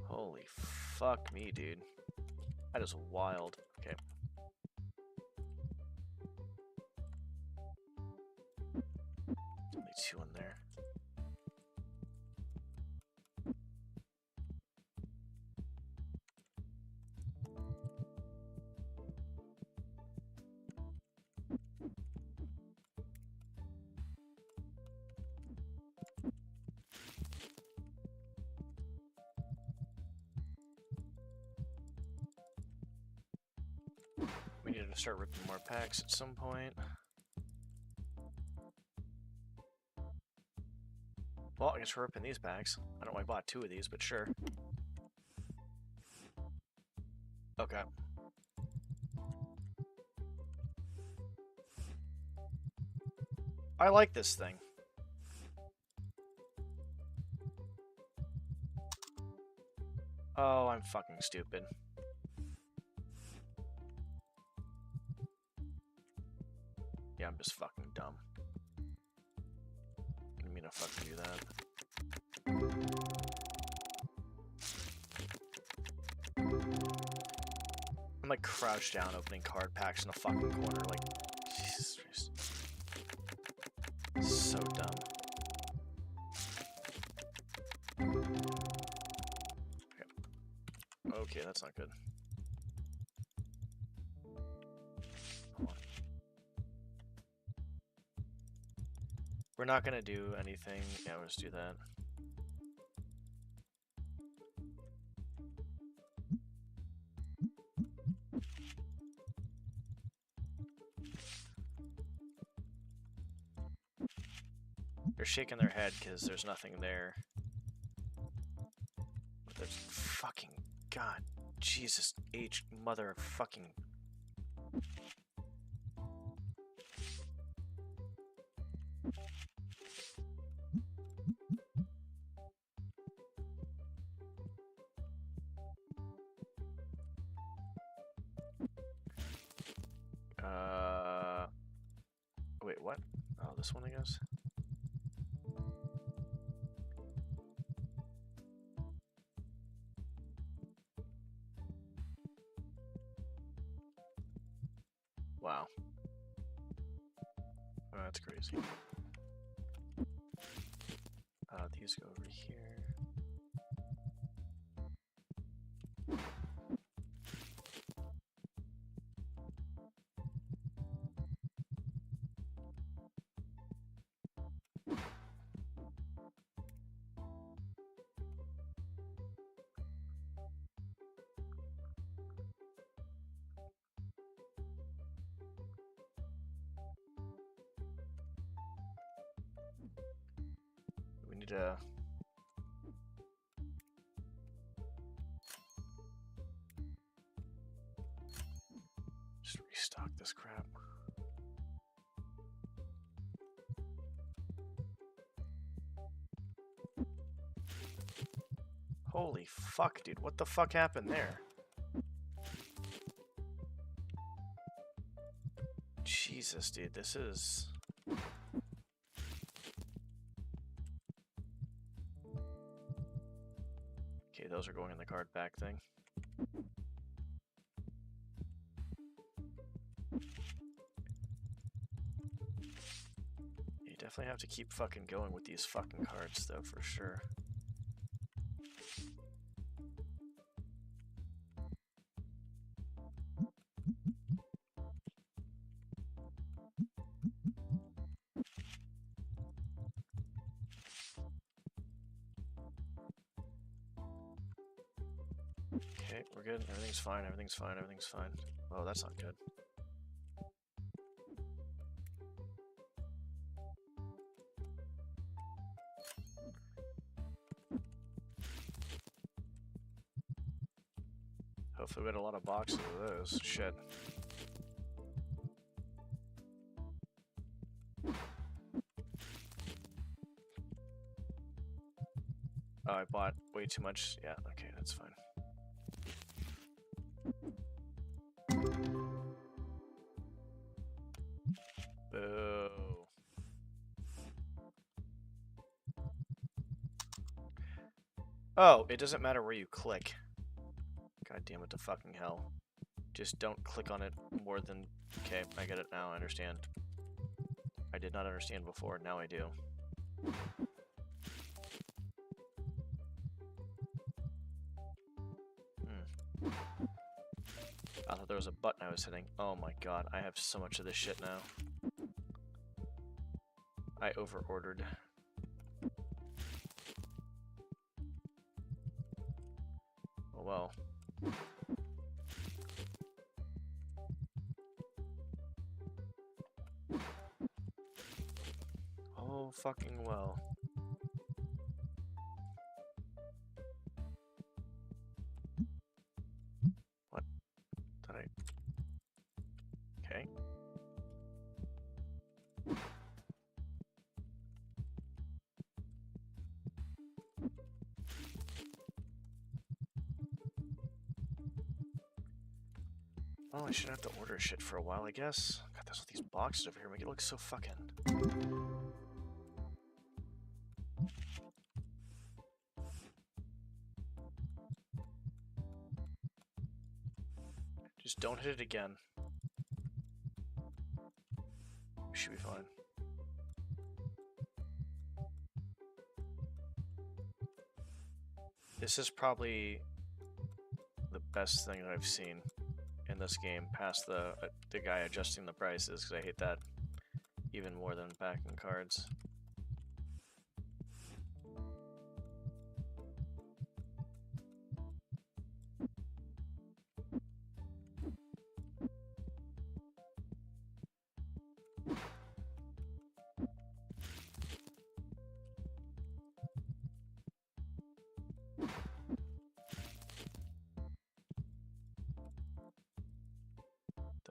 Holy fuck me, dude. That is wild. Okay. Only 2 in there. We need to start ripping more packs at some point. Well, I guess we're ripping these packs. I don't know why I bought 2 of these, but sure. Okay. I like this thing. Oh, I'm fucking stupid. Yeah, I'm just fucking dumb. Didn't mean to fucking do that. I'm like crouched down opening card packs in the fucking corner, like, Jesus Christ. So dumb. Okay, that's not good. Hold on. We're not gonna do anything. Yeah, let's do that. They're shaking their head because there's nothing there. But there's fucking God, Jesus H mother of fucking. Wait, what? Oh, this one, I guess. Wow. Oh, that's crazy. These go over here. We need to. Just restock this crap. Holy fuck, dude. What the fuck happened there? Jesus, dude. This is... Okay, those are going in the card back thing. You definitely have to keep fucking going with these fucking cards, though, for sure. Okay, we're good. Everything's fine. Everything's fine. Everything's fine. Oh, that's not good. Hopefully we get a lot of boxes of those. Shit. Oh, I bought way too much. Yeah, okay, that's fine. Boo. Oh, it doesn't matter where you click. God damn it to fucking hell. Just don't click on it more than... Okay, I get it now, I understand. I did not understand before, now I do. I thought there was a button I was hitting. Oh my god, I have so much of this shit now. I over-ordered. Oh well. Oh fucking well. What? Did I... Okay. Well, I shouldn't have to order shit for a while, I guess. God, there's all these boxes over here make it look so fucking... Just don't hit it again. We should be fine. This is probably the best thing that I've seen in this game, past the guy adjusting the prices, because I hate that even more than packing cards.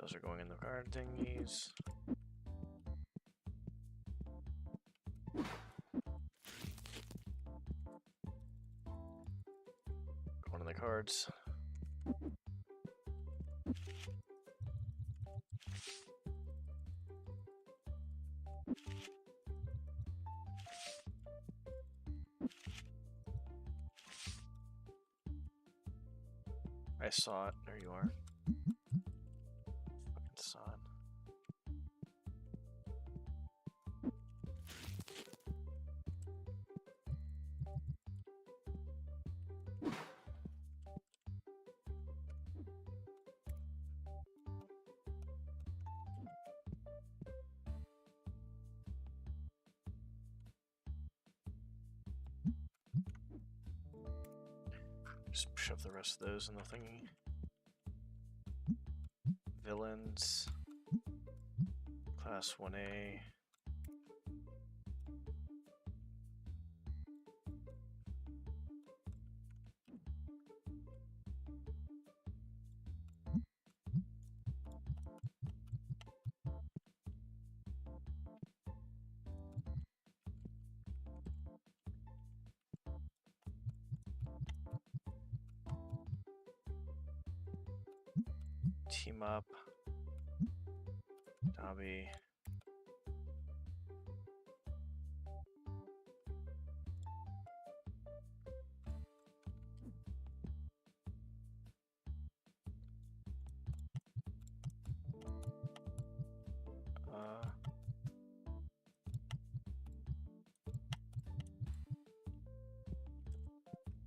Those are going in the card thingies. Going in the cards. I saw it. There you are. Fucking saw it. Just shove the rest of those in the thingy. Villains. Class 1A. Team up. Dobby.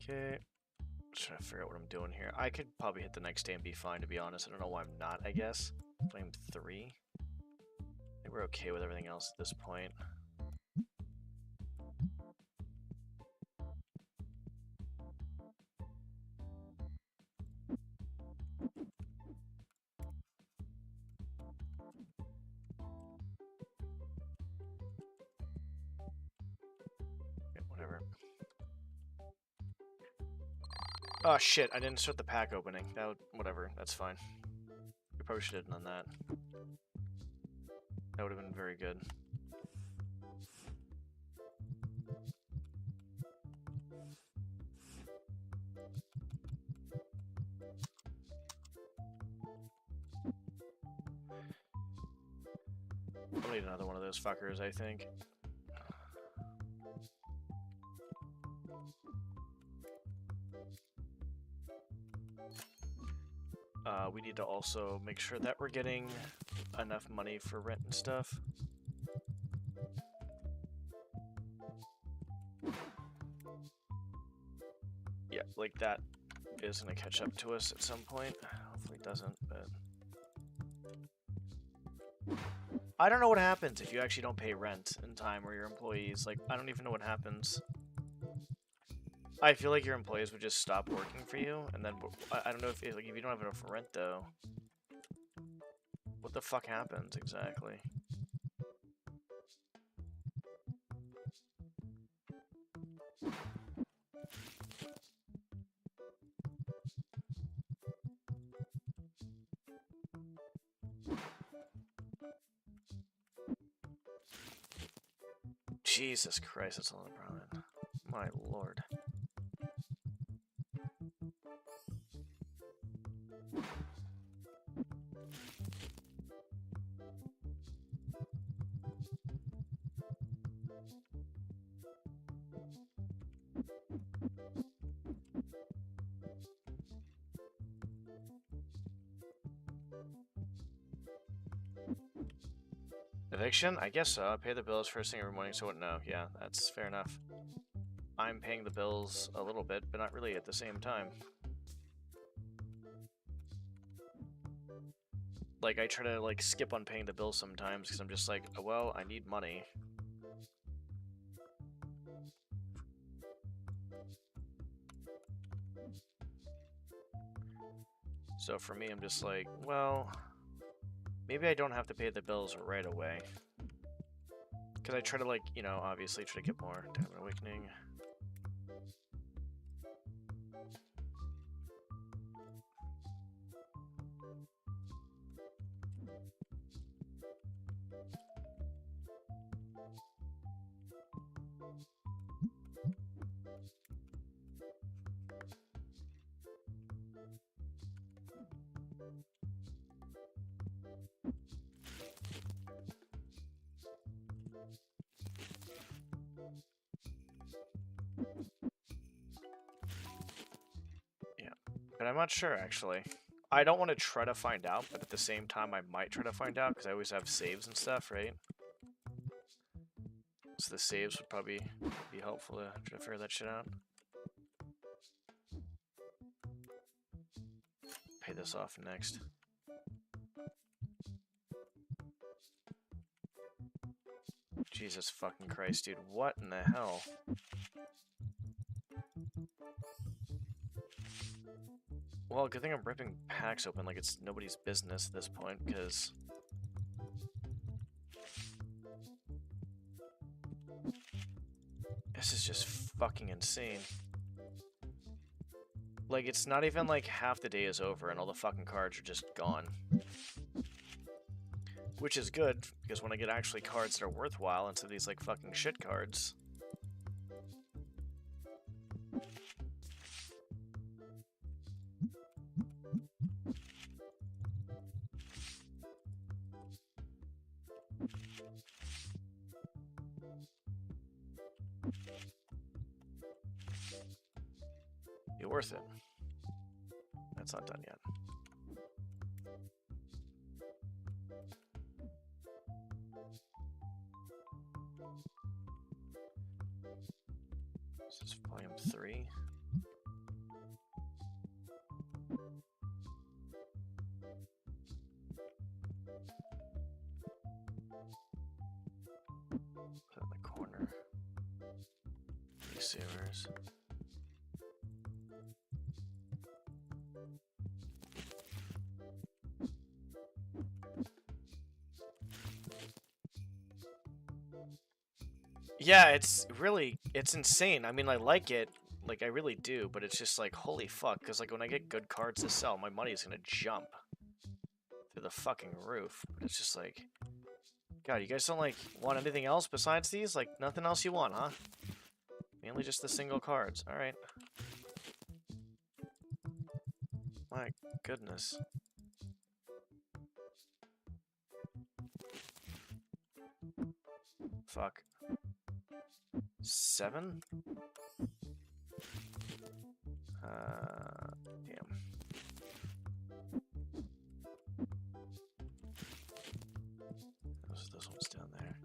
Okay. Trying to figure out what I'm doing here. I could probably hit the next day and be fine, to be honest. I don't know why I'm not, I guess. Flame 3. I think we're okay with everything else at this point. Oh shit, I didn't start the pack opening. That would, whatever, that's fine. We probably should have done that. That would have been very good. I'll need another one of those fuckers, I think. We need to also make sure that we're getting enough money for rent and stuff. Yeah, like that is going to catch up to us at some point. Hopefully it doesn't, but... I don't know what happens if you actually don't pay rent in time or your employees. Like, I don't even know what happens. I feel like your employees would just stop working for you, and then I don't know if like if you don't have enough rent though. What the fuck happens exactly? Jesus Christ, that's a lot of problem. My lord. Eviction? I guess so. I pay the bills first thing every morning, so no. Yeah, that's fair enough. I'm paying the bills a little bit, but not really at the same time. Like, I try to, like, skip on paying the bills sometimes, because I'm just like, oh, well, I need money. So for me, I'm just like, well... maybe I don't have to pay the bills right away. Because I try to, like, you know, obviously try to get more. Diamond Awakening. But I'm not sure, actually. I don't want to try to find out, but at the same time, I might try to find out, because I always have saves and stuff, right? So the saves would probably be helpful to try to figure that shit out. Pay this off next. Jesus fucking Christ, dude. What in the hell? Well, good thing I'm ripping packs open like it's nobody's business at this point, because... this is just fucking insane. Like, it's not even like half the day is over and all the fucking cards are just gone. Which is good, because when I get actually cards that are worthwhile instead of these, like, fucking shit cards... be worth it. That's not done yet. This is volume 3. Put it in the corner. Receivers. Yeah, it's insane. I mean, I like it. Like, I really do, but it's just like, holy fuck, because like when I get good cards to sell, my money is gonna jump through the fucking roof. But it's just like, God, you guys don't like want anything else besides these? Like, nothing else you want, huh? Mainly just the single cards. Alright. My goodness. Fuck. 7? Damn. Those ones down there.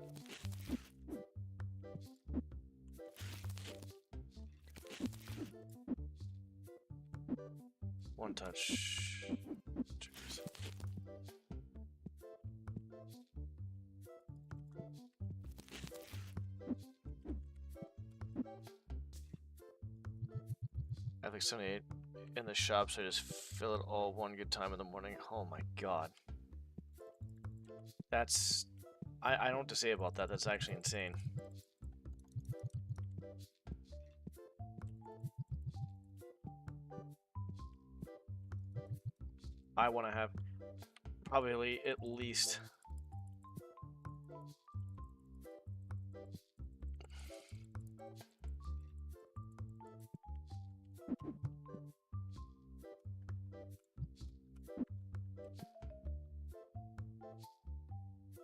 One touch. Triggers. I have like 78 in the shop, so I just fill it all one good time in the morning. Oh my god. That's... I don't know what to say about that. That's actually insane. I want to have probably at least...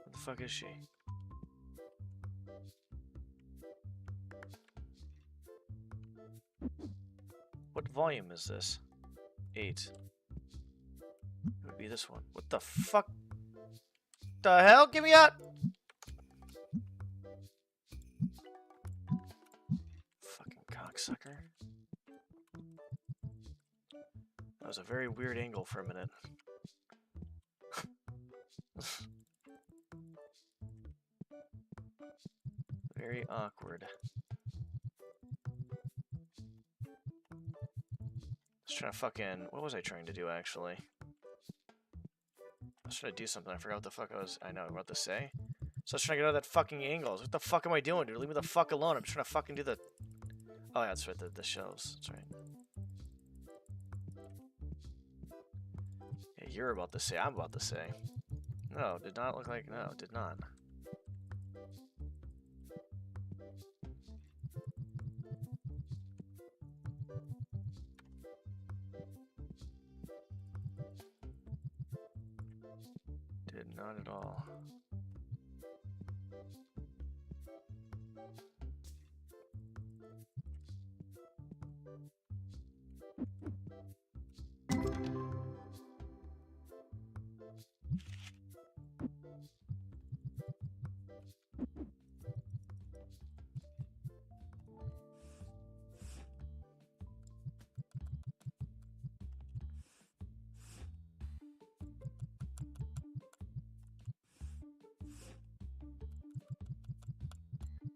What the fuck is she? What volume is this? 8. It would be this one. What the fuck? The hell? Get me out! Fucking cocksucker. That was a very weird angle for a minute. Very awkward. I was trying to fucking... What was I trying to do, actually? I was trying to do something. I forgot what the fuck I know what to say. So I was trying to get out of that fucking angles. What the fuck am I doing, dude? Leave me the fuck alone. I'm just trying to fucking do the... Oh, yeah, that's right. The shelves. That's right. Yeah, you're about to say. I'm about to say. No, did not look like... No, did not. Did not at all.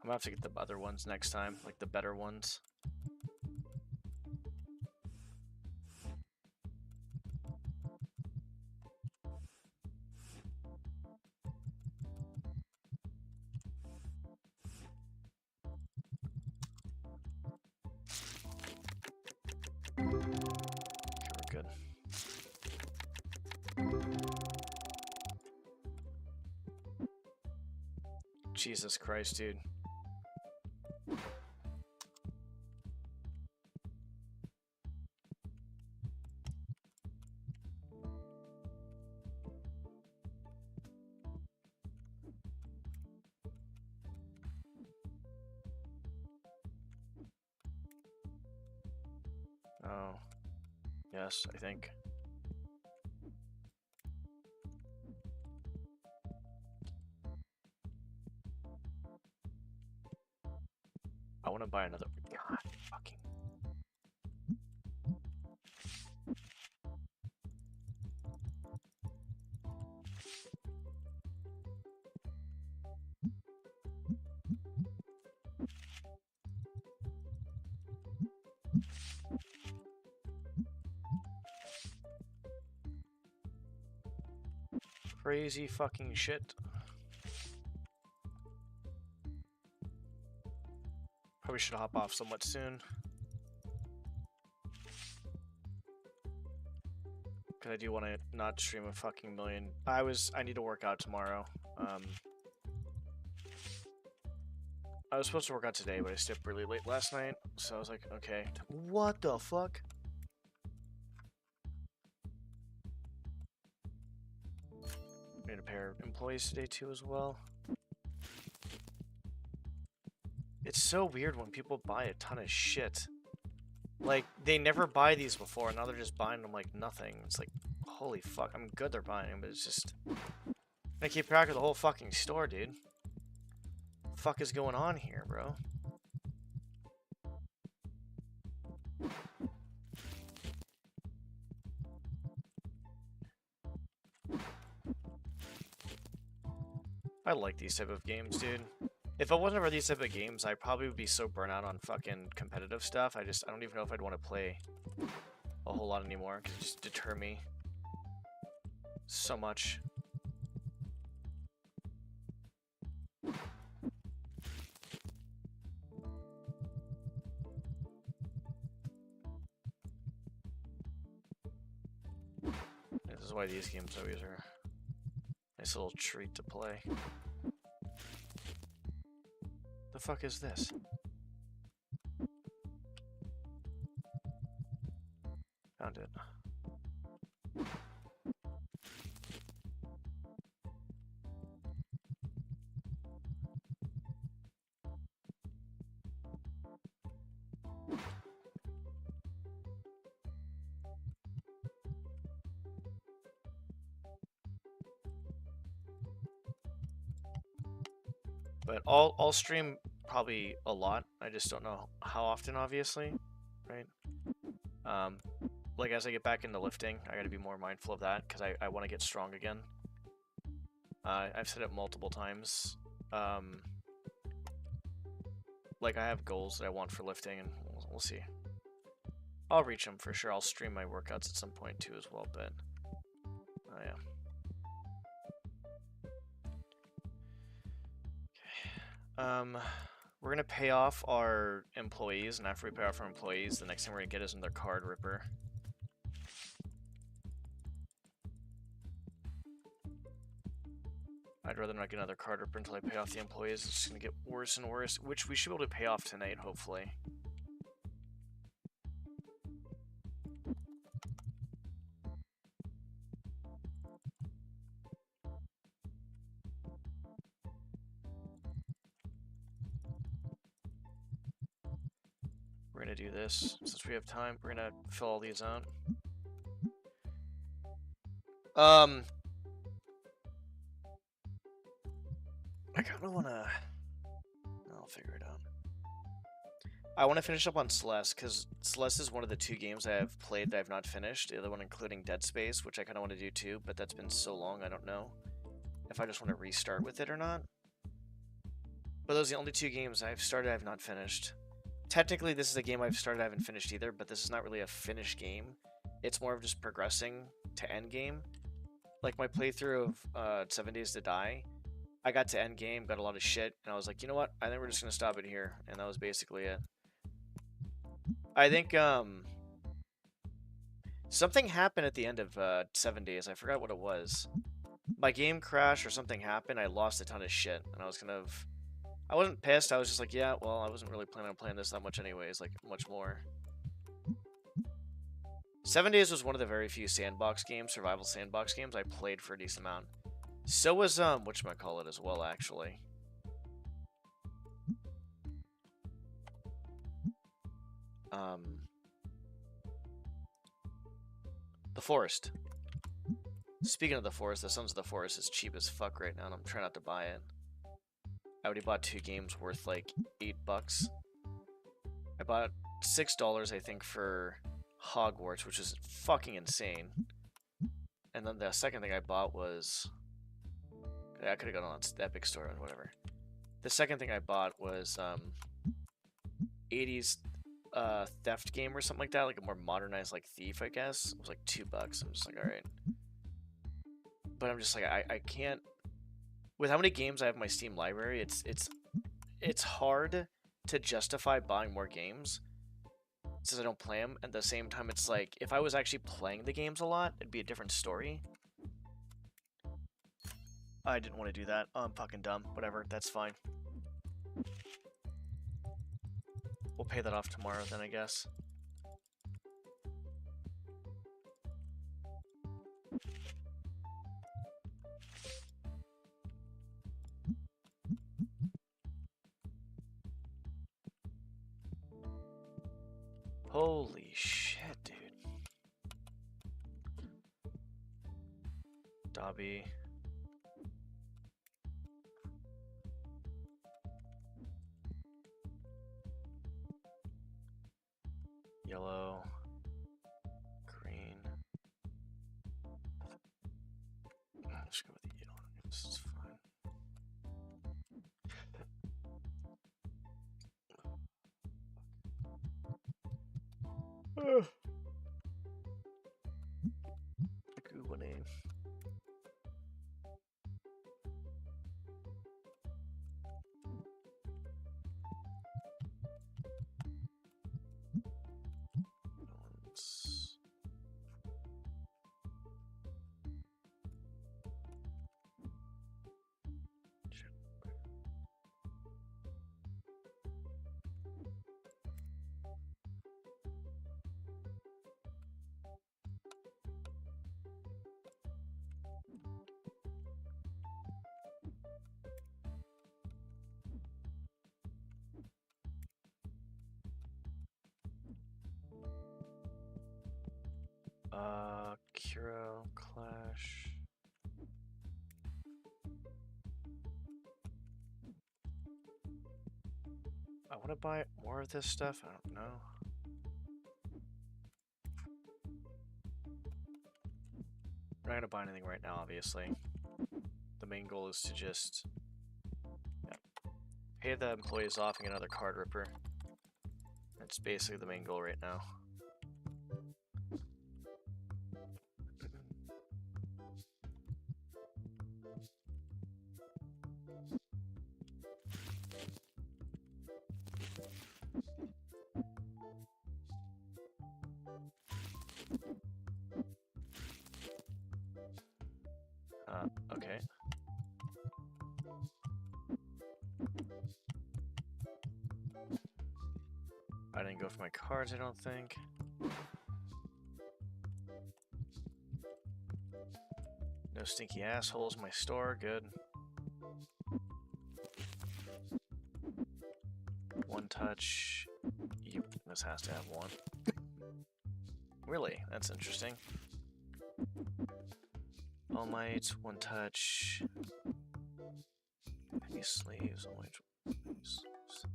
I'm gonna have to get the other ones next time, like the better ones. Okay, we're good. Jesus Christ, dude. Oh, yes, I think. I want to buy another. God, fucking. Crazy fucking shit. Probably should hop off somewhat soon. Because I do want to not stream a fucking million. I need to work out tomorrow. I was supposed to work out today, but I stayed up really late last night. So I was like, okay. What the fuck? I need to pay our employees today too as well. It's so weird when people buy a ton of shit. Like, they never buy these before, and now they're just buying them like nothing. It's like, holy fuck, I'm good they're buying them, but it's just... I keep track of the whole fucking store, dude. What the fuck is going on here, bro? I like these type of games, dude. If it wasn't for these type of games, I probably would be so burnt out on fucking competitive stuff. I don't even know if I'd want to play a whole lot anymore, because it just deter me so much. This is why these games always are a nice little treat to play. The fuck is this? Found it. But I'll stream probably a lot. I just don't know how often, obviously, right? Like as I get back into lifting, I gotta be more mindful of that because I want to get strong again. I've said it multiple times. Like I have goals that I want for lifting, and we'll see. I'll reach them for sure. I'll stream my workouts at some point too as well, but oh yeah. We're gonna pay off our employees, and after we pay off our employees, the next thing we're gonna get is another card ripper. I'd rather not get another card ripper until I pay off the employees. It's just gonna get worse and worse, which we should be able to pay off tonight, hopefully. We're gonna do this since we have time. We're gonna fill all these out. I kind of wanna. I'll figure it out. I want to finish up on Celeste because Celeste is one of the 2 games I have played that I've not finished. The other one including Dead Space, which I kind of want to do too, but that's been so long I don't know if I just want to restart with it or not. But those are the only 2 games I've started I've not finished. Technically, this is a game I've started I haven't finished either, but this is not really a finished game. It's more of just progressing to end game. Like my playthrough of 7 Days to Die, I got to end game, got a lot of shit, and I was like, you know what? I think we're just gonna stop it here, and that was basically it. I think something happened at the end of 7 Days. I forgot what it was. My game crashed or something happened. I lost a ton of shit, and I was kind of. I wasn't pissed. I was just like, yeah, well, I wasn't really planning on playing this that much anyways, like, much more. 7 Days was one of the very few sandbox games, survival sandbox games, I played for a decent amount. So was, whatchamacallit as well, actually. The Forest. Speaking of The Forest, the Sons of the Forest is cheap as fuck right now, and I'm trying not to buy it. I already bought 2 games worth like $8. I bought $6, I think, for Hogwarts, which is fucking insane. And then the second thing I bought was... I could have gone on Epic Store or whatever. The second thing I bought was 80s theft game or something like that, like a more modernized like Thief, I guess. It was like $2. I'm just like, alright. But I'm just like, I can't... With how many games I have in my Steam library, it's hard to justify buying more games since I don't play them. At the same time, it's like, if I was actually playing the games a lot, it'd be a different story. I didn't want to do that. Oh, I'm fucking dumb. Whatever, that's fine. We'll pay that off tomorrow then, I guess. Holy shit, dude. Dobby. Yellow. Green. Let's go with the yellow. This is fine. Google name. Kuro, Clash. I want to buy more of this stuff. I don't know. I'm not gonna buy anything right now, obviously. The main goal is to just pay the employees off and get another card ripper. That's basically the main goal right now. Okay. I didn't go for my cards, I don't think. No stinky assholes in my store, good. One touch. Yep, this has to have one. Really? That's interesting. All Might, one touch. Penny sleeves, all Might, penny sleeves.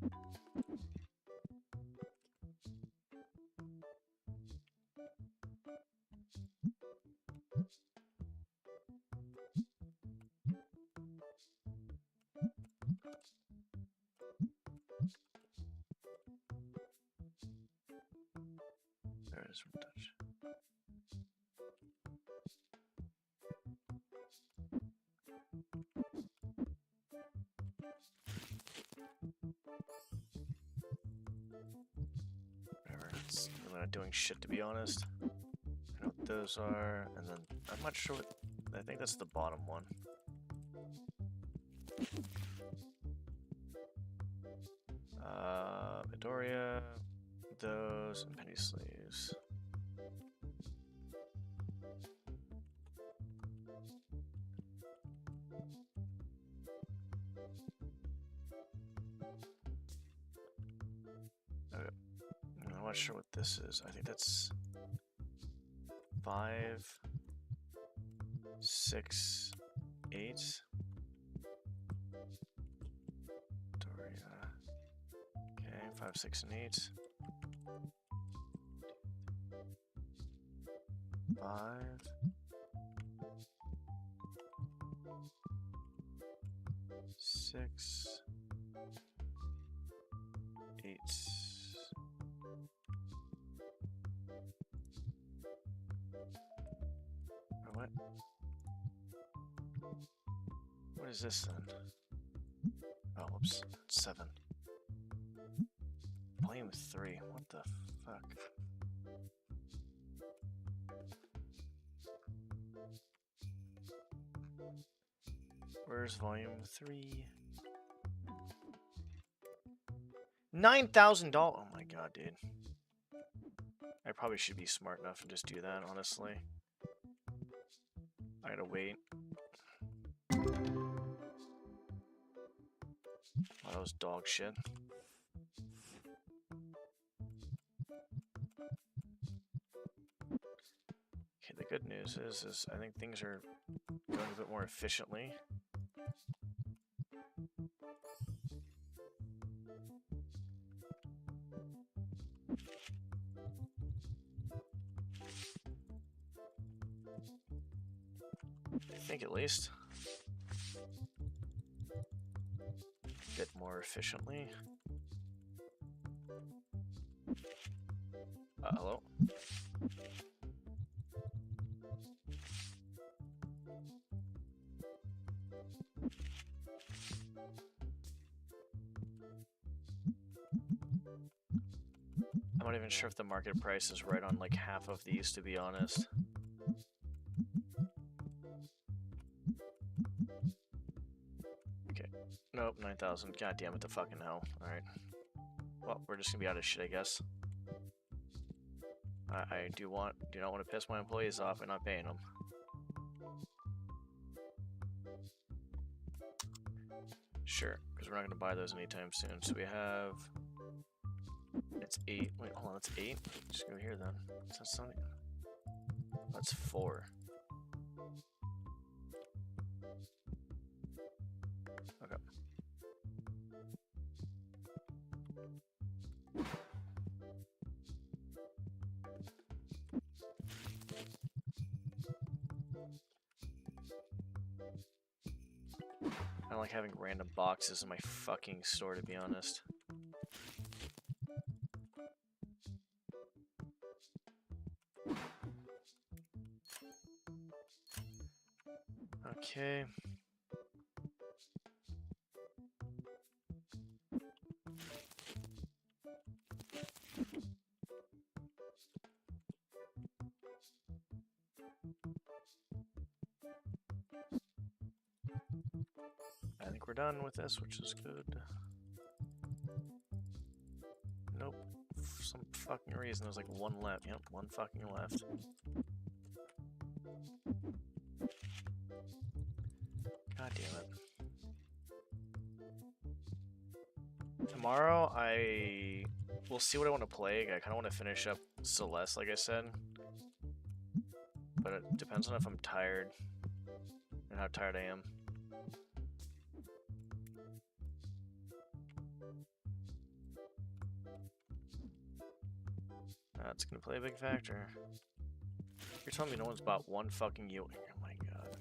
There it is, one touch. Whatever, it's really not doing shit, to be honest. I know what those are, and then I'm not sure what. I think that's the bottom one. Midoriya, those, and penny sleeves. Okay. I'm not sure what this is. I think that's 5, 6, 8. Midoriya. Okay, 5, 6, and 8. 5. 6, 8. Or what? What is this then? Oh, whoops. 7. Volume 3. What the fuck? Where's Volume 3? $9,000. Oh my god, dude. I probably should be smart enough and just do that, honestly. I gotta wait. Oh, that was dog shit. Okay, the good news is I think things are going a bit more efficiently. I think at least. A bit more efficiently. Hello? I'm not even sure if the market price is right on like half of these, to be honest. Okay. Nope, 9,000. God damn it, the fucking hell. Alright. Well, we're just gonna be out of shit, I guess. I do not want to piss my employees off and not paying them. Sure, because we're not going to buy those anytime soon. So we have... It's 8. Wait, hold on, that's 8? Just go here then. That's not... That's 4. Okay. I don't like having random boxes in my fucking store, to be honest. Okay. I think we're done with this, which is good. Nope. For some fucking reason, there's like one left. Yep, one fucking left. God damn it. Tomorrow, we'll see what I want to play. I kind of want to finish up Celeste, like I said. But it depends on if I'm tired and how tired I am. That's gonna play a big factor. You're telling me no one's bought one fucking U? Oh my god.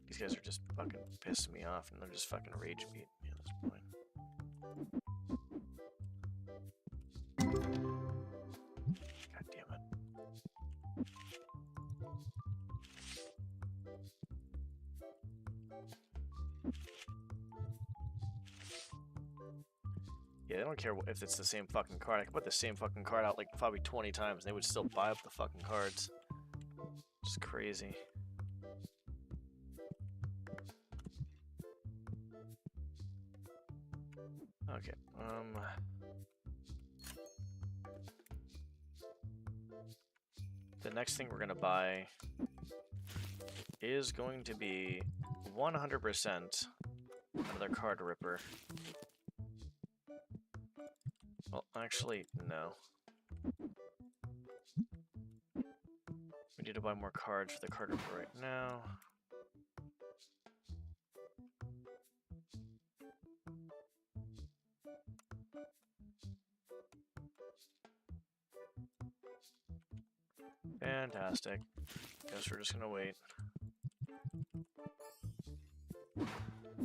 These guys are just fucking pissing me off and they're just fucking rage beating me at this point. God damn it. Yeah, they don't care if it's the same fucking card. I could put the same fucking card out like probably 20 times and they would still buy up the fucking cards. It's crazy. Okay, the next thing we're gonna buy is going to be 100% another card ripper. Well, actually, no. We need to buy more cards for the card ripper right now. Fantastic. Guess we're just gonna wait.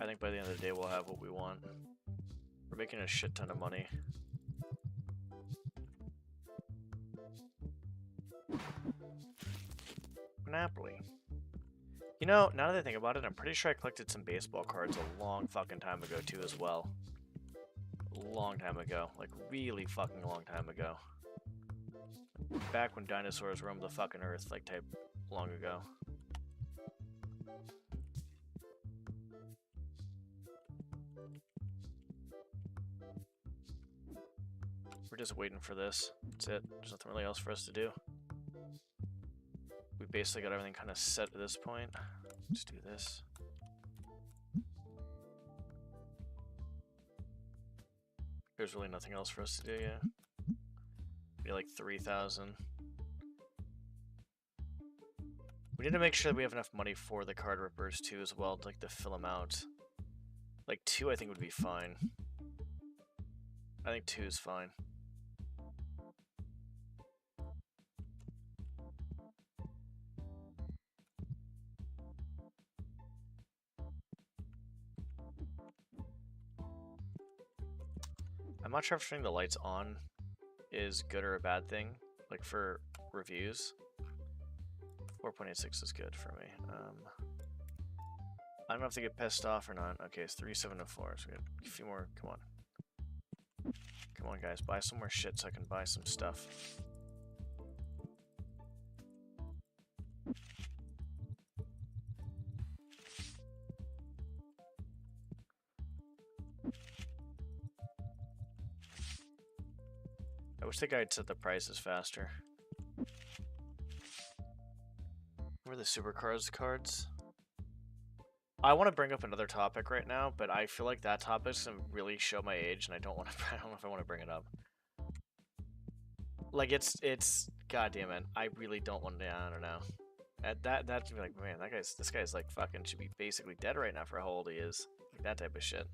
I think by the end of the day we'll have what we want. We're making a shit ton of money. Monopoly. You know, now that I think about it, I'm pretty sure I collected some baseball cards a long fucking time ago too as well. long time ago. Like, really fucking long time ago. Back when dinosaurs roamed the fucking earth, like, type long ago. We're just waiting for this. That's it. There's nothing really else for us to do. We basically got everything kind of set at this point. Let's do this. There's really nothing else for us to do yet. Be like 3,000. We need to make sure that we have enough money for the card rippers too as well, like to fill them out. Like 2 I think would be fine. I think 2 is fine. I'm not sure if turning the lights on is good or a bad thing, like for reviews. 4.86 is good for me. I don't know if they get pissed off or not. Okay, it's 3,704, so we got a few more. Come on. Come on, guys, buy some more shit so I can buy some stuff. I wish the guy had set the prices faster. Where are the supercars cards? I want to bring up another topic right now, but I feel like that topic's gonna really show my age, and I don't want to. I don't know if I want to bring it up. Like it's. God damn it! I really don't want to. I don't know. That's be like, man, this guy's like fucking should be basically dead right now for how old he is. Like that type of shit.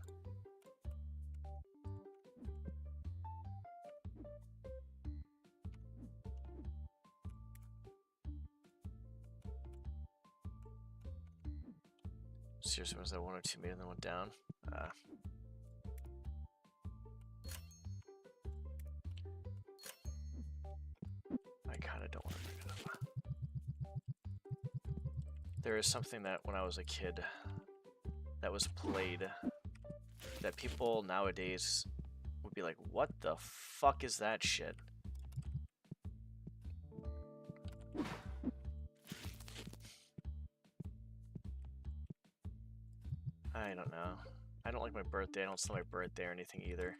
Seriously, was that 1 or 2 made and then went down? I kind of don't want to bring it up. There is something that when I was a kid that was played that people nowadays would be like, what the fuck is that shit? I don't know. I don't like my birthday. I don't celebrate my birthday or anything either.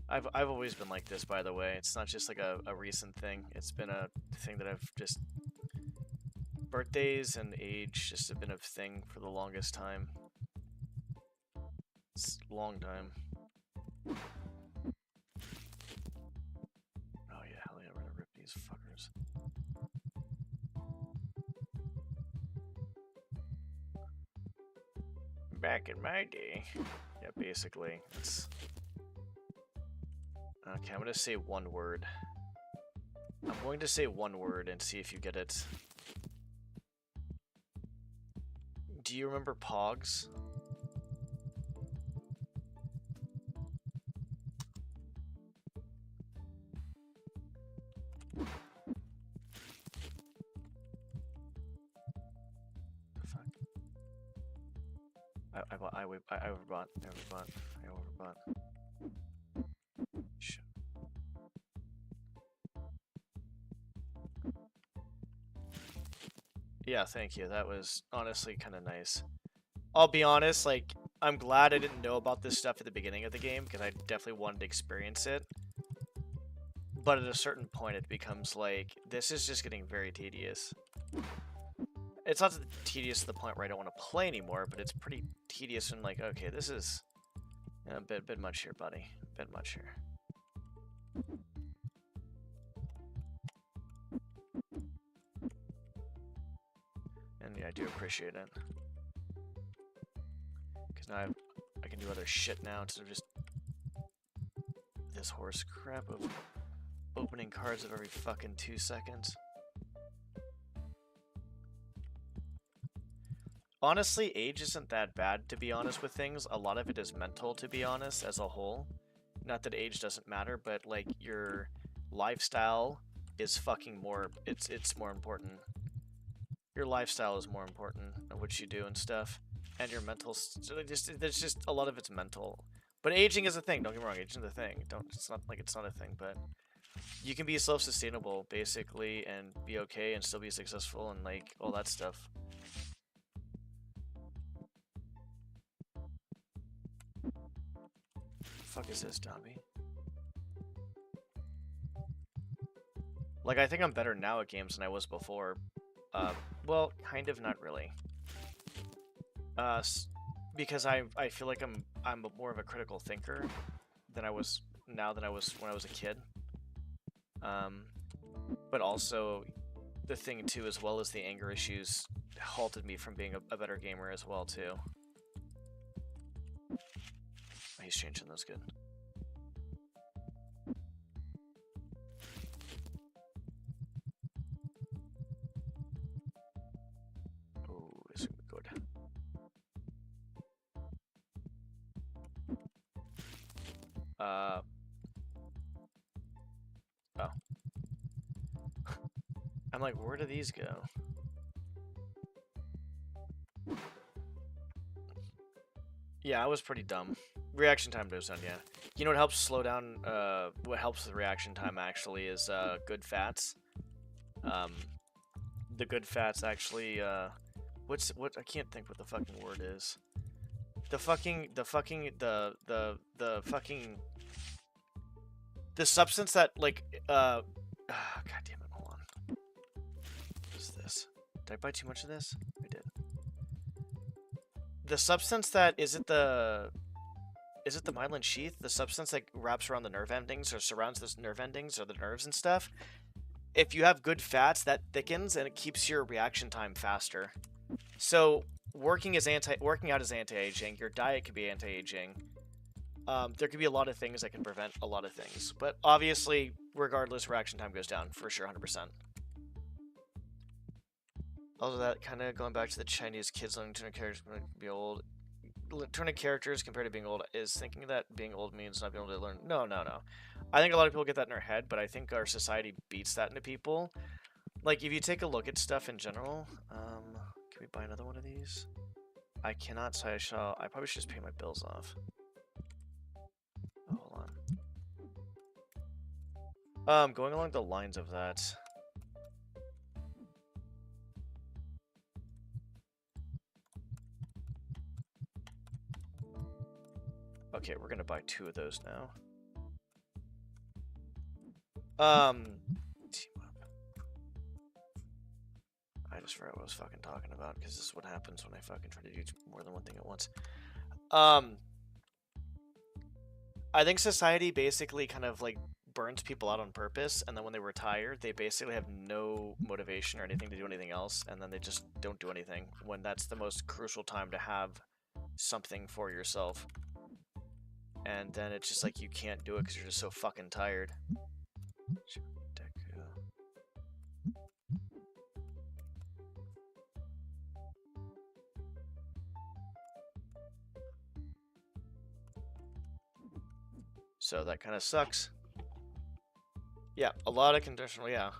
I've always been like this, by the way. It's not just like a recent thing. It's been a thing that I've just... Birthdays and age just have been a thing for the longest time. It's a long time. Oh yeah, hell yeah, we're gonna rip these fuckers. Back in my day. Yeah, basically. It's... Okay, I'm gonna say one word. I'm going to say one word and see if you get it. Do you remember Pogs? The fuck? I overbought. Shit. Yeah, thank you. That was honestly kind of nice. I'll be honest, like, I'm glad I didn't know about this stuff at the beginning of the game, because I definitely wanted to experience it. But at a certain point, it becomes like, this is just getting very tedious. It's not tedious to the point where I don't want to play anymore, but it's pretty tedious and like, okay, this is a bit much here, buddy. Bit much here. And yeah, I do appreciate it. Because now I can do other shit now instead of just this horse crap of opening cards of every fucking 2 seconds. Honestly, age isn't that bad, to be honest with things. A lot of it is mental, to be honest, as a whole. Not that age doesn't matter, but, like, your lifestyle is fucking more... It's more important. Your lifestyle is more important than what you do and stuff. And your mental... There's just... A lot of it's mental. But aging is a thing. Don't get me wrong, aging is a thing. It's not like it's not a thing, but you can be self-sustainable basically and be okay and still be successful and like all that stuff. Fuck is this, Dobby? Like, I think I'm better now at games than I was before. Well, kind of, not really. Because I feel like I'm more of a critical thinker than I was now than I was when I was a kid. But also, the thing too, as well as the anger issues, halted me from being a better gamer as well too. Oh, he's changing those good. Oh, this is good. Oh. I'm like, where do these go? Yeah, I was pretty dumb. Reaction time goes down, yeah. You know what helps slow down, what helps with reaction time actually is, good fats. The good fats actually, what, I can't think what the fucking word is. The substance that, like, god damn it, hold on. What is this? Did I buy too much of this? I did. The substance that, is it the myelin sheath? The substance that wraps around the nerve endings or surrounds the nerve endings or the nerves and stuff? If you have good fats, that thickens and it keeps your reaction time faster. So working out is anti-aging. Your diet can be anti-aging. There could be a lot of things that can prevent a lot of things, but obviously, regardless, reaction time goes down for sure, 100%. Although that kind of going back to the Chinese kids learning to characters be old. Turning characters compared to being old is thinking that being old means not being able to learn. No. I think a lot of people get that in their head, but I think our society beats that into people. Like, if you take a look at stuff in general, can we buy another one of these? I cannot, so I probably should just pay my bills off. Oh, hold on. Going along the lines of that. Okay, we're gonna buy 2 of those now. Team up. I just forgot what I was fucking talking about, because this is what happens when I fucking try to do more than one thing at once. I think society basically kind of like burns people out on purpose, and then when they retire, they basically have no motivation or anything to do anything else, and then they just don't do anything, when that's the most crucial time to have something for yourself. And then it's just like you can't do it because you're just so fucking tired. So that kind of sucks. Yeah, a lot of conditional, yeah.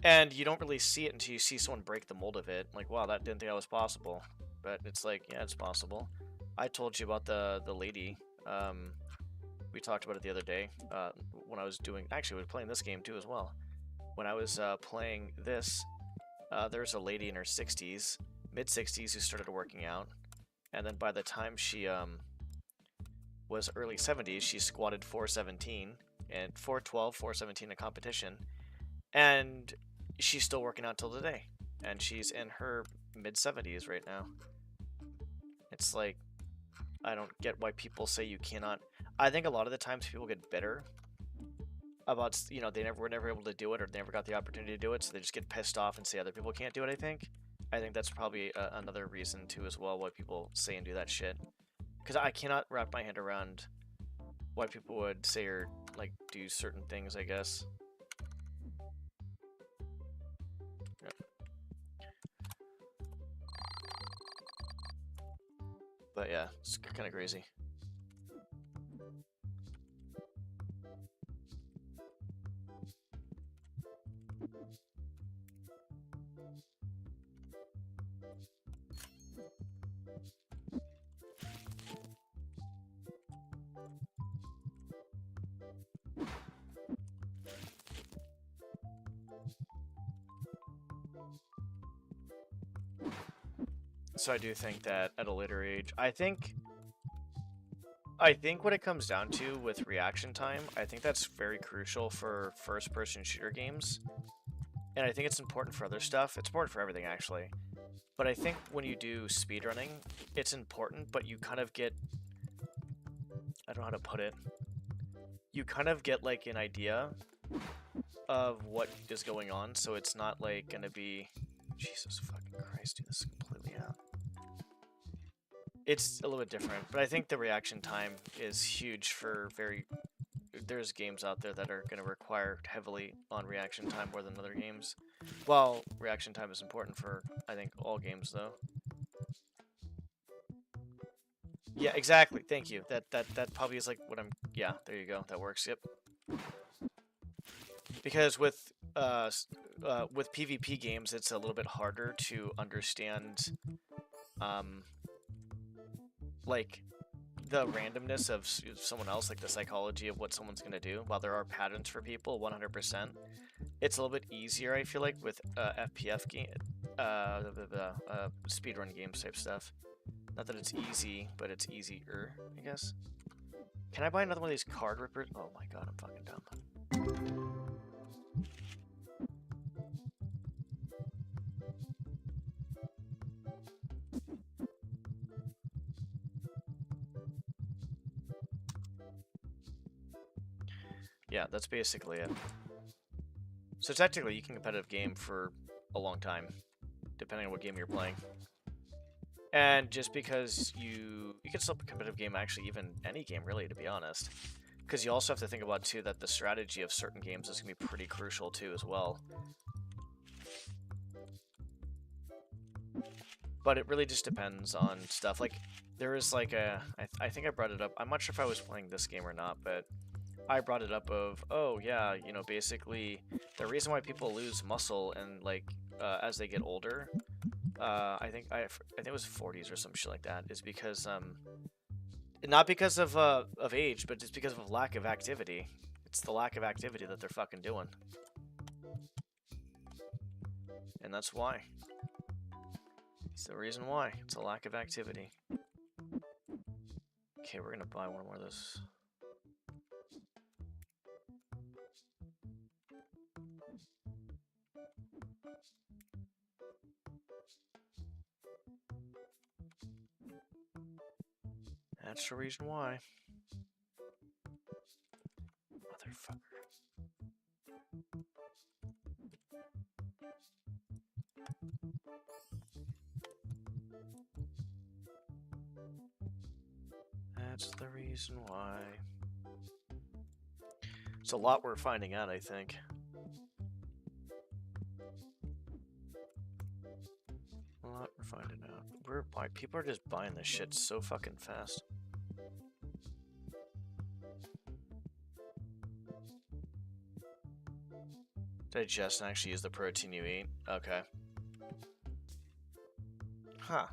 And you don't really see it until you see someone break the mold of it. Like, wow, that didn't think that was possible. But it's like, yeah, it's possible. I told you about the lady. We talked about it the other day when I was doing... Actually, we were playing this game too as well. When I was playing this, there's a lady in her 60s, mid-60s, who started working out. And then by the time she was early 70s, she squatted 417 and 412, 417 in competition. And she's still working out till today. And she's in her mid-70s right now. It's like, I don't get why people say you cannot. I think a lot of the times people get bitter about, you know, were never able to do it, or they never got the opportunity to do it, so they just get pissed off and say other people can't do it, I think that's probably another reason too as well why people say and do that shit. Because I cannot wrap my head around why people would say or like do certain things, I guess. Yeah. But yeah, it's kind of crazy. So I do think that at a later age, I think what it comes down to with reaction time, I think that's very crucial for first-person shooter games. And I think it's important for other stuff. It's important for everything, actually. But I think when you do speedrunning, it's important, but you kind of get... I don't know how to put it. You kind of get, like, an idea of what is going on, so it's not, like, gonna be... Jesus fucking Christ, dude, this is completely out. It's a little bit different, but I think the reaction time is huge for there's games out there that are going to require heavily on reaction time more than other games. Well, reaction time is important for, I think, all games, though. Yeah, exactly. Thank you. That probably is like what I'm... Yeah, there you go. That works. Yep. Because with PvP games, it's a little bit harder to understand, like, the randomness of someone else, like the psychology of what someone's going to do. While there are patterns for people, 100%, it's a little bit easier, I feel like, with FPF game, speedrun games type stuff. Not that it's easy, but it's easier, I guess. Can I buy another one of these card rippers? Oh my god, I'm fucking dumb. Yeah, that's basically it. So technically, you can competitive game for a long time, depending on what game you're playing. And just because you can still play competitive game, actually, even any game, really, to be honest. Because you also have to think about, too, that the strategy of certain games is going to be pretty crucial, too, as well. But it really just depends on stuff. Like, there is, like, I think I brought it up. I'm not sure if I was playing this game or not, but I brought it up of, oh, yeah, you know, basically, the reason why people lose muscle and, like, as they get older, I think it was 40s or some shit like that, is because, not because of age, but just because of lack of activity. It's the lack of activity that they're fucking doing. And that's why. It's the reason why. It's a lack of activity. Okay, we're gonna buy one more of this. That's the reason why. Motherfucker. That's the reason why. It's a lot we're finding out, I think. A lot we're finding out. People are just buying this shit so fucking fast. Digest and actually use the protein you eat. Okay. Huh.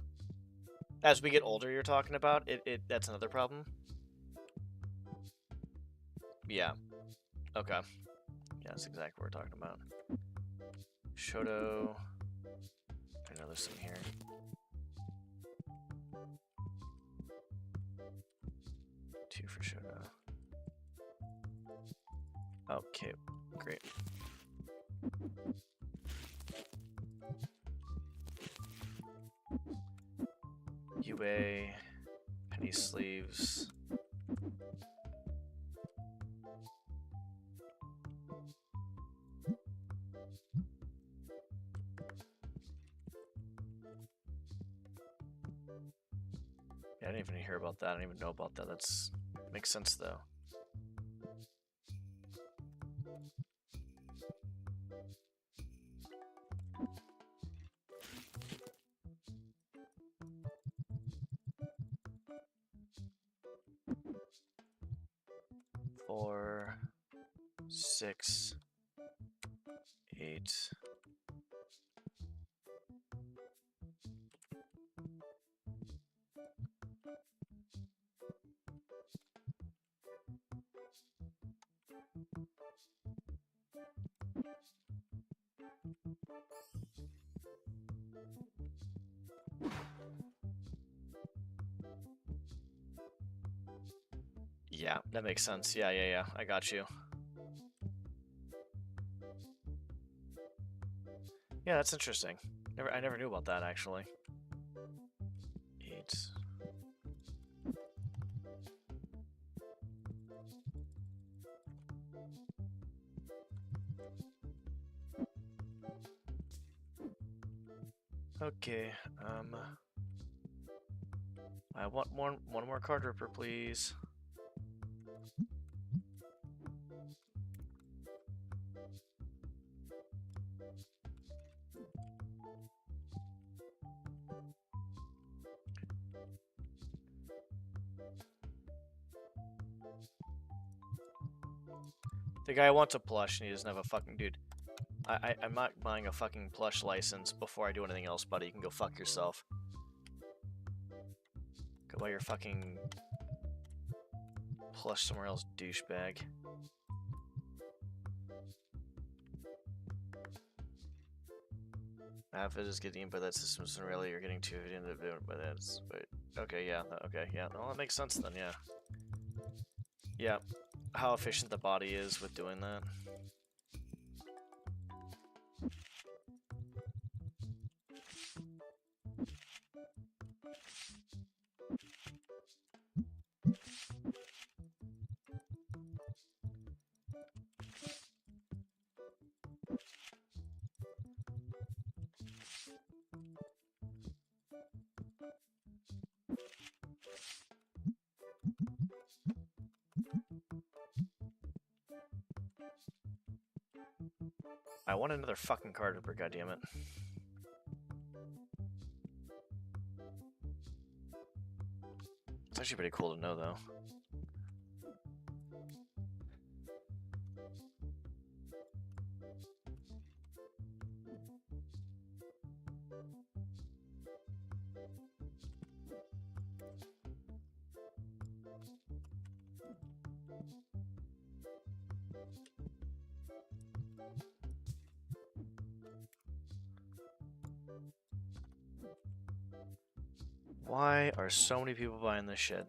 As we get older, you're talking about? That's another problem? Yeah. Okay. Yeah, that's exactly what we're talking about. Shoto. I know there's some here. Two for Shoto. Okay, great. UA, penny sleeves. Yeah, I didn't even hear about that. I didn't even know about that. That's makes sense though. Four, 6, 8. Yeah, that makes sense. Yeah. I got you. Yeah, that's interesting. I never knew about that actually. Eats. Okay. I want one more card ripper, please. The guy wants a plush and he doesn't have a fucking dude. I'm not buying a fucking plush license before I do anything else, buddy. You can go fuck yourself. Go buy your fucking plush somewhere else, douchebag. Half it is getting input that systems and really you're getting to it into but that's okay, yeah, well that makes sense then, yeah. Yeah. How efficient the body is with doing that. I want another fucking card ripper, goddammit. It's actually pretty cool to know, though. Why are so many people buying this shit?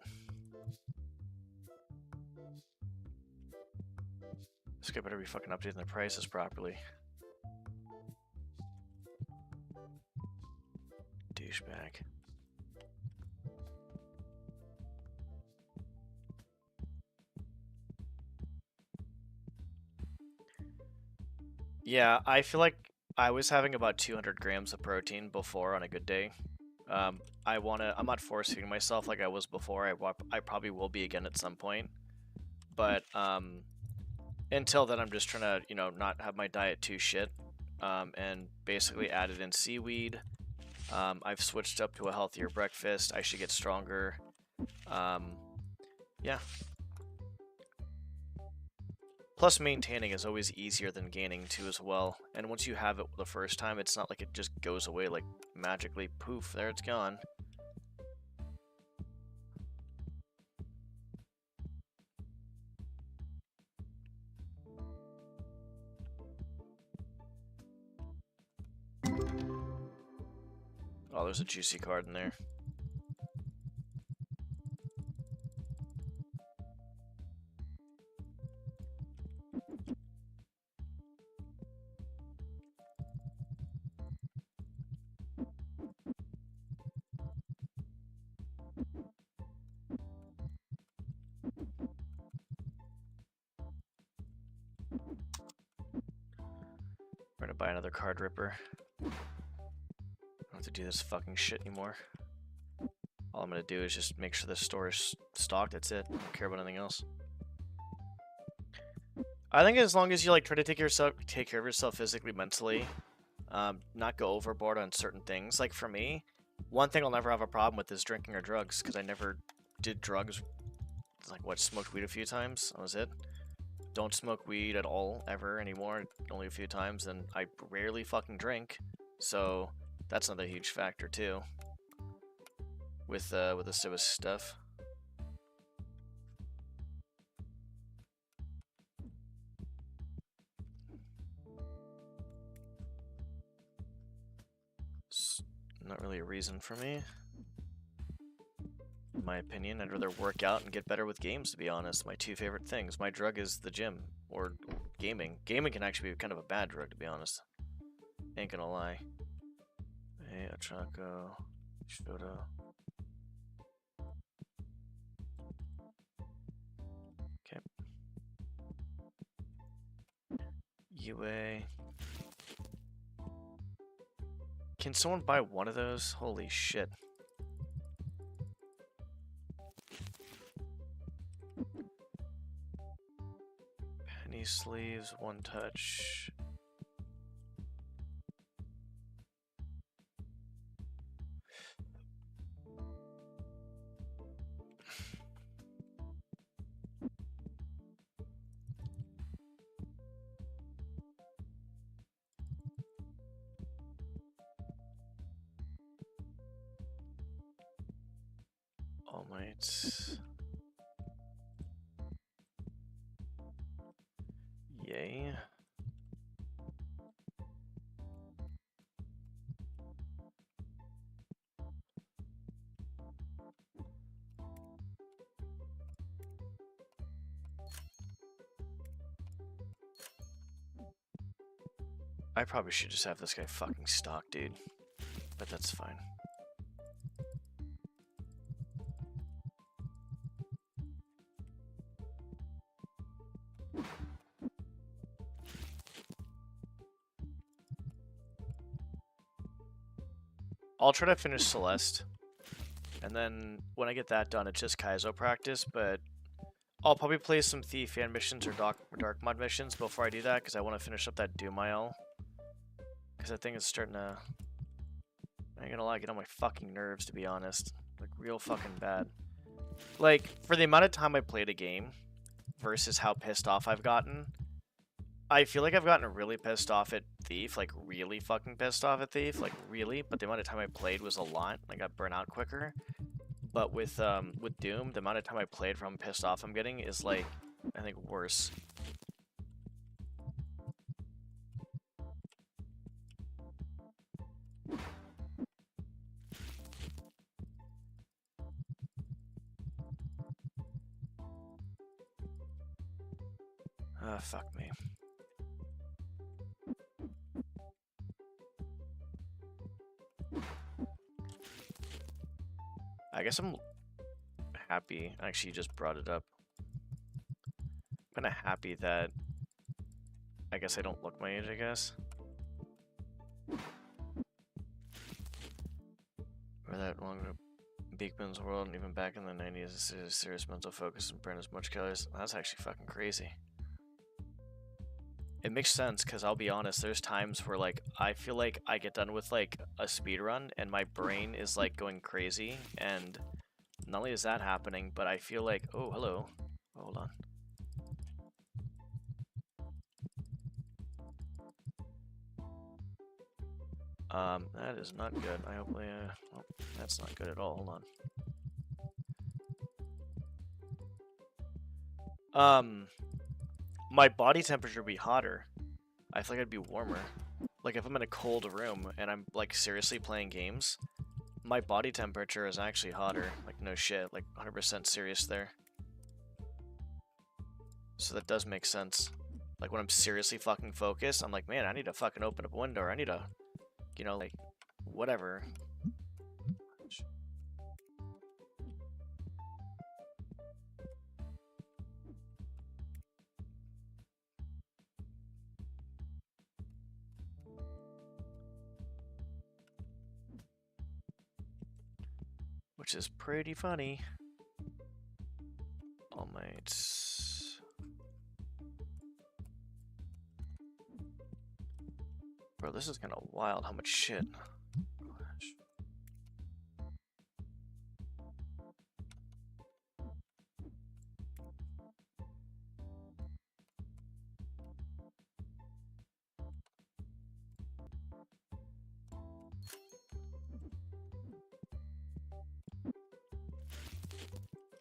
This guy better be fucking updating the prices properly. Douchebag. Yeah, I feel like I was having about 200 grams of protein before on a good day. I'm not force-feeding myself like I was before. I probably will be again at some point. But, until then, I'm just trying to, you know, not have my diet too shit. And basically added in seaweed. I've switched up to a healthier breakfast. I should get stronger. Yeah. Plus, maintaining is always easier than gaining too as well. And once you have it the first time, it's not like it just goes away like magically. Poof, there it's gone. Oh, there's a juicy card in there. We're gonna buy another card ripper. I don't have to do this fucking shit anymore. All I'm gonna do is just make sure the store is stocked, that's it. I don't care about anything else. I think as long as you like try to take care of yourself physically, mentally, not go overboard on certain things. Like for me, one thing I'll never have a problem with is drinking or drugs, because I never did drugs. Like what, smoked weed a few times, that was it. Don't smoke weed at all, ever, anymore, only a few times, and I rarely fucking drink, so that's another huge factor too. With this stuff. It's not really a reason for me. in my opinion. I'd rather work out and get better with games, to be honest. My two favorite things. My drug is the gym, or gaming. Gaming can actually be kind of a bad drug, to be honest. Ain't gonna lie. Hey, Achako, Shoto. Okay. UA. Can someone buy one of those? Holy shit. Penny sleeves, one touch. All Might. Yay. I probably should just have this guy fucking stock, dude. But that's fine. I'll try to finish Celeste. And then when I get that done, it's just Kaizo practice, but I'll probably play some Thief fan missions or Dark Mod missions before I do that, because I want to finish up that Doom IL. Because I think it's starting to, I ain't gonna lie, get on my fucking nerves, to be honest. Like, real fucking bad. Like, for the amount of time I played a game versus how pissed off I've gotten, I feel like I've gotten really pissed off at Thief, like really fucking pissed off at Thief, like really, but the amount of time I played was a lot. I got burnt out quicker. But with Doom, the amount of time I played from pissed off I'm getting is like, I think, worse. Fuck me. I guess I'm happy. Actually, you just brought it up. I'm kinda happy that I guess I don't look my age, I guess. Or that long Beekman's world, and even back in the 90s, a serious mental focus and burn as much calories. That's actually fucking crazy. It makes sense, because I'll be honest, there's times where, like, I feel like I get done with, like, a speed run, and my brain is, like, going crazy, and not only is that happening, but I feel like, oh, hello. Hold on. That is not good. I hope, oh, that's not good at all. Hold on. My body temperature would be hotter. I feel like I'd be warmer. Like, if I'm in a cold room and I'm, like, seriously playing games, my body temperature is actually hotter. Like, no shit. Like, 100% serious there. So that does make sense. Like, when I'm seriously fucking focused, I'm like, man, I need to fucking open up a window, or I need to, you know, like, whatever. Which is pretty funny. All Might. Bro, this is kind of wild how much shit.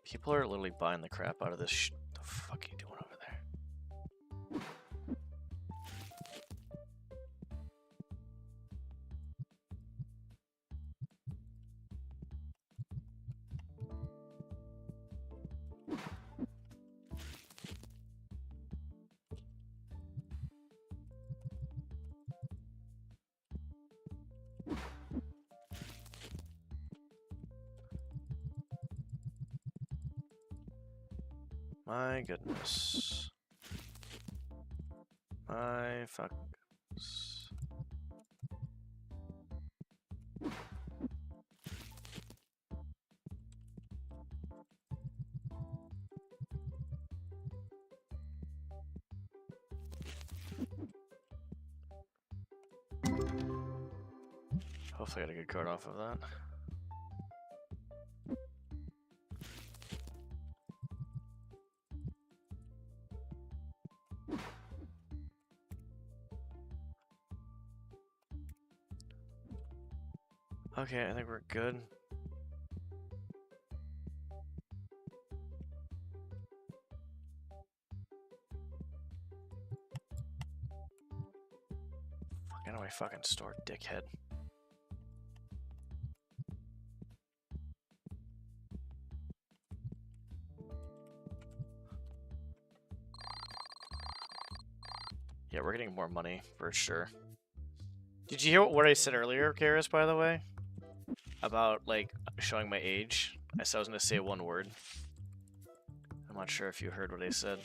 People are literally buying the crap out of this shit. What the fuck are you doing over there? My goodness. My fuck. Hopefully I get a good card off of that. Okay, I think we're good. How do I fucking store, dickhead? Yeah, we're getting more money for sure. Did you hear what I said earlier, Karis, by the way? About, like, showing my age? I said I was going to say one word. I'm not sure if you heard what I said.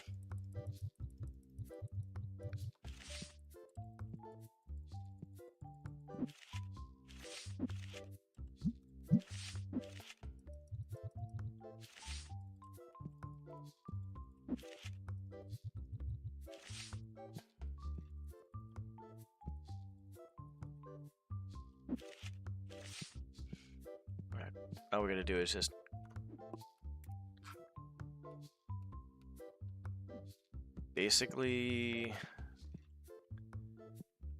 Alright, all we're going to do is just... basically...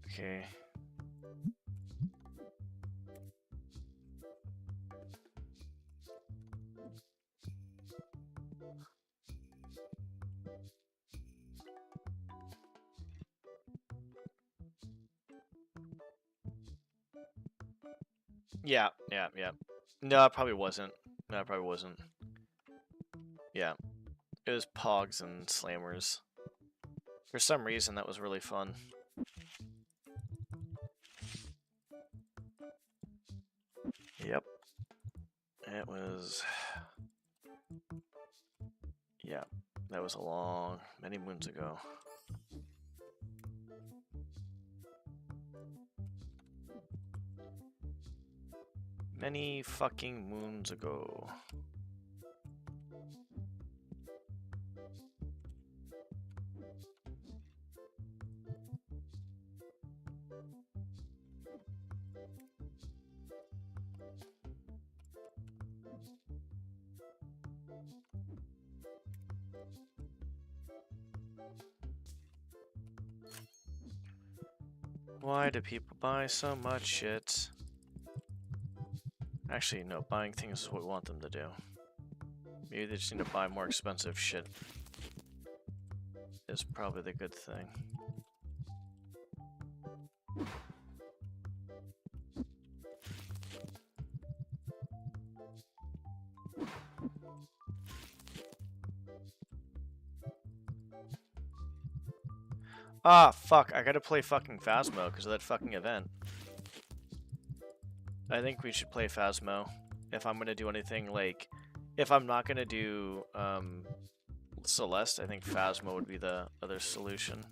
Okay. Yeah. No, it probably wasn't. No, it probably wasn't. Yeah. It was Pogs and Slammers. For some reason, that was really fun. Yep. It was... Yeah. That was many moons ago. Many fucking moons ago. Why do people buy so much shit? Actually, no, buying things is what we want them to do. Maybe they just need to buy more expensive shit. Is probably the good thing. Ah, fuck, I gotta play fucking Phasmo because of that fucking event. I think we should play Phasmo if I'm gonna do anything, like, if I'm not gonna do Celeste, I think Phasmo would be the other solution.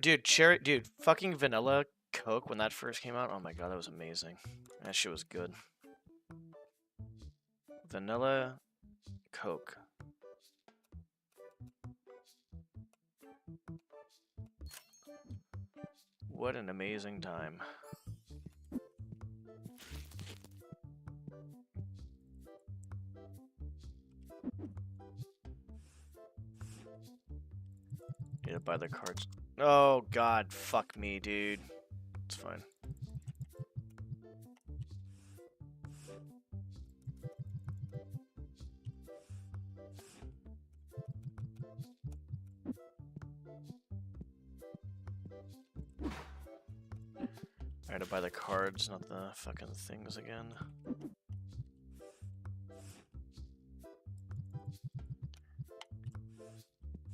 Dude, fucking Vanilla Coke when that first came out, oh my god, that was amazing. That shit was good. Vanilla Coke. What an amazing time. Need to buy the cards. Oh god, fuck me, dude. It's fine. I had to buy the cards, not the fucking things again.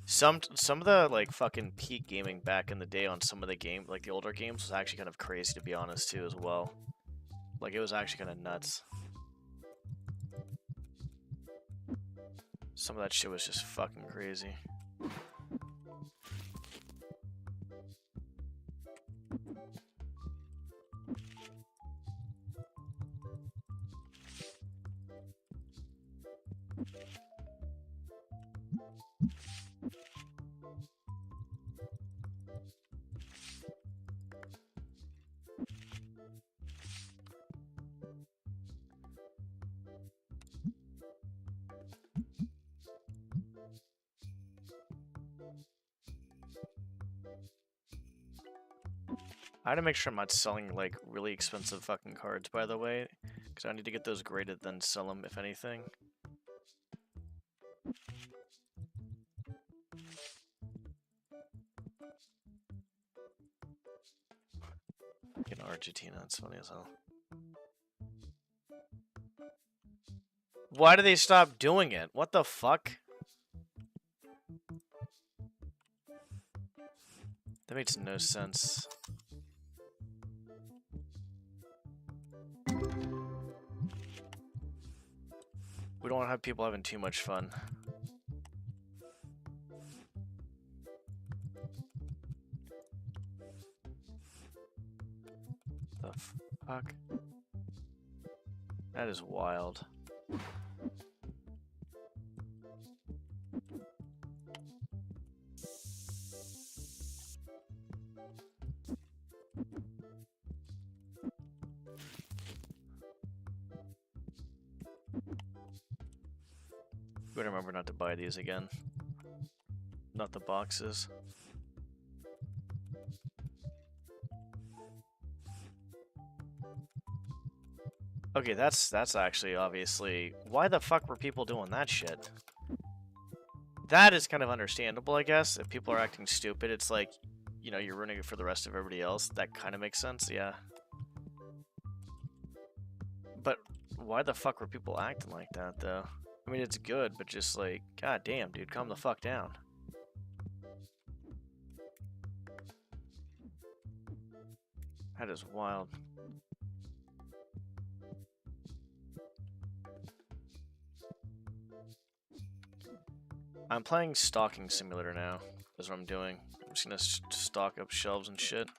Some of the like fucking peak gaming back in the day on some of the like the older games was actually kind of crazy, to be honest, too, as well. Like it was actually kind of nuts. Some of that shit was just fucking crazy. I had to make sure I'm not selling, like, really expensive fucking cards, by the way. Because I need to get those graded, then sell them, if anything. Fucking Argentina, that's funny as hell. Why do they stop doing it? What the fuck? That makes no sense. We don't want to have people having too much fun. The fuck? That is wild. Better remember not to buy these again. Not the boxes. Okay, that's actually obviously... Why the fuck were people doing that shit? That is kind of understandable, I guess. If people are acting stupid, it's like, you know, you're ruining it for the rest of everybody else. That kind of makes sense, yeah. But why the fuck were people acting like that, though? I mean, it's good, but just like, god damn, dude, calm the fuck down. That is wild. I'm playing Stocking Simulator now. That's what I'm doing. I'm just gonna stock up shelves and shit.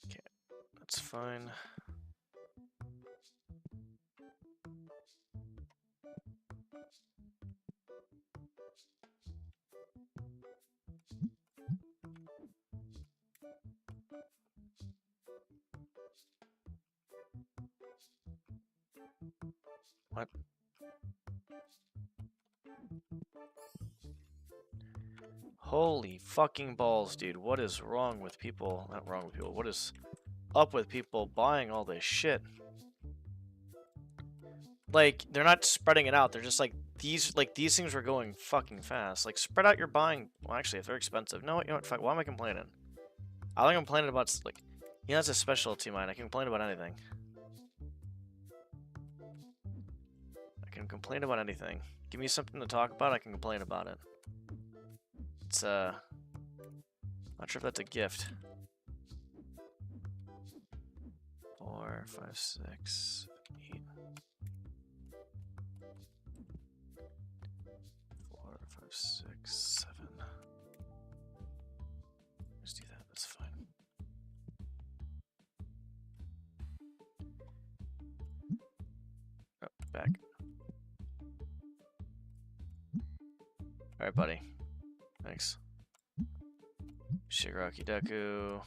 Okay, that's fine. What? Holy fucking balls, dude. What is wrong with people? Not wrong with people. What is up with people buying all this shit? Like, they're not spreading it out. They're just like, these things were going fucking fast. Like, spread out your buying. Well, actually, if they're expensive. No, you know what? Fuck, why am I complaining? I think I'm complaining about, like, you know, that's a specialty of mine. I can complain about anything. I can complain about anything. Give me something to talk about, I can complain about it. It's, not sure if that's a gift. 4, 5, 6, 8. 4, 5, 6, 7. Let's do that, that's fine. Oh, back. Alright, buddy. Thanks. Shigaraki Deku.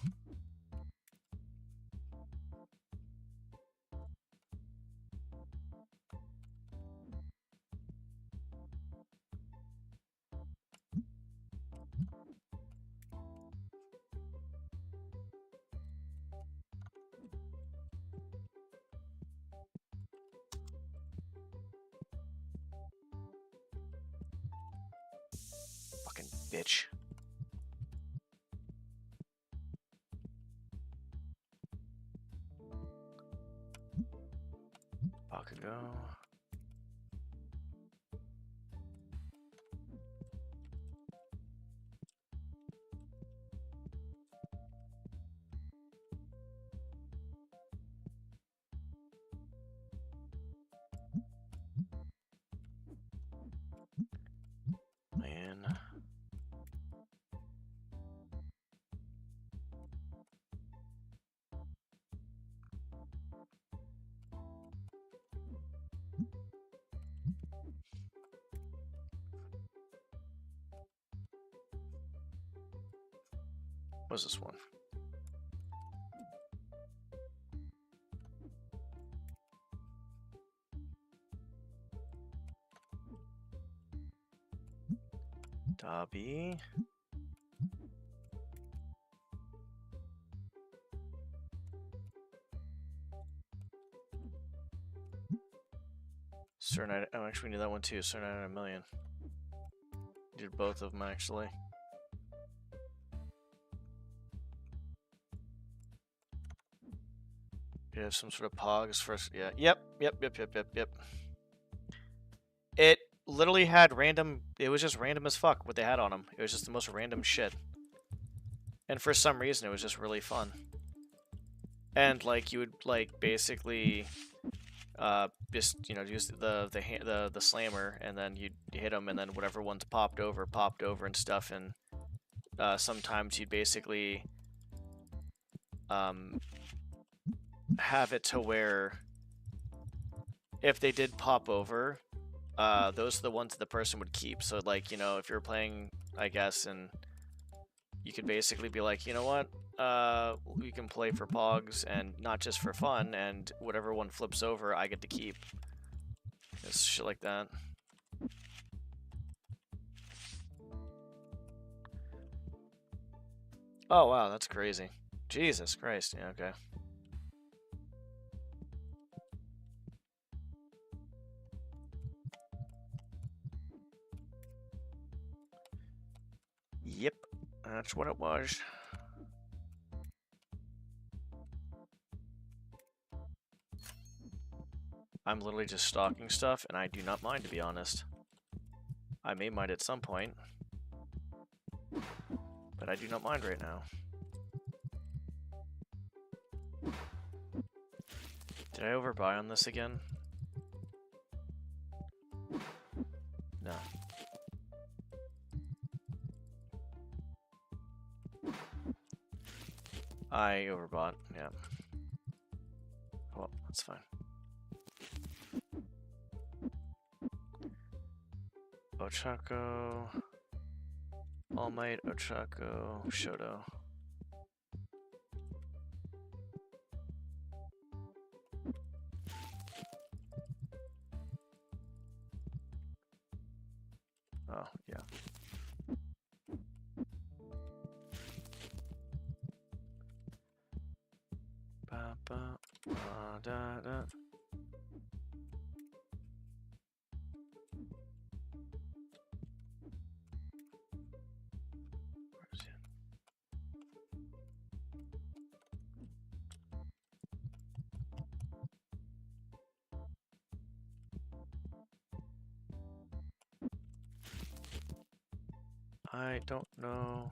Fucking bitch. Bakugo. Man. What's this one? Dobby. Certain, oh, actually, we need that one too. Certain out of a million. Did both of them actually. You have some sort of pogs first. Yeah. Yep. It literally had random. It was just random as fuck what they had on them. It was just the most random shit. And for some reason, it was just really fun. And like you would like basically, just use the slammer, and then you'd hit them, and then whatever ones popped over and stuff. And sometimes you'd basically have it to where if they did pop over, those are the ones that the person would keep. So like, if you're playing, I guess, and you could basically be like, you know what, we can play for pogs and not just for fun, and whatever one flips over, I get to keep. It's shit like that. Oh wow, that's crazy. Jesus Christ, yeah, okay. Yep, that's what it was. I'm literally just stalking stuff, and I do not mind, to be honest. I may mind at some point, but I do not mind right now. Did I overbuy on this again? No. I overbought, yeah. Well, that's fine. Ochako, All Might, Ochako, Shoto. Oh, yeah. Ba, ba, ba, da, da. Where's it? I don't know.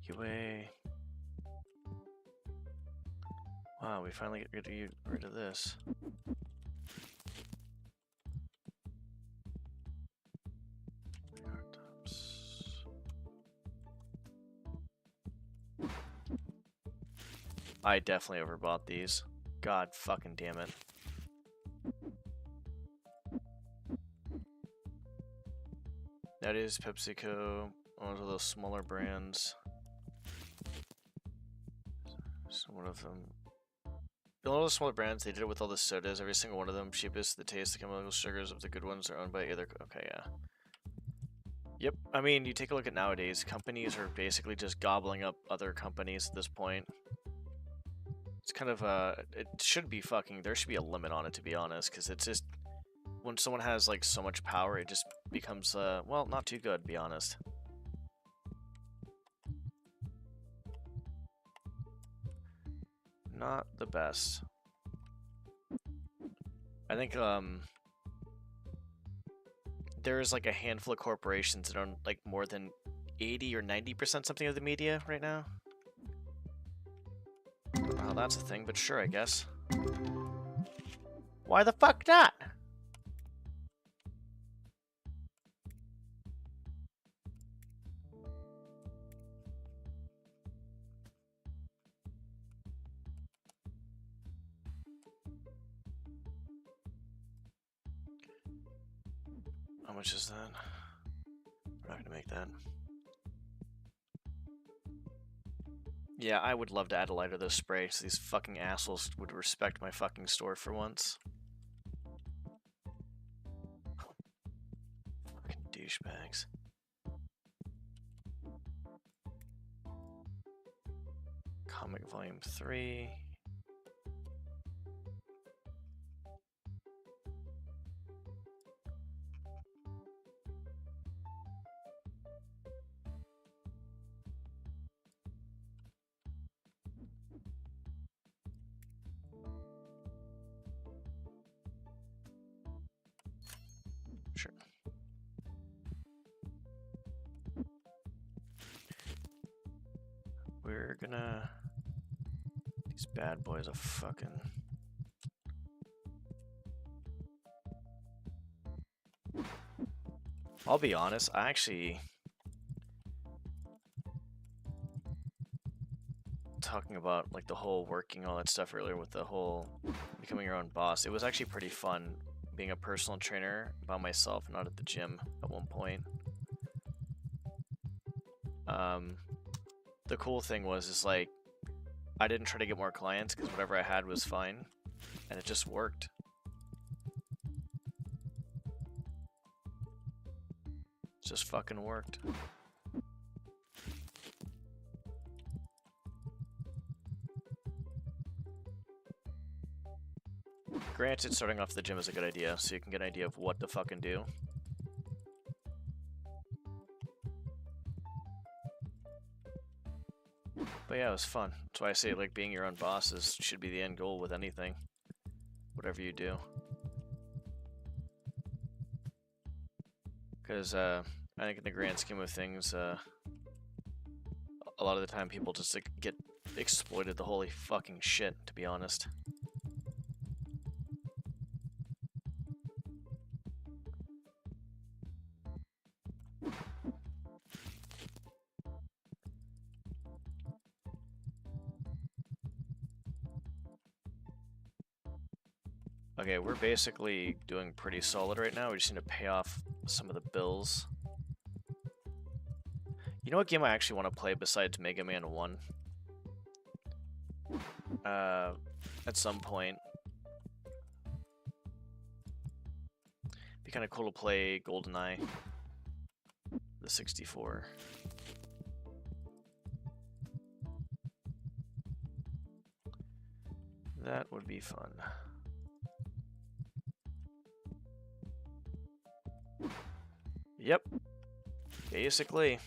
Yue. Wow, we finally get rid of this. I definitely overbought these. God fucking damn it. That is PepsiCo, one of those smaller brands. So one of them. All those smaller brands, they did it with all the sodas, every single one of them. Cheapest, the taste, the chemical sugars of the good ones are owned by either. Okay, yeah. Yep, I mean, you take a look at nowadays, companies are basically just gobbling up other companies at this point. It's kind of it should be fucking, there should be a limit on it, to be honest, because it's just, when someone has like so much power, it just becomes, well, not too good, to be honest. not the best. I think there's like a handful of corporations that own like more than 80 or 90% something of the media right now. Don't know how that's a thing, but sure, I guess. Why the fuck not? How much is that? We're not gonna make that. Yeah, I would love to add a lighter to this spray so these fucking assholes would respect my fucking store for once. Fucking douchebags. Comic Volume 3. Sure. We're gonna... These bad boys are fucking... I'll be honest, I actually... Talking about like the whole working, all that stuff earlier with the whole becoming your own boss, it was actually pretty fun being a personal trainer by myself, not at the gym at one point. The cool thing was like I didn't try to get more clients because whatever I had was fine, and it just worked. It just fucking worked. Granted, starting off the gym is a good idea, so you can get an idea of what to fucking do. But yeah, it was fun. That's why I say, like, being your own boss should be the end goal with anything. Whatever you do. Because, I think in the grand scheme of things, a lot of the time people just like, get exploited the holy fucking shit, to be honest. Okay, we're basically doing pretty solid right now. We just need to pay off some of the bills. You know what game I actually want to play besides Mega Man 1? At some point. Be kind of cool to play GoldenEye, the 64. That would be fun. Yep. Basically.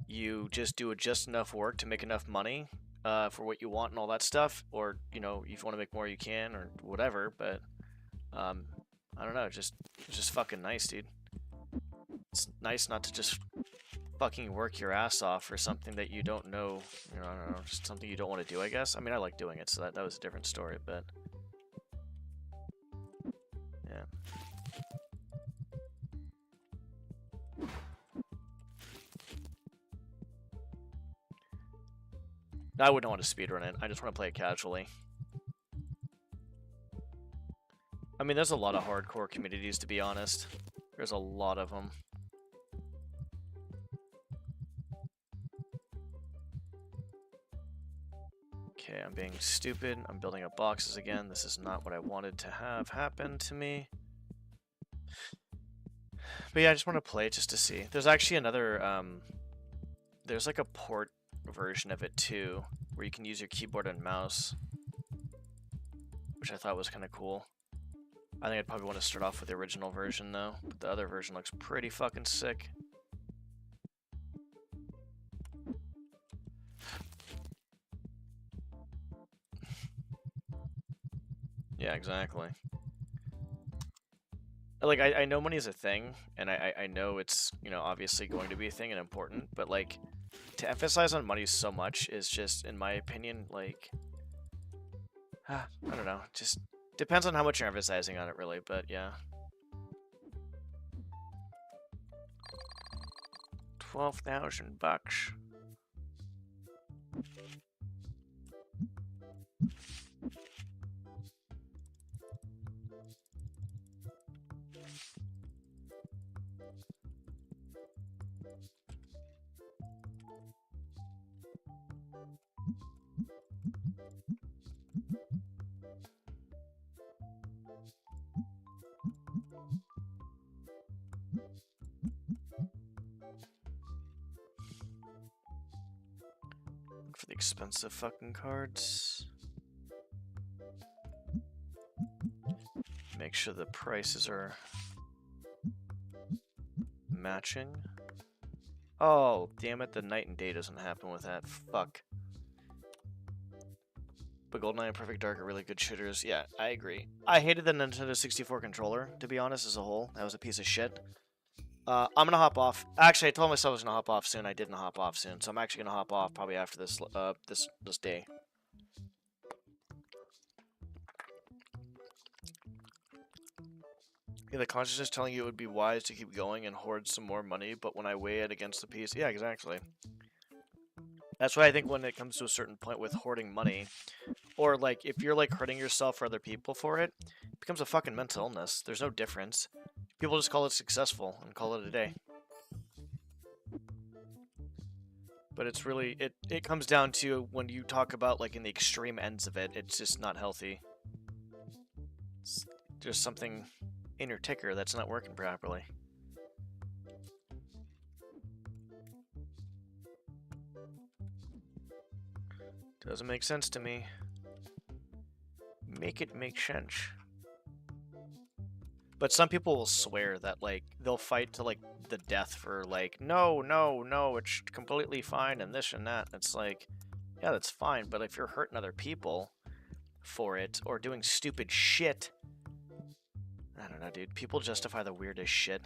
You just do just enough work to make enough money for what you want and all that stuff, or, you know, if you want to make more you can, or whatever, but I don't know, it's just fucking nice, dude. It's nice not to just fucking work your ass off for something that you don't know, you know, I don't know, just something you don't want to do, I guess. I mean, I like doing it, so that was a different story, but yeah. I wouldn't want to speedrun it. I just want to play it casually. I mean, there's a lot of hardcore communities, to be honest. There's a lot of them. Okay, I'm being stupid. I'm building up boxes again. This is not what I wanted to have happen to me. But yeah, I just want to play it just to see. There's actually another, there's like a port version of it too, where you can use your keyboard and mouse, which I thought was kind of cool. I think I'd probably want to start off with the original version though, but the other version looks pretty fucking sick. Yeah, exactly. Like, I know money is a thing, and I know it's, you know, obviously going to be a thing and important, but, like, to emphasize on money so much is just, in my opinion, like, I don't know, just depends on how much you're emphasizing on it, really, but yeah. 12,000 bucks. For the expensive fucking cards. Make sure the prices are matching. Oh, damn it, the night and day doesn't happen with that. Fuck. But GoldenEye and Perfect Dark are really good shooters. Yeah, I agree. I hated the Nintendo 64 controller, to be honest, as a whole. That was a piece of shit. I'm gonna hop off. Actually, I told myself I was gonna hop off soon. I didn't hop off soon, so I'm actually gonna hop off probably after this this day. Yeah, the consciousness telling you it would be wise to keep going and hoard some more money, but when I weigh it against the piece, yeah, exactly. That's why I think when it comes to a certain point with hoarding money, or like if you're like hurting yourself or other people for it, it becomes a fucking mental illness. There's no difference. People just call it successful and call it a day. But it's really, it comes down to when you talk about like in the extreme ends of it, it's just not healthy. It's just something in your ticker that's not working properly. Doesn't make sense to me. Make it make sense. But some people will swear that, like, they'll fight to, like, the death for, like, no, no, no, it's completely fine and this and that. It's like, yeah, that's fine, but if you're hurting other people for it or doing stupid shit, I don't know, dude. People justify the weirdest shit.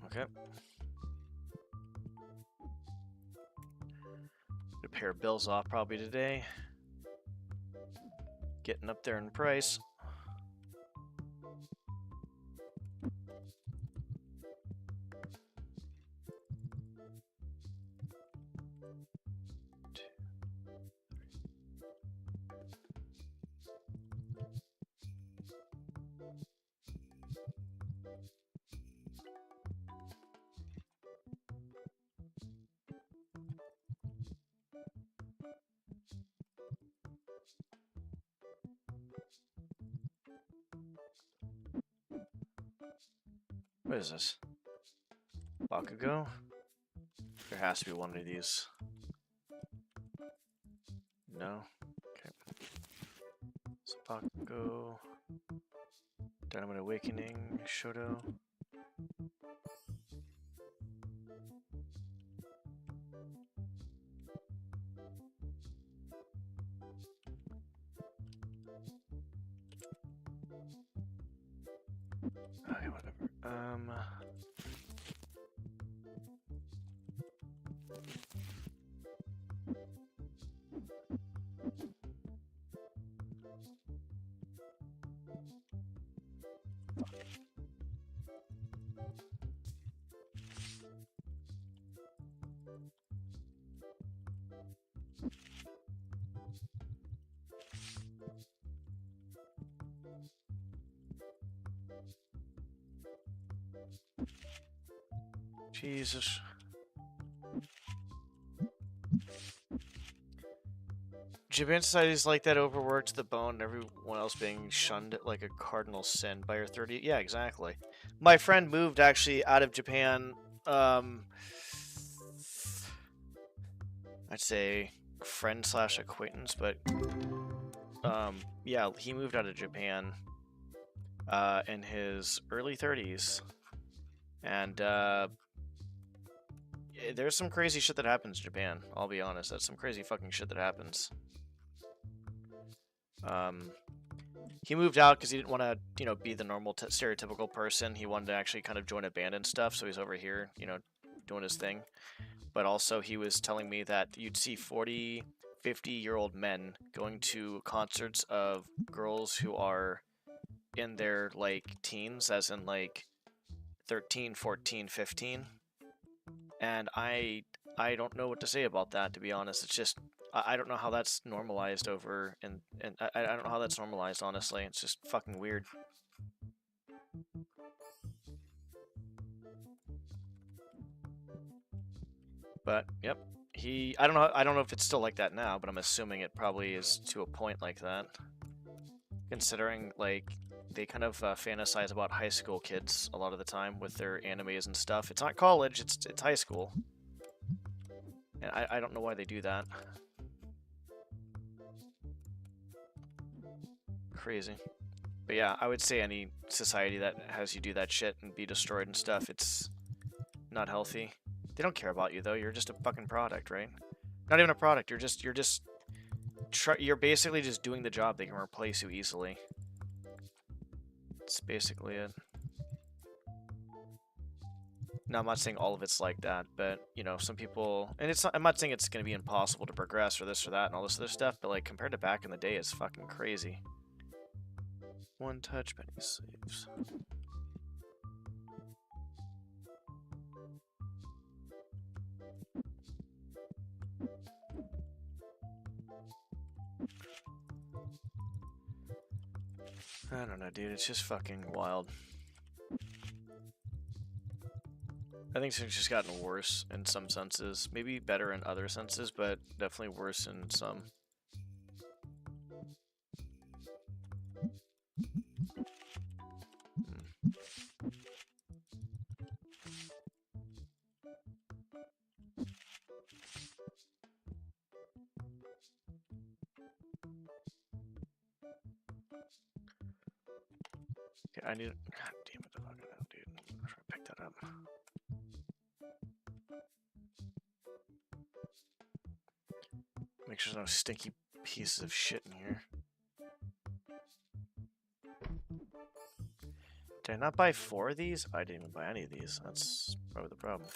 Okay. Gonna pay our bills off probably today. Getting up there in price. What is this? Bakugo? There has to be one of these. No? Okay. So Bakugo. Dynamite Awakening. Shoto. Okay, whatever. Jesus. Japan society is like that, overworked to the bone, everyone else being shunned like a cardinal sin by your 30. Yeah, exactly. My friend moved actually out of Japan. I'd say friend slash acquaintance, but yeah, he moved out of Japan in his early 30s. And there's some crazy shit that happens in Japan. I'll be honest, that's some crazy fucking shit that happens. He moved out because he didn't want to, you know, be the normal stereotypical person. He wanted to actually kind of join a band and stuff, so he's over here, you know, doing his thing. But also he was telling me that you'd see 40, 50-year-old men going to concerts of girls who are in their, like, teens, as in, like, 13, 14, 15. And I don't know what to say about that, to be honest. It's just, I don't know how that's normalized over, and I don't know how that's normalized, honestly. It's just fucking weird. But, yep. I don't know if it's still like that now, but I'm assuming it probably is to a point like that. Considering, like, they kind of fantasize about high school kids a lot of the time with their animes and stuff. It's not college, it's high school. And I don't know why they do that. Crazy. But yeah, I would say any society that has you do that shit and be destroyed and stuff, it's not healthy. They don't care about you though. You're just a fucking product, right? Not even a product. You're basically just doing the job. They can replace you easily. That's basically it. Now, I'm not saying all of it's like that, but, you know, some people... And I'm not saying it's going to be impossible to progress or this or that and all this other stuff, but, like, compared to back in the day, it's fucking crazy. One touch, many saves. I don't know, dude. It's just fucking wild. I think things just gotten worse in some senses. Maybe better in other senses, but definitely worse in some. Okay, I need... God damn it, the fucking hell, dude. I'm trying to pick that up. Make sure there's no stinky pieces of shit in here. Did I not buy 4 of these? I didn't even buy any of these. That's probably the problem.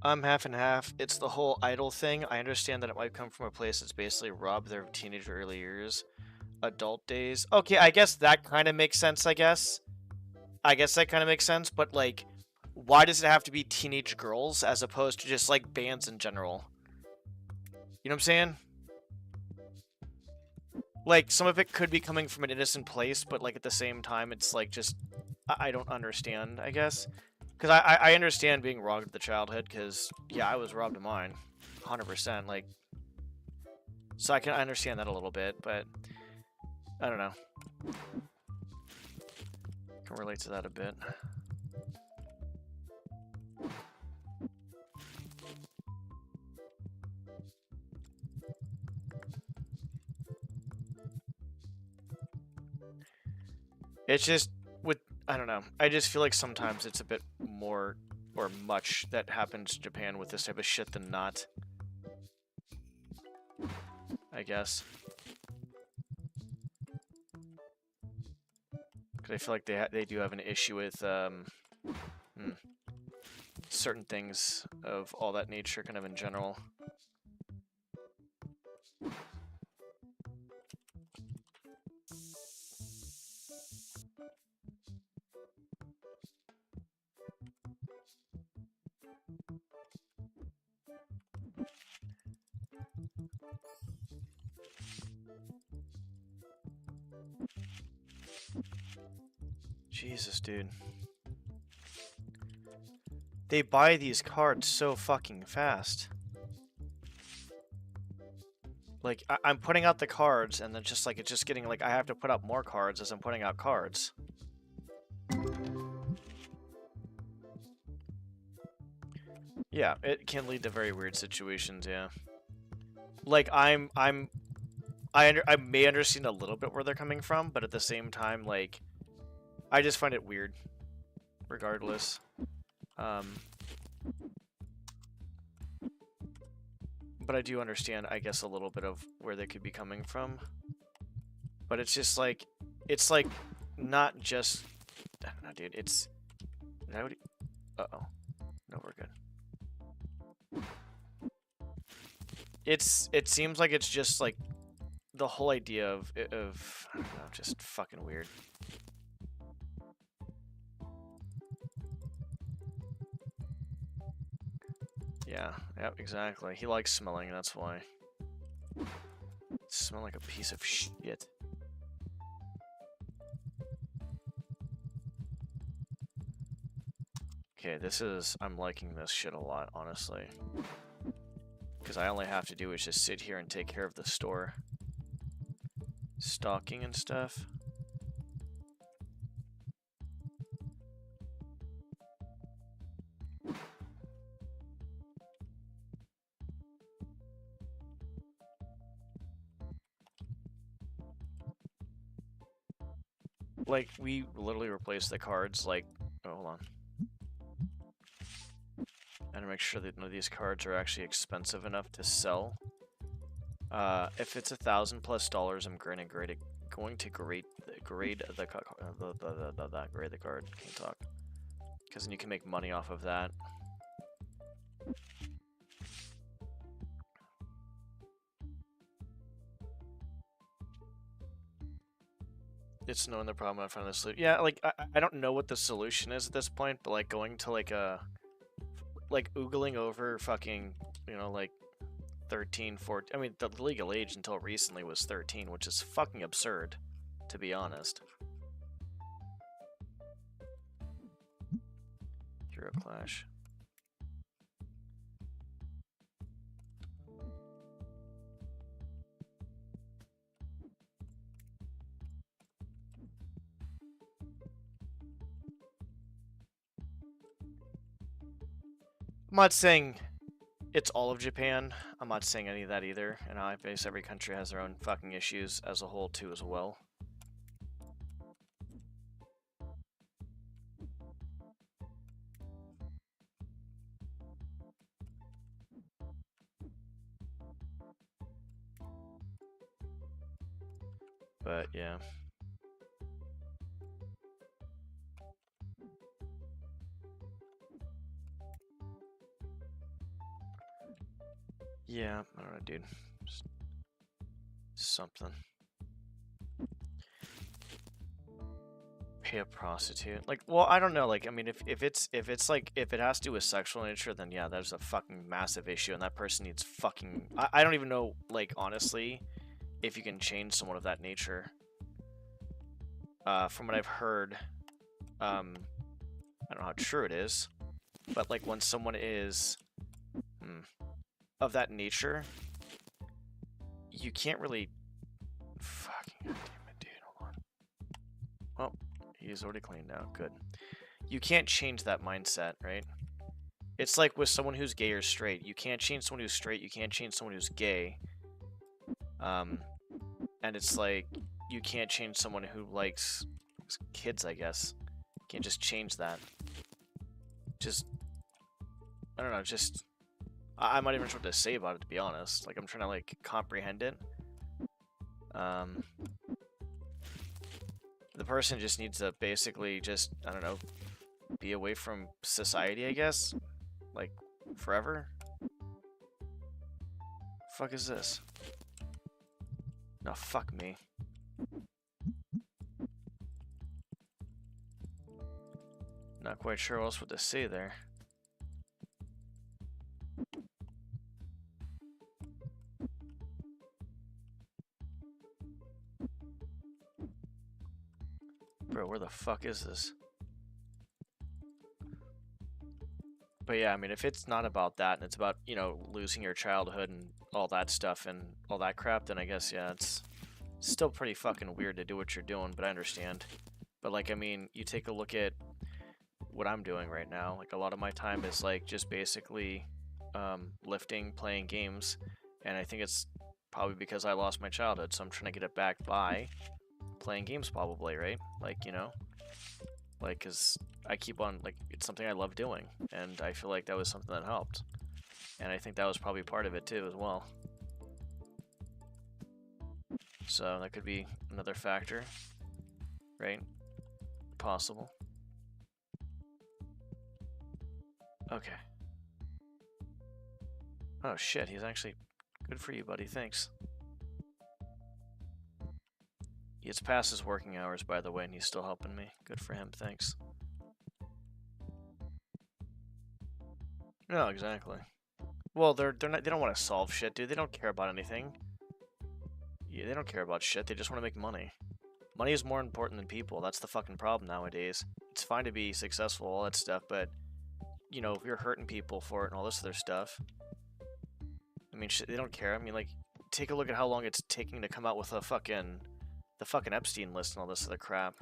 I'm half and half. It's the whole idol thing. I understand that it might come from a place that's basically robbed their teenage or early years. Adult days. Okay, I guess that kind of makes sense, I guess. I guess that kind of makes sense, but, like, why does it have to be teenage girls as opposed to just, like, bands in general? You know what I'm saying? Like, some of it could be coming from an innocent place, but, like, at the same time, it's, like, just... I don't understand, I guess. Because I understand being robbed of the childhood, because, yeah, I was robbed of mine. 100%, like... So I understand that a little bit, but... I don't know. Can relate to that a bit. It's just... I don't know. I just feel like sometimes it's a bit more or much that happens in Japan with this type of shit than not. I guess. Because I feel like they do have an issue with certain things of all that nature, kind of in general. Jesus, dude. They buy these cards so fucking fast. Like, I'm putting out the cards, and then just, like, it's just getting, like, I have to put out more cards as I'm putting out cards. Yeah, it can lead to very weird situations, yeah. Like, I may understand a little bit where they're coming from, but at the same time, like, I just find it weird, regardless. But I do understand, I guess, a little bit of where they could be coming from. But it's just like, not just, I don't know, dude, it's, uh-oh. No, we're good. It seems like it's just, like, the whole idea of I don't know, just fucking weird. Yeah, yep, exactly. He likes smelling, that's why. Smell like a piece of shit. Okay, I'm liking this shit a lot, honestly. Because I only have to do is just sit here and take care of the store. Stocking and stuff. Like, we literally replaced the cards, like, oh, hold on. And make sure that none of these cards are actually expensive enough to sell. If it's $1,000+ I'm going to grade the card. Can't talk. Because then you can make money off of that. It's knowing the problem I find this loop. Yeah, like, I don't know what the solution is at this point, but, like, going to, like, like, oogling over fucking, you know, like, 13, 14... I mean, the legal age until recently was 13, which is fucking absurd, to be honest. Hero Clash. I'm not saying it's all of Japan. I'm not saying any of that either. And I base every country has their own fucking issues as a whole too as well. But yeah. Yeah, I don't know, dude. Just something. Pay a prostitute. Like, well, I don't know. Like, I mean, if it has to do with sexual nature, then yeah, there's a fucking massive issue, and that person needs fucking. I don't even know, like, honestly, if you can change someone of that nature. From what I've heard, I don't know how true it is, but like when someone is of that nature, you can't really fucking damn it, dude. Hold on. Well, he's already cleaned out. Good. You can't change that mindset, right? It's like with someone who's gay or straight. You can't change someone who's straight. You can't change someone who's gay. And it's like you can't change someone who likes kids, I guess. You can't just change that. Just, I don't know, just, I'm not even sure what to say about it, to be honest. Like, I'm trying to, like, comprehend it. The person just needs to basically just, I don't know, be away from society, I guess? Like, forever? Fuck is this? No, fuck me. Not quite sure what else to say there. Bro, where the fuck is this? But yeah, I mean, if it's not about that, and it's about, you know, losing your childhood and all that stuff and all that crap, then I guess, yeah, it's still pretty fucking weird to do what you're doing, but I understand. But, like, I mean, you take a look at what I'm doing right now. Like, a lot of my time is, like, just basically lifting, playing games, and I think it's probably because I lost my childhood, so I'm trying to get it back by playing games probably, right? Like, you know? Like, because I keep on, like, it's something I love doing, and I feel like that was something that helped. And I think that was probably part of it, too, as well. So, that could be another factor, right? Possible. Okay. Oh, shit, he's actually... Good for you, buddy, thanks. It's past his working hours, by the way, and he's still helping me. Good for him, thanks. No, exactly. Well, they don't want to solve shit, dude. They don't care about anything. Yeah, they don't care about shit. They just want to make money. Money is more important than people. That's the fucking problem nowadays. It's fine to be successful, all that stuff, but you know, if you're hurting people for it and all this other stuff, I mean, shit, they don't care. I mean, like, take a look at how long it's taking to come out with the fucking Epstein list and all this other crap.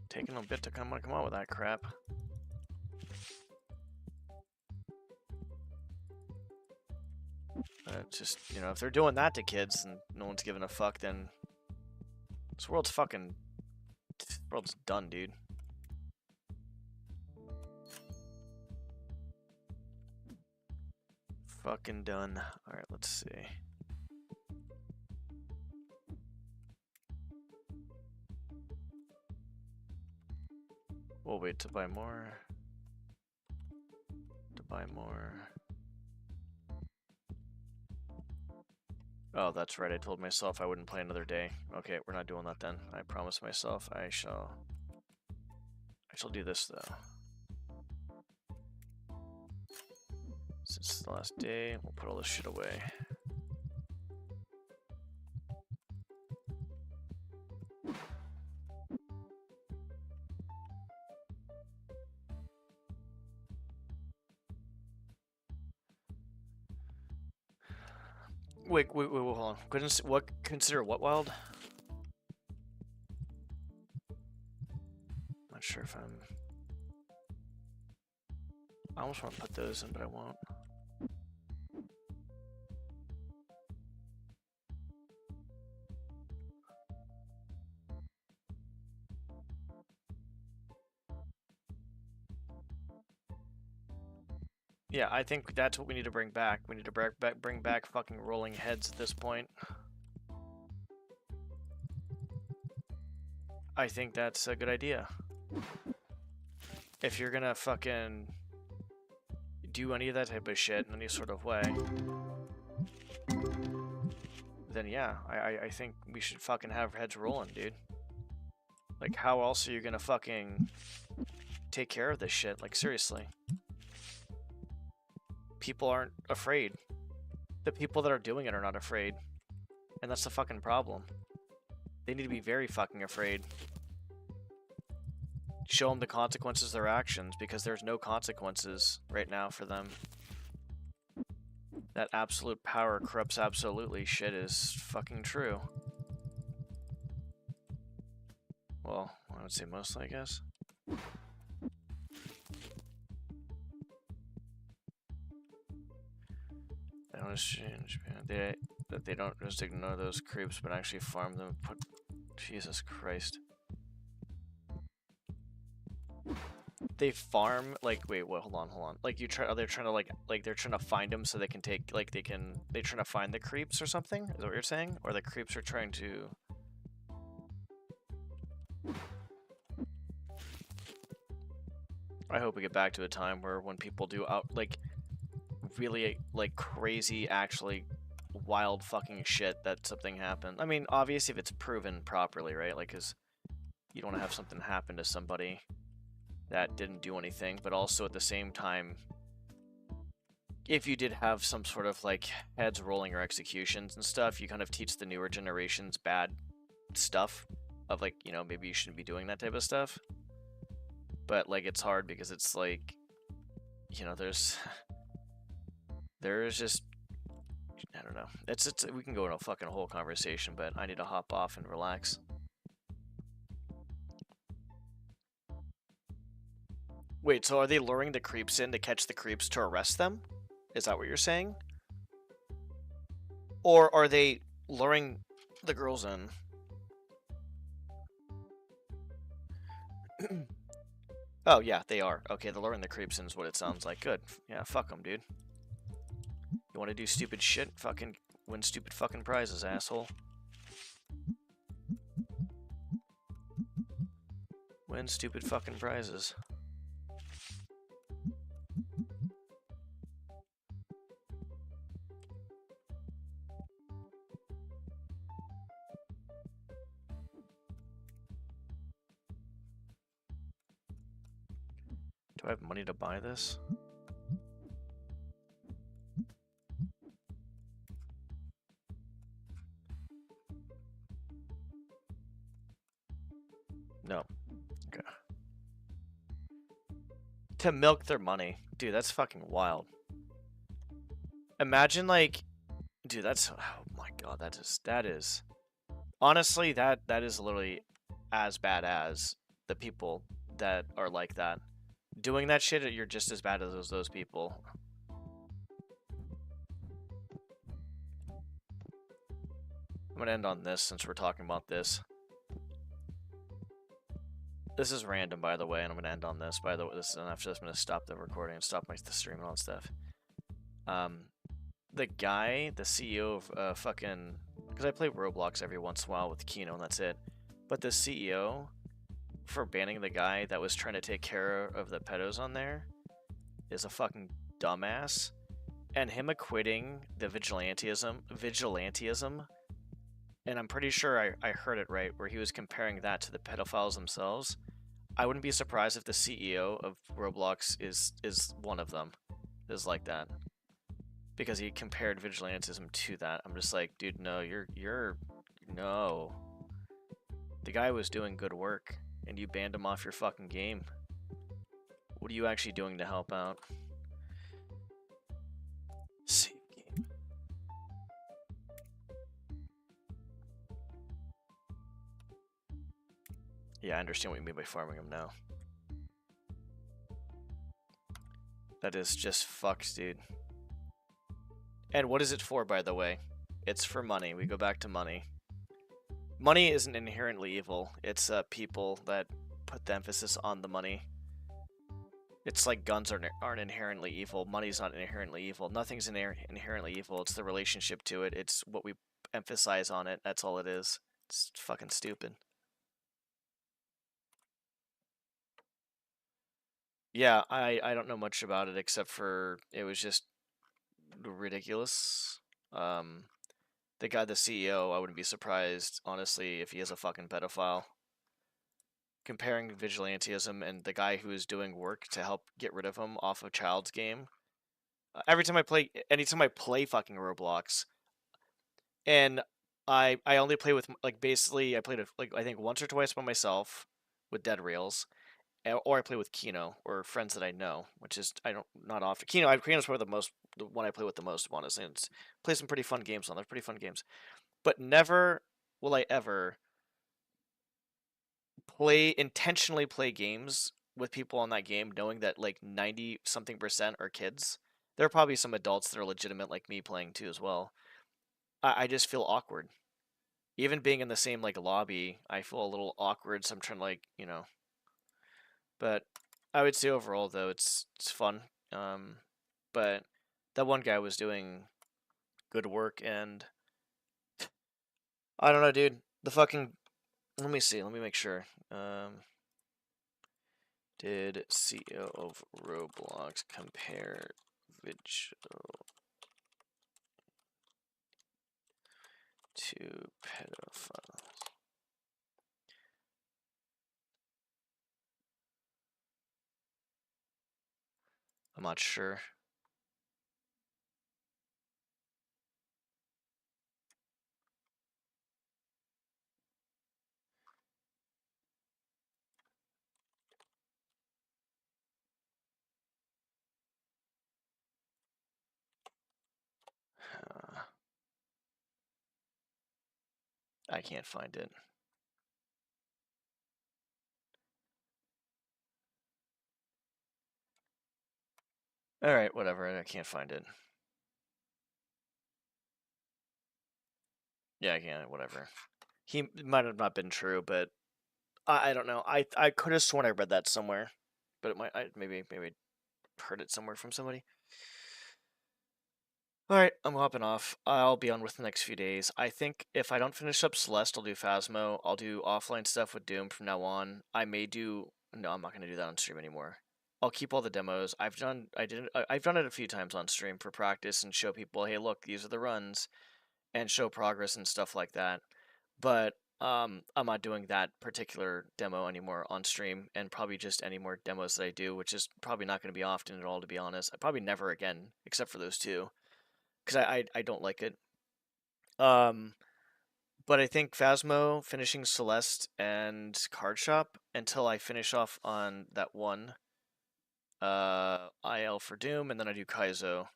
Taking a bit to come out with that crap. Just, you know, if they're doing that to kids and no one's giving a fuck, then this world's fucking... This world's done, dude. Fucking done. Alright, let's see. We'll wait to buy more. To buy more. Oh, that's right. I told myself I wouldn't play another day. Okay, we're not doing that then. I promised myself I shall do this though. Since it's the last day, we'll put all this shit away. Wait, hold on. Consider what wild? Not sure if I'm... I almost want to put those in, but I won't. Yeah, I think that's what we need to bring back. We need to bring back fucking rolling heads at this point. I think that's a good idea. If you're gonna fucking do any of that type of shit in any sort of way, then yeah, I think we should fucking have heads rolling, dude. Like, how else are you gonna fucking take care of this shit? Like, seriously. People aren't afraid. The people that are doing it are not afraid. And that's the fucking problem. They need to be very fucking afraid. Show them the consequences of their actions, because there's no consequences right now for them. That absolute power corrupts absolutely shit is fucking true. Well, I would say mostly, I guess. They don't just ignore those creeps, but actually farm them. Jesus Christ. They farm, like, wait, what? Hold on. Like, are they trying to they're trying to find them so they can take, like, they're trying to find the creeps or something? Is that what you're saying? Or the creeps are trying to... I hope we get back to a time where when people do really, like, crazy, actually wild fucking shit, that something happened. I mean, obviously if it's proven properly, right? Like, because you don't want to have something happen to somebody that didn't do anything, but also at the same time, if you did have some sort of, like, heads rolling or executions and stuff, you kind of teach the newer generations bad stuff of, like, you know, maybe you shouldn't be doing that type of stuff. but like it's hard because it's like, you know, there's just, I don't know. It's we can go in a fucking whole conversation, but I need to hop off and relax. Wait, so are they luring the creeps in to catch the creeps to arrest them? Is that what you're saying? Or are they luring the girls in? Oh, yeah, they are. Okay, the luring the creeps in is what it sounds like. Good. Yeah, fuck them, dude. You want to do stupid shit? Fucking win stupid fucking prizes, asshole. Win stupid fucking prizes. Do I have money to buy this? No. Okay. To milk their money. Dude, that's fucking wild. Imagine, like... Dude, that's... Oh my god, that is... Honestly, that is literally as bad as the people that are like that. Doing that shit, you're just as bad as those people. I'm gonna end on this since we're talking about this. This is random, by the way, and I'm gonna end on this. By the way, this, and after this, I'm gonna stop the recording and stop the stream and all that stuff. The guy, the CEO of fucking, because I play Roblox every once in a while with Kino, and that's it. But the CEO for banning the guy that was trying to take care of the pedos on there is a fucking dumbass, and him equating the vigilantism, and I'm pretty sure I heard it right, where he was comparing that to the pedophiles themselves. I wouldn't be surprised if the CEO of Roblox is one of them, is like that, because he compared vigilantism to that. I'm just like, dude, no, no. The guy was doing good work, and you banned him off your fucking game. What are you actually doing to help out? Save game. Yeah, I understand what you mean by farming him now. That is just fucked, dude. And what is it for, by the way? It's for money. We go back to money. Money isn't inherently evil. It's people that put the emphasis on the money. It's like guns aren't inherently evil. Money's not inherently evil. Nothing's inherently evil. It's the relationship to it. It's what we emphasize on it. That's all it is. It's fucking stupid. Yeah, I don't know much about it except for it was just ridiculous. The guy, the CEO, I wouldn't be surprised, honestly, if he is a fucking pedophile. Comparing vigilantism and the guy who is doing work to help get rid of him off of Child's game. Anytime I play fucking Roblox, and I only play with, like, basically I played it like I think once or twice by myself with Dead Rails, or I play with Kino or friends that I know, which is not often. Kino's probably the one I play with the most, honestly. And play some pretty fun games on. They're pretty fun games, but never will I ever intentionally play games with people on that game, knowing that like 90 something% are kids. There are probably some adults that are legitimate like me playing too as well. I just feel awkward. Even being in the same like lobby, I feel a little awkward. So I'm trying to, like, you know. But I would say overall though it's fun. But that one guy was doing good work, and I don't know, dude. The fucking, let me see. Let me make sure. Did CEO of Roblox compare Vigil to pedophiles? I'm not sure. I can't find it. Alright, whatever. I can't find it. Yeah, I can't. Whatever. He might have not been true, but I don't know. I could have sworn I read that somewhere, but it might. Maybe heard it somewhere from somebody. Alright, I'm hopping off. I'll be on with the next few days. I think if I don't finish up Celeste, I'll do Phasmo. I'll do offline stuff with Doom from now on. I may do... No, I'm not going to do that on stream anymore. I'll keep all the demos. I've done it a few times on stream for practice and show people, hey, look, these are the runs, and show progress and stuff like that. But I'm not doing that particular demo anymore on stream, and probably just any more demos that I do, which is probably not going to be often at all, to be honest. Probably never again, except for those two, because I don't like it. But I think Phasmo, finishing Celeste, and Card Shop until I finish off on that one IL for Doom, and then I do Kaizo.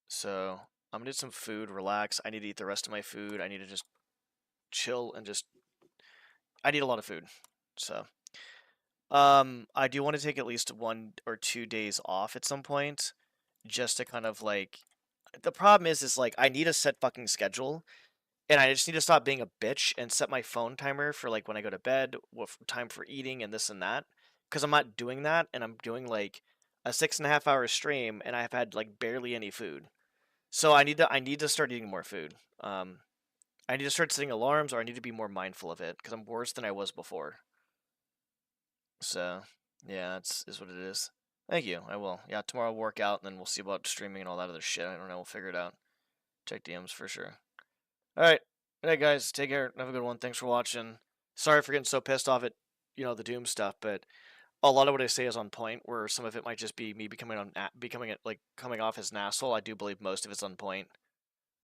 So I'm gonna get some food, relax. I need to eat the rest of my food. I need to just chill and just... I need a lot of food. So I do want to take at least 1 or 2 days off at some point, just to kind of like... The problem is like I need a set fucking schedule, and I just need to stop being a bitch and set my phone timer for like when I go to bed, what time for eating and this and that, because I'm not doing that, and I'm doing like a 6.5 hour stream, and I've had like barely any food. So I need to start eating more food. I need to start setting alarms, or I need to be more mindful of it, because I'm worse than I was before. So yeah, that's is what it is. Thank you. I will. Yeah, tomorrow I'll work out, and then we'll see about streaming and all that other shit. I don't know. We'll figure it out. Check DMs for sure. All right. Hey guys, take care. Have a good one. Thanks for watching. Sorry for getting so pissed off at the Doom stuff, but a lot of what I say is on point. Where some of it might just be me becoming coming off as an asshole. I do believe most of it's on point.